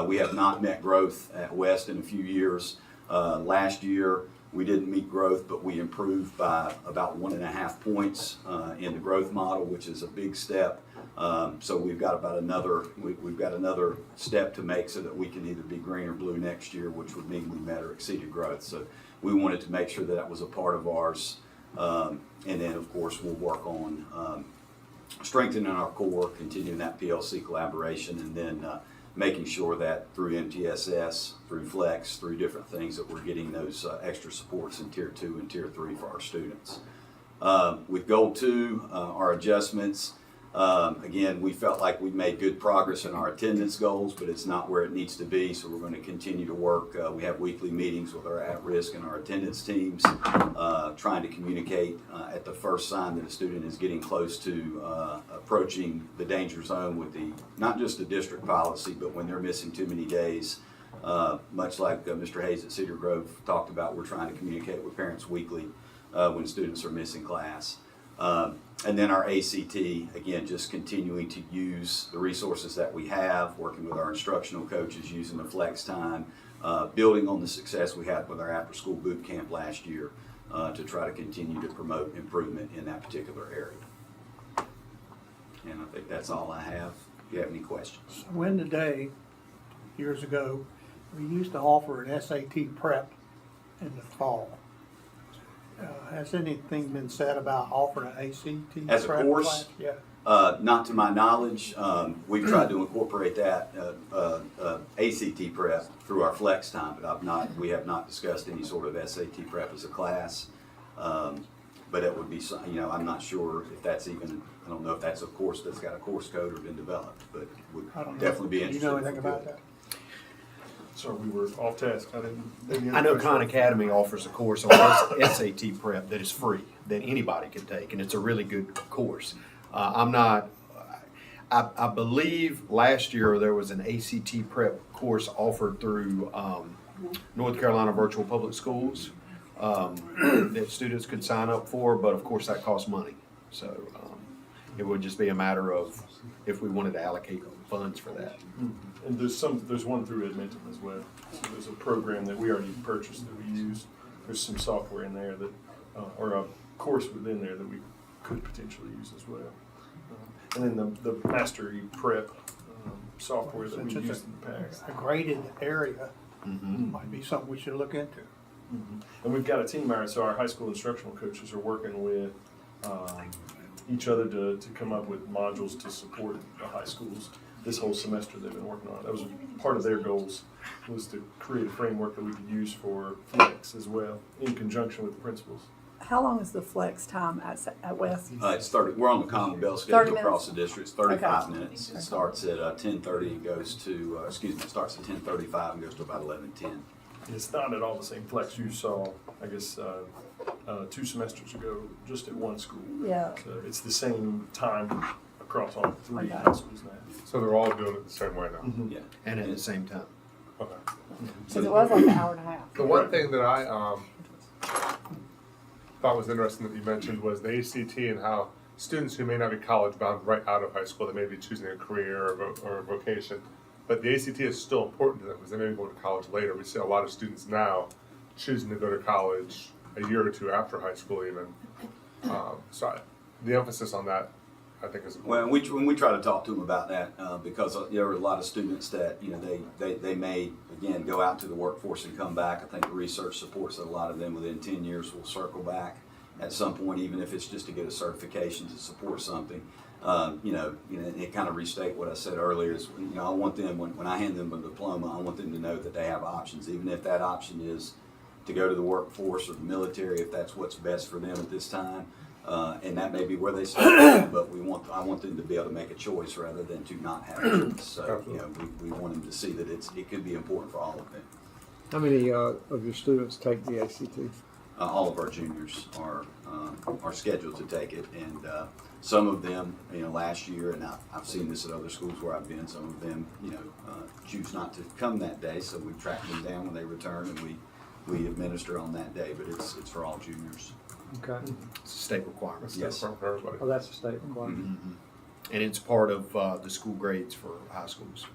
We have not met growth at West in a few years. Last year, we didn't meet growth, but we improved by about 1.5 points in the growth model, which is a big step. So we've got about we've got another step to make so that we can either be green or blue next year, which would mean we met or exceeded growth. So we wanted to make sure that that was a part of ours. And then, of course, we'll work on strengthening our core, continuing that PLC collaboration, and then making sure that through MTSS, through Flex, through different things, that we're getting those extra supports in Tier 2 and Tier 3 for our students. With Goal 2, our adjustments, again, we felt like we made good progress in our attendance goals, but it's not where it needs to be, so we're going to continue to work. We have weekly meetings with our at-risk and our attendance teams, trying to communicate at the first sign that a student is getting close to approaching the danger zone with not just the district policy, but when they're missing too many days. Much like Mr. Hayes at Cedar Grove talked about, we're trying to communicate with parents weekly when students are missing class. And then our ACT, again, just continuing to use the resources that we have, working with our instructional coaches, using the Flex Time, building on the success we had with our after-school boot camp last year to try to continue to promote improvement in that particular area. And I think that's all I have. If you have any questions. So in the day, years ago, we used to offer an SAT prep in the fall. Has anything been said about offering an ACT As a prep course? class? Yeah. Not to my knowledge. We've tried to incorporate that ACT prep through our flex time, but we have not discussed any sort of SAT prep as a class. But it would be, I'm not sure if that's even, I don't know if that's a course that's got a course code or been developed, but would definitely be interested. Do you know anything about that? Sorry, we were off task. I know Khan Academy offers a course on SAT prep that is free, that anybody can take, and it's a really good course. I believe last year there was an ACT prep course offered through North Carolina Virtual Public Schools that students could sign up for, but of course that costs money. So it would just be a matter of if we wanted to allocate funds for that. And there's one through Edmonton as well. So there's a program that we already purchased that we use. There's some software in there that, or a course within there that we could potentially use as well. And then the Mastery Prep software that we used in the past. A graded area might be something we should look into. And we've got a team, so our high school instructional coaches are working with each other to come up with modules to support the high schools. This whole semester they've been working on it. That was part of their goals, was to create a framework that we could use for flex as well, in conjunction with the principals. How long is the flex time at West? It's 30. We're on the common bell 30 schedule minutes? across the district. It's 35 Okay. minutes. It starts at 10:30 and goes to, it starts at 10:35 and goes to about 11:10. It's not at all the same flex you saw, I guess, 2 semesters ago, just at one school. Yeah. So it's the same time across all 3 Okay. high schools now. So they're all doing it the same way now? Yeah. And at the same time. Okay. Because it was like an hour and a half. The one thing that I thought was interesting that you mentioned was the ACT and how students who may not be college bound right out of high school, they may be choosing a career or a vocation, but the ACT is still important to them because they may go to college later. We see a lot of students now choosing to go to college a year or two after high school even. The emphasis on that, I think, is important. Well, when we try to talk to them about that, because there are a lot of students that, they may, again, go out to the workforce and come back. I think the research supports that a lot of them within 10 years will circle back at some point, even if it's just to get a certification to support something. It kind of restate what I said earlier is, I want them, when I hand them a diploma, I want them to know that they have options, even if that option is to go to the workforce or the military, if that's what's best for them at this time. And that may be where they start, but I want them to be able to make a choice rather than to not have a choice. So, we want them to see that it could be important for all of them. How many of your students take the ACT? All of our juniors are scheduled to take it, and some of them, last year, and I've seen this at other schools where I've been. Some of them, choose not to come that day, so we track them down when they return, and we administer on that day. But it's for all juniors. Okay. It's a state requirement. Yes. For everybody. Oh, that's a state requirement. And it's part of the school grades for high schools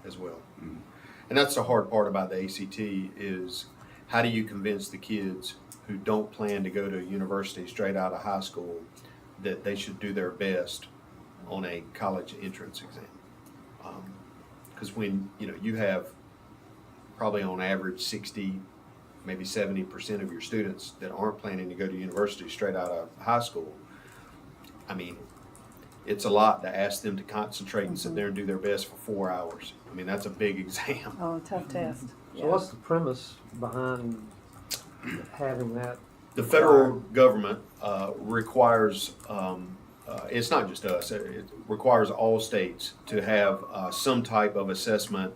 as well. And that's the hard part about the ACT is how do you convince the kids who don't plan to go to university straight out of high school that they should do their best on a college entrance exam? Because when you have probably on average 60, maybe 70% of your students that aren't planning to go to university straight out of high school, I mean, it's a lot to ask them to concentrate and sit there and do their best for 4 hours. I mean, that's a big exam. Oh, tough test. So what's the premise behind having that? The federal government requires, it's not just us, it requires all states to have some type of assessment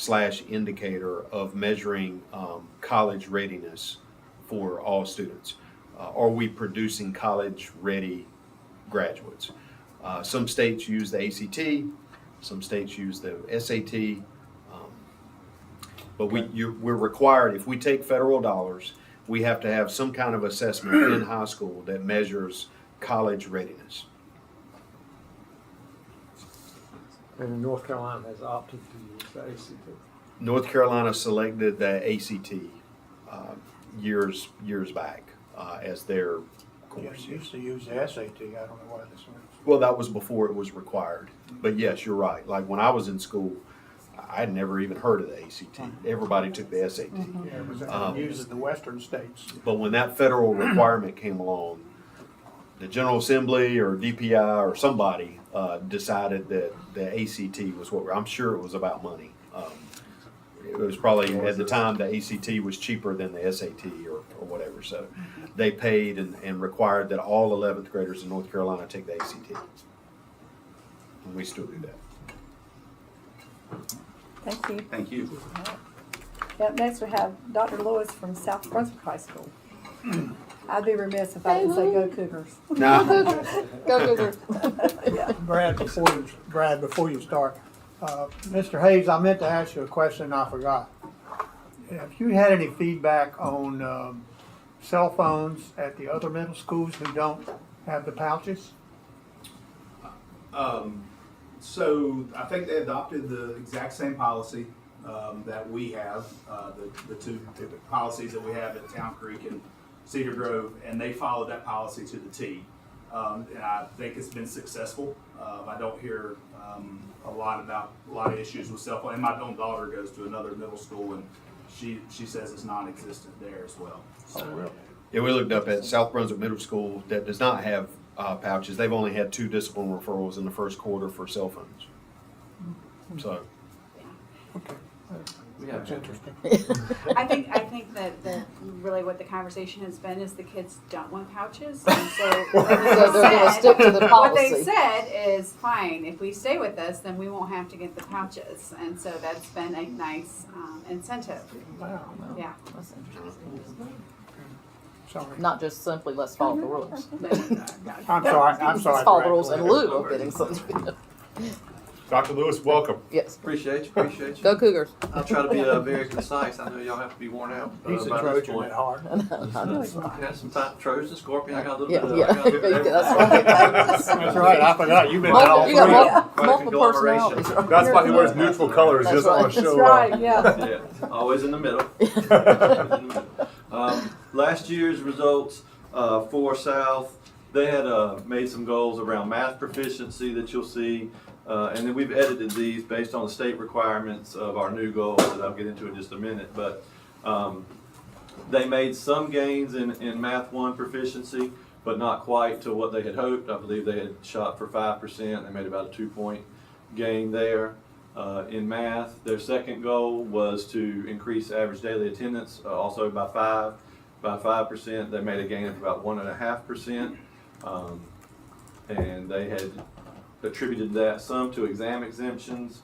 / indicator of measuring college readiness for all students. Are we producing college-ready graduates? Some states use the ACT, some states use the SAT, but we're required, if we take federal dollars, we have to have some kind of assessment in high school that measures college readiness. And North Carolina has opted to use the ACT. North Carolina selected the ACT years back as their course. Yeah, used to use the SAT. I don't know why this one. Well, that was before it was required. But yes, you're right. Like when I was in school, I had never even heard of the ACT. Everybody took the SAT. Yeah, it was used in the western states. But when that federal requirement came along, the General Assembly or DPI or somebody decided that the ACT was what I'm sure it was about money. It was probably at the time the ACT was cheaper than the SAT or whatever. So they paid and required that all 11th graders in North Carolina take the ACT. And we still do that. Thank you. Thank you. Up next, we have Dr. Lewis from South Brunswick High School. I'd be remiss if I didn't say go Cougars. No. Go Cougars. Yeah. Brad, before you start, Mr. Hayes, I meant to ask you a question and I forgot. Have you had any feedback on cell phones at the other middle schools who don't have the pouches? So I think they adopted the exact same policy that we have, the two policies that we have at Town Creek and Cedar Grove, and they followed that policy to the T. And I think it's been successful. I don't hear a lot of issues with cell phone. And my own daughter goes to another middle school, and she says it's non-existent there as well. So, really? Yeah, we looked up at South Brunswick Middle School that does not have pouches. They've only had 2 discipline referrals in the first quarter for cell phones. So. That's interesting. I think that really what the conversation has been is the kids don't want pouches, and so So they're gonna stick to the what they policy. said is fine. If we stay with this, then we won't have to get the pouches, and so that's been a nice incentive. Wow. Yeah. That's interesting. Sorry. Not just simply let's follow the rules. I'm sorry. Let's follow the rules in lieu of getting something. Dr. Lewis, welcome. Yes. Appreciate you. Go Cougars. I'll try to be very concise. I know y'all have to be worn out He's a by this Trojan point. at heart. Yeah, some time, Trojan, Scorpion. I got a little Yeah, bit of. yeah. I got a little bit of That's everything. right. That's right. I forgot. You've been at all You got three. Quite a multiple conglomeration. personalities. That's why he wears neutral colors. He That's doesn't want right. to show That's right, yeah. Yeah, always in the middle. Last year's results for South, they had made some goals around math proficiency that you'll see. And then we've edited these based on the state requirements of our new goals that I'll get into in just a minute. But they made some gains in Math 1 proficiency, but not quite to what they had hoped. I believe they had shot for 5%. They made about a 2-point gain there. In math, their second goal was to increase average daily attendance, also by 5%. They made a gain of about 1.5%. And they had attributed that some to exam exemptions.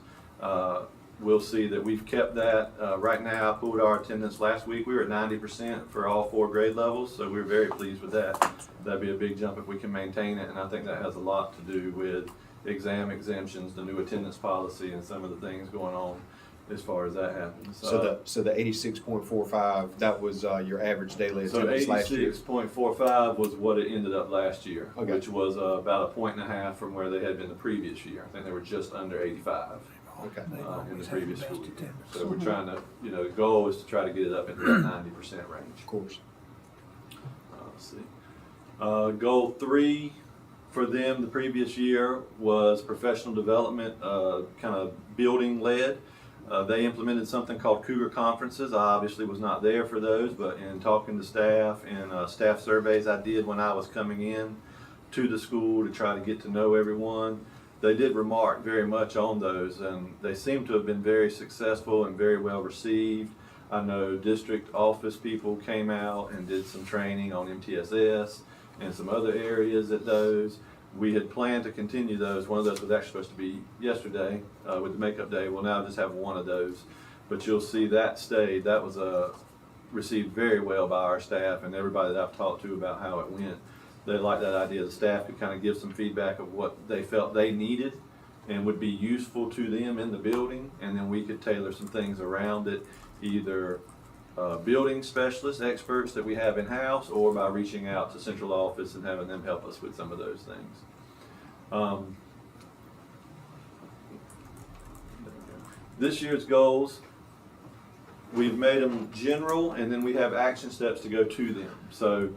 We'll see that we've kept that. Right now, I pulled our attendance last week. We were at 90% for all 4 grade levels, so we're very pleased with that. That'd be a big jump if we can maintain it, and I think that has a lot to do with exam exemptions, the new attendance policy, and some of the things going on as far as that happens. So the 86.45, that was your average daily attendance last year? 86.45 was what it ended up last year, Okay. which was about 1.5 points from where they had been the previous year. I think they were just under 85 Okay. in the previous school year. So we're trying to, the goal is to try to get it up into that 90% range. Of course. Let's see. Goal 3 for them the previous year was professional development, kind of building led. They implemented something called Cougar Conferences. I obviously was not there for those, but in talking to staff and staff surveys I did when I was coming in to the school to try to get to know everyone, they did remark very much on those, and they seem to have been very successful and very well received. I know district office people came out and did some training on MTSS and some other areas at those. We had planned to continue those. One of those was actually supposed to be yesterday with the makeup day. We'll now just have one of those. But you'll see that stayed. That was received very well by our staff and everybody that I've talked to about how it went. They liked that idea. The staff could kind of give some feedback of what they felt they needed and would be useful to them in the building. And then we could tailor some things around it, either building specialists, experts that we have in-house, or by reaching out to central office and having them help us with some of those things. This year's goals, we've made them general, and then we have action steps to go to them. So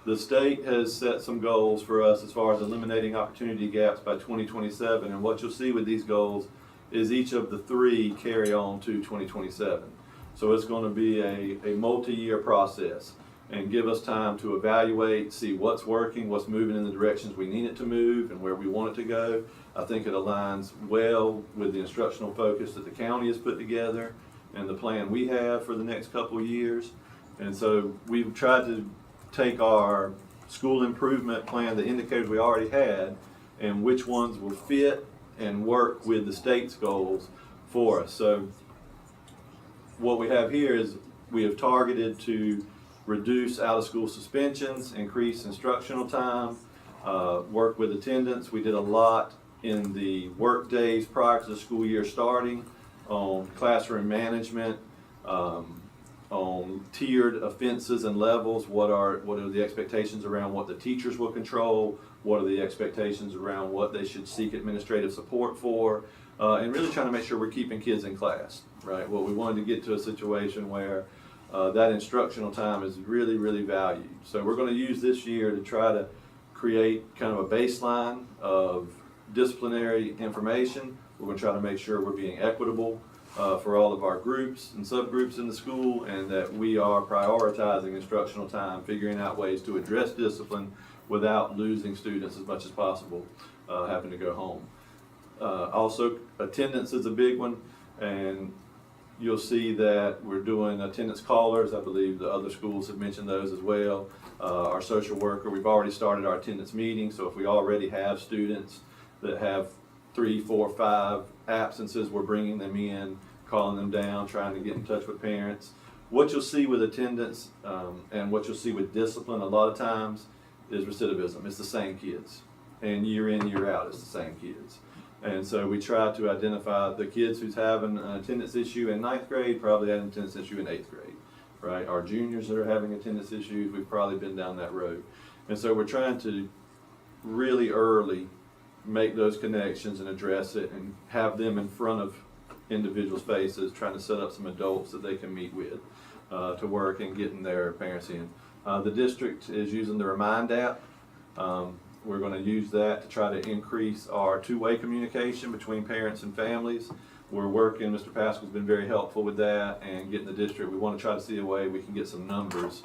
the state has set some goals for us as far as eliminating opportunity gaps by 2027, and what you'll see with these goals is each of the three carry on to 2027. So it's going to be a multi-year process and give us time to evaluate, see what's working, what's moving in the directions we need it to move and where we want it to go. I think it aligns well with the instructional focus that the county has put together and the plan we have for the next couple of years. And so we've tried to take our school improvement plan, the indicators we already had, and which ones will fit and work with the state's goals for us. So what we have here is we have targeted to reduce out-of-school suspensions, increase instructional time, work with attendance. We did a lot in the work days prior to the school year starting on classroom management, on tiered offenses and levels. What are the expectations around what the teachers will control? What are the expectations around what they should seek administrative support for? And really trying to make sure we're keeping kids in class, right? Well, we wanted to get to a situation where that instructional time is really, really valued. So we're going to use this year to try to create kind of a baseline of disciplinary information. We're going to try to make sure we're being equitable for all of our groups and subgroups in the school, and that we are prioritizing instructional time, figuring out ways to address discipline without losing students as much as possible, having to go home. Also, attendance is a big one, and you'll see that we're doing attendance callers. I believe the other schools have mentioned those as well. Our social worker, we've already started our attendance meeting, so if we already have students that have 3, 4, 5 absences, we're bringing them in, calling them down, trying to get in touch with parents. What you'll see with attendance and what you'll see with discipline a lot of times is recidivism. It's the same kids, and year in, year out, it's the same kids. And so we try to identify the kids who's having an attendance issue in 9th grade, probably had an attendance issue in 8th grade, right? Our juniors that are having attendance issues, we've probably been down that road. And so we're trying to really early make those connections and address it and have them in front of individuals' faces, trying to set up some adults that they can meet with to work and getting their parents in. The district is using the Remind app. We're going to use that to try to increase our two-way communication between parents and families. We're working, Mr. Pascal's been very helpful with that and getting the district. We want to try to see a way we can get some numbers,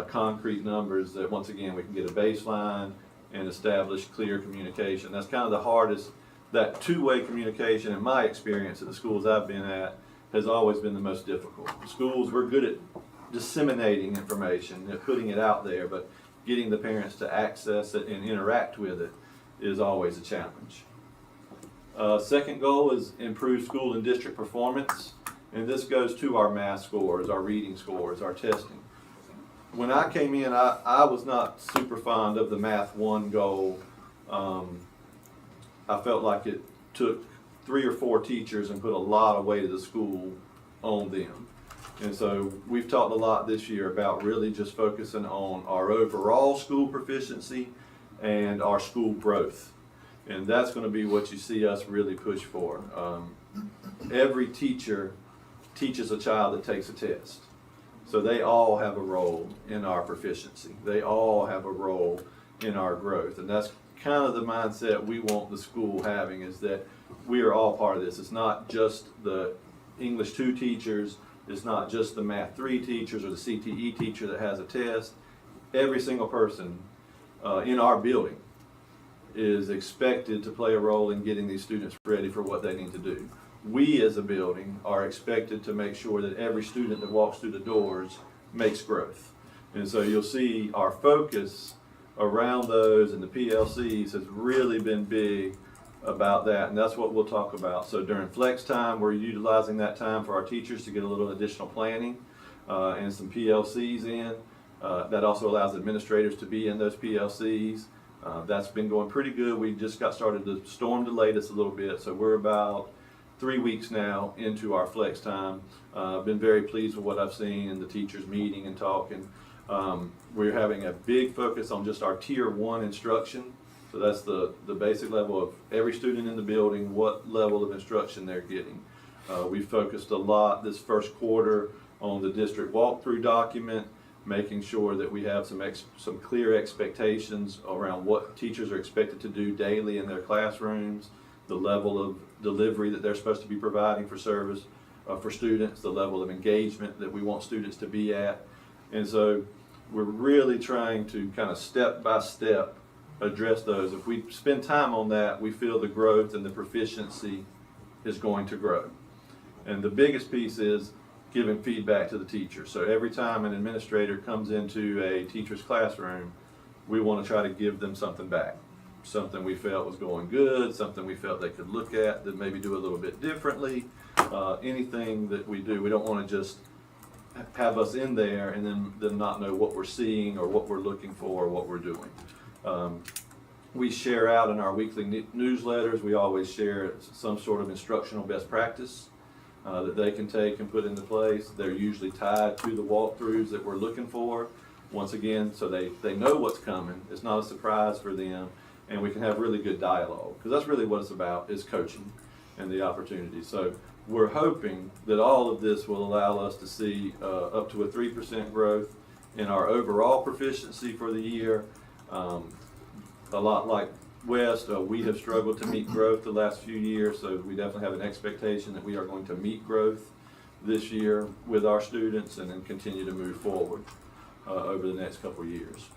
concrete numbers that once again we can get a baseline and establish clear communication. That's kind of the hardest. That two-way communication, in my experience at the schools I've been at, has always been the most difficult. Schools, we're good at disseminating information, putting it out there, but getting the parents to access it and interact with it is always a challenge. Second goal is improve school and district performance, and this goes to our math scores, our reading scores, our testing. When I came in, I was not super fond of the Math 1 goal. I felt like it took 3 or 4 teachers and put a lot of weight of the school on them. And so we've talked a lot this year about really just focusing on our overall school proficiency and our school growth. And that's going to be what you see us really push for. Every teacher teaches a child that takes a test. So they all have a role in our proficiency. They all have a role in our growth. And that's kind of the mindset we want the school having, is that we are all part of this. It's not just the English 2 teachers. It's not just the Math 3 teachers or the CTE teacher that has a test. Every single person in our building is expected to play a role in getting these students ready for what they need to do. We as a building are expected to make sure that every student that walks through the doors makes growth. And so you'll see our focus around those and the PLCs has really been big about that, and that's what we'll talk about. So during flex time, we're utilizing that time for our teachers to get a little additional planning and some PLCs in. That also allows administrators to be in those PLCs. That's been going pretty good. We just got started. The storm delayed us a little bit, so we're about 3 weeks now into our flex time. Been very pleased with what I've seen in the teachers meeting and talking. We're having a big focus on just our Tier 1 instruction. So that's the basic level of every student in the building, what level of instruction they're getting. We focused a lot this first quarter on the district walkthrough document, making sure that we have some clear expectations around what teachers are expected to do daily in their classrooms, the level of delivery that they're supposed to be providing for service for students, the level of engagement that we want students to be at. And so we're really trying to kind of step by step address those. If we spend time on that, we feel the growth and the proficiency is going to grow. And the biggest piece is giving feedback to the teacher. So every time an administrator comes into a teacher's classroom, we want to try to give them something back. Something we felt was going good, something we felt they could look at that maybe do a little bit differently. Anything that we do, we don't want to just have us in there and then them not know what we're seeing or what we're looking for or what we're doing. We share out in our weekly newsletters, we always share some sort of instructional best practice that they can take and put into place. They're usually tied to the walkthroughs that we're looking for. Once again, so they know what's coming. It's not a surprise for them, and we can have really good dialogue, because that's really what it's about, is coaching and the opportunity. So we're hoping that all of this will allow us to see up to a 3% growth in our overall proficiency for the year. A lot like West, we have struggled to meet growth the last few years, so we definitely have an expectation that we are going to meet growth this year with our students and then continue to move forward over the next couple of years.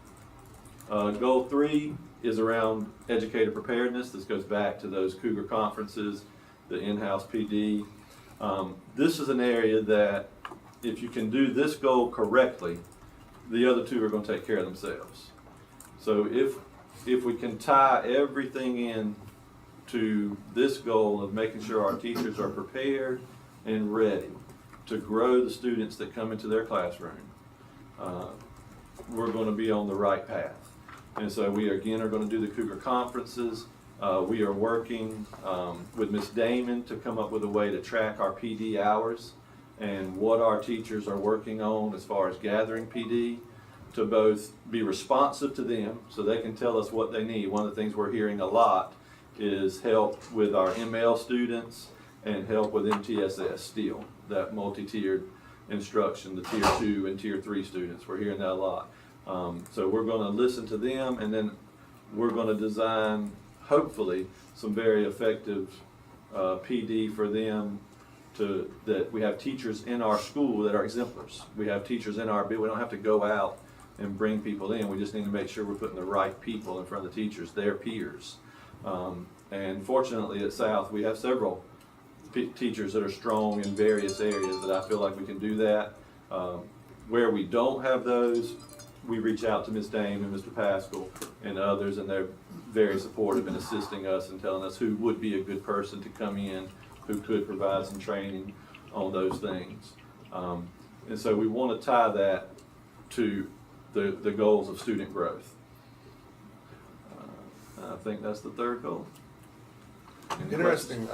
Goal 3 is around educator preparedness. This goes back to those Cougar conferences, the in-house PD. This is an area that if you can do this goal correctly, the other two are going to take care of themselves. So if we can tie everything in to this goal of making sure our teachers are prepared and ready to grow the students that come into their classroom, we're going to be on the right path. And so we again are going to do the Cougar conferences. We are working with Ms. Damon to come up with a way to track our PD hours and what our teachers are working on as far as gathering PD, to both be responsive to them so they can tell us what they need. One of the things we're hearing a lot is help with our ML students and help with MTSS still, that multi-tiered instruction, the tier 2 and tier 3 students. We're hearing that a lot. So we're going to listen to them, and then we're going to design, hopefully, some very effective PD for them, that we have teachers in our school that are exemplars. We have teachers in our building. We don't have to go out and bring people in. We just need to make sure we're putting the right people in front of the teachers, their peers. And fortunately at South, we have several teachers that are strong in various areas that I feel like we can do that. Where we don't have those, we reach out to Ms. Dame and Mr. Pascal and others, and they're very supportive in assisting us and telling us who would be a good person to come in, who could provide some training on those things. And so we want to tie that to the goals of student growth. I think that's the third goal. Interesting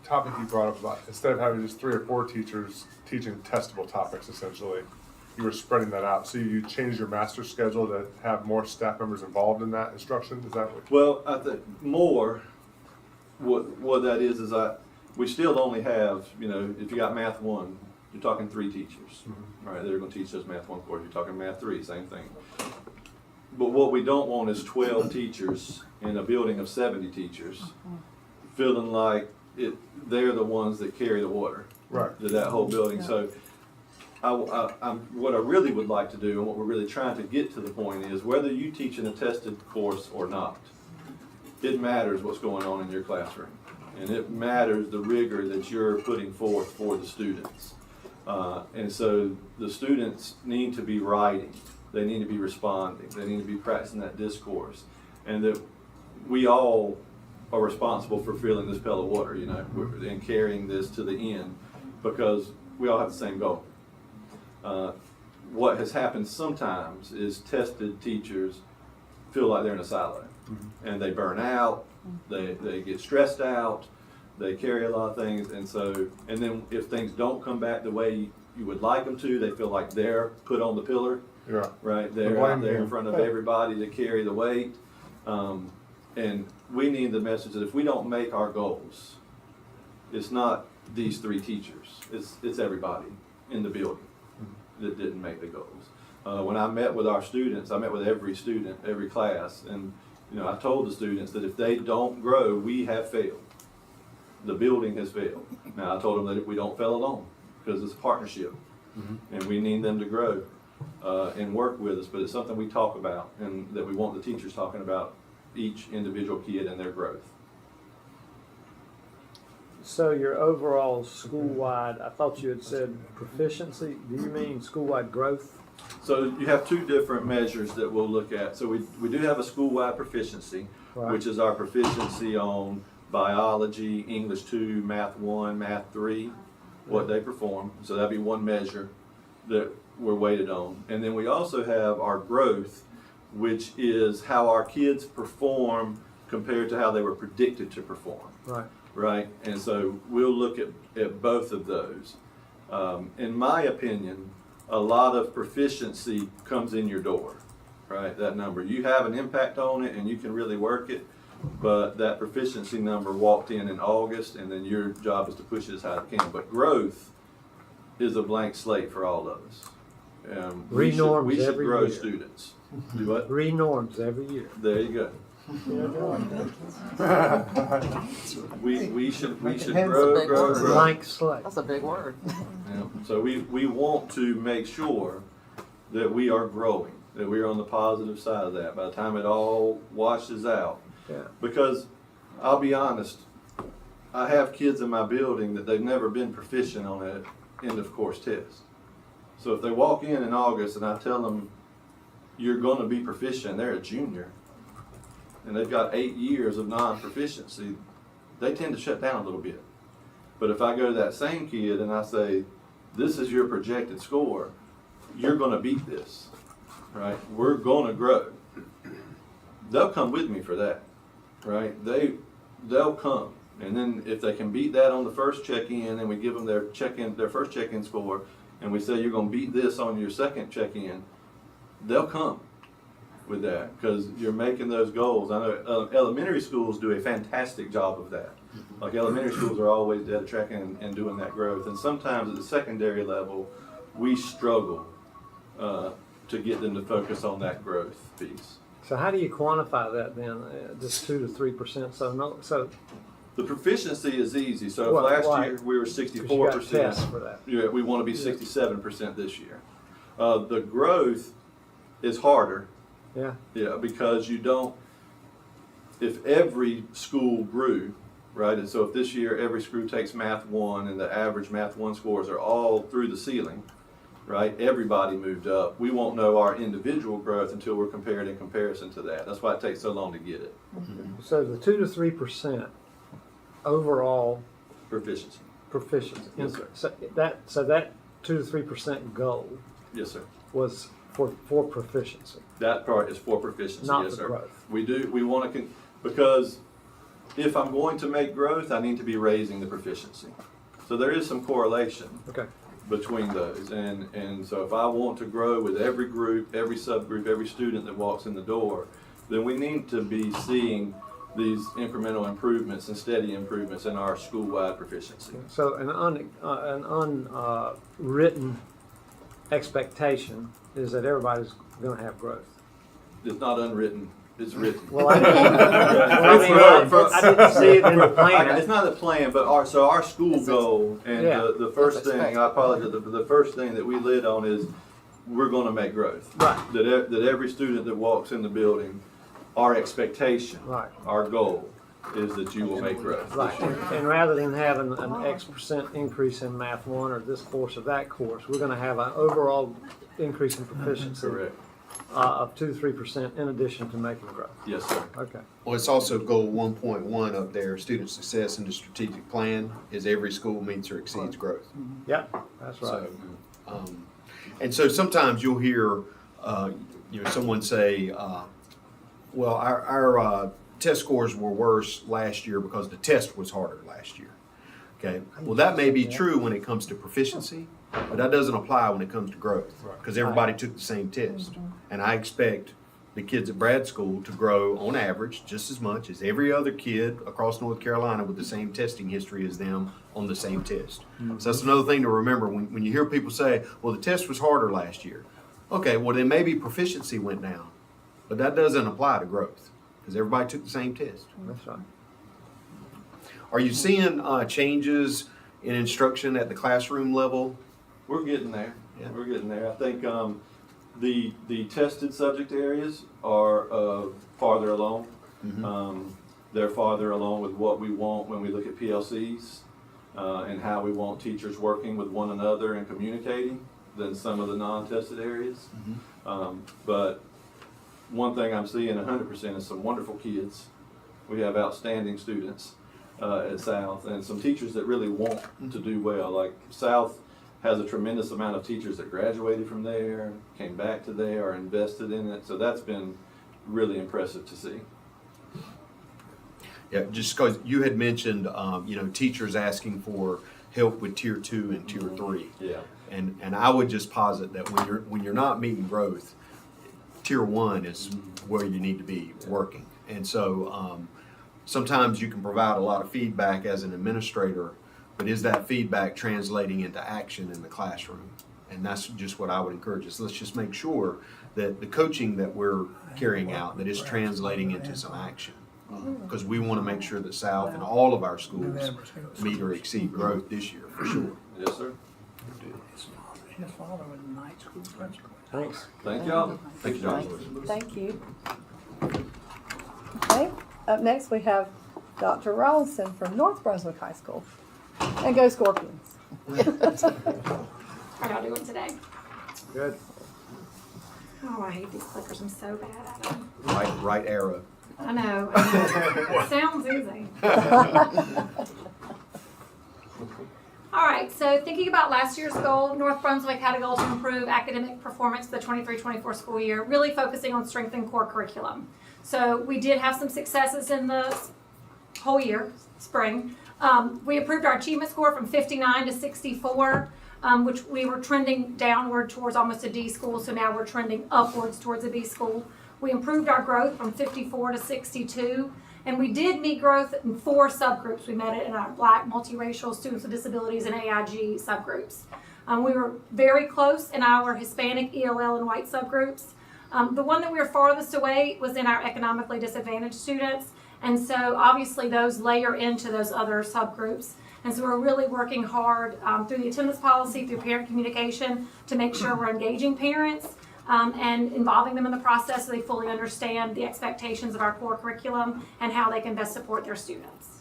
topic you brought up about instead of having just 3 or 4 teachers teaching testable topics, essentially, you were spreading that out. So you changed your master schedule to have more staff members involved in that instruction? Is that what? Well, I think more what that is we still only have, if you got Math 1, you're talking 3 teachers, right? They're going to teach us Math 1 course. You're talking Math 3, same thing. But what we don't want is 12 teachers in a building of 70 teachers feeling like they're the ones that carry the water, right, to that whole building. Yeah. So what I really would like to do, and what we're really trying to get to the point is, whether you teach an attested course or not, it matters what's going on in your classroom. And it matters the rigor that you're putting forth for the students. And so the students need to be writing. They need to be responding. They need to be practicing that discourse. And that we all are responsible for filling this pail of water, and carrying this to the end, because we all have the same goal. What has happened sometimes is tested teachers feel like they're in a silo, and they burn out, they get stressed out, they carry a lot of things, and then if things don't come back the way you would like them to, they feel like they're put on the pillar, right? They're out there in front of everybody to carry the weight, and we need the message that if we don't make our goals, it's not these 3 teachers, it's everybody in the building that didn't make the goals. When I met with our students, I met with every student, every class, and I told the students that if they don't grow, we have failed. the building has failed. Now, I told them that we don't fail alone, because it's a partnership, and we need them to grow and work with us, but it's something we talk about, and that we want the teachers talking about each individual kid and their growth. So your overall school-wide, I thought you had said proficiency, do you mean school-wide growth? So you have two different measures that we'll look at. So we do have a school-wide proficiency, Right. which is our proficiency on biology, English 2, Math 1, Math 3, what they perform. So that'd be one measure that we're weighted on. And then we also have our growth, which is how our kids perform compared to how they were predicted to perform. Right. Right? And so we'll look at both of those. In my opinion, a lot of proficiency comes in your door, right? That number. You have an impact on it and you can really work it, but that proficiency number walked in August, and then your job is to push it as high as it can. But growth is a blank slate for all of us. We should every grow year. students. Do what? Renorms every year. There you go. we should grow. Blank slate. That's a big word. Yeah. So we want to make sure that we are growing, that we are on the positive side of that by the time it all washes out. Yeah. Because I'll be honest, I have kids in my building that they've never been proficient on an end of course test. So if they walk in August and I tell them you're going to be proficient, they're a junior, and they've got 8 years of non-proficiency, they tend to shut down a little bit. But if I go to that same kid and I say, this is your projected score, you're going to beat this, right? We're going to grow. They'll come with me for that, right? They'll come. And then if they can beat that on the first check-in, and we give them their first check-in score, and we say you're going to beat this on your second check-in, they'll come with that, because you're making those goals. I know elementary schools do a fantastic job of that. Like elementary schools are always dead tracking and doing that growth. And sometimes at the secondary level, we struggle to get them to focus on that growth piece. So how do you quantify that then? Just 2 to 3%. So the proficiency is easy. So if Well, last right. year we were 64%, tests for that. yeah, we want to be 67% this year. The growth is harder. Yeah. Yeah, because you don't, if every school grew, right, and so if this year every school takes Math 1 and the average Math 1 scores are all through the ceiling, right, everybody moved up, we won't know our individual growth until we're compared in comparison to that. That's why it takes so long to get it. So the 2 to 3% overall Proficiency. proficiency. Yes, sir. So that 2 to 3% goal Yes, sir. was for proficiency. That part is for proficiency, Not yes, for sir. growth. We want to, because if I'm going to make growth, I need to be raising the proficiency. So there is some correlation Okay. between those. And so if I want to grow with every group, every subgroup, every student that walks in the door, then we need to be seeing these incremental improvements and steady improvements in our school-wide proficiency. So an unwritten expectation is that everybody's going to have growth. It's not unwritten, it's written. Well, I didn't see it in the plan. It's not a plan, but our school goal, and Yeah. the first thing, I apologize, the first thing that we lid on is we're going to make growth. Right. That every student that walks in the building, our expectation, Right. our goal is that you will make growth. Right, and rather than having an X% increase in Math 1 or this course or that course, we're going to have an overall increase in proficiency Correct. Of 2 to 3% in addition to making growth. Yes, sir. Okay. Well, it's also goal 1.1 up there, student success in the strategic plan, is every school meets or exceeds growth. Yep, that's right. So, and so sometimes you'll hear, someone say, well, our test scores were worse last year because the test was harder last year. Okay, well, that may be true when it comes to proficiency, but that doesn't apply when it comes to growth, because everybody took the same test. And I expect the kids at Brad School to grow on average just as much as every other kid across North Carolina with the same testing history as them on the same test. So that's another thing to remember when you hear people say, well, the test was harder last year. Okay, well, then maybe proficiency went down, but that doesn't apply to growth because everybody took the same test. That's right. Are you seeing changes in instruction at the classroom level? We're getting there. Yeah. We're getting there. I think the tested subject areas are farther along. They're farther along with what we want when we look at PLCs and how we want teachers working with one another and communicating than some of the non-tested areas. But one thing I'm seeing 100% is some wonderful kids. We have outstanding students at South and some teachers that really want to do well. Like South has a tremendous amount of teachers that graduated from there, came back to there, are invested in it. So that's been really impressive to see. Yeah, just because you had mentioned, teachers asking for help with tier 2 and tier 3. Yeah. And I would just posit that when you're not meeting growth, tier 1 is where you need to be working. And so sometimes you can provide a lot of feedback as an administrator, but is that feedback translating into action in the classroom? And that's just what I would encourage us. Let's just make sure that the coaching that we're carrying out, that is translating into some action. Because we want to make sure that South and all of our schools meet or exceed growth this year, for sure. Yes, sir. His father was a night school principal. Thanks. Thank y'all. Thank you, John. Thank you. Okay, up next we have Dr. Rawlinson from North Brunswick High School. And go Scorpions. How y'all doing today? Good. Oh, I hate these clickers. I'm so bad at them. Right arrow. I know. It sounds easy. All right, so thinking about last year's goal, North Brunswick had a goal to improve academic performance for the 23-24 school year, really focusing on strengthening core curriculum. So we did have some successes in the whole year, spring. We improved our achievement score from 59 to 64, which we were trending downward towards almost a D school, so now we're trending upwards towards a B school. We improved our growth from 54 to 62, and we did meet growth in 4 subgroups. We met it in our Black, multiracial, students with disabilities, and AIG subgroups. We were very close in our Hispanic, ELL, and white subgroups. The one that we were farthest away was in our economically disadvantaged students, and so obviously those layer into those other subgroups. And so we're really working hard through the attendance policy, through parent communication, to make sure we're engaging parents and involving them in the process so they fully understand the expectations of our core curriculum and how they can best support their students.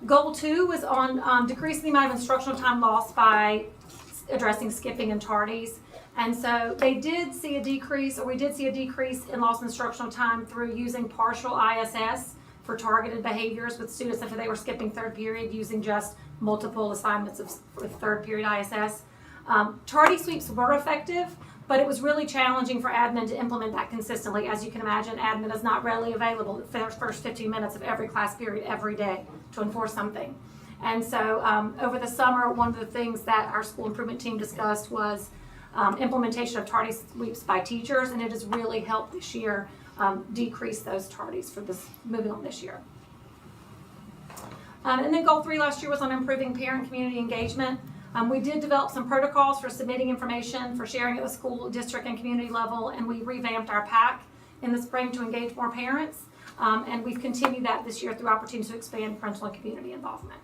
Goal 2 was on decreasing the amount of instructional time lost by addressing skipping and tardies. And so they did see a decrease, or we did see a decrease in lost instructional time through using partial ISS for targeted behaviors with students after they were skipping third period, using just multiple assignments of third period ISS. Tardy sweeps were effective, but it was really challenging for admin to implement that consistently. As you can imagine, admin is not readily available for the first 15 minutes of every class period every day to enforce something. And so over the summer, one of the things that our school improvement team discussed was implementation of tardy sweeps by teachers, and it has really helped this year decrease those tardies for this moving on this year. And then goal 3 last year was on improving parent community engagement. We did develop some protocols for submitting information, for sharing at the school, district, and community level, and we revamped our PAC in the spring to engage more parents. And we've continued that this year through opportunities to expand parental and community involvement.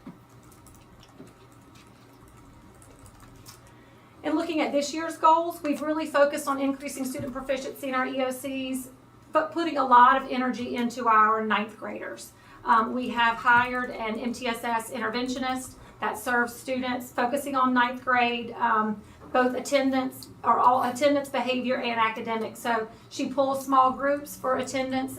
In looking at this year's goals, we've really focused on increasing student proficiency in our EOCs, but putting a lot of energy into our 9th graders. We have hired an MTSS interventionist that serves students focusing on 9th grade, both attendance, or all attendance, behavior, and academics. So she pulls small groups for attendance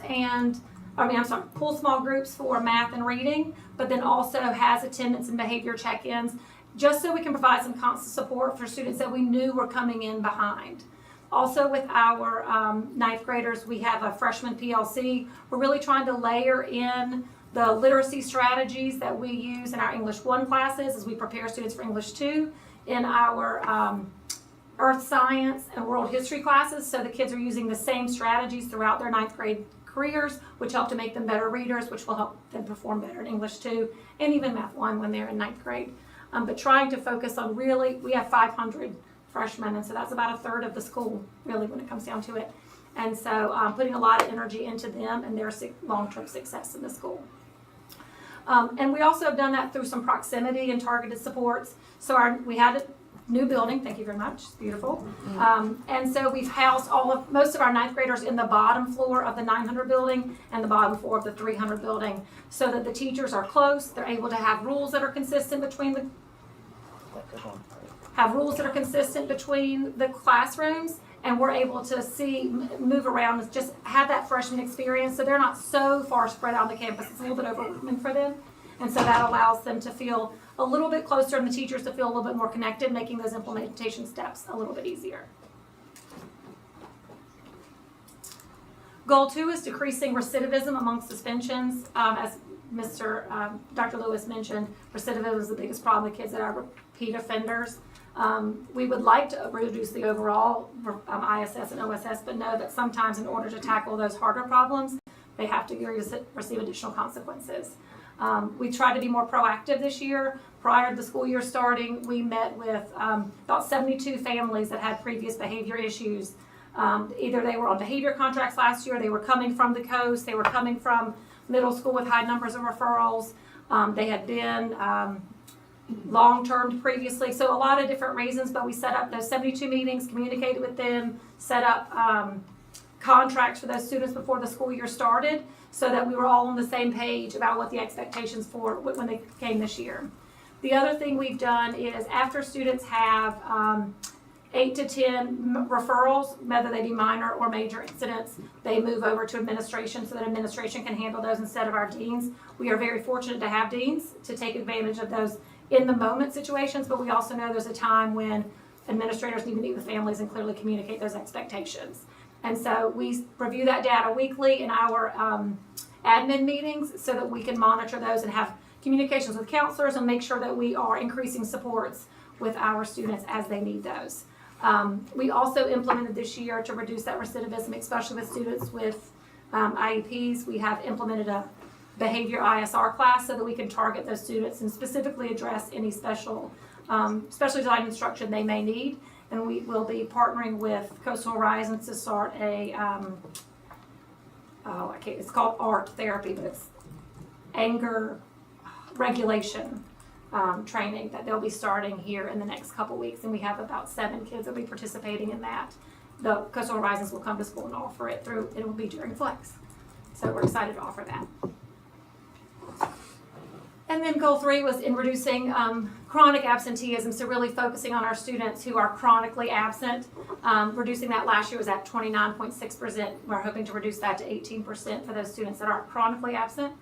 pulls small groups for math and reading, but then also has attendance and behavior check-ins, just so we can provide some constant support for students that we knew were coming in behind. Also with our 9th graders, we have a freshman PLC. We're really trying to layer in the literacy strategies that we use in our English 1 classes as we prepare students for English 2, in our Earth Science and World History classes. So the kids are using the same strategies throughout their 9th grade careers, which help to make them better readers, which will help them perform better in English 2 and even Math 1 when they're in 9th grade. But trying to focus on we have 500 freshmen, and so that's about a third of the school, really, when it comes down to it. And so putting a lot of energy into them and their long-term success in the school. And we also have done that through some proximity and targeted supports. So we had a new building, thank you very much, it's beautiful. And so we've housed most of our ninth graders in the bottom floor of the 900 building and the bottom floor of the 300 building, so that the teachers are close, they're able to have rules that are consistent between the classrooms, and we're able to move around and just have that freshman experience, so they're not so far spread out on the campus. It's a little bit overwhelming for them, and so that allows them to feel a little bit closer and the teachers to feel a little bit more connected, making those implementation steps a little bit easier. Goal 2 is decreasing recidivism among suspensions. As Dr. Lewis mentioned, recidivism is the biggest problem with kids that are repeat offenders. We would like to reduce the overall ISS and OSS, but know that sometimes in order to tackle those harder problems, they have to receive additional consequences. We tried to be more proactive this year. Prior to the school year starting, we met with about 72 families that had previous behavior issues. Either they were on behavior contracts last year, they were coming from the coast, they were coming from middle school with high numbers of referrals, they had been long-term previously, so a lot of different reasons, but we set up those 72 meetings, communicated with them, set up contracts for those students before the school year started, so that we were all on the same page about what the expectations for when they came this year. The other thing we've done is after students have 8 to 10 referrals, whether they be minor or major incidents, they move over to administration so that administration can handle those instead of our deans. We are very fortunate to have deans to take advantage of those in the moment situations, but we also know there's a time when administrators need to meet with families and clearly communicate those expectations. And so we review that data weekly in our admin meetings so that we can monitor those and have communications with counselors and make sure that we are increasing supports with our students as they need those. We also implemented this year to reduce that recidivism, especially with students with IEPs. We have implemented a behavior ISR class so that we can target those students and specifically address any specially designed instruction they may need. And we will be partnering with Coastal Horizons to start it's called ART therapy, but it's anger regulation training that they'll be starting here in the next couple weeks. And we have about 7 kids that will be participating in that. The Coastal Horizons will come to school and offer it it will be during Flex. So we're excited to offer that. And then goal 3 was in reducing chronic absenteeism, so really focusing on our students who are chronically absent. Reducing that last year was at 29.6%. We're hoping to reduce that to 18% for those students that are chronically absent.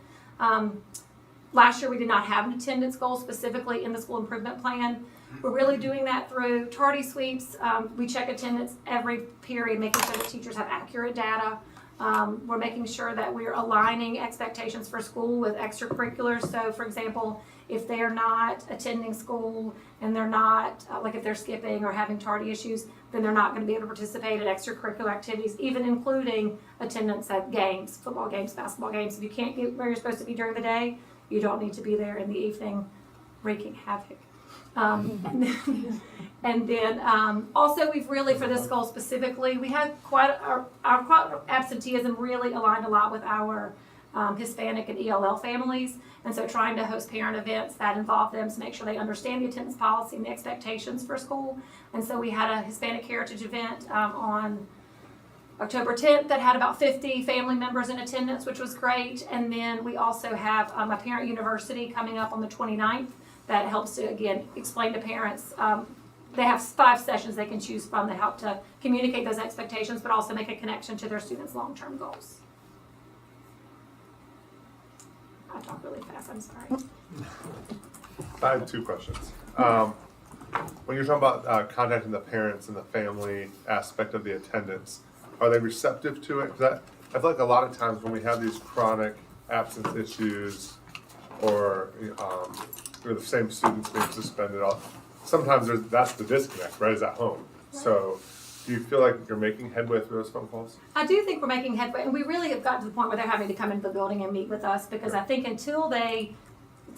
Last year we did not have an attendance goal specifically in the school improvement plan. We're really doing that through tardy sweeps. We check attendance every period, making sure that teachers have accurate data. We're making sure that we're aligning expectations for school with extracurriculars. So, for example, if they are not attending school and they're not, like if they're skipping or having tardy issues, then they're not going to be able to participate in extracurricular activities, even including attendance at games, football games, basketball games. If you can't get where you're supposed to be during the day, you don't need to be there in the evening wreaking havoc. And then also we've really, for this goal specifically, we had our absenteeism really aligned a lot with our Hispanic and ELL families. And so trying to host parent events that involve them to make sure they understand the attendance policy and the expectations for school. And so we had a Hispanic Heritage event on October 10th that had about 50 family members in attendance, which was great. And then we also have a parent university coming up on the 29th that helps to, again, explain to parents. They have 5 sessions they can choose from that help to communicate those expectations, but also make a connection to their students' long-term goals. I talk really fast, I'm sorry. I have 2 questions. When you're talking about contacting the parents and the family aspect of the attendance, are they receptive to it? Because I feel like a lot of times when we have these chronic absence issues or the same students being suspended, sometimes that's the disconnect, right, is at home. Right. So do you feel like you're making headway through those phone calls? I do think we're making headway, and we really have gotten to the point where they're having to come into the building and meet with us, because I think until they,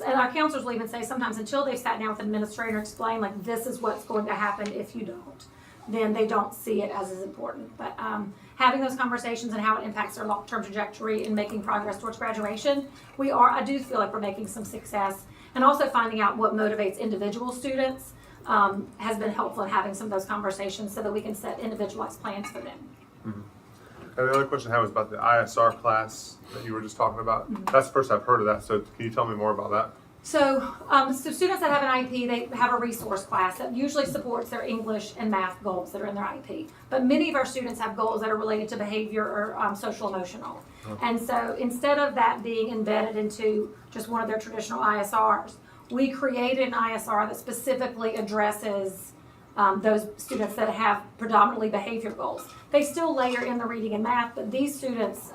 and our counselors will even say sometimes until they've sat down with an administrator and explained, like, this is what's going to happen if you don't. then they don't see it as important. But having those conversations and how it impacts their long-term trajectory and making progress towards graduation, I do feel like we're making some success. And also finding out what motivates individual students has been helpful in having some of those conversations so that we can set individualized plans for them. Mm-hmm. And the other question I have is about the ISR class that you were just talking about. That's the first I've heard of that, so can you tell me more about that? So students that have an IEP, they have a resource class that usually supports their English and math goals that are in their IEP. But many of our students have goals that are related to behavior or social emotional. And so instead of that being embedded into just one of their traditional ISRs, we created an ISR that specifically addresses those students that have predominantly behavior goals. They still layer in the reading and math, but these students'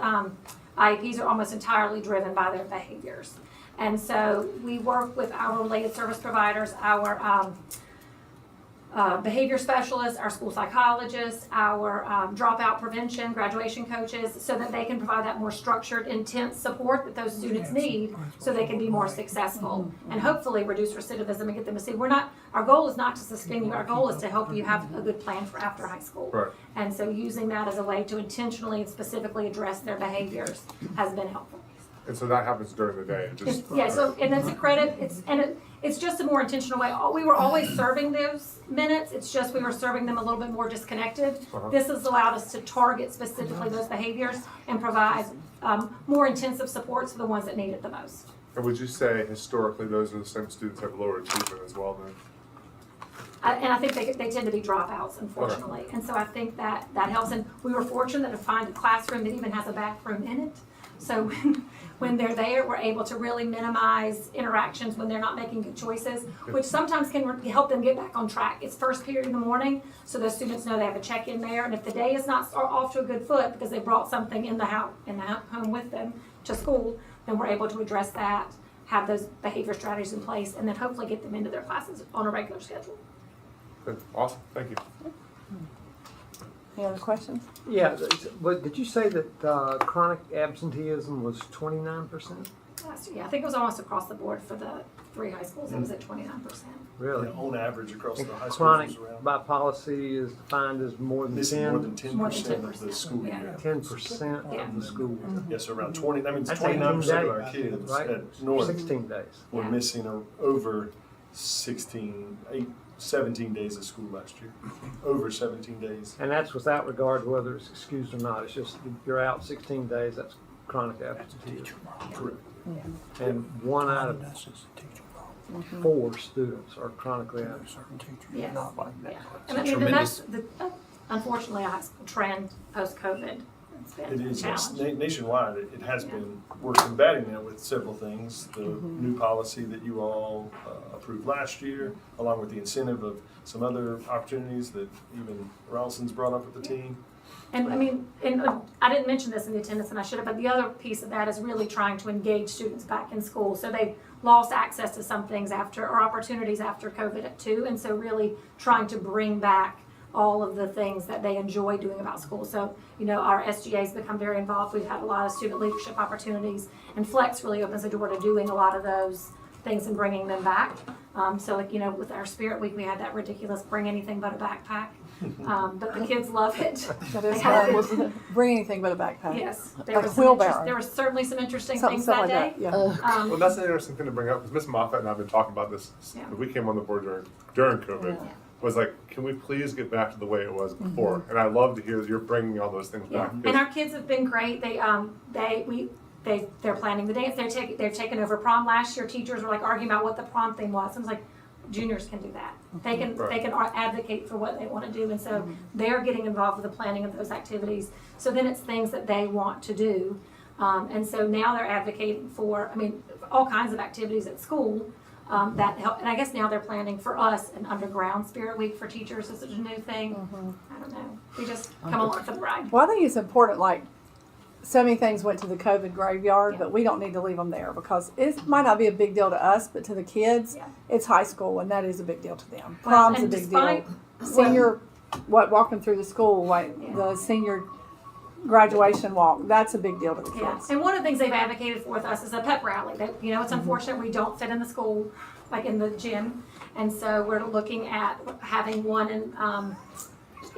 IEPs are almost entirely driven by their behaviors. And so we work with our related service providers, our behavior specialists, our school psychologists, our dropout prevention, graduation coaches, so that they can provide that more structured, intense support that those students need so they can be more successful and hopefully reduce recidivism and get them to see. Our goal is not to suspend you, our goal is to help you have a good plan for after high school. Right. And so using that as a way to intentionally and specifically address their behaviors has been helpful. And so that happens during the day. And that's a credit. It's just a more intentional way. We were always serving those minutes. It's just we were serving them a little bit more disconnected. This has allowed us to target specifically those behaviors and provide more intensive supports for the ones that need it the most. And would you say historically those are the same students that have lower achievement as well then? And I think they tend to be dropouts, unfortunately. And so I think that helps. And we were fortunate to find a classroom that even has a bathroom in it. So when they're there, we're able to really minimize interactions when they're not making good choices, which sometimes can help them get back on track. It's first period in the morning, so those students know they have a check-in there. And if the day is not off to a good foot because they brought something in the home with them to school, then we're able to address that, have those behavior strategies in place, and then hopefully get them into their classes on a regular schedule. Good. Awesome. Thank you. Any other questions? Yeah, but did you say that chronic absenteeism was 29%? Last year, I think it was almost across the board for the 3 high schools. It was at 29%. Really? Yeah, on average across the high schools. Chronic is around. by policy is defined as more than 10%. This is more than 10% of the school year. 10% of the school. Yes, so around 20. That means That's 29% of our 18 days, kids right? at North 16 days. were missing over 17 days of school last year. Over 17 days. And that's without regard to whether it's excused or not. It's just you're out 16 days, that's chronic absenteeism. Correct. And 1 out of 4 students are chronically absent. Yes. Yeah. And that's unfortunately a high school trend post-COVID. It is, yes. Nationwide, it has been. We're combating that with several things. The new policy that you all approved last year, along with the incentive of some other opportunities that even Rolison's brought up with the team. And I didn't mention this in the attendance, and I should have, but the other piece of that is really trying to engage students back in school. So they've lost access to some things or opportunities after COVID too, and so really trying to bring back all of the things that they enjoy doing about school. So, our SGA's become very involved. We've had a lot of student leadership opportunities, and Flex really opens the door to doing a lot of those things and bringing them back. With our Spirit Week, we had that ridiculous bring anything but a backpack. But the kids love it. That is fun, wasn't it? Bring anything but a backpack. Yes. Like a wheelbarrow. There were certainly some interesting Something things that like day. that, yeah. Well, that's an interesting thing to bring up because Ms. Moffett and I have been talking about this. We came on the board during COVID. Yeah. Was like, can we please get back to the way it was before? And I love to hear that you're bringing all those things back. And our kids have been great. They're planning the dance. They've taken over prom last year. Teachers were like arguing about what the prom thing was. I was like, juniors can do that. They can advocate for what they want to do, and so they're getting involved with the planning of those activities. So then it's things that they want to do, and so now they're advocating for all kinds of activities at school. That help, and I guess now they're planning for us an underground Spirit Week for teachers. This is a new thing. I don't know. We just come along for the ride. Well, I think it's important, so many things went to the COVID graveyard, but we don't need to leave them there because it might not be a big deal to us, but to the kids, it's high school, and that is a big deal to them. Prom's a big deal. Senior, walking through the school, the senior graduation walk, that's a big deal to the kids. Yeah. And one of the things they've advocated for with us is a pep rally. That it's unfortunate we don't fit in the school, in the gym, and so we're looking at having one in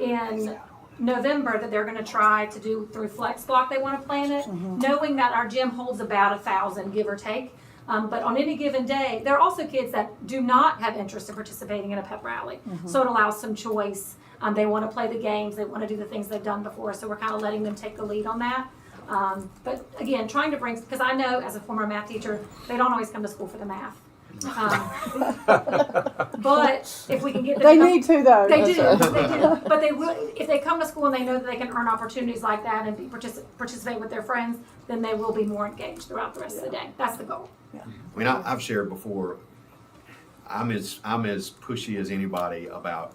in November that they're gonna try to do through Flex Block, they wanna plan it, knowing that our gym holds about 1,000, give or take. But on any given day, there are also kids that do not have interest in participating in a pep rally. So it allows some choice. They wanna play the games, they wanna do the things they've done before, so we're kinda letting them take the lead on that. But again, trying to bring, because I know as a former math teacher, they don't always come to school for the math. But if we can get them, They need to though. they do, they do. But they will, if they come to school and they know that they can earn opportunities like that and participate with their friends, then they will be more engaged throughout the rest of the day. That's the goal. I mean, I've shared before, I'm as pushy as anybody about,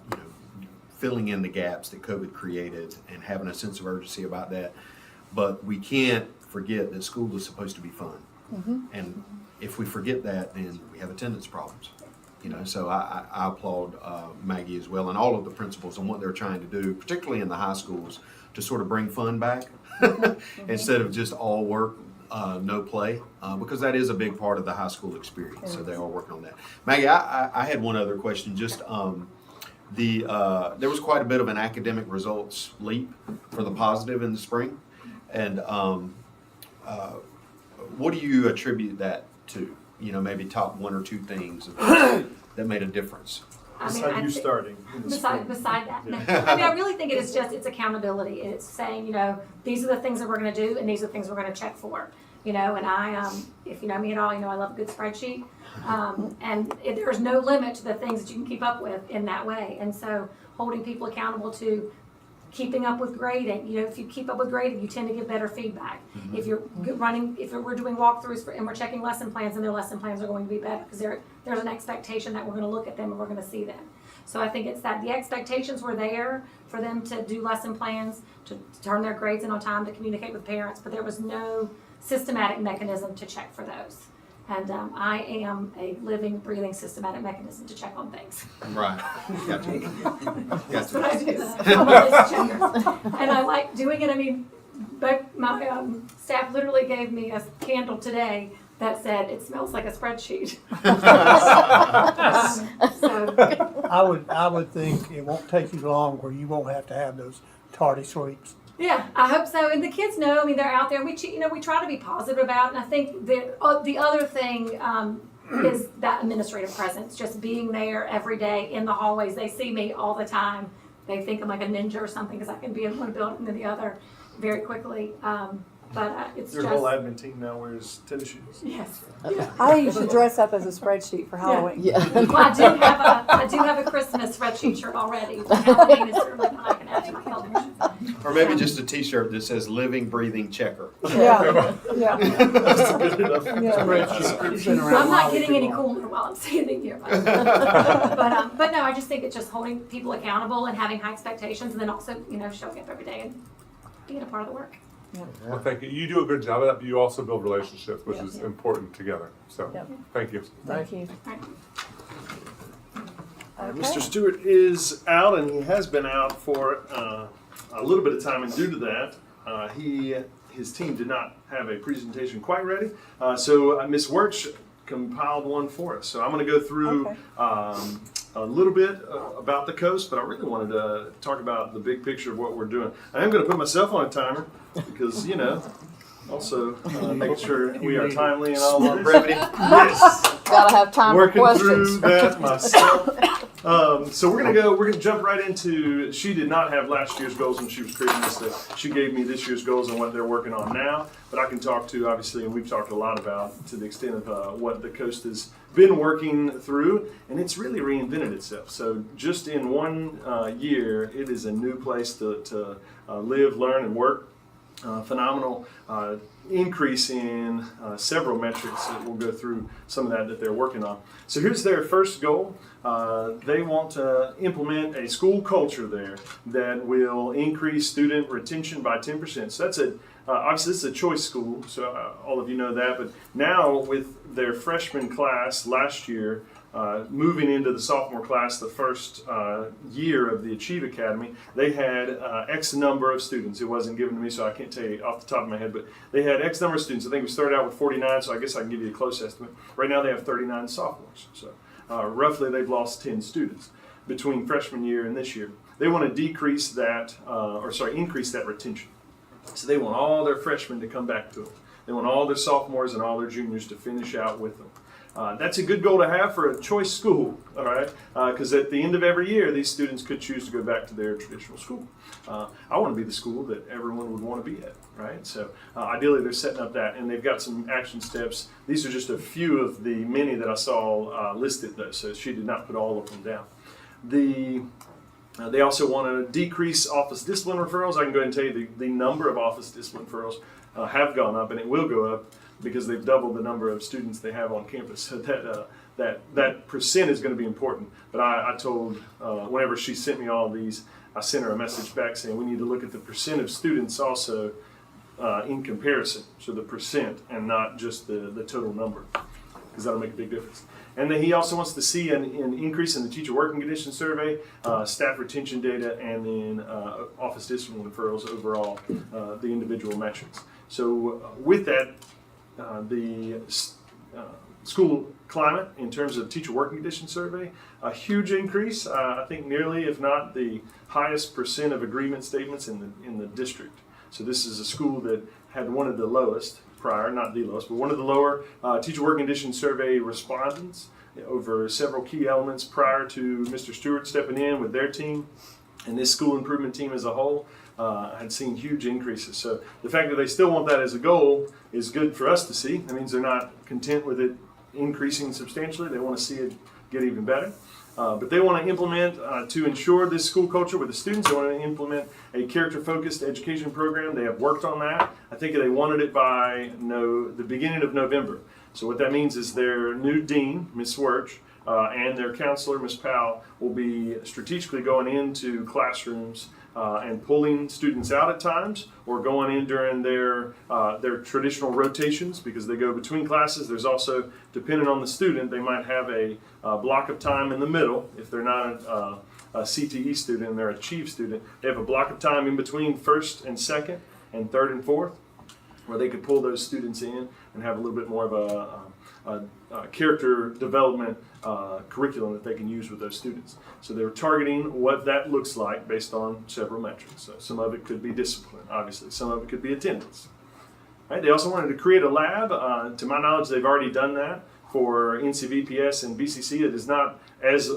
filling in the gaps that COVID created and having a sense of urgency about that. But we can't forget that school is supposed to be fun. And if we forget that, then we have attendance problems. So I applaud Maggie as well and all of the principals on what they're trying to do, particularly in the high schools, to sort of bring fun back instead of just all work, no play, because that is a big part of the high school experience. So they are working on that. Maggie, I had one other question. Just there was quite a bit of an academic results leap for the positive in the spring, and what do you attribute that to? Maybe top one or two things that made a difference. Beside you starting. Beside that, no. I mean, I really think it's accountability. It's saying, these are the things that we're going to do, and these are the things we're going to check for. And I, if you know me at all, I love a good spreadsheet. And there's no limit to the things that you can keep up with in that way. And so holding people accountable to keeping up with grading. If you keep up with grading, you tend to get better feedback. If you're we're doing walkthroughs and we're checking lesson plans, and their lesson plans are going to be better because there's an expectation that we're going to look at them and we're going to see them. So I think it's that the expectations were there for them to do lesson plans, to turn their grades in on time, to communicate with parents, but there was no systematic mechanism to check for those. And I am a living, breathing, systematic mechanism to check on things. Right. Gotcha. That's what I do. I'm a list checker. And I like doing it. I mean, but my staff literally gave me a candle today that said, "It smells like a spreadsheet." So, I would think it won't take you long where you won't have to have those tardy sweeps. yeah, I hope so. And the kids know. I mean, they're out there. We try to be positive about it. And I think the other thing is that administrative presence, just being there every day in the hallways. They see me all the time. They think I'm like a ninja or something because I can be in one building and the other very quickly. But it's Your just whole admin team now wears tennis shoes. yes. I think you should dress up as a spreadsheet for Halloween. Well, I do have a Christmas spreadsheet shirt already. But Halloween is certainly one I can add to my calendar. Or maybe just a T-shirt that says "Living, Breathing Checker." Yeah. That's good enough. Yeah. I'm not getting any cooler while I'm standing here. But no, I just think it's just holding people accountable and having high expectations, and then also showing up every day and being a part of the work. Well, thank you. You do a good job of that, but you also build relationships, which is important together. So, thank you. Thank you. Mr. Stewart is out, and he has been out for a little bit of time, and due to that, his team did not have a presentation quite ready. So Ms. Wirch compiled one for us. So I'm going to go through a little bit about the coast, but I really wanted to talk about the big picture of what we're doing. I am going to put myself on a timer because, also making sure we are timely and all of brevity. Yes. Gotta have time for Working questions. through that myself. So we're gonna jump right into, she did not have last year's goals when she was creating this stuff. She gave me this year's goals and what they're working on now, but I can talk to, obviously, and we've talked a lot about, to the extent of what the coast has been working through, and it's really reinvented itself. So just in one year, it is a new place to live, learn, and work. Phenomenal increase in several metrics that we'll go through some of that they're working on. So here's their first goal. They want to implement a school culture there that will increase student retention by 10%. So that's obviously this is a choice school, so all of you know that, but now with their freshman class last year, moving into the sophomore class, the first year of the Achieve Academy, they had X number of students. It wasn't given to me, so I can't tell you off the top of my head, but they had X number of students. I think we started out with 49, so I guess I can give you a close estimate. Right now they have 39 sophomores, so roughly they've lost 10 students between freshman year and this year. they want to increase that retention. So they want all their freshmen to come back to them. They want all their sophomores and all their juniors to finish out with them. That's a good goal to have for a choice school, all right? Because at the end of every year, these students could choose to go back to their traditional school. I want to be the school that everyone would want to be at, right? So ideally, they're setting up that, and they've got some action steps. These are just a few of the many that I saw listed, though, so she did not put all of them down. They also want to decrease office discipline referrals. I can go ahead and tell you the number of office discipline referrals have gone up, and it will go up because they've doubled the number of students they have on campus. So that percent is going to be important. But I told, whenever she sent me all these, I sent her a message back saying we need to look at the percent of students also in comparison. So the percent and not just the total number, because that'll make a big difference. And then he also wants to see an increase in the teacher working conditions survey, staff retention data, and then office discipline referrals overall, the individual metrics. So with that, the school climate in terms of teacher working conditions survey, a huge increase. I think nearly, if not the highest percent of agreement statements in the district. So this is a school that had one of the lowest prior, not the lowest, but one of the lower teacher working conditions survey respondents over several key elements prior to Mr. Stewart stepping in with their team. And this school improvement team as a whole had seen huge increases. So the fact that they still want that as a goal is good for us to see. That means they're not content with it increasing substantially. They want to see it get even better. But they want to implement, to ensure this school culture with the students, they want to implement a character-focused education program. They have worked on that. I think they wanted it by the beginning of November. So what that means is their new dean, Ms. Wirch, and their counselor, Ms. Powell, will be strategically going into classrooms and pulling students out at times, or going in during their traditional rotations, because they go between classes. There's also, depending on the student, they might have a block of time in the middle. If they're not a CTE student and they're a Achieve student, they have a block of time in between first and second and third and fourth, where they could pull those students in and have a little bit more of a character development curriculum that they can use with those students. So they're targeting what that looks like based on several metrics. So some of it could be discipline, obviously. Some of it could be attendance. Right? They also wanted to create a lab. To my knowledge, they've already done that for NCVPS and BCC. It is not as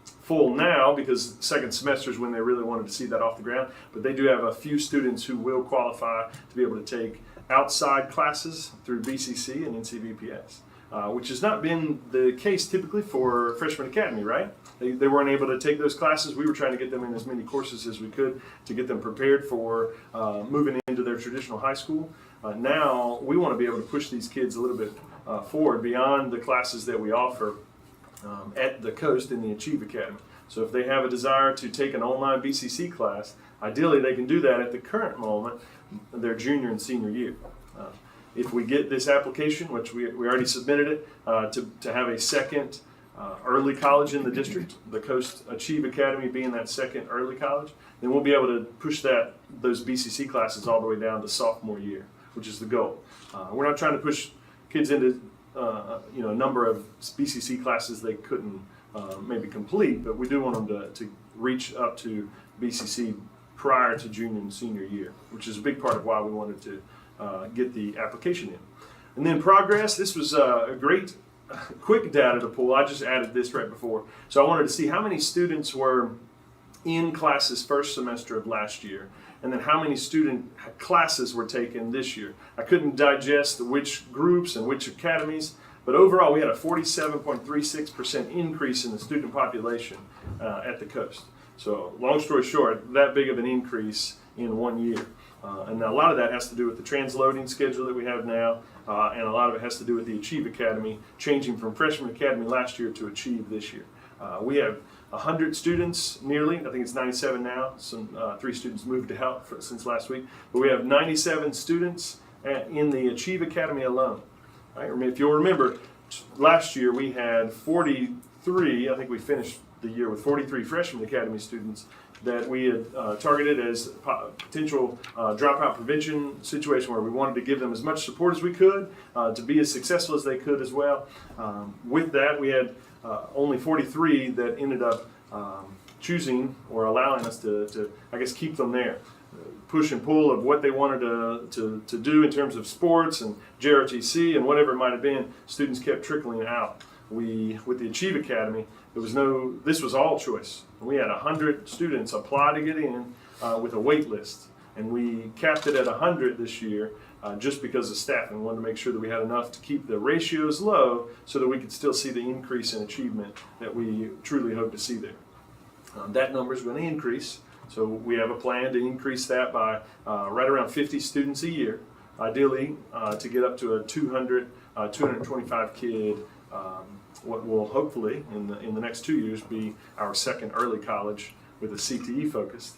full now, because second semester is when they really wanted to see that off the ground. But they do have a few students who will qualify to be able to take outside classes through BCC and NCVPS, which has not been the case typically for Freshman Academy, right? They weren't able to take those classes. We were trying to get them in as many courses as we could to get them prepared for moving into their traditional high school. Now we want to be able to push these kids a little bit forward beyond the classes that we offer at the Coast in the Achieve Academy. So if they have a desire to take an online BCC class, ideally they can do that at the current moment, their junior and senior year. If we get this application, which we already submitted it, to have a second early college in the district, the Coast Achieve Academy being that second early college, then we'll be able to push those BCC classes all the way down to sophomore year, which is the goal. We're not trying to push kids into a number of BCC classes they couldn't maybe complete, but we do want them to reach up to BCC prior to junior and senior year, which is a big part of why we wanted to get the application in. And then progress, this was a great quick data to pull. I just added this right before. So I wanted to see how many students were in classes first semester of last year, and then how many student classes were taken this year. I couldn't digest which groups and which academies, but overall we had a 47.36% increase in the student population at the Coast. So long story short, that big of an increase in 1 year. And a lot of that has to do with the transloading schedule that we have now, and a lot of it has to do with the Achieve Academy changing from Freshman Academy last year to Achieve this year. We have 100 students nearly. I think it's 97 now. Some 3 students moved out since last week. But we have 97 students in the Achieve Academy alone. Right? If you'll remember, last year we had 43, I think we finished the year with 43 Freshman Academy students that we had targeted as potential dropout prevention situation, where we wanted to give them as much support as we could to be as successful as they could as well. With that, we had only 43 that ended up choosing or allowing us to I guess, keep them there. Push and pull of what they wanted to do in terms of sports and JRTC and whatever it might have been, students kept trickling out. With the Achieve Academy, this was all choice. We had 100 students apply to get in with a wait list, and we capped it at 100 this year just because of staffing. We wanted to make sure that we had enough to keep the ratios low so that we could still see the increase in achievement that we truly hope to see there. That number is going to increase. So we have a plan to increase that by right around 50 students a year, ideally to get up to a 225 kid, what will hopefully in the next 2 years be our second early college with a CTE focus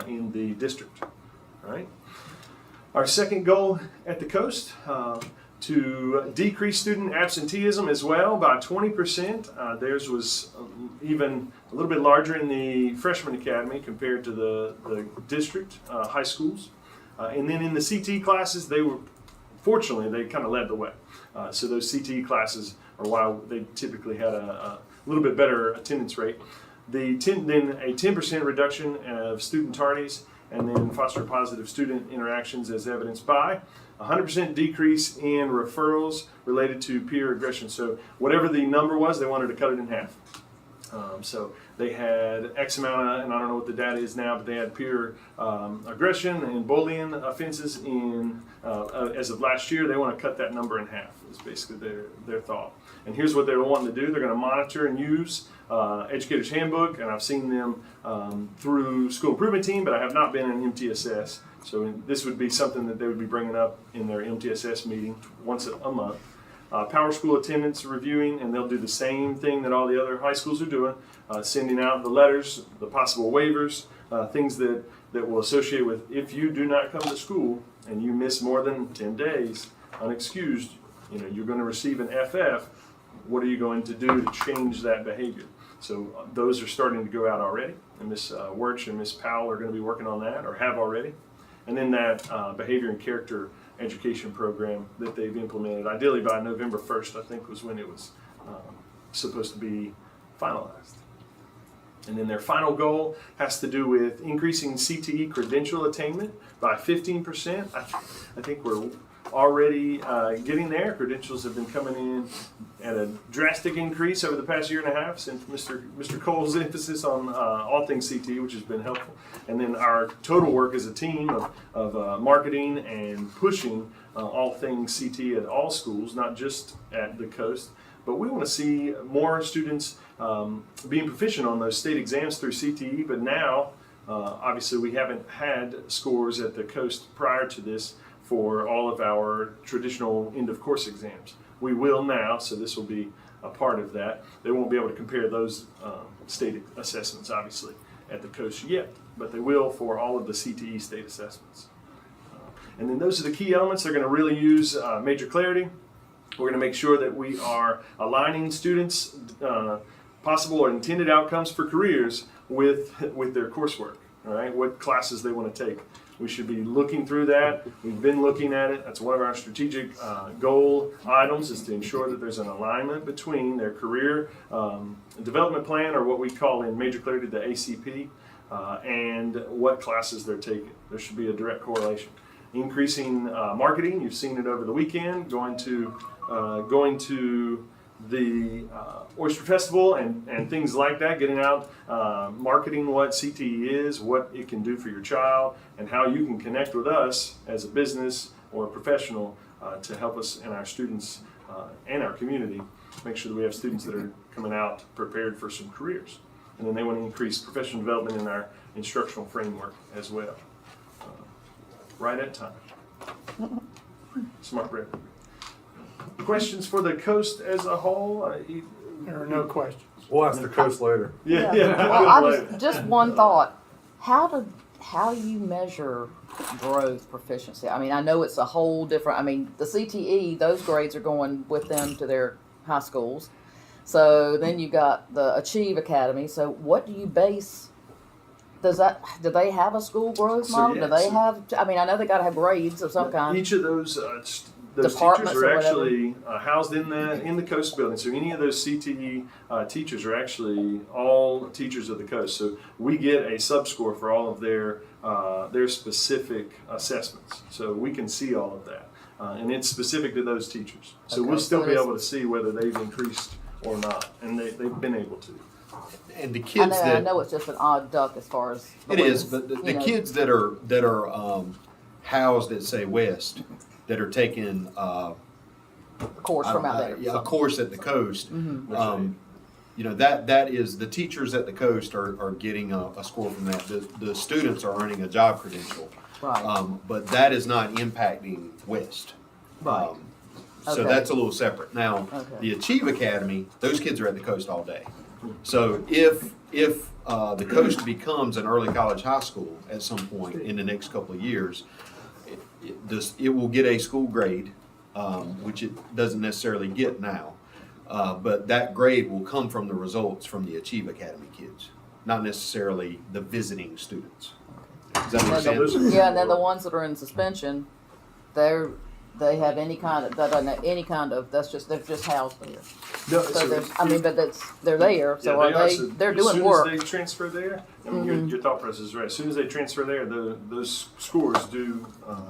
in the district. All right. Our second goal at the coast, to decrease student absenteeism as well by 20%. Theirs was even a little bit larger in the freshman academy compared to the district high schools. And then in the CTE classes, fortunately, they kind of led the way. So those CTE classes are why they typically had a little bit better attendance rate. Then a 10% reduction of student tardies, and then foster positive student interactions as evidenced by 100% decrease in referrals related to peer aggression. So whatever the number was, they wanted to cut it in half. So they had X amount of, and I don't know what the data is now, but they had peer aggression and bullying offenses as of last year. They want to cut that number in half is basically their thought. And here's what they're wanting to do. They're going to monitor and use Educator's Handbook, and I've seen them through School Improvement Team, but I have not been in MTSS. So this would be something that they would be bringing up in their MTSS meeting once a month. Power School attendance reviewing, and they'll do the same thing that all the other high schools are doing, sending out the letters, the possible waivers, things that will associate with if you do not come to school and you miss more than 10 days unexcused, you're going to receive an FF. What are you going to do to change that behavior? So those are starting to go out already, and Ms. Wirch and Ms. Powell are going to be working on that, or have already. And then that behavior and character education program that they've implemented, ideally by November 1st, I think was when it was supposed to be finalized. And then their final goal has to do with increasing CTE credential attainment by 15%. I think we're already getting there. Credentials have been coming in at a drastic increase over the past year and a half since Mr. Cole's emphasis on all things CTE, which has been helpful. And then our total work as a team of marketing and pushing all things CTE at all schools, not just at the coast. But we want to see more students being proficient on those state exams through CTE, but now, obviously, we haven't had scores at the coast prior to this for all of our traditional end-of-course exams. We will now, so this will be a part of that. They won't be able to compare those state assessments, obviously, at the coast yet, but they will for all of the CTE state assessments. And then those are the key elements. They're going to really use major clarity. We're going to make sure that we are aligning students' possible or intended outcomes for careers with their coursework, all right? What classes they want to take. We should be looking through that. We've been looking at it. That's one of our strategic goal items, is to ensure that there's an alignment between their career development plan, or what we call in major clarity the ACP, and what classes they're taking. There should be a direct correlation. Increasing marketing, you've seen it over the weekend, going to the Oyster Festival and things like that, getting out, marketing what CTE is, what it can do for your child, and how you can connect with us as a business or a professional to help us and our students and our community make sure that we have students that are coming out prepared for some careers. And then they want to increase professional development in our instructional framework as well. Right at time. Smart bread. Questions for the coast as a whole? There are no questions. We'll ask the coast later. Well, just one thought. How do you measure growth proficiency? I mean, I know it's a whole different, the CTE, those grades are going with them to their high schools. So then you got the Achieve Academy. So what do you base, do they have a school growth model? Do they have, I know they got to have grades of some kind. Each of those those departments teachers are or whatever? actually housed in the Coast building. So any of those CTE teachers are actually all teachers of the Coast. So we get a sub-score for all of their specific assessments. So we can see all of that. And it's specific to those teachers. So Okay, we'll still so be it's- able to see whether they've increased or not. And they've been able to. And the I kids know, that I know it's just an odd duck as far as. it is, but the kids that are housed at say West that are taking course from out there. yeah, a course at the Coast. Mhm. You know, that is the teachers at the Coast are getting a score from that. The students are earning a job credential. Right. But that is not impacting West. Right. So Okay. that's a little separate. Now, Okay. the Achieve Academy, those kids are at the Coast all day. So if the Coast becomes an early college high school at some point in the next couple of years, it will get a school grade, which it doesn't necessarily get now. But that grade will come from the results from the Achieve Academy kids, not necessarily the visiting students. Does that make sense? Yeah, and then the ones that are in suspension, they have any kind of, that doesn't have any kind of, they're just housed there. No, So there's, I mean, but they're there, so Yeah, are so they're doing as work. soon as they transfer there, I mean, your thought process is right. As soon as they transfer there, those scores do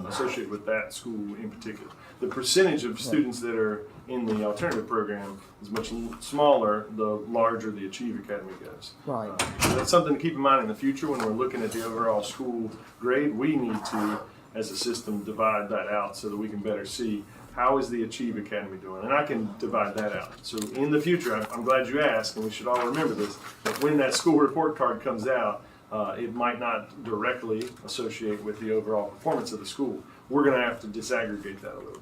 associate with that school in particular. The percentage of students that are in the alternative program is much smaller the larger the Achieve Academy goes. Right. So that's something to keep in mind in the future when we're looking at the overall school grade. We need to, as a system, divide that out so that we can better see how is the Achieve Academy doing? And I can divide that out. So in the future, I'm glad you asked, and we should all remember this, that when that school report card comes out, it might not directly associate with the overall performance of the school. We're gonna have to disaggregate that a little bit.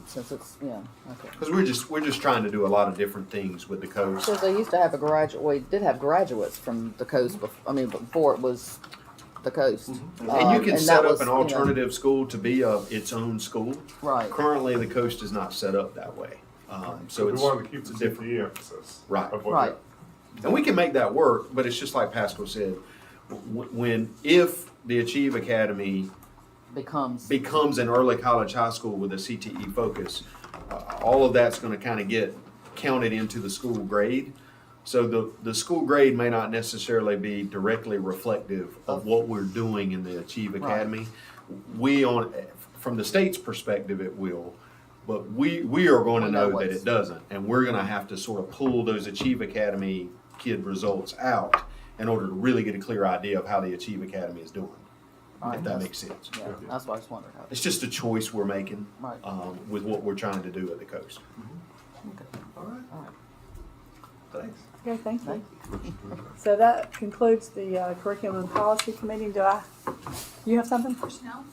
Since it's, yeah, okay. Because we're just trying to do a lot of different things with the Coast. Because they used to have we did have graduates from the Coast, before it was the Coast. And you can and set that up was, an you know, alternative school to be its own school. Right. Currently, the Coast is not set up that way. So we it's wanted to keep the different. CTE emphasis. Right. of what Right. And we can make that work, but it's just like Pascal said, if the Achieve Academy becomes an early college high school with a CTE focus, all of that's going to kind of get counted into the school grade. So the school grade may not necessarily be directly reflective of what we're doing in the Achieve Academy. From the state's perspective, it will, but we are going to know that it doesn't, and we're going to have to sort of pull those Achieve Academy kid results out in order to really get a clear idea of how the Achieve Academy is doing. Right, If that makes sense. Yeah, that's why I just wondered how. It's just a choice we're making Right. with what we're trying to do at the Coast. All right. All right. Thanks. Okay, thank you. So that concludes the Curriculum and Policy Committee. You have something? Personnel?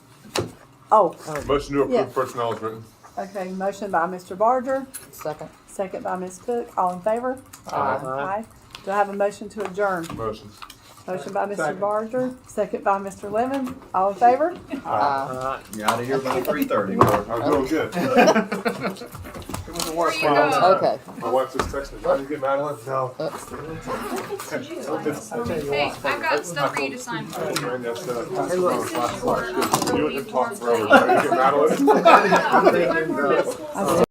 Oh, Motion to approve Yeah. personnel is written. okay, motion by Mr. Barger, Second. second by Ms. Cook, all in favor? Aye. Aye. Do I have a motion to adjourn? Motion. Motion by Mr. Barger, second by Mr. Lemon, all in favor? You're out of here by 3:30. I'm doing good. It was the worst Before you one. go. Okay. My wife just texted me, "Trying to get Madeline?" No. Hey, I've got stuff for you to sign. Man, that's, This is for, you and him talk forever. Trying to get Madeline? for middle school.